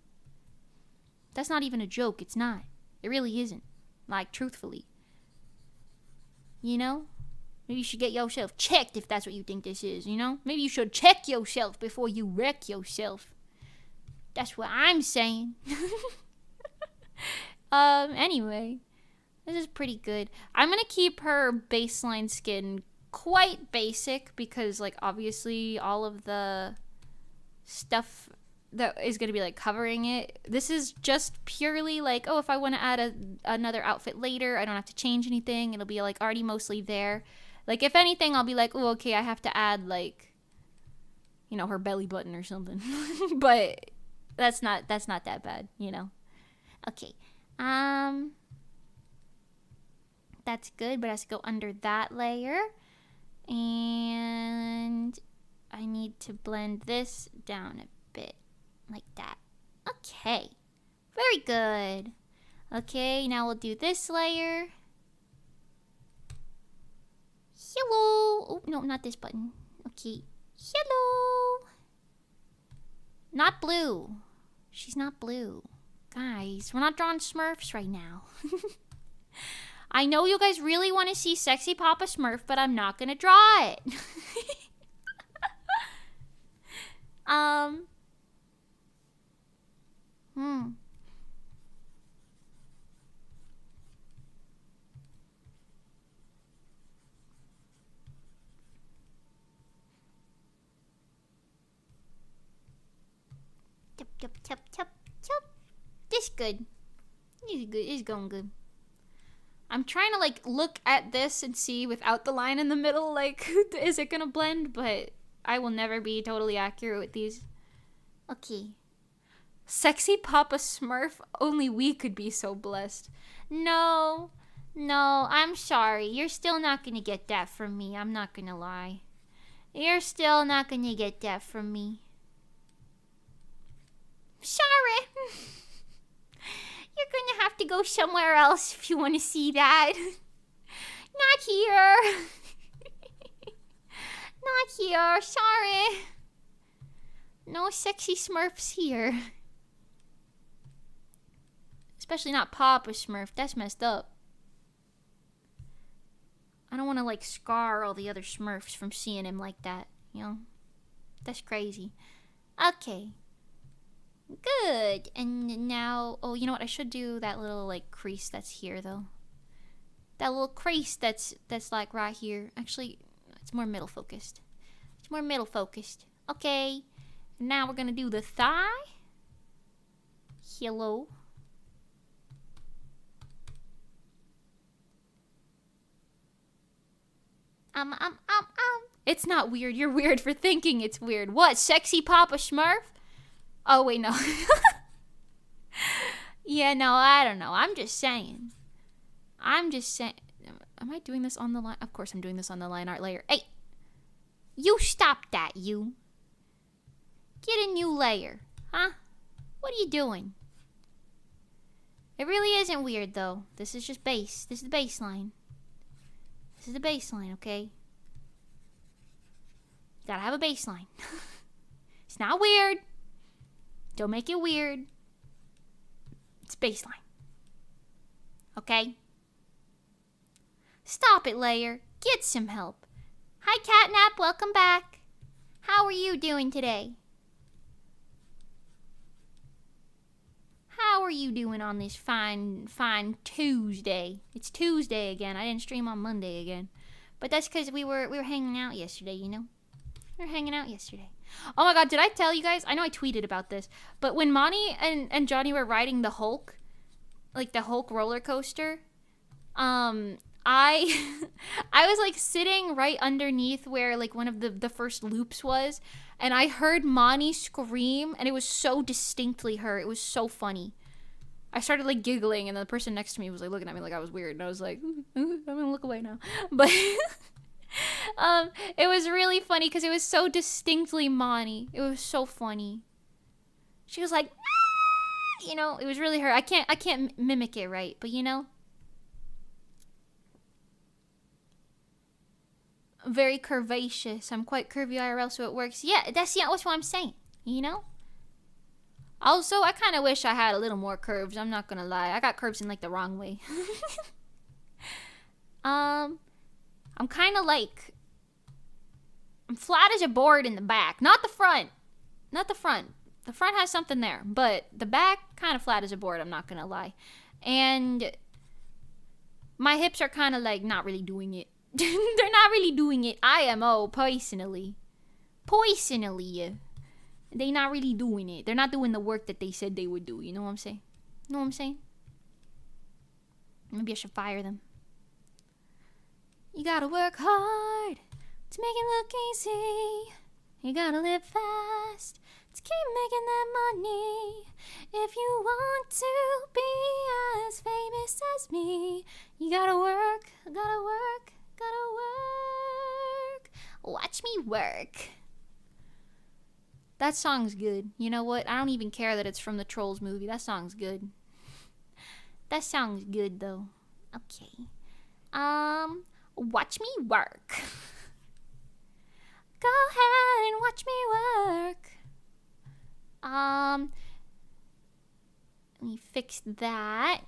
[SPEAKER 1] That's not even a joke. It's not. It really isn't. Like, truthfully. You know? Maybe you should get yourself checked if that's what you think this is, you know? Maybe you should check yourself before you wreck yourself. That's what I'm saying. Anyway. This is pretty good. I'm gonna keep her baseline skin quite basic because, like, obviously all of the stuff that is gonna be, like, covering it. This is just purely, like, oh, if I want to add another outfit later, I don't have to change anything. It'll be, like, already mostly there. Like, if anything, I'll be like, oh, okay, I have to add, like, you know, her belly button or something. But that's not that bad, you know? Okay. That's good, but it has to go under that layer. And I need to blend this down a bit. Like that. Okay. Very good. Okay, now we'll do this layer. Hello. Oh, no, not this button. Okay. Hello. Not blue. She's not blue. Guys, we're not drawing Smurfs right now. I know you guys really want to see Sexy Papa Smurf, but I'm not going to draw it. Tap, tap, tap, tap, tap. This good. This is good. It's going good. I'm trying to, like, look at this and see without the line in the middle, like, is it gonna blend? But I will never be totally accurate with these. Okay. Sexy Papa Smurf, only we could be so blessed. No, I'm sorry. You're still not gonna get that from me. I'm not gonna lie. You're still not gonna get that from me. Sorry. You're gonna have to go somewhere else if you want to see that. Not here. Not here. Sorry. No sexy Smurfs here. Especially not Papa Smurf. That's messed up. I don't want to, like, scar all the other Smurfs from seeing him like that, you know? That's crazy. Okay. Good. And now, oh, you know what? I should do that little, like, crease that's here, though. That little crease that's like right here. Actually, it's more middle focused. It's more middle focused. Okay. Now we're gonna do the thigh. Hello. It's not weird. You're weird for thinking it's weird. What? Sexy Papa Smurf? Oh, wait, no. Yeah, no, I don't know. I'm just saying. Am I doing this on the line? Of course I'm doing this on the line art layer. Hey! You stop that, you. Get a new layer. Huh? What are you doing? It really isn't weird, though. This is just base. This is the baseline. This is the baseline, okay? You gotta have a baseline. It's not weird. Don't make it weird. It's baseline. Okay? Stop it, Layer. Get some help. Hi, Catnap. Welcome back. How are you doing today? How are you doing on this fine Tuesday? It's Tuesday again. I didn't stream on Monday again. But that's because we were hanging out yesterday, you know? We were hanging out yesterday. Oh my god, did I tell you guys? I know I tweeted about this. But when Monty and Johnny were riding the Hulk, like the Hulk roller coaster, I was like sitting right underneath where like one of the first loops was, and I heard Monty scream, and it was so distinctly her. It was so funny. I started like giggling, and the person next to me was like looking at me like I was weird, and I was like, I'm gonna look away now. But It was really funny because it was so distinctly Monty. It was so funny. She was like, you know, it was really her. I can't mimic it right, but you know, very curvaceous. I'm quite curvy IRL, so it works. Yeah, that's what I'm saying. You know. Also, I kind of wish I had a little more curves. I'm not gonna lie. I got curves in like the wrong way. I'm kind of like, I'm flat as a board in the back, not the front. Not the front. The front has something there, but the back kind of flat as a board. I'm not gonna lie, and my hips are kind of like not really doing it. They're not really doing it. IMO personally. They not really doing it. They're not doing the work that they said they would do. You know what I'm saying? You know what I'm saying? Maybe I should fire them. You gotta work hard to make it look easy. You gotta live fast to keep making that money. If you want to be as famous as me, you gotta work, gotta work, gotta work. Watch me work. That song's good. You know what? I don't even care that it's from the Trolls movie. That song's good. That song's good though. Okay. Watch me work. Go ahead and watch me work. Let me fix that.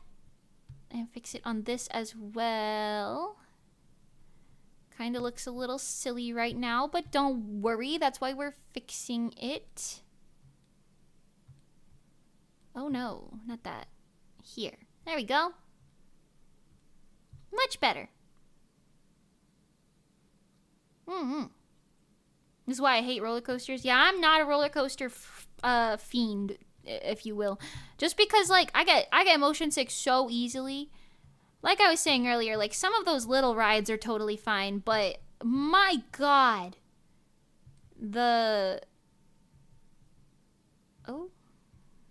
[SPEAKER 1] And fix it on this as well. Kind of looks a little silly right now, but don't worry. That's why we're fixing it. Oh no, not that. Here. There we go. Much better. This is why I hate roller coasters. Yeah, I'm not a roller coaster fiend, if you will. Just because, like, I get motion sick so easily. Like I was saying earlier, like, some of those little rides are totally fine, but my God. Oh?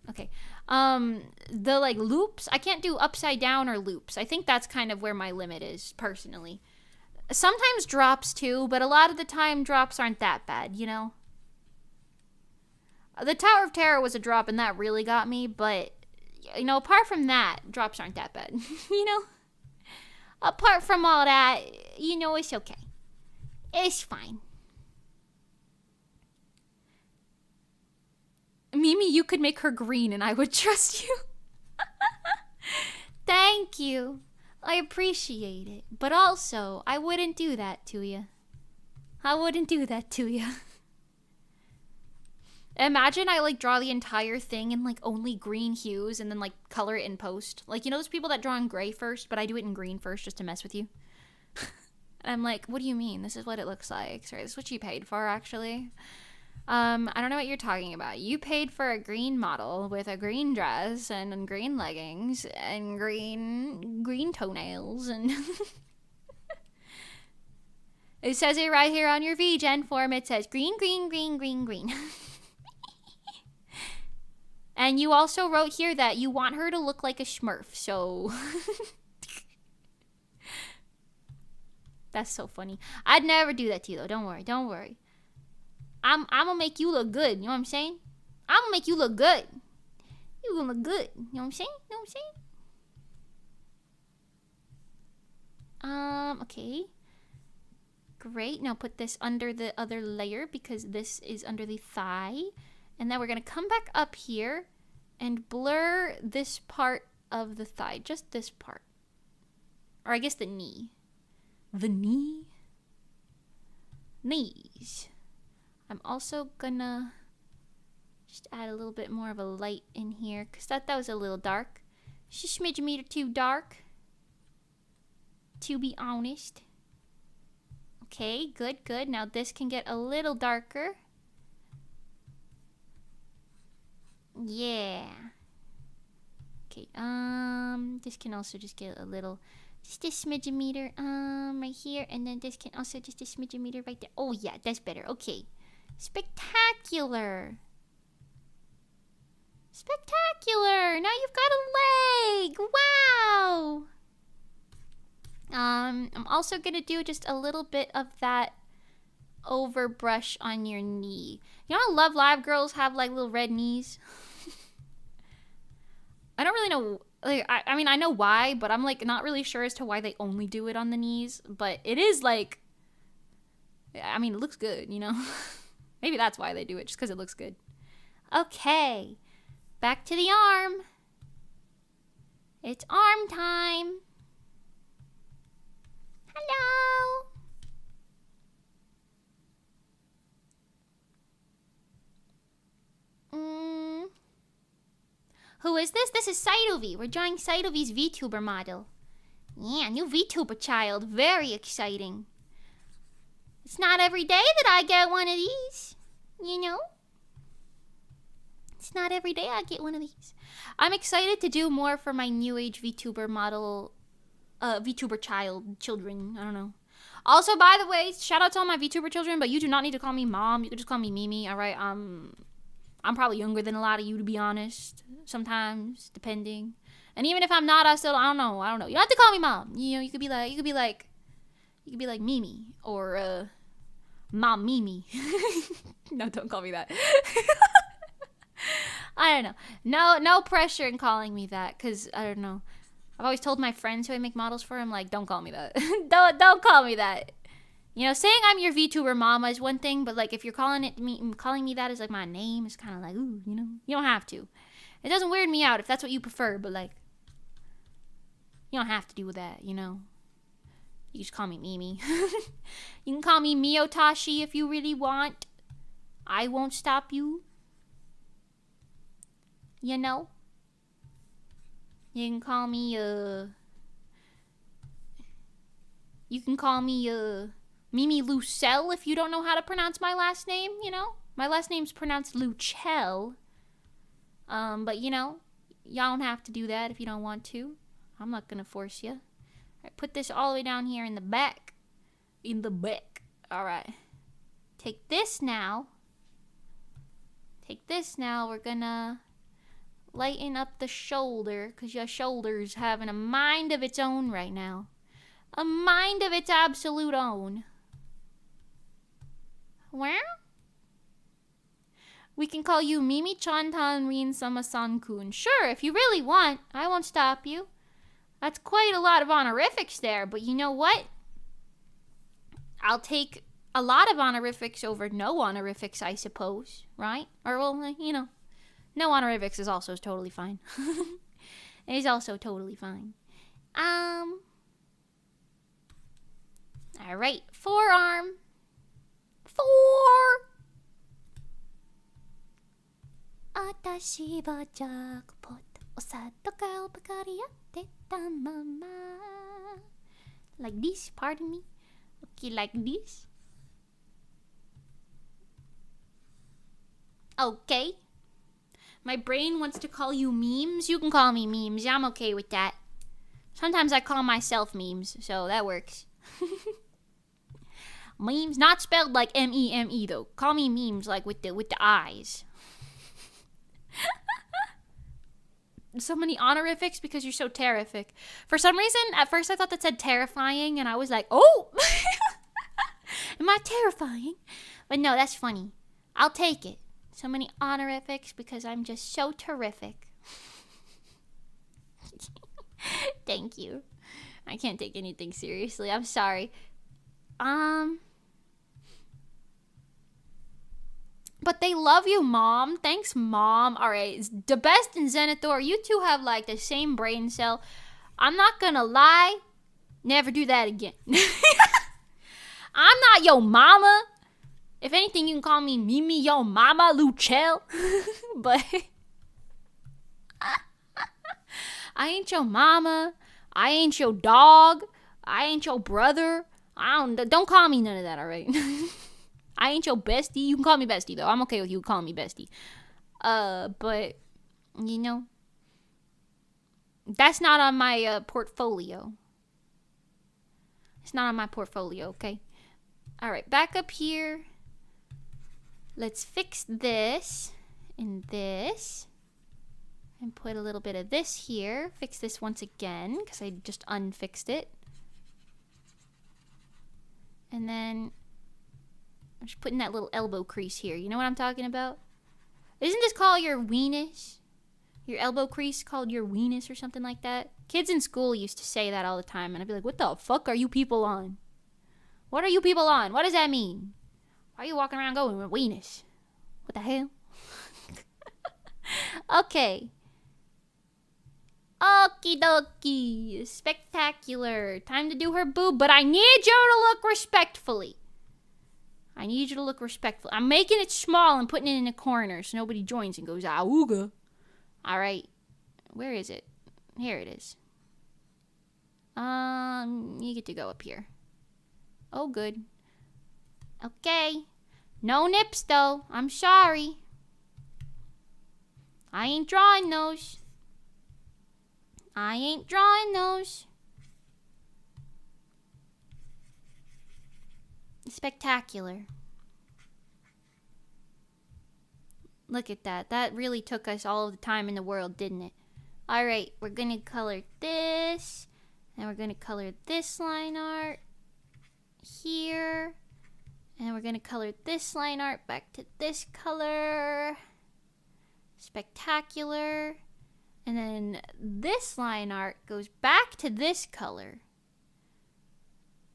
[SPEAKER 1] Okay. The, like, loops, I can't do upside down or loops. I think that's kind of where my limit is, personally. Sometimes drops, too, but a lot of the time, drops aren't that bad, you know? The Tower of Terror was a drop, and that really got me, but, you know, apart from that, drops aren't that bad, you know? Apart from all that, you know, it's okay. It's fine. Mimi, you could make her green and I would trust you. Thank you. I appreciate it. But also, I wouldn't do that to you. I wouldn't do that to you. Imagine I, like, draw the entire thing in, like, only green hues and then, like, color it in post. Like, you know those people that draw in gray first, but I do it in green first just to mess with you? And I'm like, what do you mean? This is what it looks like. Sorry, this is what you paid for, actually. I don't know what you're talking about. You paid for a green model with a green dress and green leggings and green toenails and... It says it right here on your VGen form. It says green, green, green, green, green. And you also wrote here that you want her to look like a Smurf, so... That's so funny. I'd never do that to you, though. Don't worry, don't worry. I'm gonna make you look good, you know what I'm saying? I'm gonna make you look good. You gonna look good, you know what I'm saying? You know what I'm saying? Okay. Great, now put this under the other layer because this is under the thigh. And then we're gonna come back up here and blur this part of the thigh, just this part. Or I guess the knee. The knee? Knees. I'm also gonna just add a little bit more of a light in here because that was a little dark. Just a smidge meter too dark, to be honest. Okay, good, good. Now this can get a little darker. Yeah. Okay, this can also just get a little, just a smidge meter, right here. And then this can also just a smidge meter right there. Oh yeah, that's better. Okay. Spectacular. Spectacular. Now you've got a leg. Wow. I'm also gonna do just a little bit of that overbrush on your knee. You know how Love Live girls have like little red knees? I don't really know. Like, I mean, I know why, but I'm like not really sure as to why they only do it on the knees. But it is like, I mean, it looks good, you know? Maybe that's why they do it, just because it looks good. Okay, back to the arm. It's arm time. Hello. Who is this? This is Cytovi. We're drawing Cytovi's Vtuber model. Yeah, new Vtuber child. Very exciting. It's not every day that I get one of these. You know? It's not every day I get one of these. I'm excited to do more for my new age Vtuber model. Vtuber children. I don't know. Also, by the way, shout out to all my Vtuber children, but you do not need to call me mom. You can just call me Mimi, alright? I'm probably younger than a lot of you, to be honest. Sometimes, depending. And even if I'm not, I don't know. You don't have to call me mom. You know, you could be like Mimi or Mom Mimi. No, don't call me that. I don't know. No pressure in calling me that, cause I don't know. I've always told my friends who I make models for, I'm like, don't call me that. don't call me that. You know, saying I'm your VTuber mama is one thing, but like if you're calling me that as like my name, it's kind of like, ooh, you know, you don't have to. It doesn't weird me out if that's what you prefer, but like, you don't have to do that, you know. You just call me Mimi. You can call me Miyotashi if you really want. I won't stop you. You know. You can call me Mimi Lucelle if you don't know how to pronounce my last name, you know? My last name's pronounced Lucelle. But you know, y'all don't have to do that if you don't want to. I'm not gonna force you. Alright, put this all the way down here in the back. In the back. Alright. Take this now. We're gonna lighten up the shoulder, because your shoulder's having a mind of its own right now. A mind of its absolute own. Well, we can call you Mimi Chantan Rin Sama-san-kun. Sure, if you really want. I won't stop you. That's quite a lot of honorifics there, but you know what? I'll take a lot of honorifics over no honorifics, I suppose, right? Or, well, you know, no honorifics is also totally fine. It is also totally fine. Alright, forearm. 4. 私はジャックポットお砂糖ばかりやってたまま Like this, pardon me. Okay, like this. Okay. My brain wants to call you memes. You can call me memes. I'm okay with that. Sometimes I call myself memes, so that works. Memes, not spelled like M-E-M-E though. Call me memes like with the eyes. So many honorifics because you're so terrific. For some reason, at first I thought that said terrifying, and I was like, oh! Am I terrifying? But no, that's funny. I'll take it. So many honorifics because I'm just so terrific. Thank you. I can't take anything seriously. I'm sorry. But they love you, Mom. Thanks, Mom. Alright, the best and Zenithor, you two have like the same brain cell. I'm not gonna lie. Never do that again. I'm not your mama. If anything, you can call me Mimi, your mama, Lucelle. But I ain't your mama. I ain't your dog. I ain't your brother. Don't call me none of that, alright? I ain't your bestie. You can call me bestie, though. I'm okay with you calling me bestie. But, you know, that's not on my portfolio. It's not on my portfolio, okay? Alright, back up here. Let's fix this and this. And put a little bit of this here. Fix this once again, because I just unfixed it. And then I'm just putting that little elbow crease here. You know what I'm talking about? Isn't this called your weenus? Your elbow crease called your weenus or something like that? Kids in school used to say that all the time, and I'd be like, what the fuck are you people on? What are you people on? What does that mean? Why are you walking around going with weenus? What the hell? Okay. Okie dokie. Spectacular. Time to do her boob, but I need you to look respectfully. I need you to look respectful. I'm making it small and putting it in the corner so nobody joins and goes, auga. All right. Where is it? Here it is. You get to go up here. Oh, good. Okay. No nips, though. I'm sorry. I ain't drawing those. I ain't drawing those. Spectacular. Look at that. That really took us all of the time in the world, didn't it? Alright, we're going to color this. And we're going to color this line art here. And we're going to color this line art back to this color. Spectacular. And then this line art goes back to this color.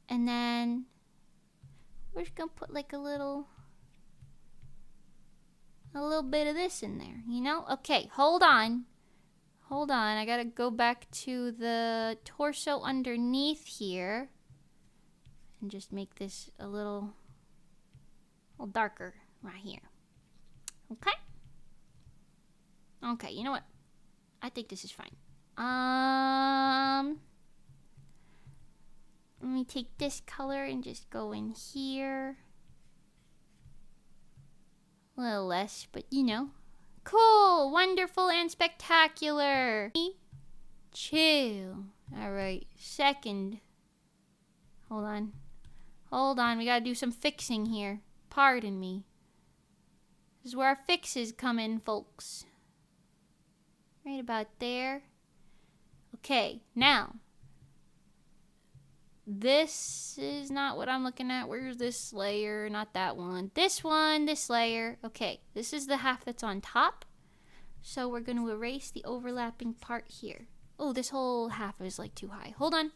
[SPEAKER 1] And then we're just going to put like a little bit of this in there, you know? Okay, hold on. Hold on, I got to go back to the torso underneath here. And just make this a little darker right here. Okay? Okay, you know what? I think this is fine. Let me take this color and just go in here. A little less, but you know. Cool, wonderful, and spectacular. Chill. Alright, second. Hold on. Hold on, we gotta do some fixing here. Pardon me. This is where our fixes come in, folks. Right about there. Okay, now. This is not what I'm looking at. Where's this layer? Not that one. This one, this layer. Okay, this is the half that's on top. So we're going to erase the overlapping part here. Oh, this whole half is like too high. Hold on.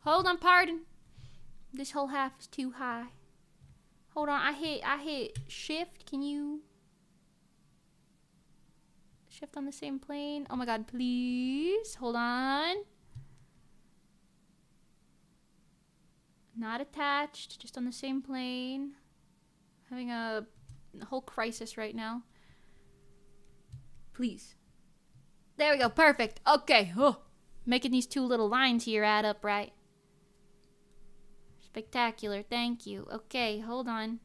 [SPEAKER 1] Hold on, pardon. This whole half is too high. Hold on, I hit shift. Can you shift on the same plane? Oh my god, please. Hold on. Not attached, just on the same plane. Having a whole crisis right now. Please. There we go, perfect. Okay, making these two little lines here add up right. Spectacular, thank you. Okay, hold on.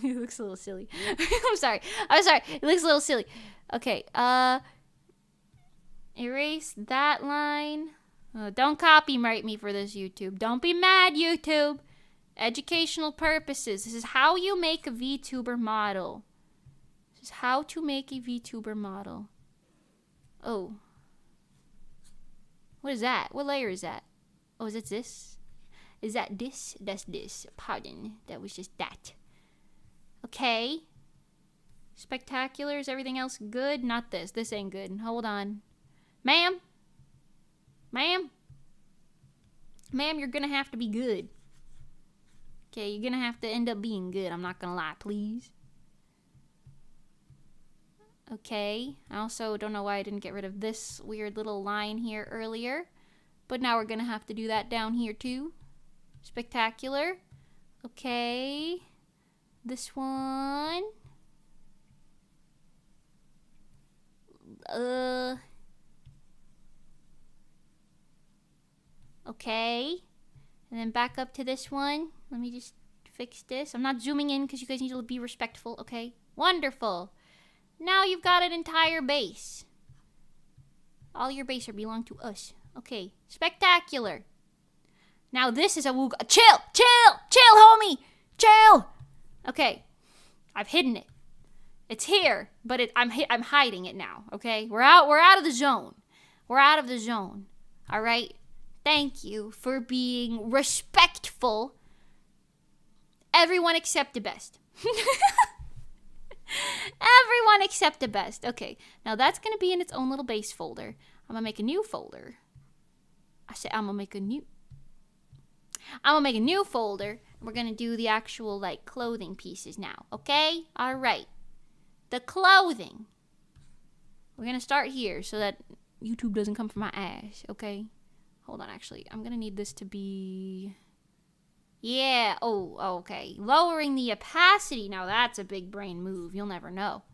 [SPEAKER 1] It looks a little silly. I'm sorry. It looks a little silly. Okay, erase that line. Don't copyright me for this, YouTube. Don't be mad, YouTube. Educational purposes. This is how you make a VTuber model. This is how to make a VTuber model. Oh. What is that? What layer is that? Oh, is it this? Is that this? That's this. Pardon. That was just that. Okay. Spectacular. Is everything else good? Not this. This ain't good. Hold on. Ma'am? Ma'am? Ma'am, you're gonna have to be good. Okay, you're gonna have to end up being good. I'm not gonna lie, please. Okay. I also don't know why I didn't get rid of this weird little line here earlier. But now we're gonna have to do that down here too. Spectacular. Okay. This one. Okay. And then back up to this one. Let me just fix this. I'm not zooming in because you guys need to be respectful. Okay. Wonderful. Now you've got an entire base. All your base belong to us. Okay. Spectacular. Now this is a woo. Chill, homie. Chill. Okay. I've hidden it. It's here, but I'm hiding it now. Okay. We're out of the zone. We're out of the zone. All right. Thank you for being respectful Everyone except the best. Everyone except the best. Okay, now that's going to be in its own little base folder. I'm going to make a new folder. I said I'm going to make a new folder. We're going to do the actual, like, clothing pieces now, okay? All right. The clothing. We're going to start here so that YouTube doesn't come for my ass, okay? Hold on, actually. I'm going to need this to be... Yeah. Oh, okay. Lowering the opacity. Now that's a big brain move. You'll never know.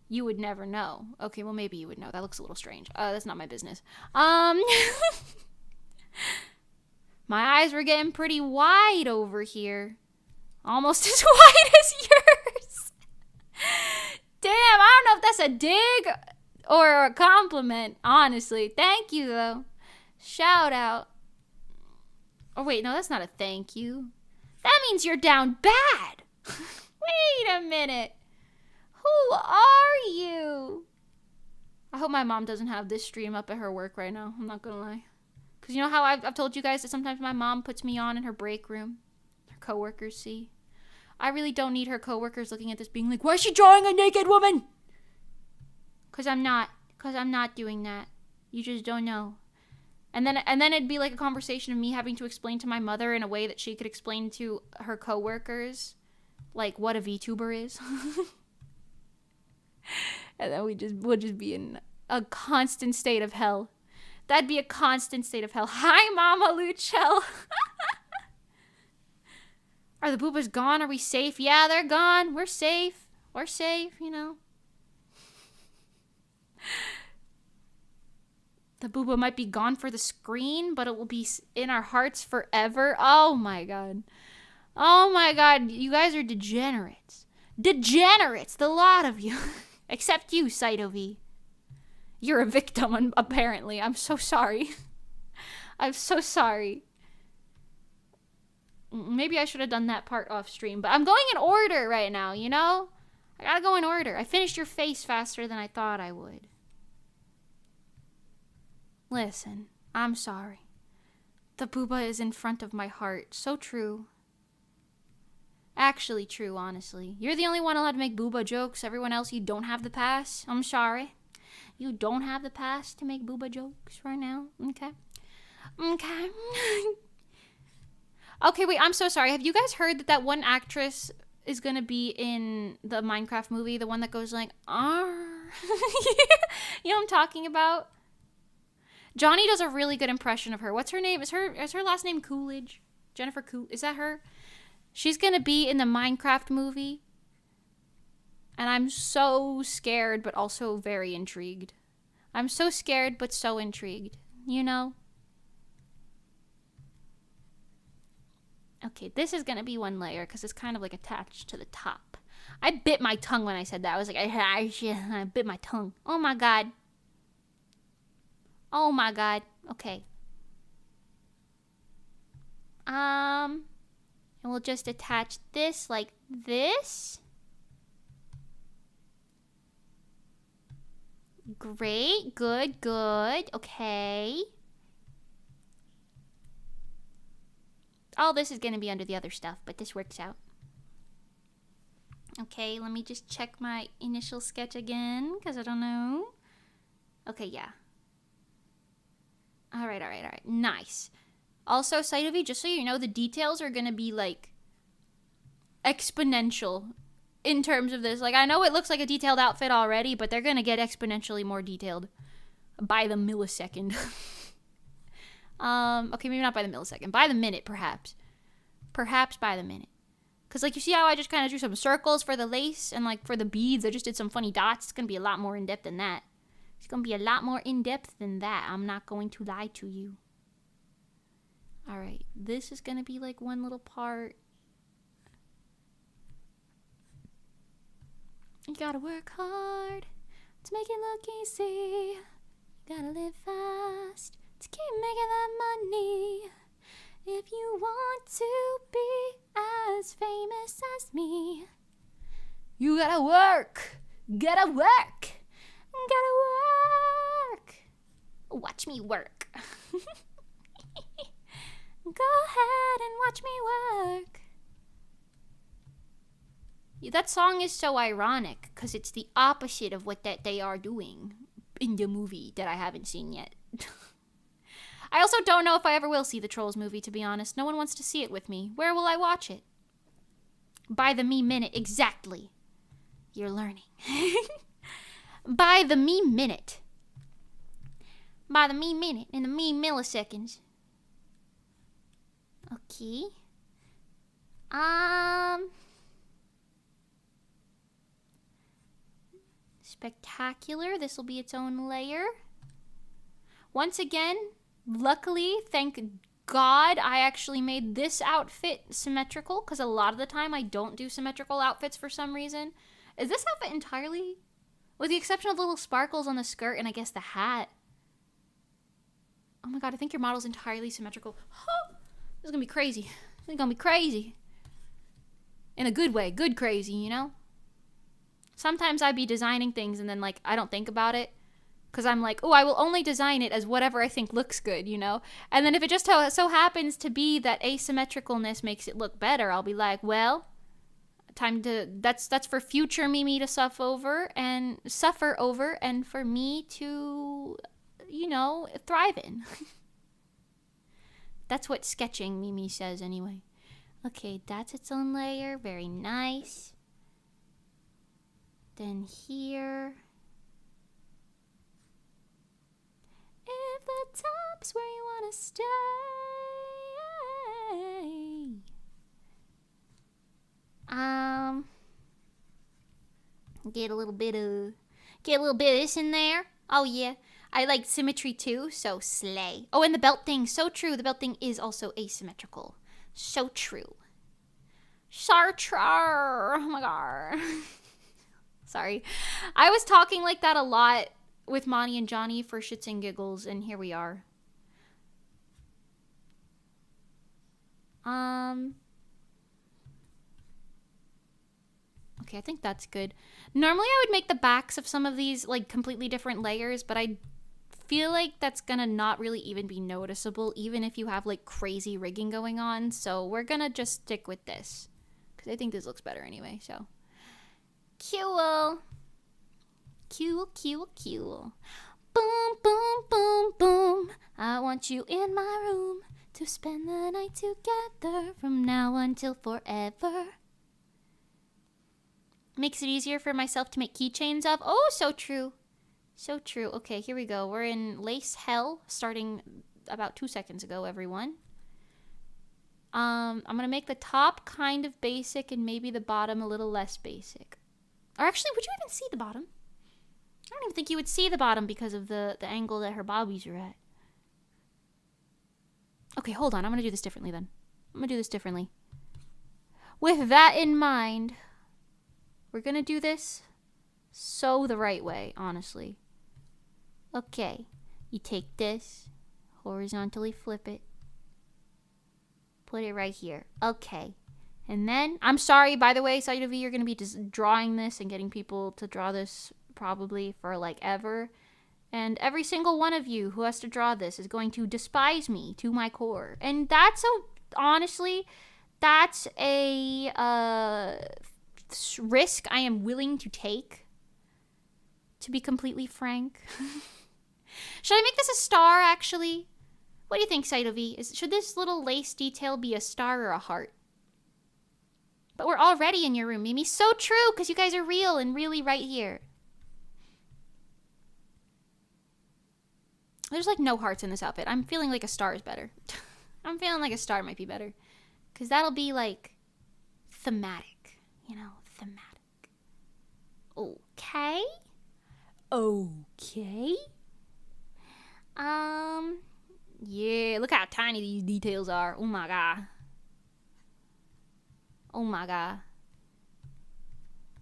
[SPEAKER 1] You would never know. Okay, well, maybe you would know. That looks a little strange. That's not my business. My eyes were getting pretty wide over here. Almost as wide as yours. Damn, I don't know if that's a dig or a compliment, honestly. Thank you, though. Shout out. Oh, wait, no, that's not a thank you. That means you're down bad. Wait a minute. Who are you? I hope my mom doesn't have this stream up at her work right now. I'm not gonna lie. Because you know how I've told you guys that sometimes my mom puts me on in her break room? Her coworkers see. I really don't need her coworkers looking at this being like, why is she drawing a naked woman? Because I'm not doing that. You just don't know. And then it'd be like a conversation of me having to explain to my mother in a way that she could explain to her coworkers, like what a VTuber is. And then we'll just be in a constant state of hell. That'd be a constant state of hell. Hi, Mama Luchel. Are the boobas gone? Are we safe? Yeah, they're gone. We're safe. We're safe, you know. The booba might be gone for the screen, but it will be in our hearts forever. Oh my god. Oh my god. You guys are degenerates. Degenerates, the lot of you. Except you, Cytovy. You're a victim, apparently. I'm so sorry. I'm so sorry. Maybe I should have done that part off stream, but I'm going in order right now, you know? I gotta go in order. I finished your face faster than I thought I would. Listen, I'm sorry. The booba is in front of my heart. So true. Actually true, honestly. You're the only one allowed to make booba jokes. Everyone else, you don't have the pass. I'm sorry. You don't have the pass to make booba jokes right now. Okay. Okay. Okay, wait, I'm so sorry. Have you guys heard that one actress is going to be in the Minecraft movie? The one that goes like, "Arr." You know what I'm talking about? Johnny does a really good impression of her. What's her name? Is her last name Coolidge? Jennifer Coolidge? Is that her? She's going to be in the Minecraft movie. And I'm so scared, but also very intrigued. I'm so scared, but so intrigued. You know? Okay, this is going to be one layer, because it's kind of like attached to the top. I bit my tongue when I said that. I was like, I bit my tongue. Oh my god. Oh my god. Okay. And we'll just attach this like this. Great. Good, good. Okay. All this is going to be under the other stuff, but this works out. Okay, let me just check my initial sketch again, because I don't know. Okay, yeah. All right. Nice. Also, Cytovy, just so you know, the details are going to be, like, exponential in terms of this. Like, I know it looks like a detailed outfit already, but they're going to get exponentially more detailed by the millisecond. Okay, maybe not by the millisecond. By the minute, perhaps. Perhaps by the minute. Because, like, you see how I just kind of drew some circles for the lace? And, like, for the beads, I just did some funny dots. It's going to be a lot more in-depth than that. It's going to be a lot more in-depth than that. I'm not going to lie to you. Alright, this is going to be, like, one little part. You gotta work hard to make it look easy. You gotta live fast to keep making that money. If you want to be as famous as me, you gotta work. Gotta work. Gotta work. Watch me work. Go ahead and watch me work. That song is so ironic because it's the opposite of what that they are doing in the movie that I haven't seen yet. I also don't know if I ever will see the Trolls movie, to be honest. No one wants to see it with me. Where will I watch it? By the me minute. Exactly. You're learning. By the me minute. By the me minute and the me milliseconds. Okay. Spectacular. This will be its own layer. Once again, luckily, thank God, I actually made this outfit symmetrical, because a lot of the time I don't do symmetrical outfits for some reason. Is this outfit entirely, with the exception of the little sparkles on the skirt and I guess the hat? Oh my God, I think your model's entirely symmetrical. Oh, this is gonna be crazy. This is gonna be crazy. In a good way, good crazy, you know? Sometimes I be designing things and then like I don't think about it. Because I'm like, oh, I will only design it as whatever I think looks good, you know? And then if it just so happens to be that asymmetricalness makes it look better, I'll be like, well, time to, that's for future Mimi to suffer over and for me to, you know, thrive in. That's what sketching Mimi says anyway. Okay, that's its own layer. Very nice. Then here. If the top's where you wanna stay, get a little bit of this in there. Oh yeah, I like symmetry too, so slay. Oh, and the belt thing, so true. The belt thing is also asymmetrical, so true. Sartre, oh my God. Sorry, I was talking like that a lot with Monty and Johnny for shits and giggles, and here we are. Okay, I think that's good. Normally I would make the backs of some of these like completely different layers, but I feel like that's gonna not really even be noticeable, even if you have like crazy rigging going on. So we're gonna just stick with this, because I think this looks better anyway, so. Cool. Cool. Boom, boom, boom, boom. I want you in my room to spend the night together from now until forever. Makes it easier for myself to make keychains of. Oh, so true. So true. Okay, here we go. We're in lace hell starting about 2 seconds ago, everyone. I'm gonna make the top kind of basic and maybe the bottom a little less basic. Or actually, would you even see the bottom? I don't even think you would see the bottom because of the angle that her bobbies are at. Okay, hold on. I'm going to do this differently then. With that in mind, we're going to do this the right way, honestly. Okay, you take this, horizontally flip it, put it right here. Okay. And then, I'm sorry, by the way, Side of you're going to be just drawing this and getting people to draw this probably for like ever. And every single one of you who has to draw this is going to despise me to my core. And that's honestly, that's a risk I am willing to take, to be completely frank. Should I make this a star, actually? What do you think, Side of should this little lace detail be a star or a heart? But we're already in your room, Mimi. So true, because you guys are real and really right here. There's like no hearts in this outfit. I'm feeling like a star is better. I'm feeling like a star might be better. Because that'll be like thematic. You know, thematic. Okay. Okay. Yeah, look how tiny these details are. Oh my God. Oh my God.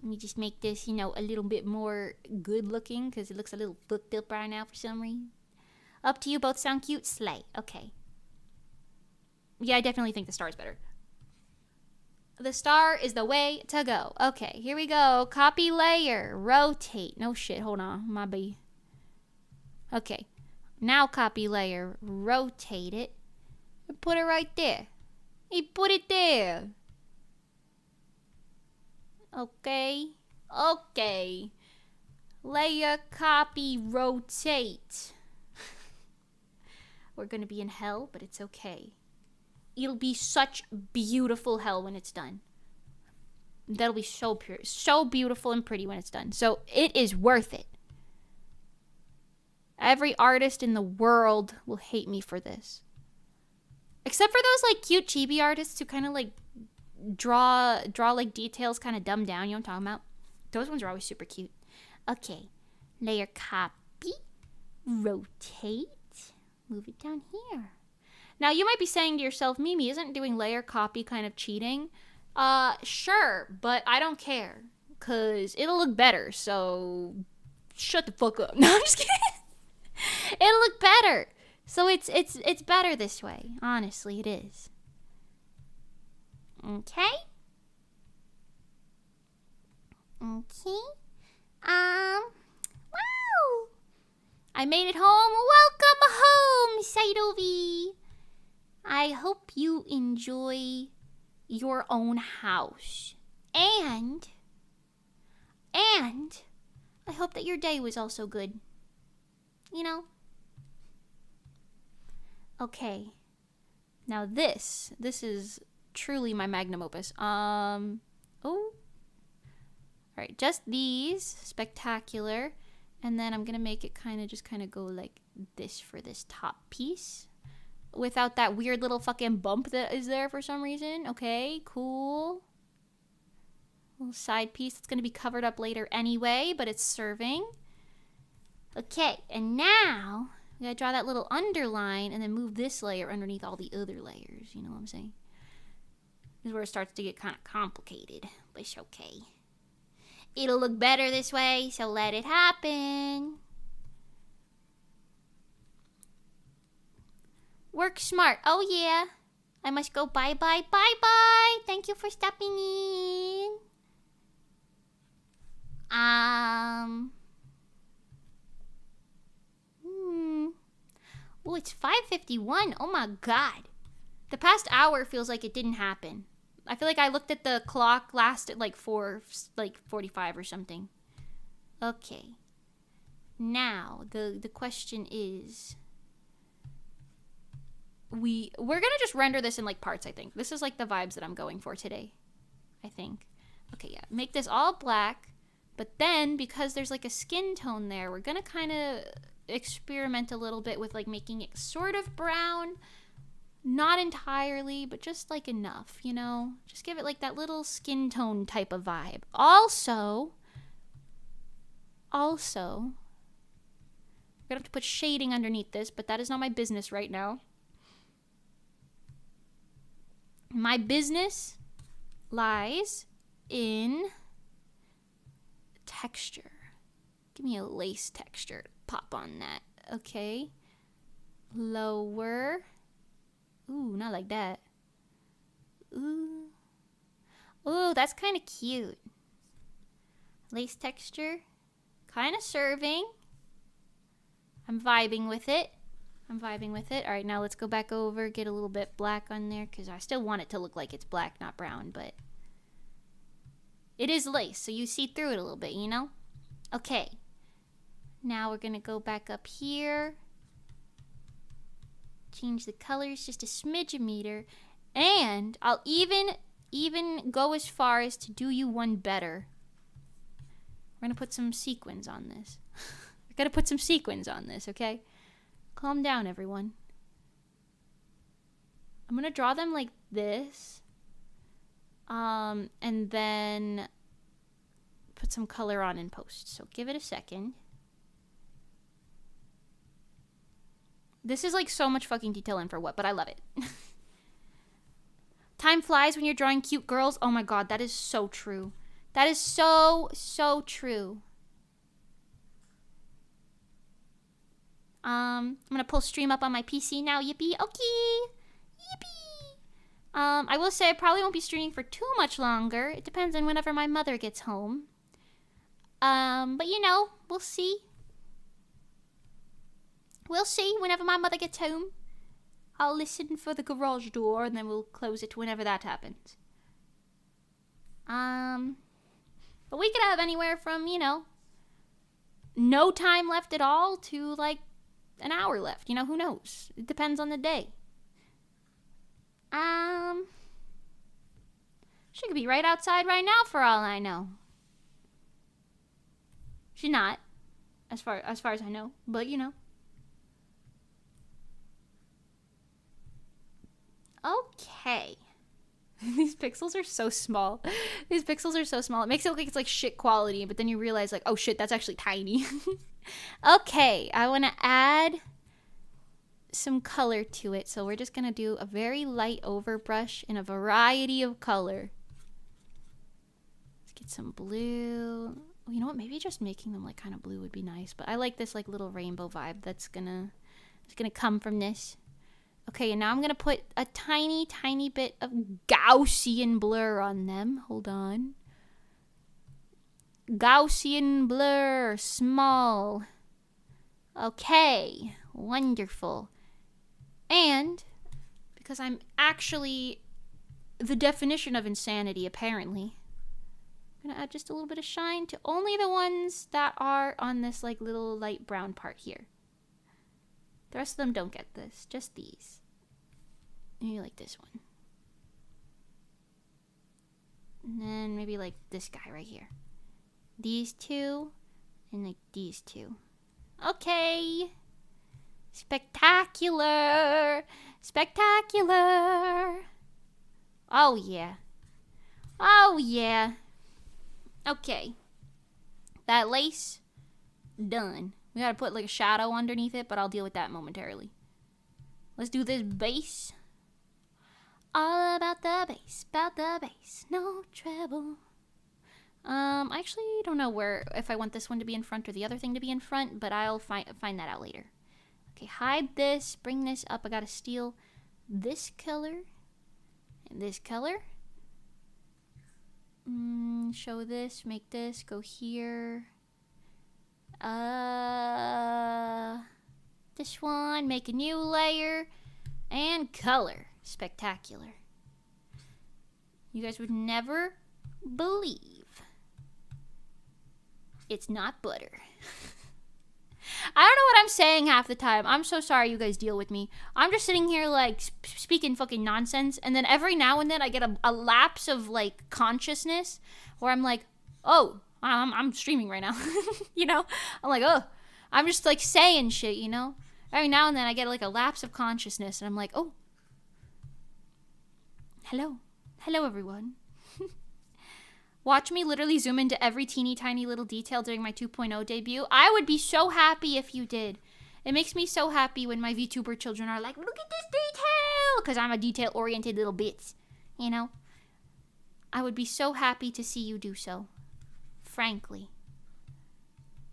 [SPEAKER 1] Let me just make this, you know, a little bit more good looking, because it looks a little fucked up right now for some reason. Up to you, both sound cute. Slay. Okay. Yeah, I definitely think the star is better. The star is the way to go. Okay, here we go. Copy layer. Rotate. No shit, hold on. My B. Okay. Now copy layer. Rotate it. And put it right there. He put it there. Okay. Okay. Layer, copy, rotate. We're gonna be in hell, but it's okay. It'll be such beautiful hell when it's done. That'll be so pure, so beautiful and pretty when it's done. So it is worth it. Every artist in the world will hate me for this. Except for those like cute chibi artists who kind of like draw like details kind of dumbed down, you know what I'm talking about? Those ones are always super cute. Okay. Layer, copy, rotate, move it down here. Now you might be saying to yourself, Mimi, isn't doing layer copy kind of cheating? Sure, but I don't care. Cause it'll look better, so shut the fuck up. No, I'm just kidding. It'll look better. So it's better this way. Honestly, it is. Okay. Okay. Wow. I made it home. Welcome home, Saidovi. I hope you enjoy your own house. And I hope that your day was also good. You know? Okay. Now this is truly my magnum opus. Oh. Alright, just these. Spectacular. And then I'm gonna make it kind of go like this for this top piece. Without that weird little fucking bump that is there for some reason. Okay, cool. Little side piece that's gonna be covered up later anyway, but it's serving. Okay, and now we gotta draw that little underline and then move this layer underneath all the other layers. You know what I'm saying? This is where it starts to get kind of complicated, but it's okay. It'll look better this way, so let it happen. Work smart. Oh, yeah. I must go bye-bye. Bye-bye. Thank you for stopping in. Oh, it's 5:51. Oh, my God. The past hour feels like it didn't happen. I feel like I looked at the clock last at like 4:45 or something. Okay. Now, the question is... We're gonna just render this in like parts, I think. This is like the vibes that I'm going for today, I think. Okay, yeah. Make this all black, but then because there's like a skin tone there, we're gonna kind of experiment a little bit with like making it sort of brown. Not entirely, but just like enough, you know? Just give it like that little skin tone type of vibe. Also, we're gonna have to put shading underneath this, but that is not my business right now. My business lies in texture. Give me a lace texture to pop on that. Okay. Lower. Ooh, not like that. Ooh. Ooh, that's kind of cute. Lace texture. Kind of serving. I'm vibing with it. All right, now let's go back over, get a little bit black on there, because I still want it to look like it's black, not brown, but it is lace, so you see through it a little bit, you know? Okay. Now we're going to go back up here. Change the colors just a smidge a meter. And I'll even go as far as to do you one better. We're going to put some sequins on this. We're going to put some sequins on this, okay? Calm down, everyone. I'm going to draw them like this. And then put some color on in post. So give it a second. This is like so much fucking detail in for what, but I love it. Time flies when you're drawing cute girls. Oh my God, that is so true. That is so true. I'm gonna pull stream up on my PC now. Yippee. Okay. Yippee. I will say I probably won't be streaming for too much longer. It depends on whenever my mother gets home. But you know, we'll see. We'll see whenever my mother gets home. I'll listen for the garage door and then we'll close it whenever that happens. We could have anywhere from, you know, no time left at all to like an hour left. You know, who knows? It depends on the day. She could be right outside right now for all I know. She's not, as far as I know, but you know. Okay. These pixels are so small. These pixels are so small. It makes it look like it's like shit quality, but then you realize like, oh shit, that's actually tiny. Okay, I want to add some color to it. So we're just going to do a very light overbrush in a variety of color. Let's get some blue. Oh, you know what? Maybe just making them like kind of blue would be nice, but I like this like little rainbow vibe that's gonna come from this. Okay, and now I'm going to put a tiny, tiny bit of Gaussian blur on them. Hold on. Gaussian blur, small. Okay, wonderful. And, because I'm actually the definition of insanity, apparently, I'm going to add just a little bit of shine to only the ones that are on this like little light brown part here. The rest of them don't get this, just these. Maybe like this one. And then maybe like this guy right here. These two, and like these two. Okay. Spectacular. Spectacular. Oh yeah. Oh yeah. Okay. That lace, done. We gotta put like a shadow underneath it, but I'll deal with that momentarily. Let's do this base. All about the bass, no treble. I actually don't know if I want this one to be in front or the other thing to be in front, but I'll find that out later. Okay, hide this, bring this up. I gotta steal this color and this color. Show this, make this, go here. This one, make a new layer, and color. Spectacular. You guys would never believe it's not butter. I don't know what I'm saying half the time. I'm so sorry you guys deal with me. I'm just sitting here like speaking fucking nonsense, and then every now and then I get a lapse of like consciousness where I'm like, oh, I'm streaming right now. You know? I'm like, oh, I'm just like saying shit, you know? Every now and then I get like a lapse of consciousness and I'm like, oh, hello everyone. Watch me literally zoom into every teeny tiny little detail during my 2.0 debut. I would be so happy if you did. It makes me so happy when my VTuber children are like, look at this detail, because I'm a detail oriented little bitch, you know? I would be so happy to see you do so, frankly.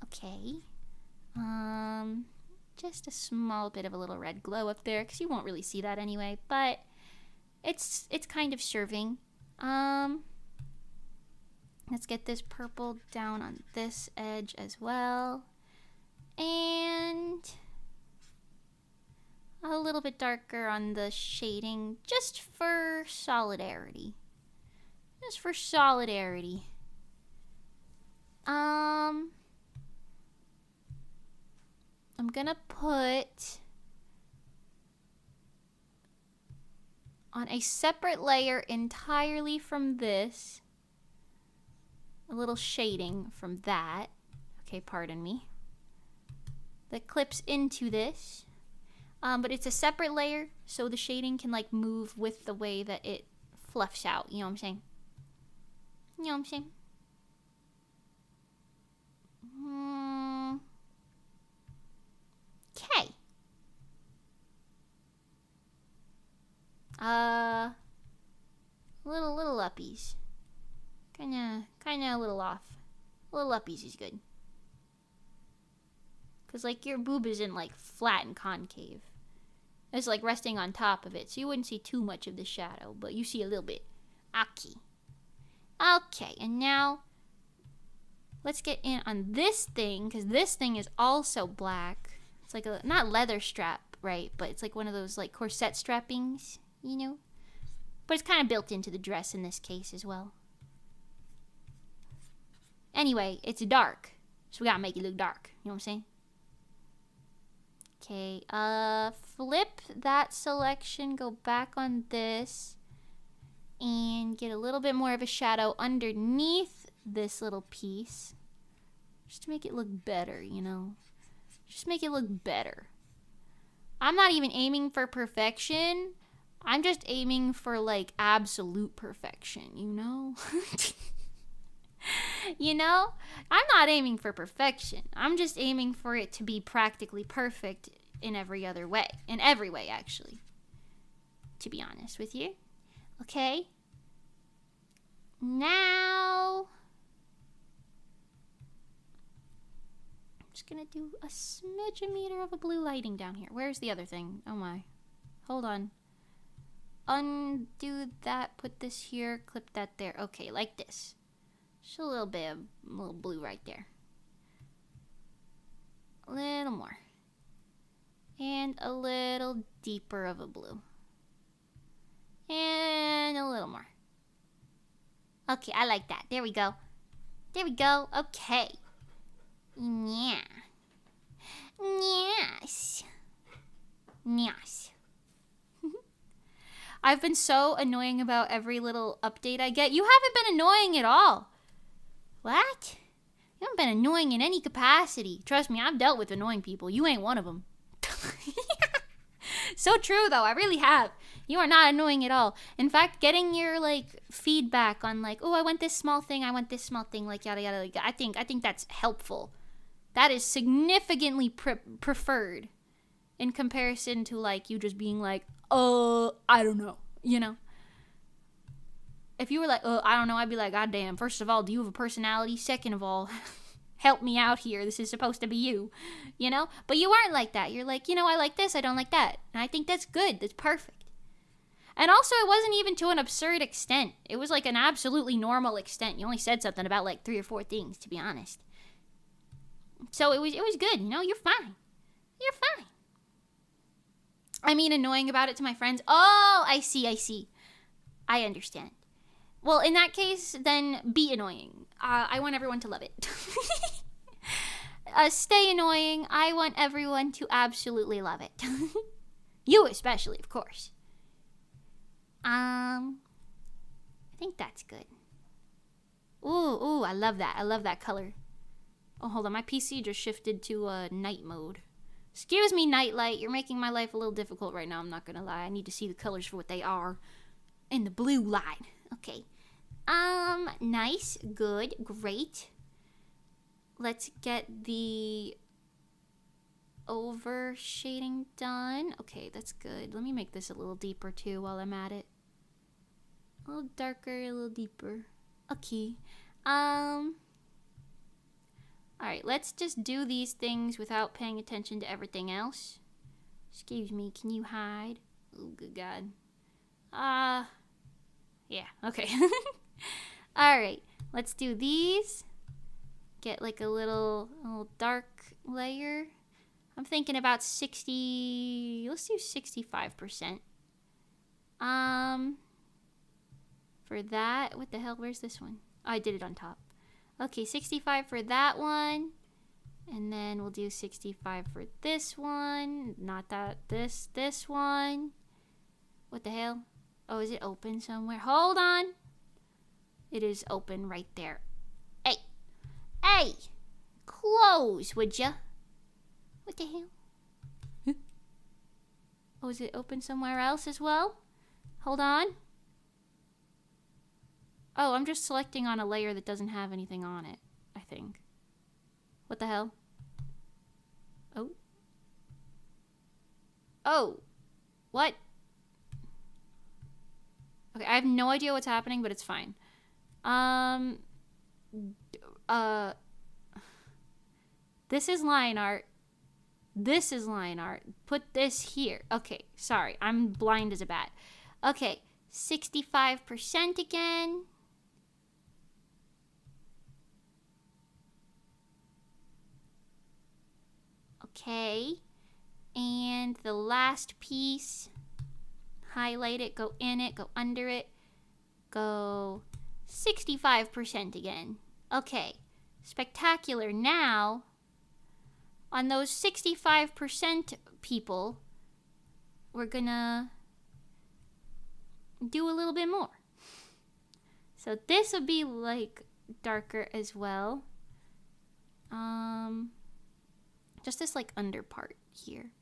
[SPEAKER 1] Okay. Just a small bit of a little red glow up there, because you won't really see that anyway, but it's kind of serving. Let's get this purple down on this edge as well. And a little bit darker on the shading, just for solidarity. Just for solidarity. I'm gonna put on a separate layer entirely from this a little shading from that. Okay, pardon me. That clips into this. But it's a separate layer, so the shading can like move with the way that it fluffs out. You know what I'm saying? You know what I'm saying? Okay. Little uppies. Kinda a little off. Little uppies is good. Cause like your boob isn't like flat and concave. It's like resting on top of it, so you wouldn't see too much of the shadow, but you see a little bit. Okay, and now let's get in on this thing, because this thing is also black. It's like a, not leather strap, right, but it's like one of those like corset strappings, you know? But it's kind of built into the dress in this case as well. Anyway, it's dark. So we gotta make it look dark. You know what I'm saying? Okay, flip that selection, go back on this, and get a little bit more of a shadow underneath this little piece. Just to make it look better, you know? Just make it look better. I'm not even aiming for perfection. I'm just aiming for, like, absolute perfection, you know? You know? I'm not aiming for perfection. I'm just aiming for it to be practically perfect in every other way. In every way, actually. To be honest with you. Okay? Now, I'm just gonna do a smidge-a-meter of a blue lighting down here. Where's the other thing? Oh my. Hold on. Undo that, put this here, clip that there. Okay, like this. Just a little bit of a little blue right there. A little more. And a little deeper of a blue. And a little more. Okay, I like that. There we go. There we go. Okay. Yeah. Yes. Yes. I've been so annoying about every little update I get. You haven't been annoying at all. What? You haven't been annoying in any capacity. Trust me, I've dealt with annoying people. You ain't one of them. So true, though. I really have. You are not annoying at all. In fact, getting your, like, feedback on, like, oh, I want this small thing, like, yada, yada, like, I think that's helpful. That is significantly preferred in comparison to, like, you just being like, I don't know, you know? If you were like, I don't know, I'd be like, God damn, first of all, do you have a personality? Second of all, help me out here. This is supposed to be you, you know? But you weren't like that. You're like, you know, I like this, I don't like that. And I think that's good. That's perfect. And also, it wasn't even to an absurd extent. It was like an absolutely normal extent. You only said something about like 3 or 4 things, to be honest. So it was good, you know? You're fine. You're fine. I mean, annoying about it to my friends. Oh, I see. I understand. Well, in that case, then be annoying. I want everyone to love it. Stay annoying. I want everyone to absolutely love it. You especially, of course. I think that's good. Ooh, I love that. I love that color. Oh, hold on. My PC just shifted to night mode. Excuse me, Nightlight. You're making my life a little difficult right now. I'm not gonna lie. I need to see the colors for what they are. In the blue light. Okay. Nice. Good. Great. Let's get the over shading done. Okay, that's good. Let me make this a little deeper too while I'm at it. A little darker, a little deeper. Okay. Alright, let's just do these things without paying attention to everything else. Excuse me, can you hide? Oh, good God. Yeah, okay. Alright, let's do these. Get like a little dark layer. I'm thinking about 60, let's do 65%. For that, what the hell, where's this one? Oh, I did it on top. Okay, 65 for that one. And then we'll do 65 for this one. Not that, this one. What the hell? Oh, is it open somewhere? Hold on. It is open right there. Hey! Close, would ya? What the hell? Oh, is it open somewhere else as well? Hold on. Oh, I'm just selecting on a layer that doesn't have anything on it, I think. What the hell? Oh. Oh. What? Okay, I have no idea what's happening, but it's fine. This is line art. This is line art. Put this here. Okay, sorry. I'm blind as a bat. Okay, 65% again. Okay, and the last piece, highlight it, go in it, go under it, go 65% again. Okay, Spectacular. Now, on those 65% people, we're gonna do a little bit more. So this will be like darker as well. Just this like under part here.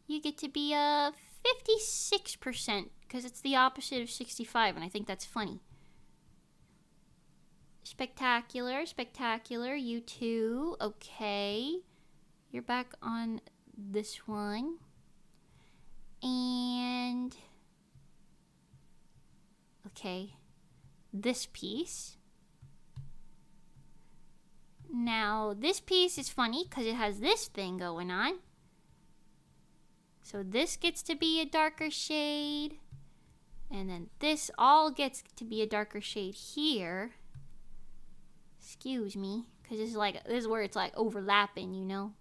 [SPEAKER 1] You get to be 56% because it's the opposite of 65, and I think that's funny. Spectacular, spectacular. You too. Okay. You're back on this one. And okay. This piece. Now, this piece is funny because it has this thing going on. So this gets to be a darker shade. And then this all gets to be a darker shade here. Excuse me. Because this is where it's like overlapping, you know.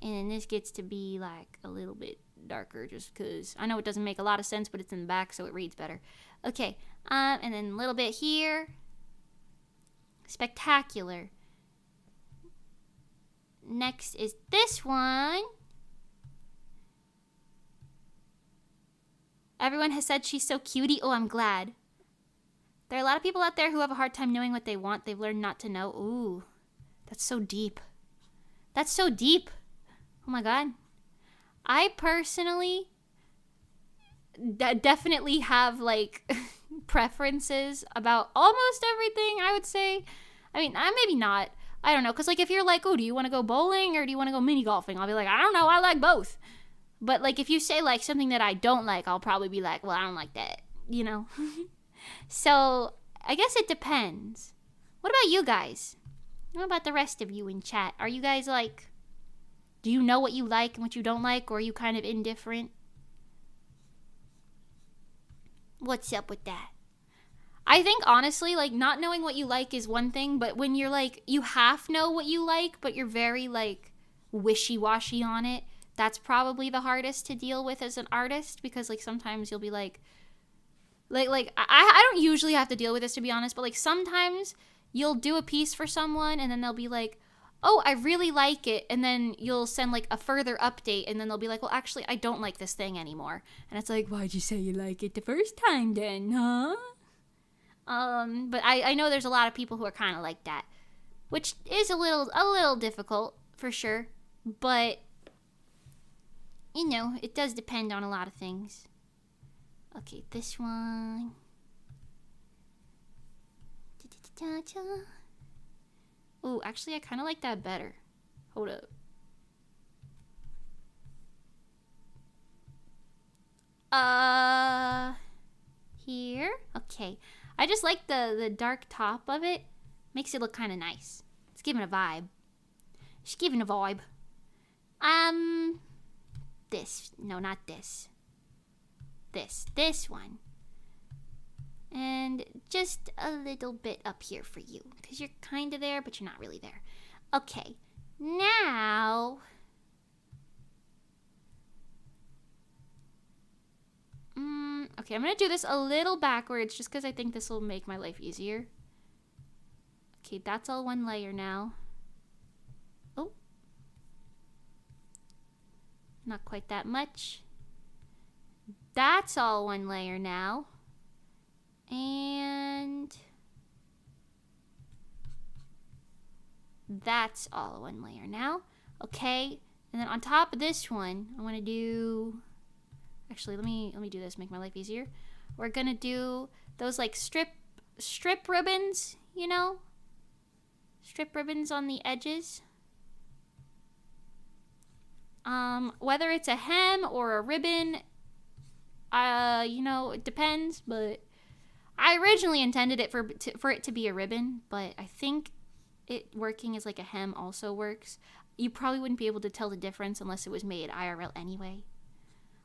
[SPEAKER 1] And then this gets to be like a little bit darker just because I know it doesn't make a lot of sense, but it's in the back so it reads better. Okay. And then a little bit here. Spectacular. Next is this one. Everyone has said she's so cutie. Oh, I'm glad. There are a lot of people out there who have a hard time knowing what they want. They've learned not to know. Ooh, that's so deep. That's so deep. Oh my God. I personally definitely have like preferences about almost everything, I would say. I mean, maybe not. I don't know. Because like if you're like, oh, do you want to go bowling or do you want to go mini golfing? I'll be like, I don't know. I like both. But like if you say like something that I don't like, I'll probably be like, well, I don't like that, you know? So I guess it depends. What about you guys? What about the rest of you in chat? Are you guys like, do you know what you like and what you don't like, or are you kind of indifferent? What's up with that? I think honestly, like not knowing what you like is one thing, but when you're like, you half know what you like, but you're very like wishy-washy on it, that's probably the hardest to deal with as an artist, because like sometimes you'll be like I don't usually have to deal with this, to be honest, but like sometimes you'll do a piece for someone and then they'll be like, oh, I really like it, and then you'll send like a further update and then they'll be like, well, actually I don't like this thing anymore. And it's like, why'd you say you like it the first time then, huh? But I know there's a lot of people who are kind of like that, which is a little difficult for sure, but you know, it does depend on a lot of things. Okay, this one. Ooh, actually, I kind of like that better. Hold up. Here? Okay. I just like the dark top of it. Makes it look kind of nice. It's giving a vibe. It's giving a vibe. This. No, not this. This one. And just a little bit up here for you, because you're kind of there, but you're not really there. Okay, now okay, I'm gonna do this a little backwards just because I think this will make my life easier. Okay, that's all one layer now. Oh, not quite that much. That's all one layer now. And that's all one layer now. Okay. And then on top of this one, I want to do, actually, let me do this, make my life easier. We're going to do those like strip ribbons, you know? Strip ribbons on the edges. Whether it's a hem or a ribbon, you know, it depends, but I originally intended it for it to be a ribbon, but I think it working as like a hem also works. You probably wouldn't be able to tell the difference unless it was made IRL anyway.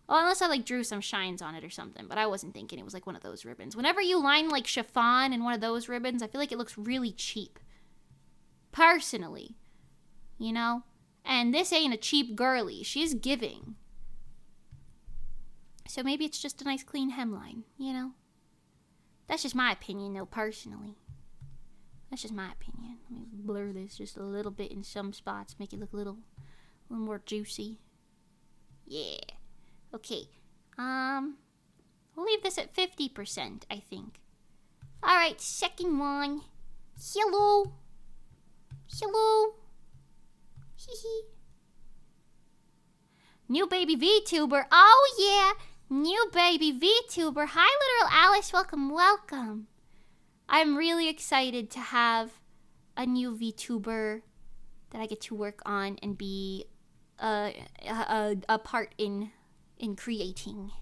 [SPEAKER 1] Well, unless I like drew some shines on it or something, but I wasn't thinking it was like one of those ribbons. Whenever you line like chiffon in one of those ribbons, I feel like it looks really cheap. Personally, you know? And this ain't a cheap girly. She's giving. So maybe it's just a nice clean hemline, you know? That's just my opinion, though, personally. That's just my opinion. Let me blur this just a little bit in some spots, make it look a little more juicy. Yeah. Okay. We'll leave this at 50%, I think. Alright, second one. Hello. Hello. Hee. New baby VTuber. Oh, yeah. New baby VTuber. Hi, Literal Alice. Welcome. I'm really excited to have a new VTuber that I get to work on and be a part in creating.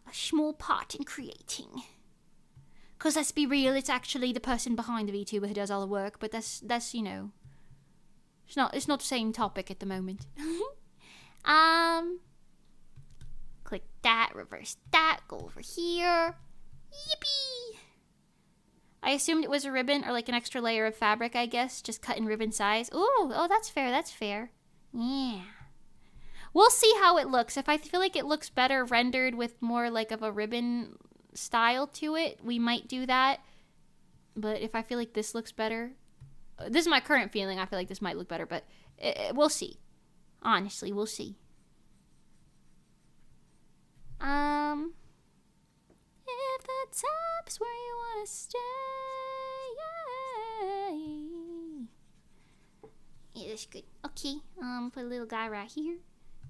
[SPEAKER 1] A small part in creating. Because let's be real, it's actually the person behind the VTuber who does all the work, but that's you know, it's not the same topic at the moment. Click that, reverse that, go over here. Yippee! I assumed it was a ribbon or like an extra layer of fabric, I guess, just cut in ribbon size. Ooh, oh, that's fair. Yeah. We'll see how it looks. If I feel like it looks better rendered with more like of a ribbon style to it, we might do that. But if I feel like this looks better, this is my current feeling, I feel like this might look better, but we'll see. Honestly, we'll see. If the top's where you want to stay. Yeah, that's good. Okay, put a little guy right here.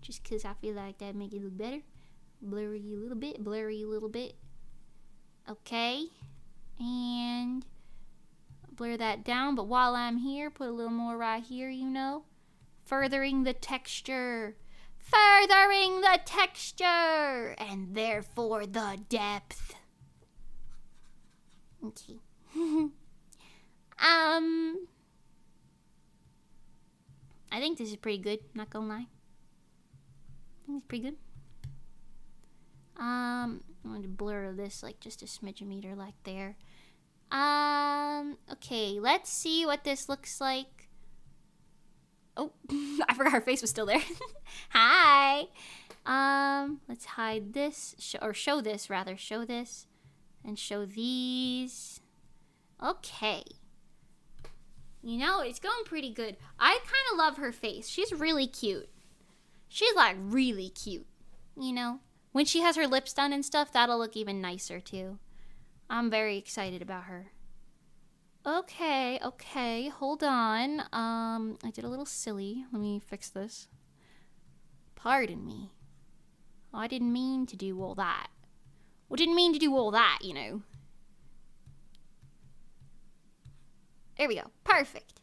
[SPEAKER 1] Just because I feel like that'd make it look better. Blurry a little bit. Okay. And blur that down. But while I'm here, put a little more right here, you know. Furthering the texture. And therefore the depth. Okay. I think this is pretty good, not gonna lie. I think it's pretty good. I'm going to blur this like just a smidge-meter like there. Okay, let's see what this looks like. Oh, I forgot her face was still there. Hi. Let's hide this, show this rather. Show this and show these. Okay. You know, it's going pretty good. I kind of love her face. She's really cute. She's like really cute, you know. When she has her lips done and stuff, that'll look even nicer too. I'm very excited about her. Okay, hold on. I did a little silly. Let me fix this. Pardon me. I didn't mean to do all that. Well, didn't mean to do all that, you know. There we go. Perfect.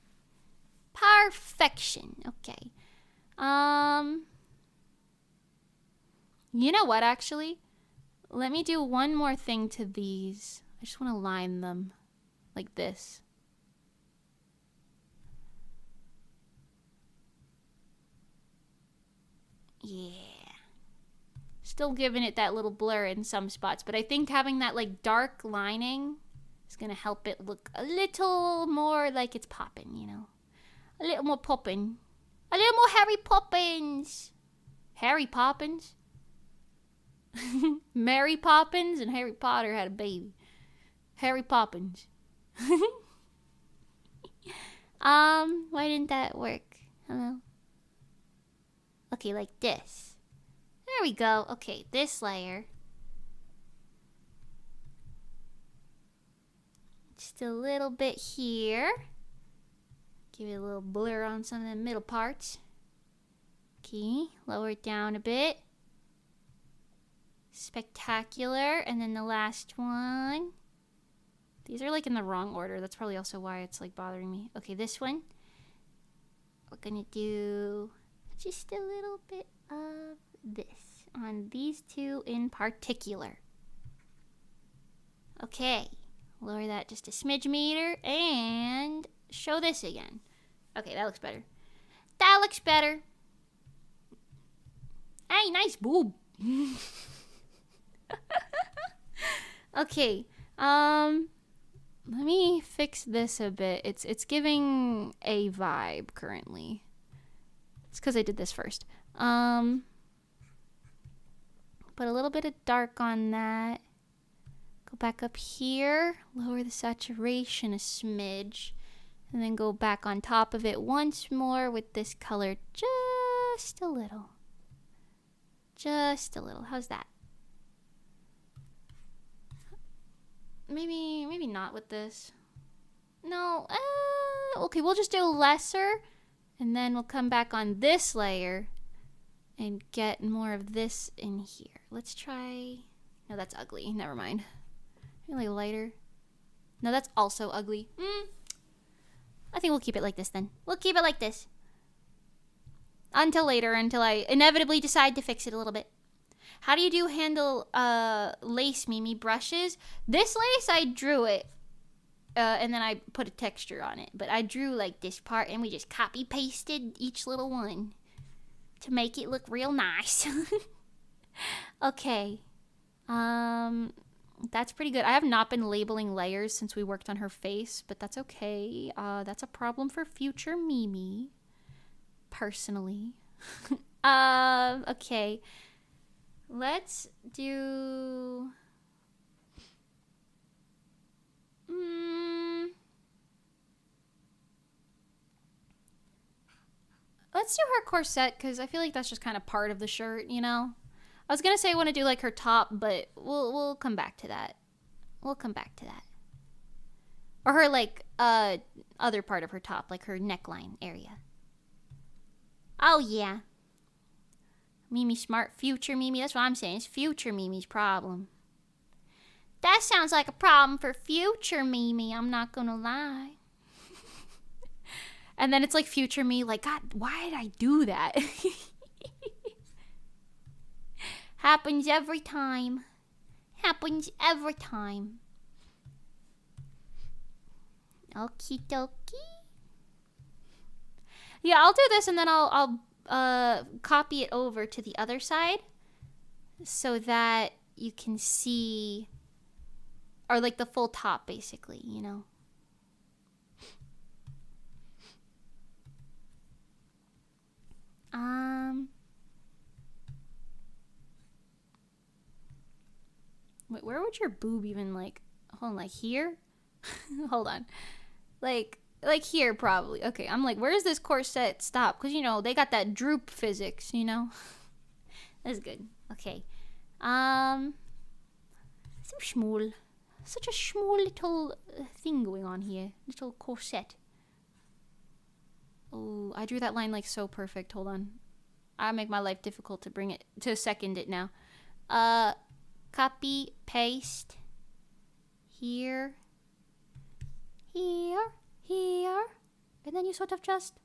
[SPEAKER 1] Perfection. Okay. You know what, actually? Let me do one more thing to these. I just want to line them like this. Yeah. Still giving it that little blur in some spots, but I think having that like dark lining is going to help it look a little more like it's popping, you know? A little more popping. A little more Harry Poppins. Harry Poppins? Mary Poppins and Harry Potter had a baby. Harry Poppins. Why didn't that work? Hello? Okay, like this. There we go. Okay, this layer. Just a little bit here. Give it a little blur on some of the middle parts. Okay, lower it down a bit. Spectacular. And then the last one. These are like in the wrong order. That's probably also why it's like bothering me. Okay, this one. We're gonna do just a little bit of this on these two in particular. Okay, lower that just a smidge meter and show this again. Okay, that looks better. That looks better. Hey, nice boob. Okay, let me fix this a bit. It's giving a vibe currently. It's because I did this first. Put a little bit of dark on that. Go back up here, lower the saturation a smidge, and then go back on top of it once more with this color just a little. Just a little. How's that? Maybe not with this. No, okay, we'll just do lesser, and then we'll come back on this layer and get more of this in here. Let's try, no, that's ugly, never mind. Really lighter. No, that's also ugly. I think we'll keep it like this then. We'll keep it like this. Until later, until I inevitably decide to fix it a little bit. How do you handle lace, Mimi? Brushes? This lace, I drew it. And then I put a texture on it. But I drew like this part and we just copy pasted each little one to make it look real nice. Okay. That's pretty good. I have not been labeling layers since we worked on her face, but that's okay. That's a problem for future Mimi. Personally. Okay. Let's do... Let's do her corset, because I feel like that's just kind of part of the shirt, you know? I was going to say I want to do, like, her top, but we'll come back to that. We'll come back to that. Or her, like, other part of her top, like her neckline area. Oh, yeah. Mimi smart, future Mimi. That's what I'm saying. It's future Mimi's problem. That sounds like a problem for future Mimi. I'm not gonna lie. And then it's like future me, like, God, why did I do that? Happens every time. Happens every time. Okie dokie. Yeah, I'll do this and then I'll copy it over to the other side so that you can see, or like the full top basically, you know. Wait, where would your boob even like, hold on, like here? Hold on. Like here probably. Okay, I'm like, where's this corset stop? Because, you know, they got that droop physics, you know? That's good. Okay. So small. Such a small little thing going on here. Little corset. Oh, I drew that line like so perfect. Hold on. I make my life difficult to bring it, to second it now. Copy, paste. Here. Here. Here. And then you sort of just...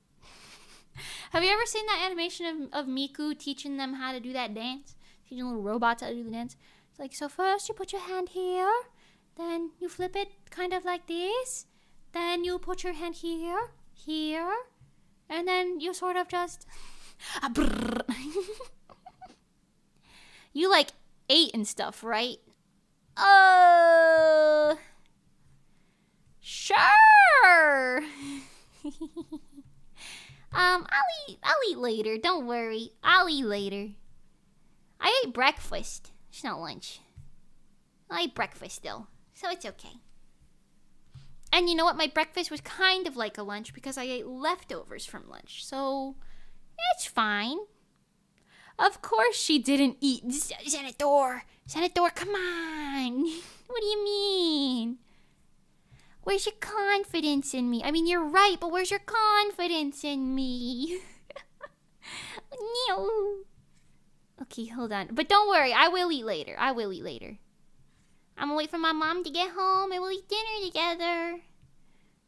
[SPEAKER 1] Have you ever seen that animation of Miku teaching them how to do that dance? Teaching little robots how to do the dance? It's like, so first you put your hand here. Then you flip it kind of like this. Then you put your hand here. Here. And then you sort of just... You like ate and stuff, right? Sure. I'll eat later. Don't worry. I'll eat later. I ate breakfast. It's not lunch. I ate breakfast still, so it's okay. And you know what? My breakfast was kind of like a lunch because I ate leftovers from lunch, so it's fine. Of course she didn't eat. Senator, come on. What do you mean? Where's your confidence in me? I mean, you're right, but where's your confidence in me? No. Okay, hold on. But don't worry, I will eat later. I'm gonna wait for my mom to get home and we'll eat dinner together.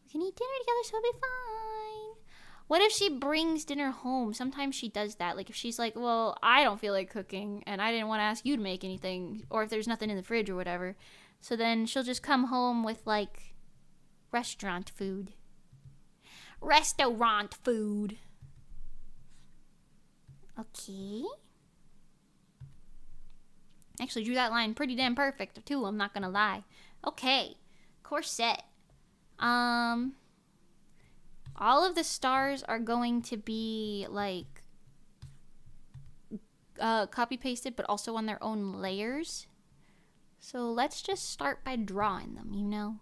[SPEAKER 1] We can eat dinner together, so it'll be fine. What if she brings dinner home? Sometimes she does that. Like if she's like, well, I don't feel like cooking and I didn't want to ask you to make anything, or if there's nothing in the fridge or whatever. So then she'll just come home with like restaurant food. Okay. Actually drew that line pretty damn perfect too, I'm not gonna lie. Okay. Corset. All of the stars are going to be like copy pasted but also on their own layers. So let's just start by drawing them, you know?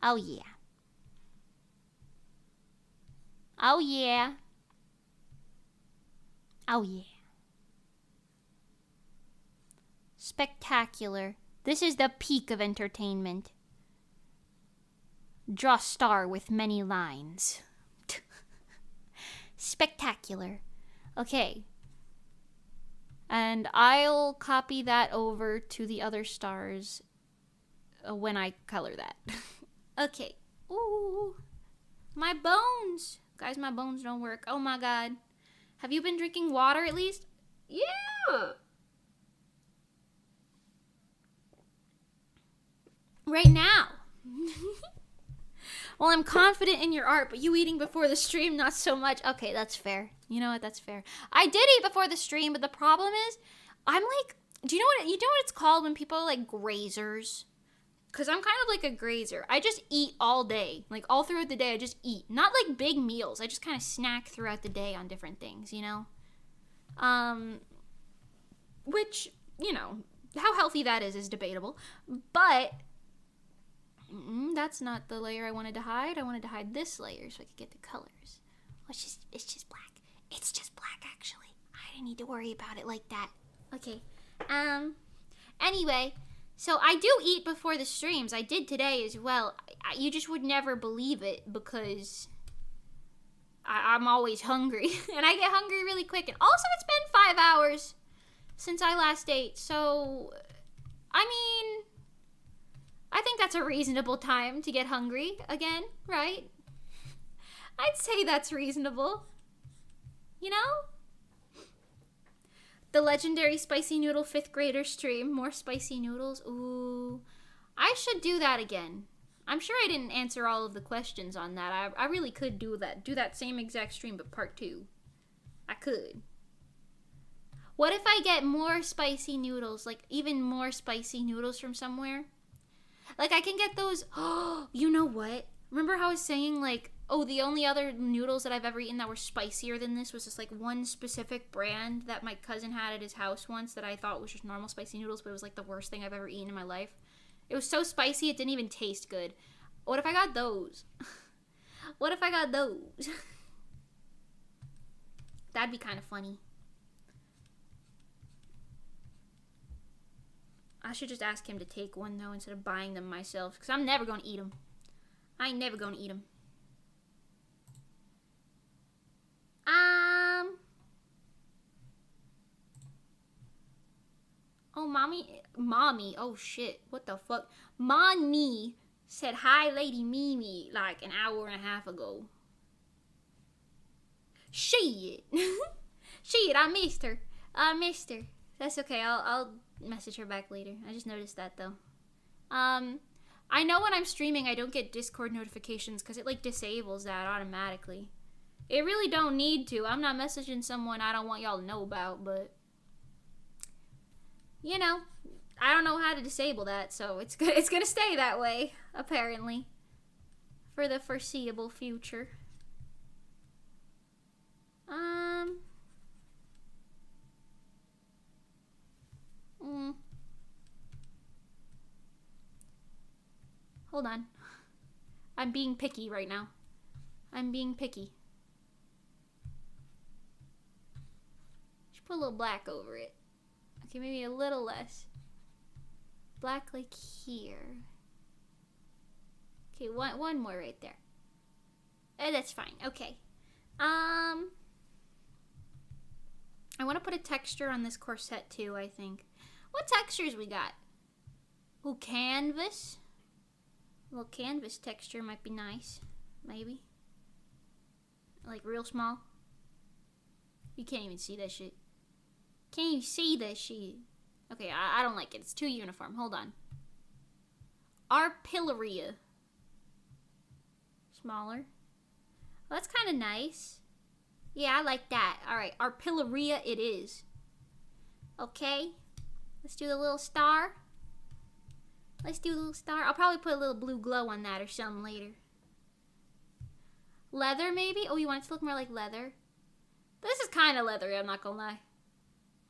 [SPEAKER 1] Oh yeah. Oh yeah. Oh yeah. Spectacular. This is the peak of entertainment. Draw star with many lines. Spectacular. Okay. And I'll copy that over to the other stars when I color that. Okay. Ooh. My bones. Guys, my bones don't work. Oh my god. Have you been drinking water at least? Yeah. Right now. Well, I'm confident in your art, but you eating before the stream, not so much. Okay, that's fair. You know what? That's fair. I did eat before the stream, but the problem is, I'm like, do you know what it's called when people are like grazers? Because I'm kind of like a grazer. I just eat all day. Like, all throughout the day, I just eat. Not like big meals. I just kind of snack throughout the day on different things, you know? Which, you know, how healthy that is debatable. But that's not the layer I wanted to hide. I wanted to hide this layer so I could get the colors. Oh, it's just black. It's just black, actually. I didn't need to worry about it like that. Okay. Anyway, so I do eat before the streams. I did today as well. You just would never believe it because I'm always hungry. And I get hungry really quick. And also, it's been 5 hours since I last ate. So, I mean, I think that's a reasonable time to get hungry again, right? I'd say that's reasonable. You know? The legendary spicy noodle 5th grader stream. More spicy noodles. Ooh. I should do that again. I'm sure I didn't answer all of the questions on that. I really could do that. Do that same exact stream, but part 2. I could. What if I get more spicy noodles? Like, even more spicy noodles from somewhere? Like, I can get those... Oh, you know what? Remember how I was saying, like, oh, the only other noodles that I've ever eaten that were spicier than this was just, like, one specific brand that my cousin had at his house once that I thought was just normal spicy noodles, but it was, like, the worst thing I've ever eaten in my life. It was so spicy, it didn't even taste good. What if I got those? What if I got those? That'd be kind of funny. I should just ask him to take one, though, instead of buying them myself. Because I'm never going to eat them. I ain't never going to eat them. Oh, mommy. Oh, shit. What the fuck? Mommy said, hi, Lady Mimi, like an hour and a half ago. Shit. Shit, I missed her. That's okay. I'll message her back later. I just noticed that, though. I know when I'm streaming, I don't get Discord notifications because it, like, disables that automatically. It really don't need to. I'm not messaging someone I don't want y'all to know about, but, you know, I don't know how to disable that, so it's gonna stay that way, apparently, for the foreseeable future. Hold on. I'm being picky right now. I'm being picky. Just put a little black over it. Okay, maybe a little less. Black like here. Okay, one more right there. That's fine. Okay. I want to put a texture on this corset too, I think. What textures we got? Oh, canvas. A little canvas texture might be nice. Maybe. Like real small. You can't even see that shit. Can't even see that shit. Okay, I don't like it. It's too uniform. Hold on. Arpillaria. Smaller. Well, that's kind of nice. Yeah, I like that. Alright, Arpillaria it is. Okay. Let's do the little star. Let's do a little star. I'll probably put a little blue glow on that or something later. Leather, maybe? Oh, you want it to look more like leather? This is kind of leathery, I'm not gonna lie.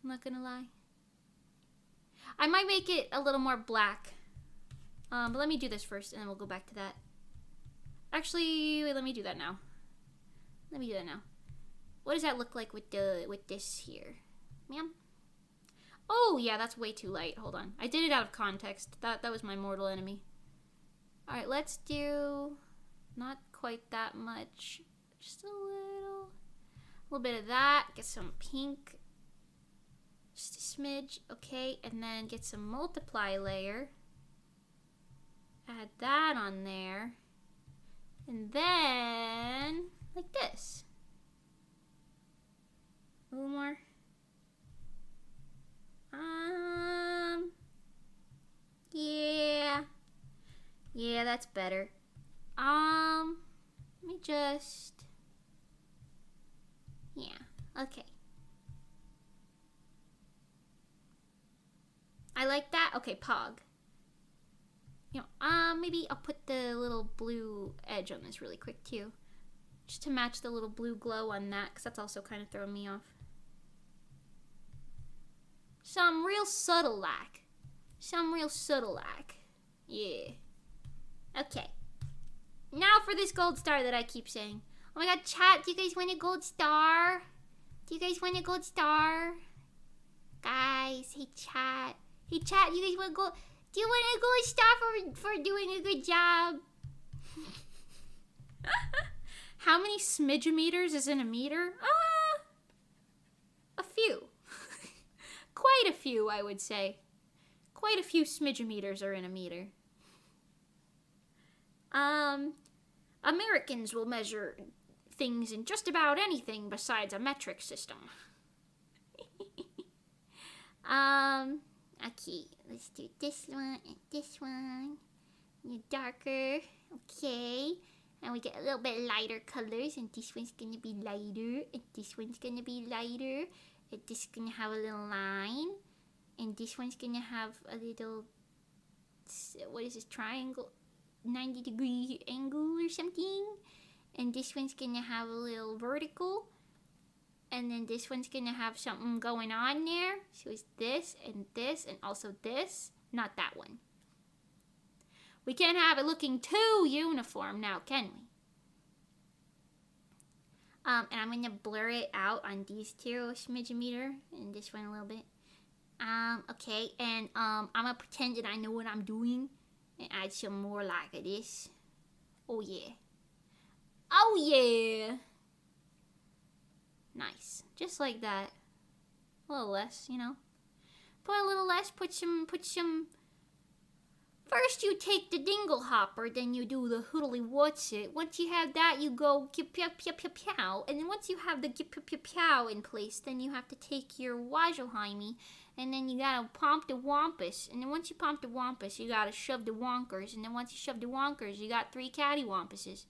[SPEAKER 1] I'm not gonna lie. I might make it a little more black. But let me do this first, and then we'll go back to that. Actually, wait, let me do that now. What does that look like with this here? Ma'am? Oh, yeah, that's way too light. Hold on. I did it out of context. That was my mortal enemy. Alright, let's do... Not quite that much. Just a little bit of that. Get some pink. Just a smidge. Okay, and then get some multiply layer. Add that on there. And then, like this. A little more. Yeah. Yeah, that's better. Let me just... Yeah, okay. I like that. Okay, Pog. You know, maybe I'll put the little blue edge on this really quick, too. Just to match the little blue glow on that, because that's also kind of throwing me off. Some real subtle like. Yeah. Okay. Now for this gold star that I keep saying. Oh my god, chat, do you guys want a gold star? Guys, hey chat. You guys want gold? Do you want a gold star for doing a good job? How many smidgemeters is in a meter? A few. Quite a few, I would say. Quite a few smidgemeters are in a meter. Americans will measure things in just about anything besides a metric system. Okay, let's do this one and this one. Darker, okay. And we get a little bit lighter colors, and this one's gonna be lighter, and this one's gonna be lighter, and this is gonna have a little line, and this one's gonna have a little, what is this, triangle, 90-degree angle or something, and this one's gonna have a little vertical, and then this one's gonna have something going on there. So it's this, and also this, not that one. We can't have it looking too uniform now, can we? And I'm gonna blur it out on these two, a smidgemeter, and this one a little bit. Okay, and I'm gonna pretend that I know what I'm doing, and add some more like this. Oh yeah. Oh yeah. Nice, just like that. A little less, you know. Put a little less. Put some. First you take the dingle hopper, then you do the hoodly what's it. Once you have that, you go gip pia pia pia pow. And then once you have the gip pia pia pow in place, then you have to take your wajoheimy, and then you gotta pump the wampus. And then once you pump the wampus, you gotta shove the wonkers. And then once you shove the wonkers, you got 3 catty wampuses.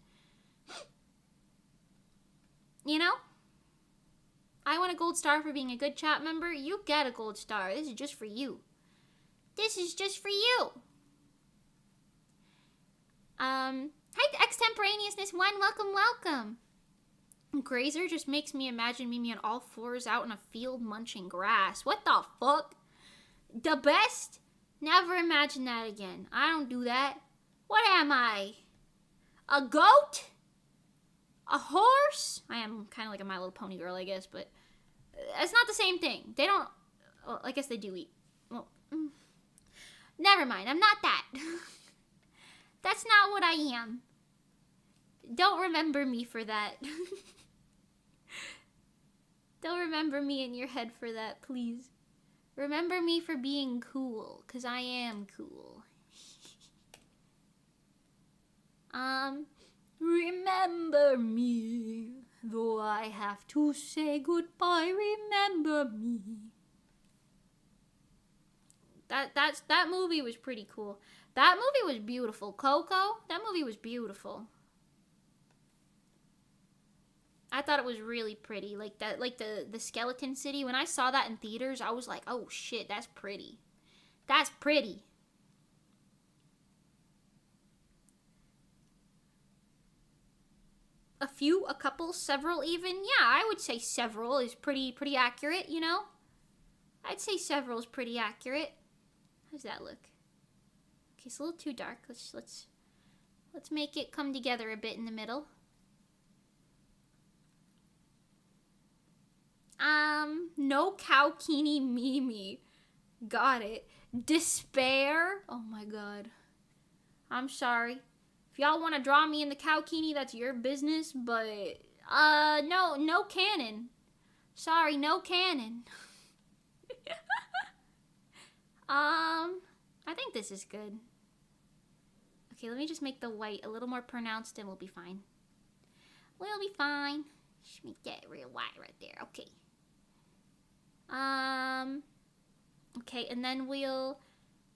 [SPEAKER 1] You know? I want a gold star for being a good chat member. You get a gold star. This is just for you. Hi, Extemporaneousness 1. Welcome. Grazer just makes me imagine Mimi on all fours out in a field munching grass. What the fuck? The best? Never imagine that again. I don't do that. What am I? A goat? A horse? I am kind of like a My Little Pony girl, I guess, but it's not the same thing. They don't... Well, I guess they do eat. Well, never mind. I'm not that. That's not what I am. Don't remember me for that. Don't remember me in your head for that, please. Remember me for being cool, because I am cool. Remember me, though I have to say goodbye, remember me. That movie was pretty cool. That movie was beautiful. Coco, that movie was beautiful. I thought it was really pretty. Like that, like the skeleton city. When I saw that in theaters, I was like, oh shit, that's pretty. That's pretty. A couple, several even. Yeah, I would say several is pretty accurate, you know? I'd say several is pretty accurate. How's that look? Okay, it's a little too dark. Let's make it come together a bit in the middle. No Cowkini Mimi. Got it. Despair. Oh my god. I'm sorry. If y'all want to draw me in the Cowkini, that's your business, but no cannon. Sorry, no cannon. I think this is good. Okay, let me just make the white a little more pronounced and we'll be fine. We'll be fine. Just make that real white right there. Okay. Okay, and then we'll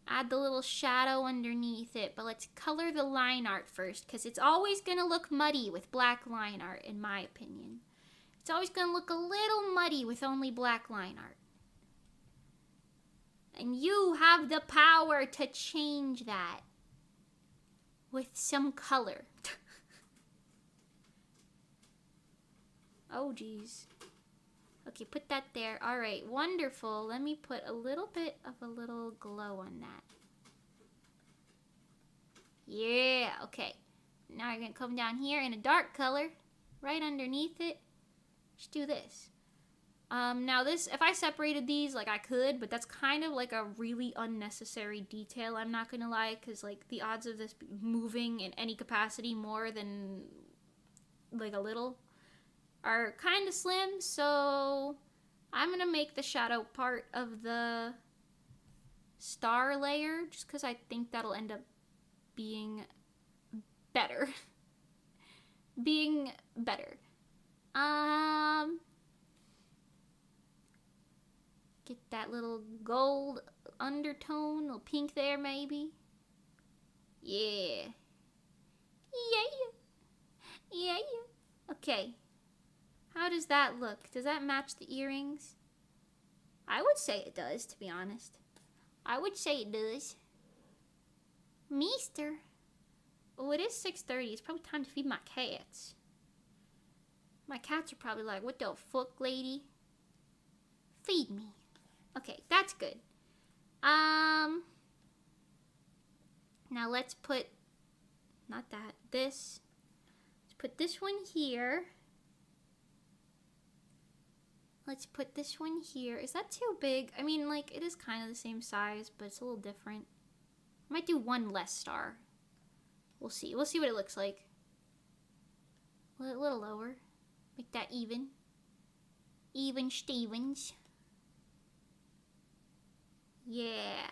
[SPEAKER 1] add the little shadow underneath it, but let's color the line art first, because it's always gonna look muddy with black line art, in my opinion. It's always gonna look a little muddy with only black line art. And you have the power to change that with some color. Oh, geez. Okay, put that there. All right, wonderful. Let me put a little bit of a little glow on that. Yeah, okay. Now you're going to come down here in a dark color, right underneath it. Just do this. Now this, if I separated these, like I could, but that's kind of like a really unnecessary detail, I'm not going to lie, because like the odds of this moving in any capacity more than like a little are kind of slim, so I'm gonna make the shadow part of the star layer just because I think that'll end up being better. Get that little gold undertone, little pink there maybe. Yeah. Yeah. Okay. How does that look? Does that match the earrings? I would say it does, to be honest. I would say it does. Meester. Oh, it is 6:30. It's probably time to feed my cats. My cats are probably like, what the fuck, lady? Feed me. Okay, that's good. Now let's put, not that, this. Let's put this one here. Let's put this one here. Is that too big? I mean, like, it is kind of the same size, but it's a little different. I might do one less star. We'll see. We'll see what it looks like. A little lower. Make that even. Even Stevens. Yeah.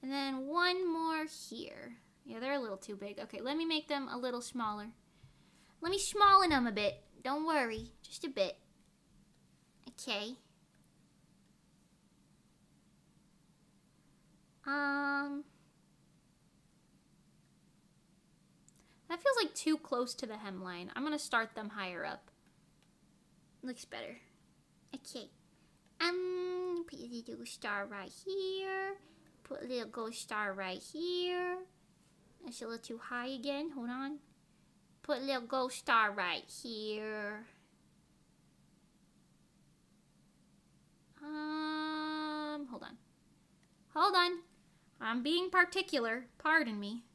[SPEAKER 1] And then one more here. Yeah, they're a little too big. Okay, let me make them a little smaller. Let me smallen them a bit. Don't worry. Just a bit. Okay. That feels like too close to the hemline. I'm gonna start them higher up. Looks better. Okay. Put a little star right here. Put a little gold star right here. That's a little too high again. Hold on. Put a little gold star right here. Hold on. I'm being particular. Pardon me.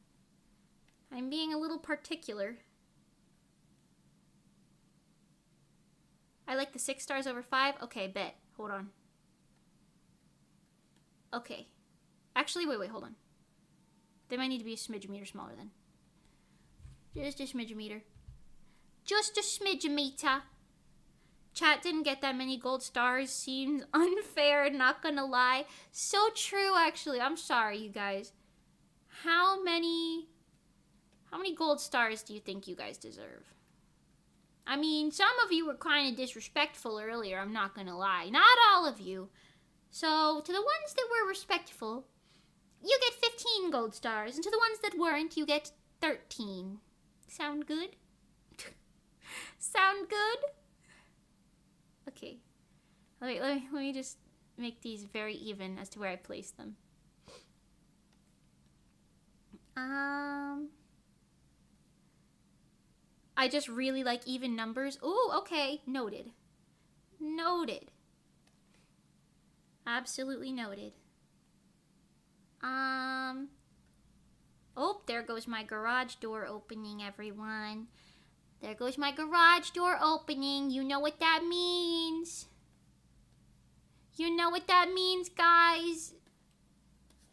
[SPEAKER 1] I'm being a little particular. I like the 6 stars over 5. Okay, bet. Hold on. Okay. Actually, wait, hold on. They might need to be a smidge-meter smaller then. Just a smidge-meter. Just a smidge-meter. Chat didn't get that many gold stars. Seems unfair, not gonna lie. So true, actually. I'm sorry, you guys. How many gold stars do you think you guys deserve? I mean, some of you were kind of disrespectful earlier, I'm not gonna lie. Not all of you. So, to the ones that were respectful, you get 15 gold stars. And to the ones that weren't, you get 13. Sound good? Sound good? Okay. Let me just make these very even as to where I place them. I just really like even numbers. Ooh, okay. Noted. Absolutely noted. Oh, there goes my garage door opening, everyone. There goes my garage door opening. You know what that means. You know what that means, guys.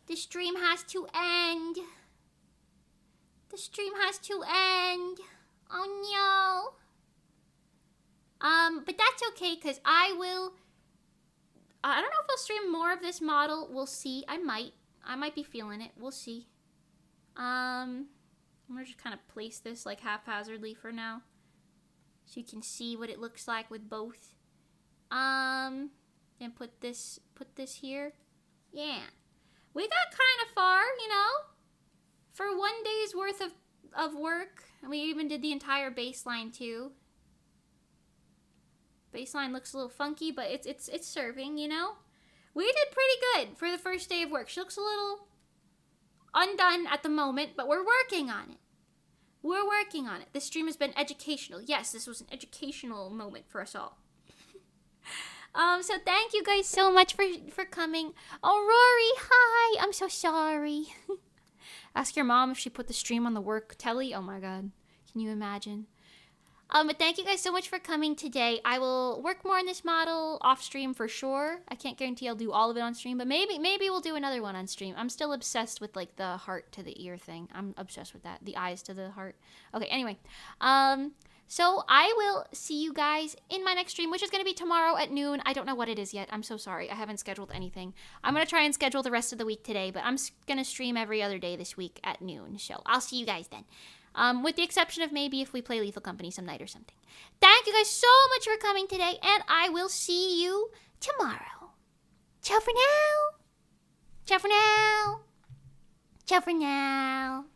[SPEAKER 1] The stream has to end. The stream has to end. Oh no. But that's okay, because I don't know if I'll stream more of this model. We'll see. I might be feeling it. We'll see. I'm gonna just kind of place this like haphazardly for now, so you can see what it looks like with both. And put this here. Yeah, we got kind of far, you know, for 1 day's worth of work, and we even did the entire baseline too. Baseline looks a little funky, but it's serving, you know. We did pretty good for the first day of work. She looks a little undone at the moment, but we're working on it. We're working on it. This stream has been educational. Yes, this was an educational moment for us all. So thank you guys so much for coming. Oh, Rory, hi. I'm so sorry. Ask your mom if she put the stream on the work telly. Oh my god. Can you imagine? But thank you guys so much for coming today. I will work more on this model off stream for sure. I can't guarantee I'll do all of it on stream, but maybe we'll do another one on stream. I'm still obsessed with like the heart to the ear thing. I'm obsessed with that. The eyes to the heart. Okay, anyway. So I will see you guys in my next stream, which is going to be tomorrow at noon. I don't know what it is yet. I'm so sorry. I haven't scheduled anything. I'm going to try and schedule the rest of the week today, but I'm going to stream every other day this week at noon. So I'll see you guys then. With the exception of maybe if we play Lethal Company some night or something. Thank you guys so much for coming today, and I will see you tomorrow. Ciao for now. Ciao for now. Ciao for now.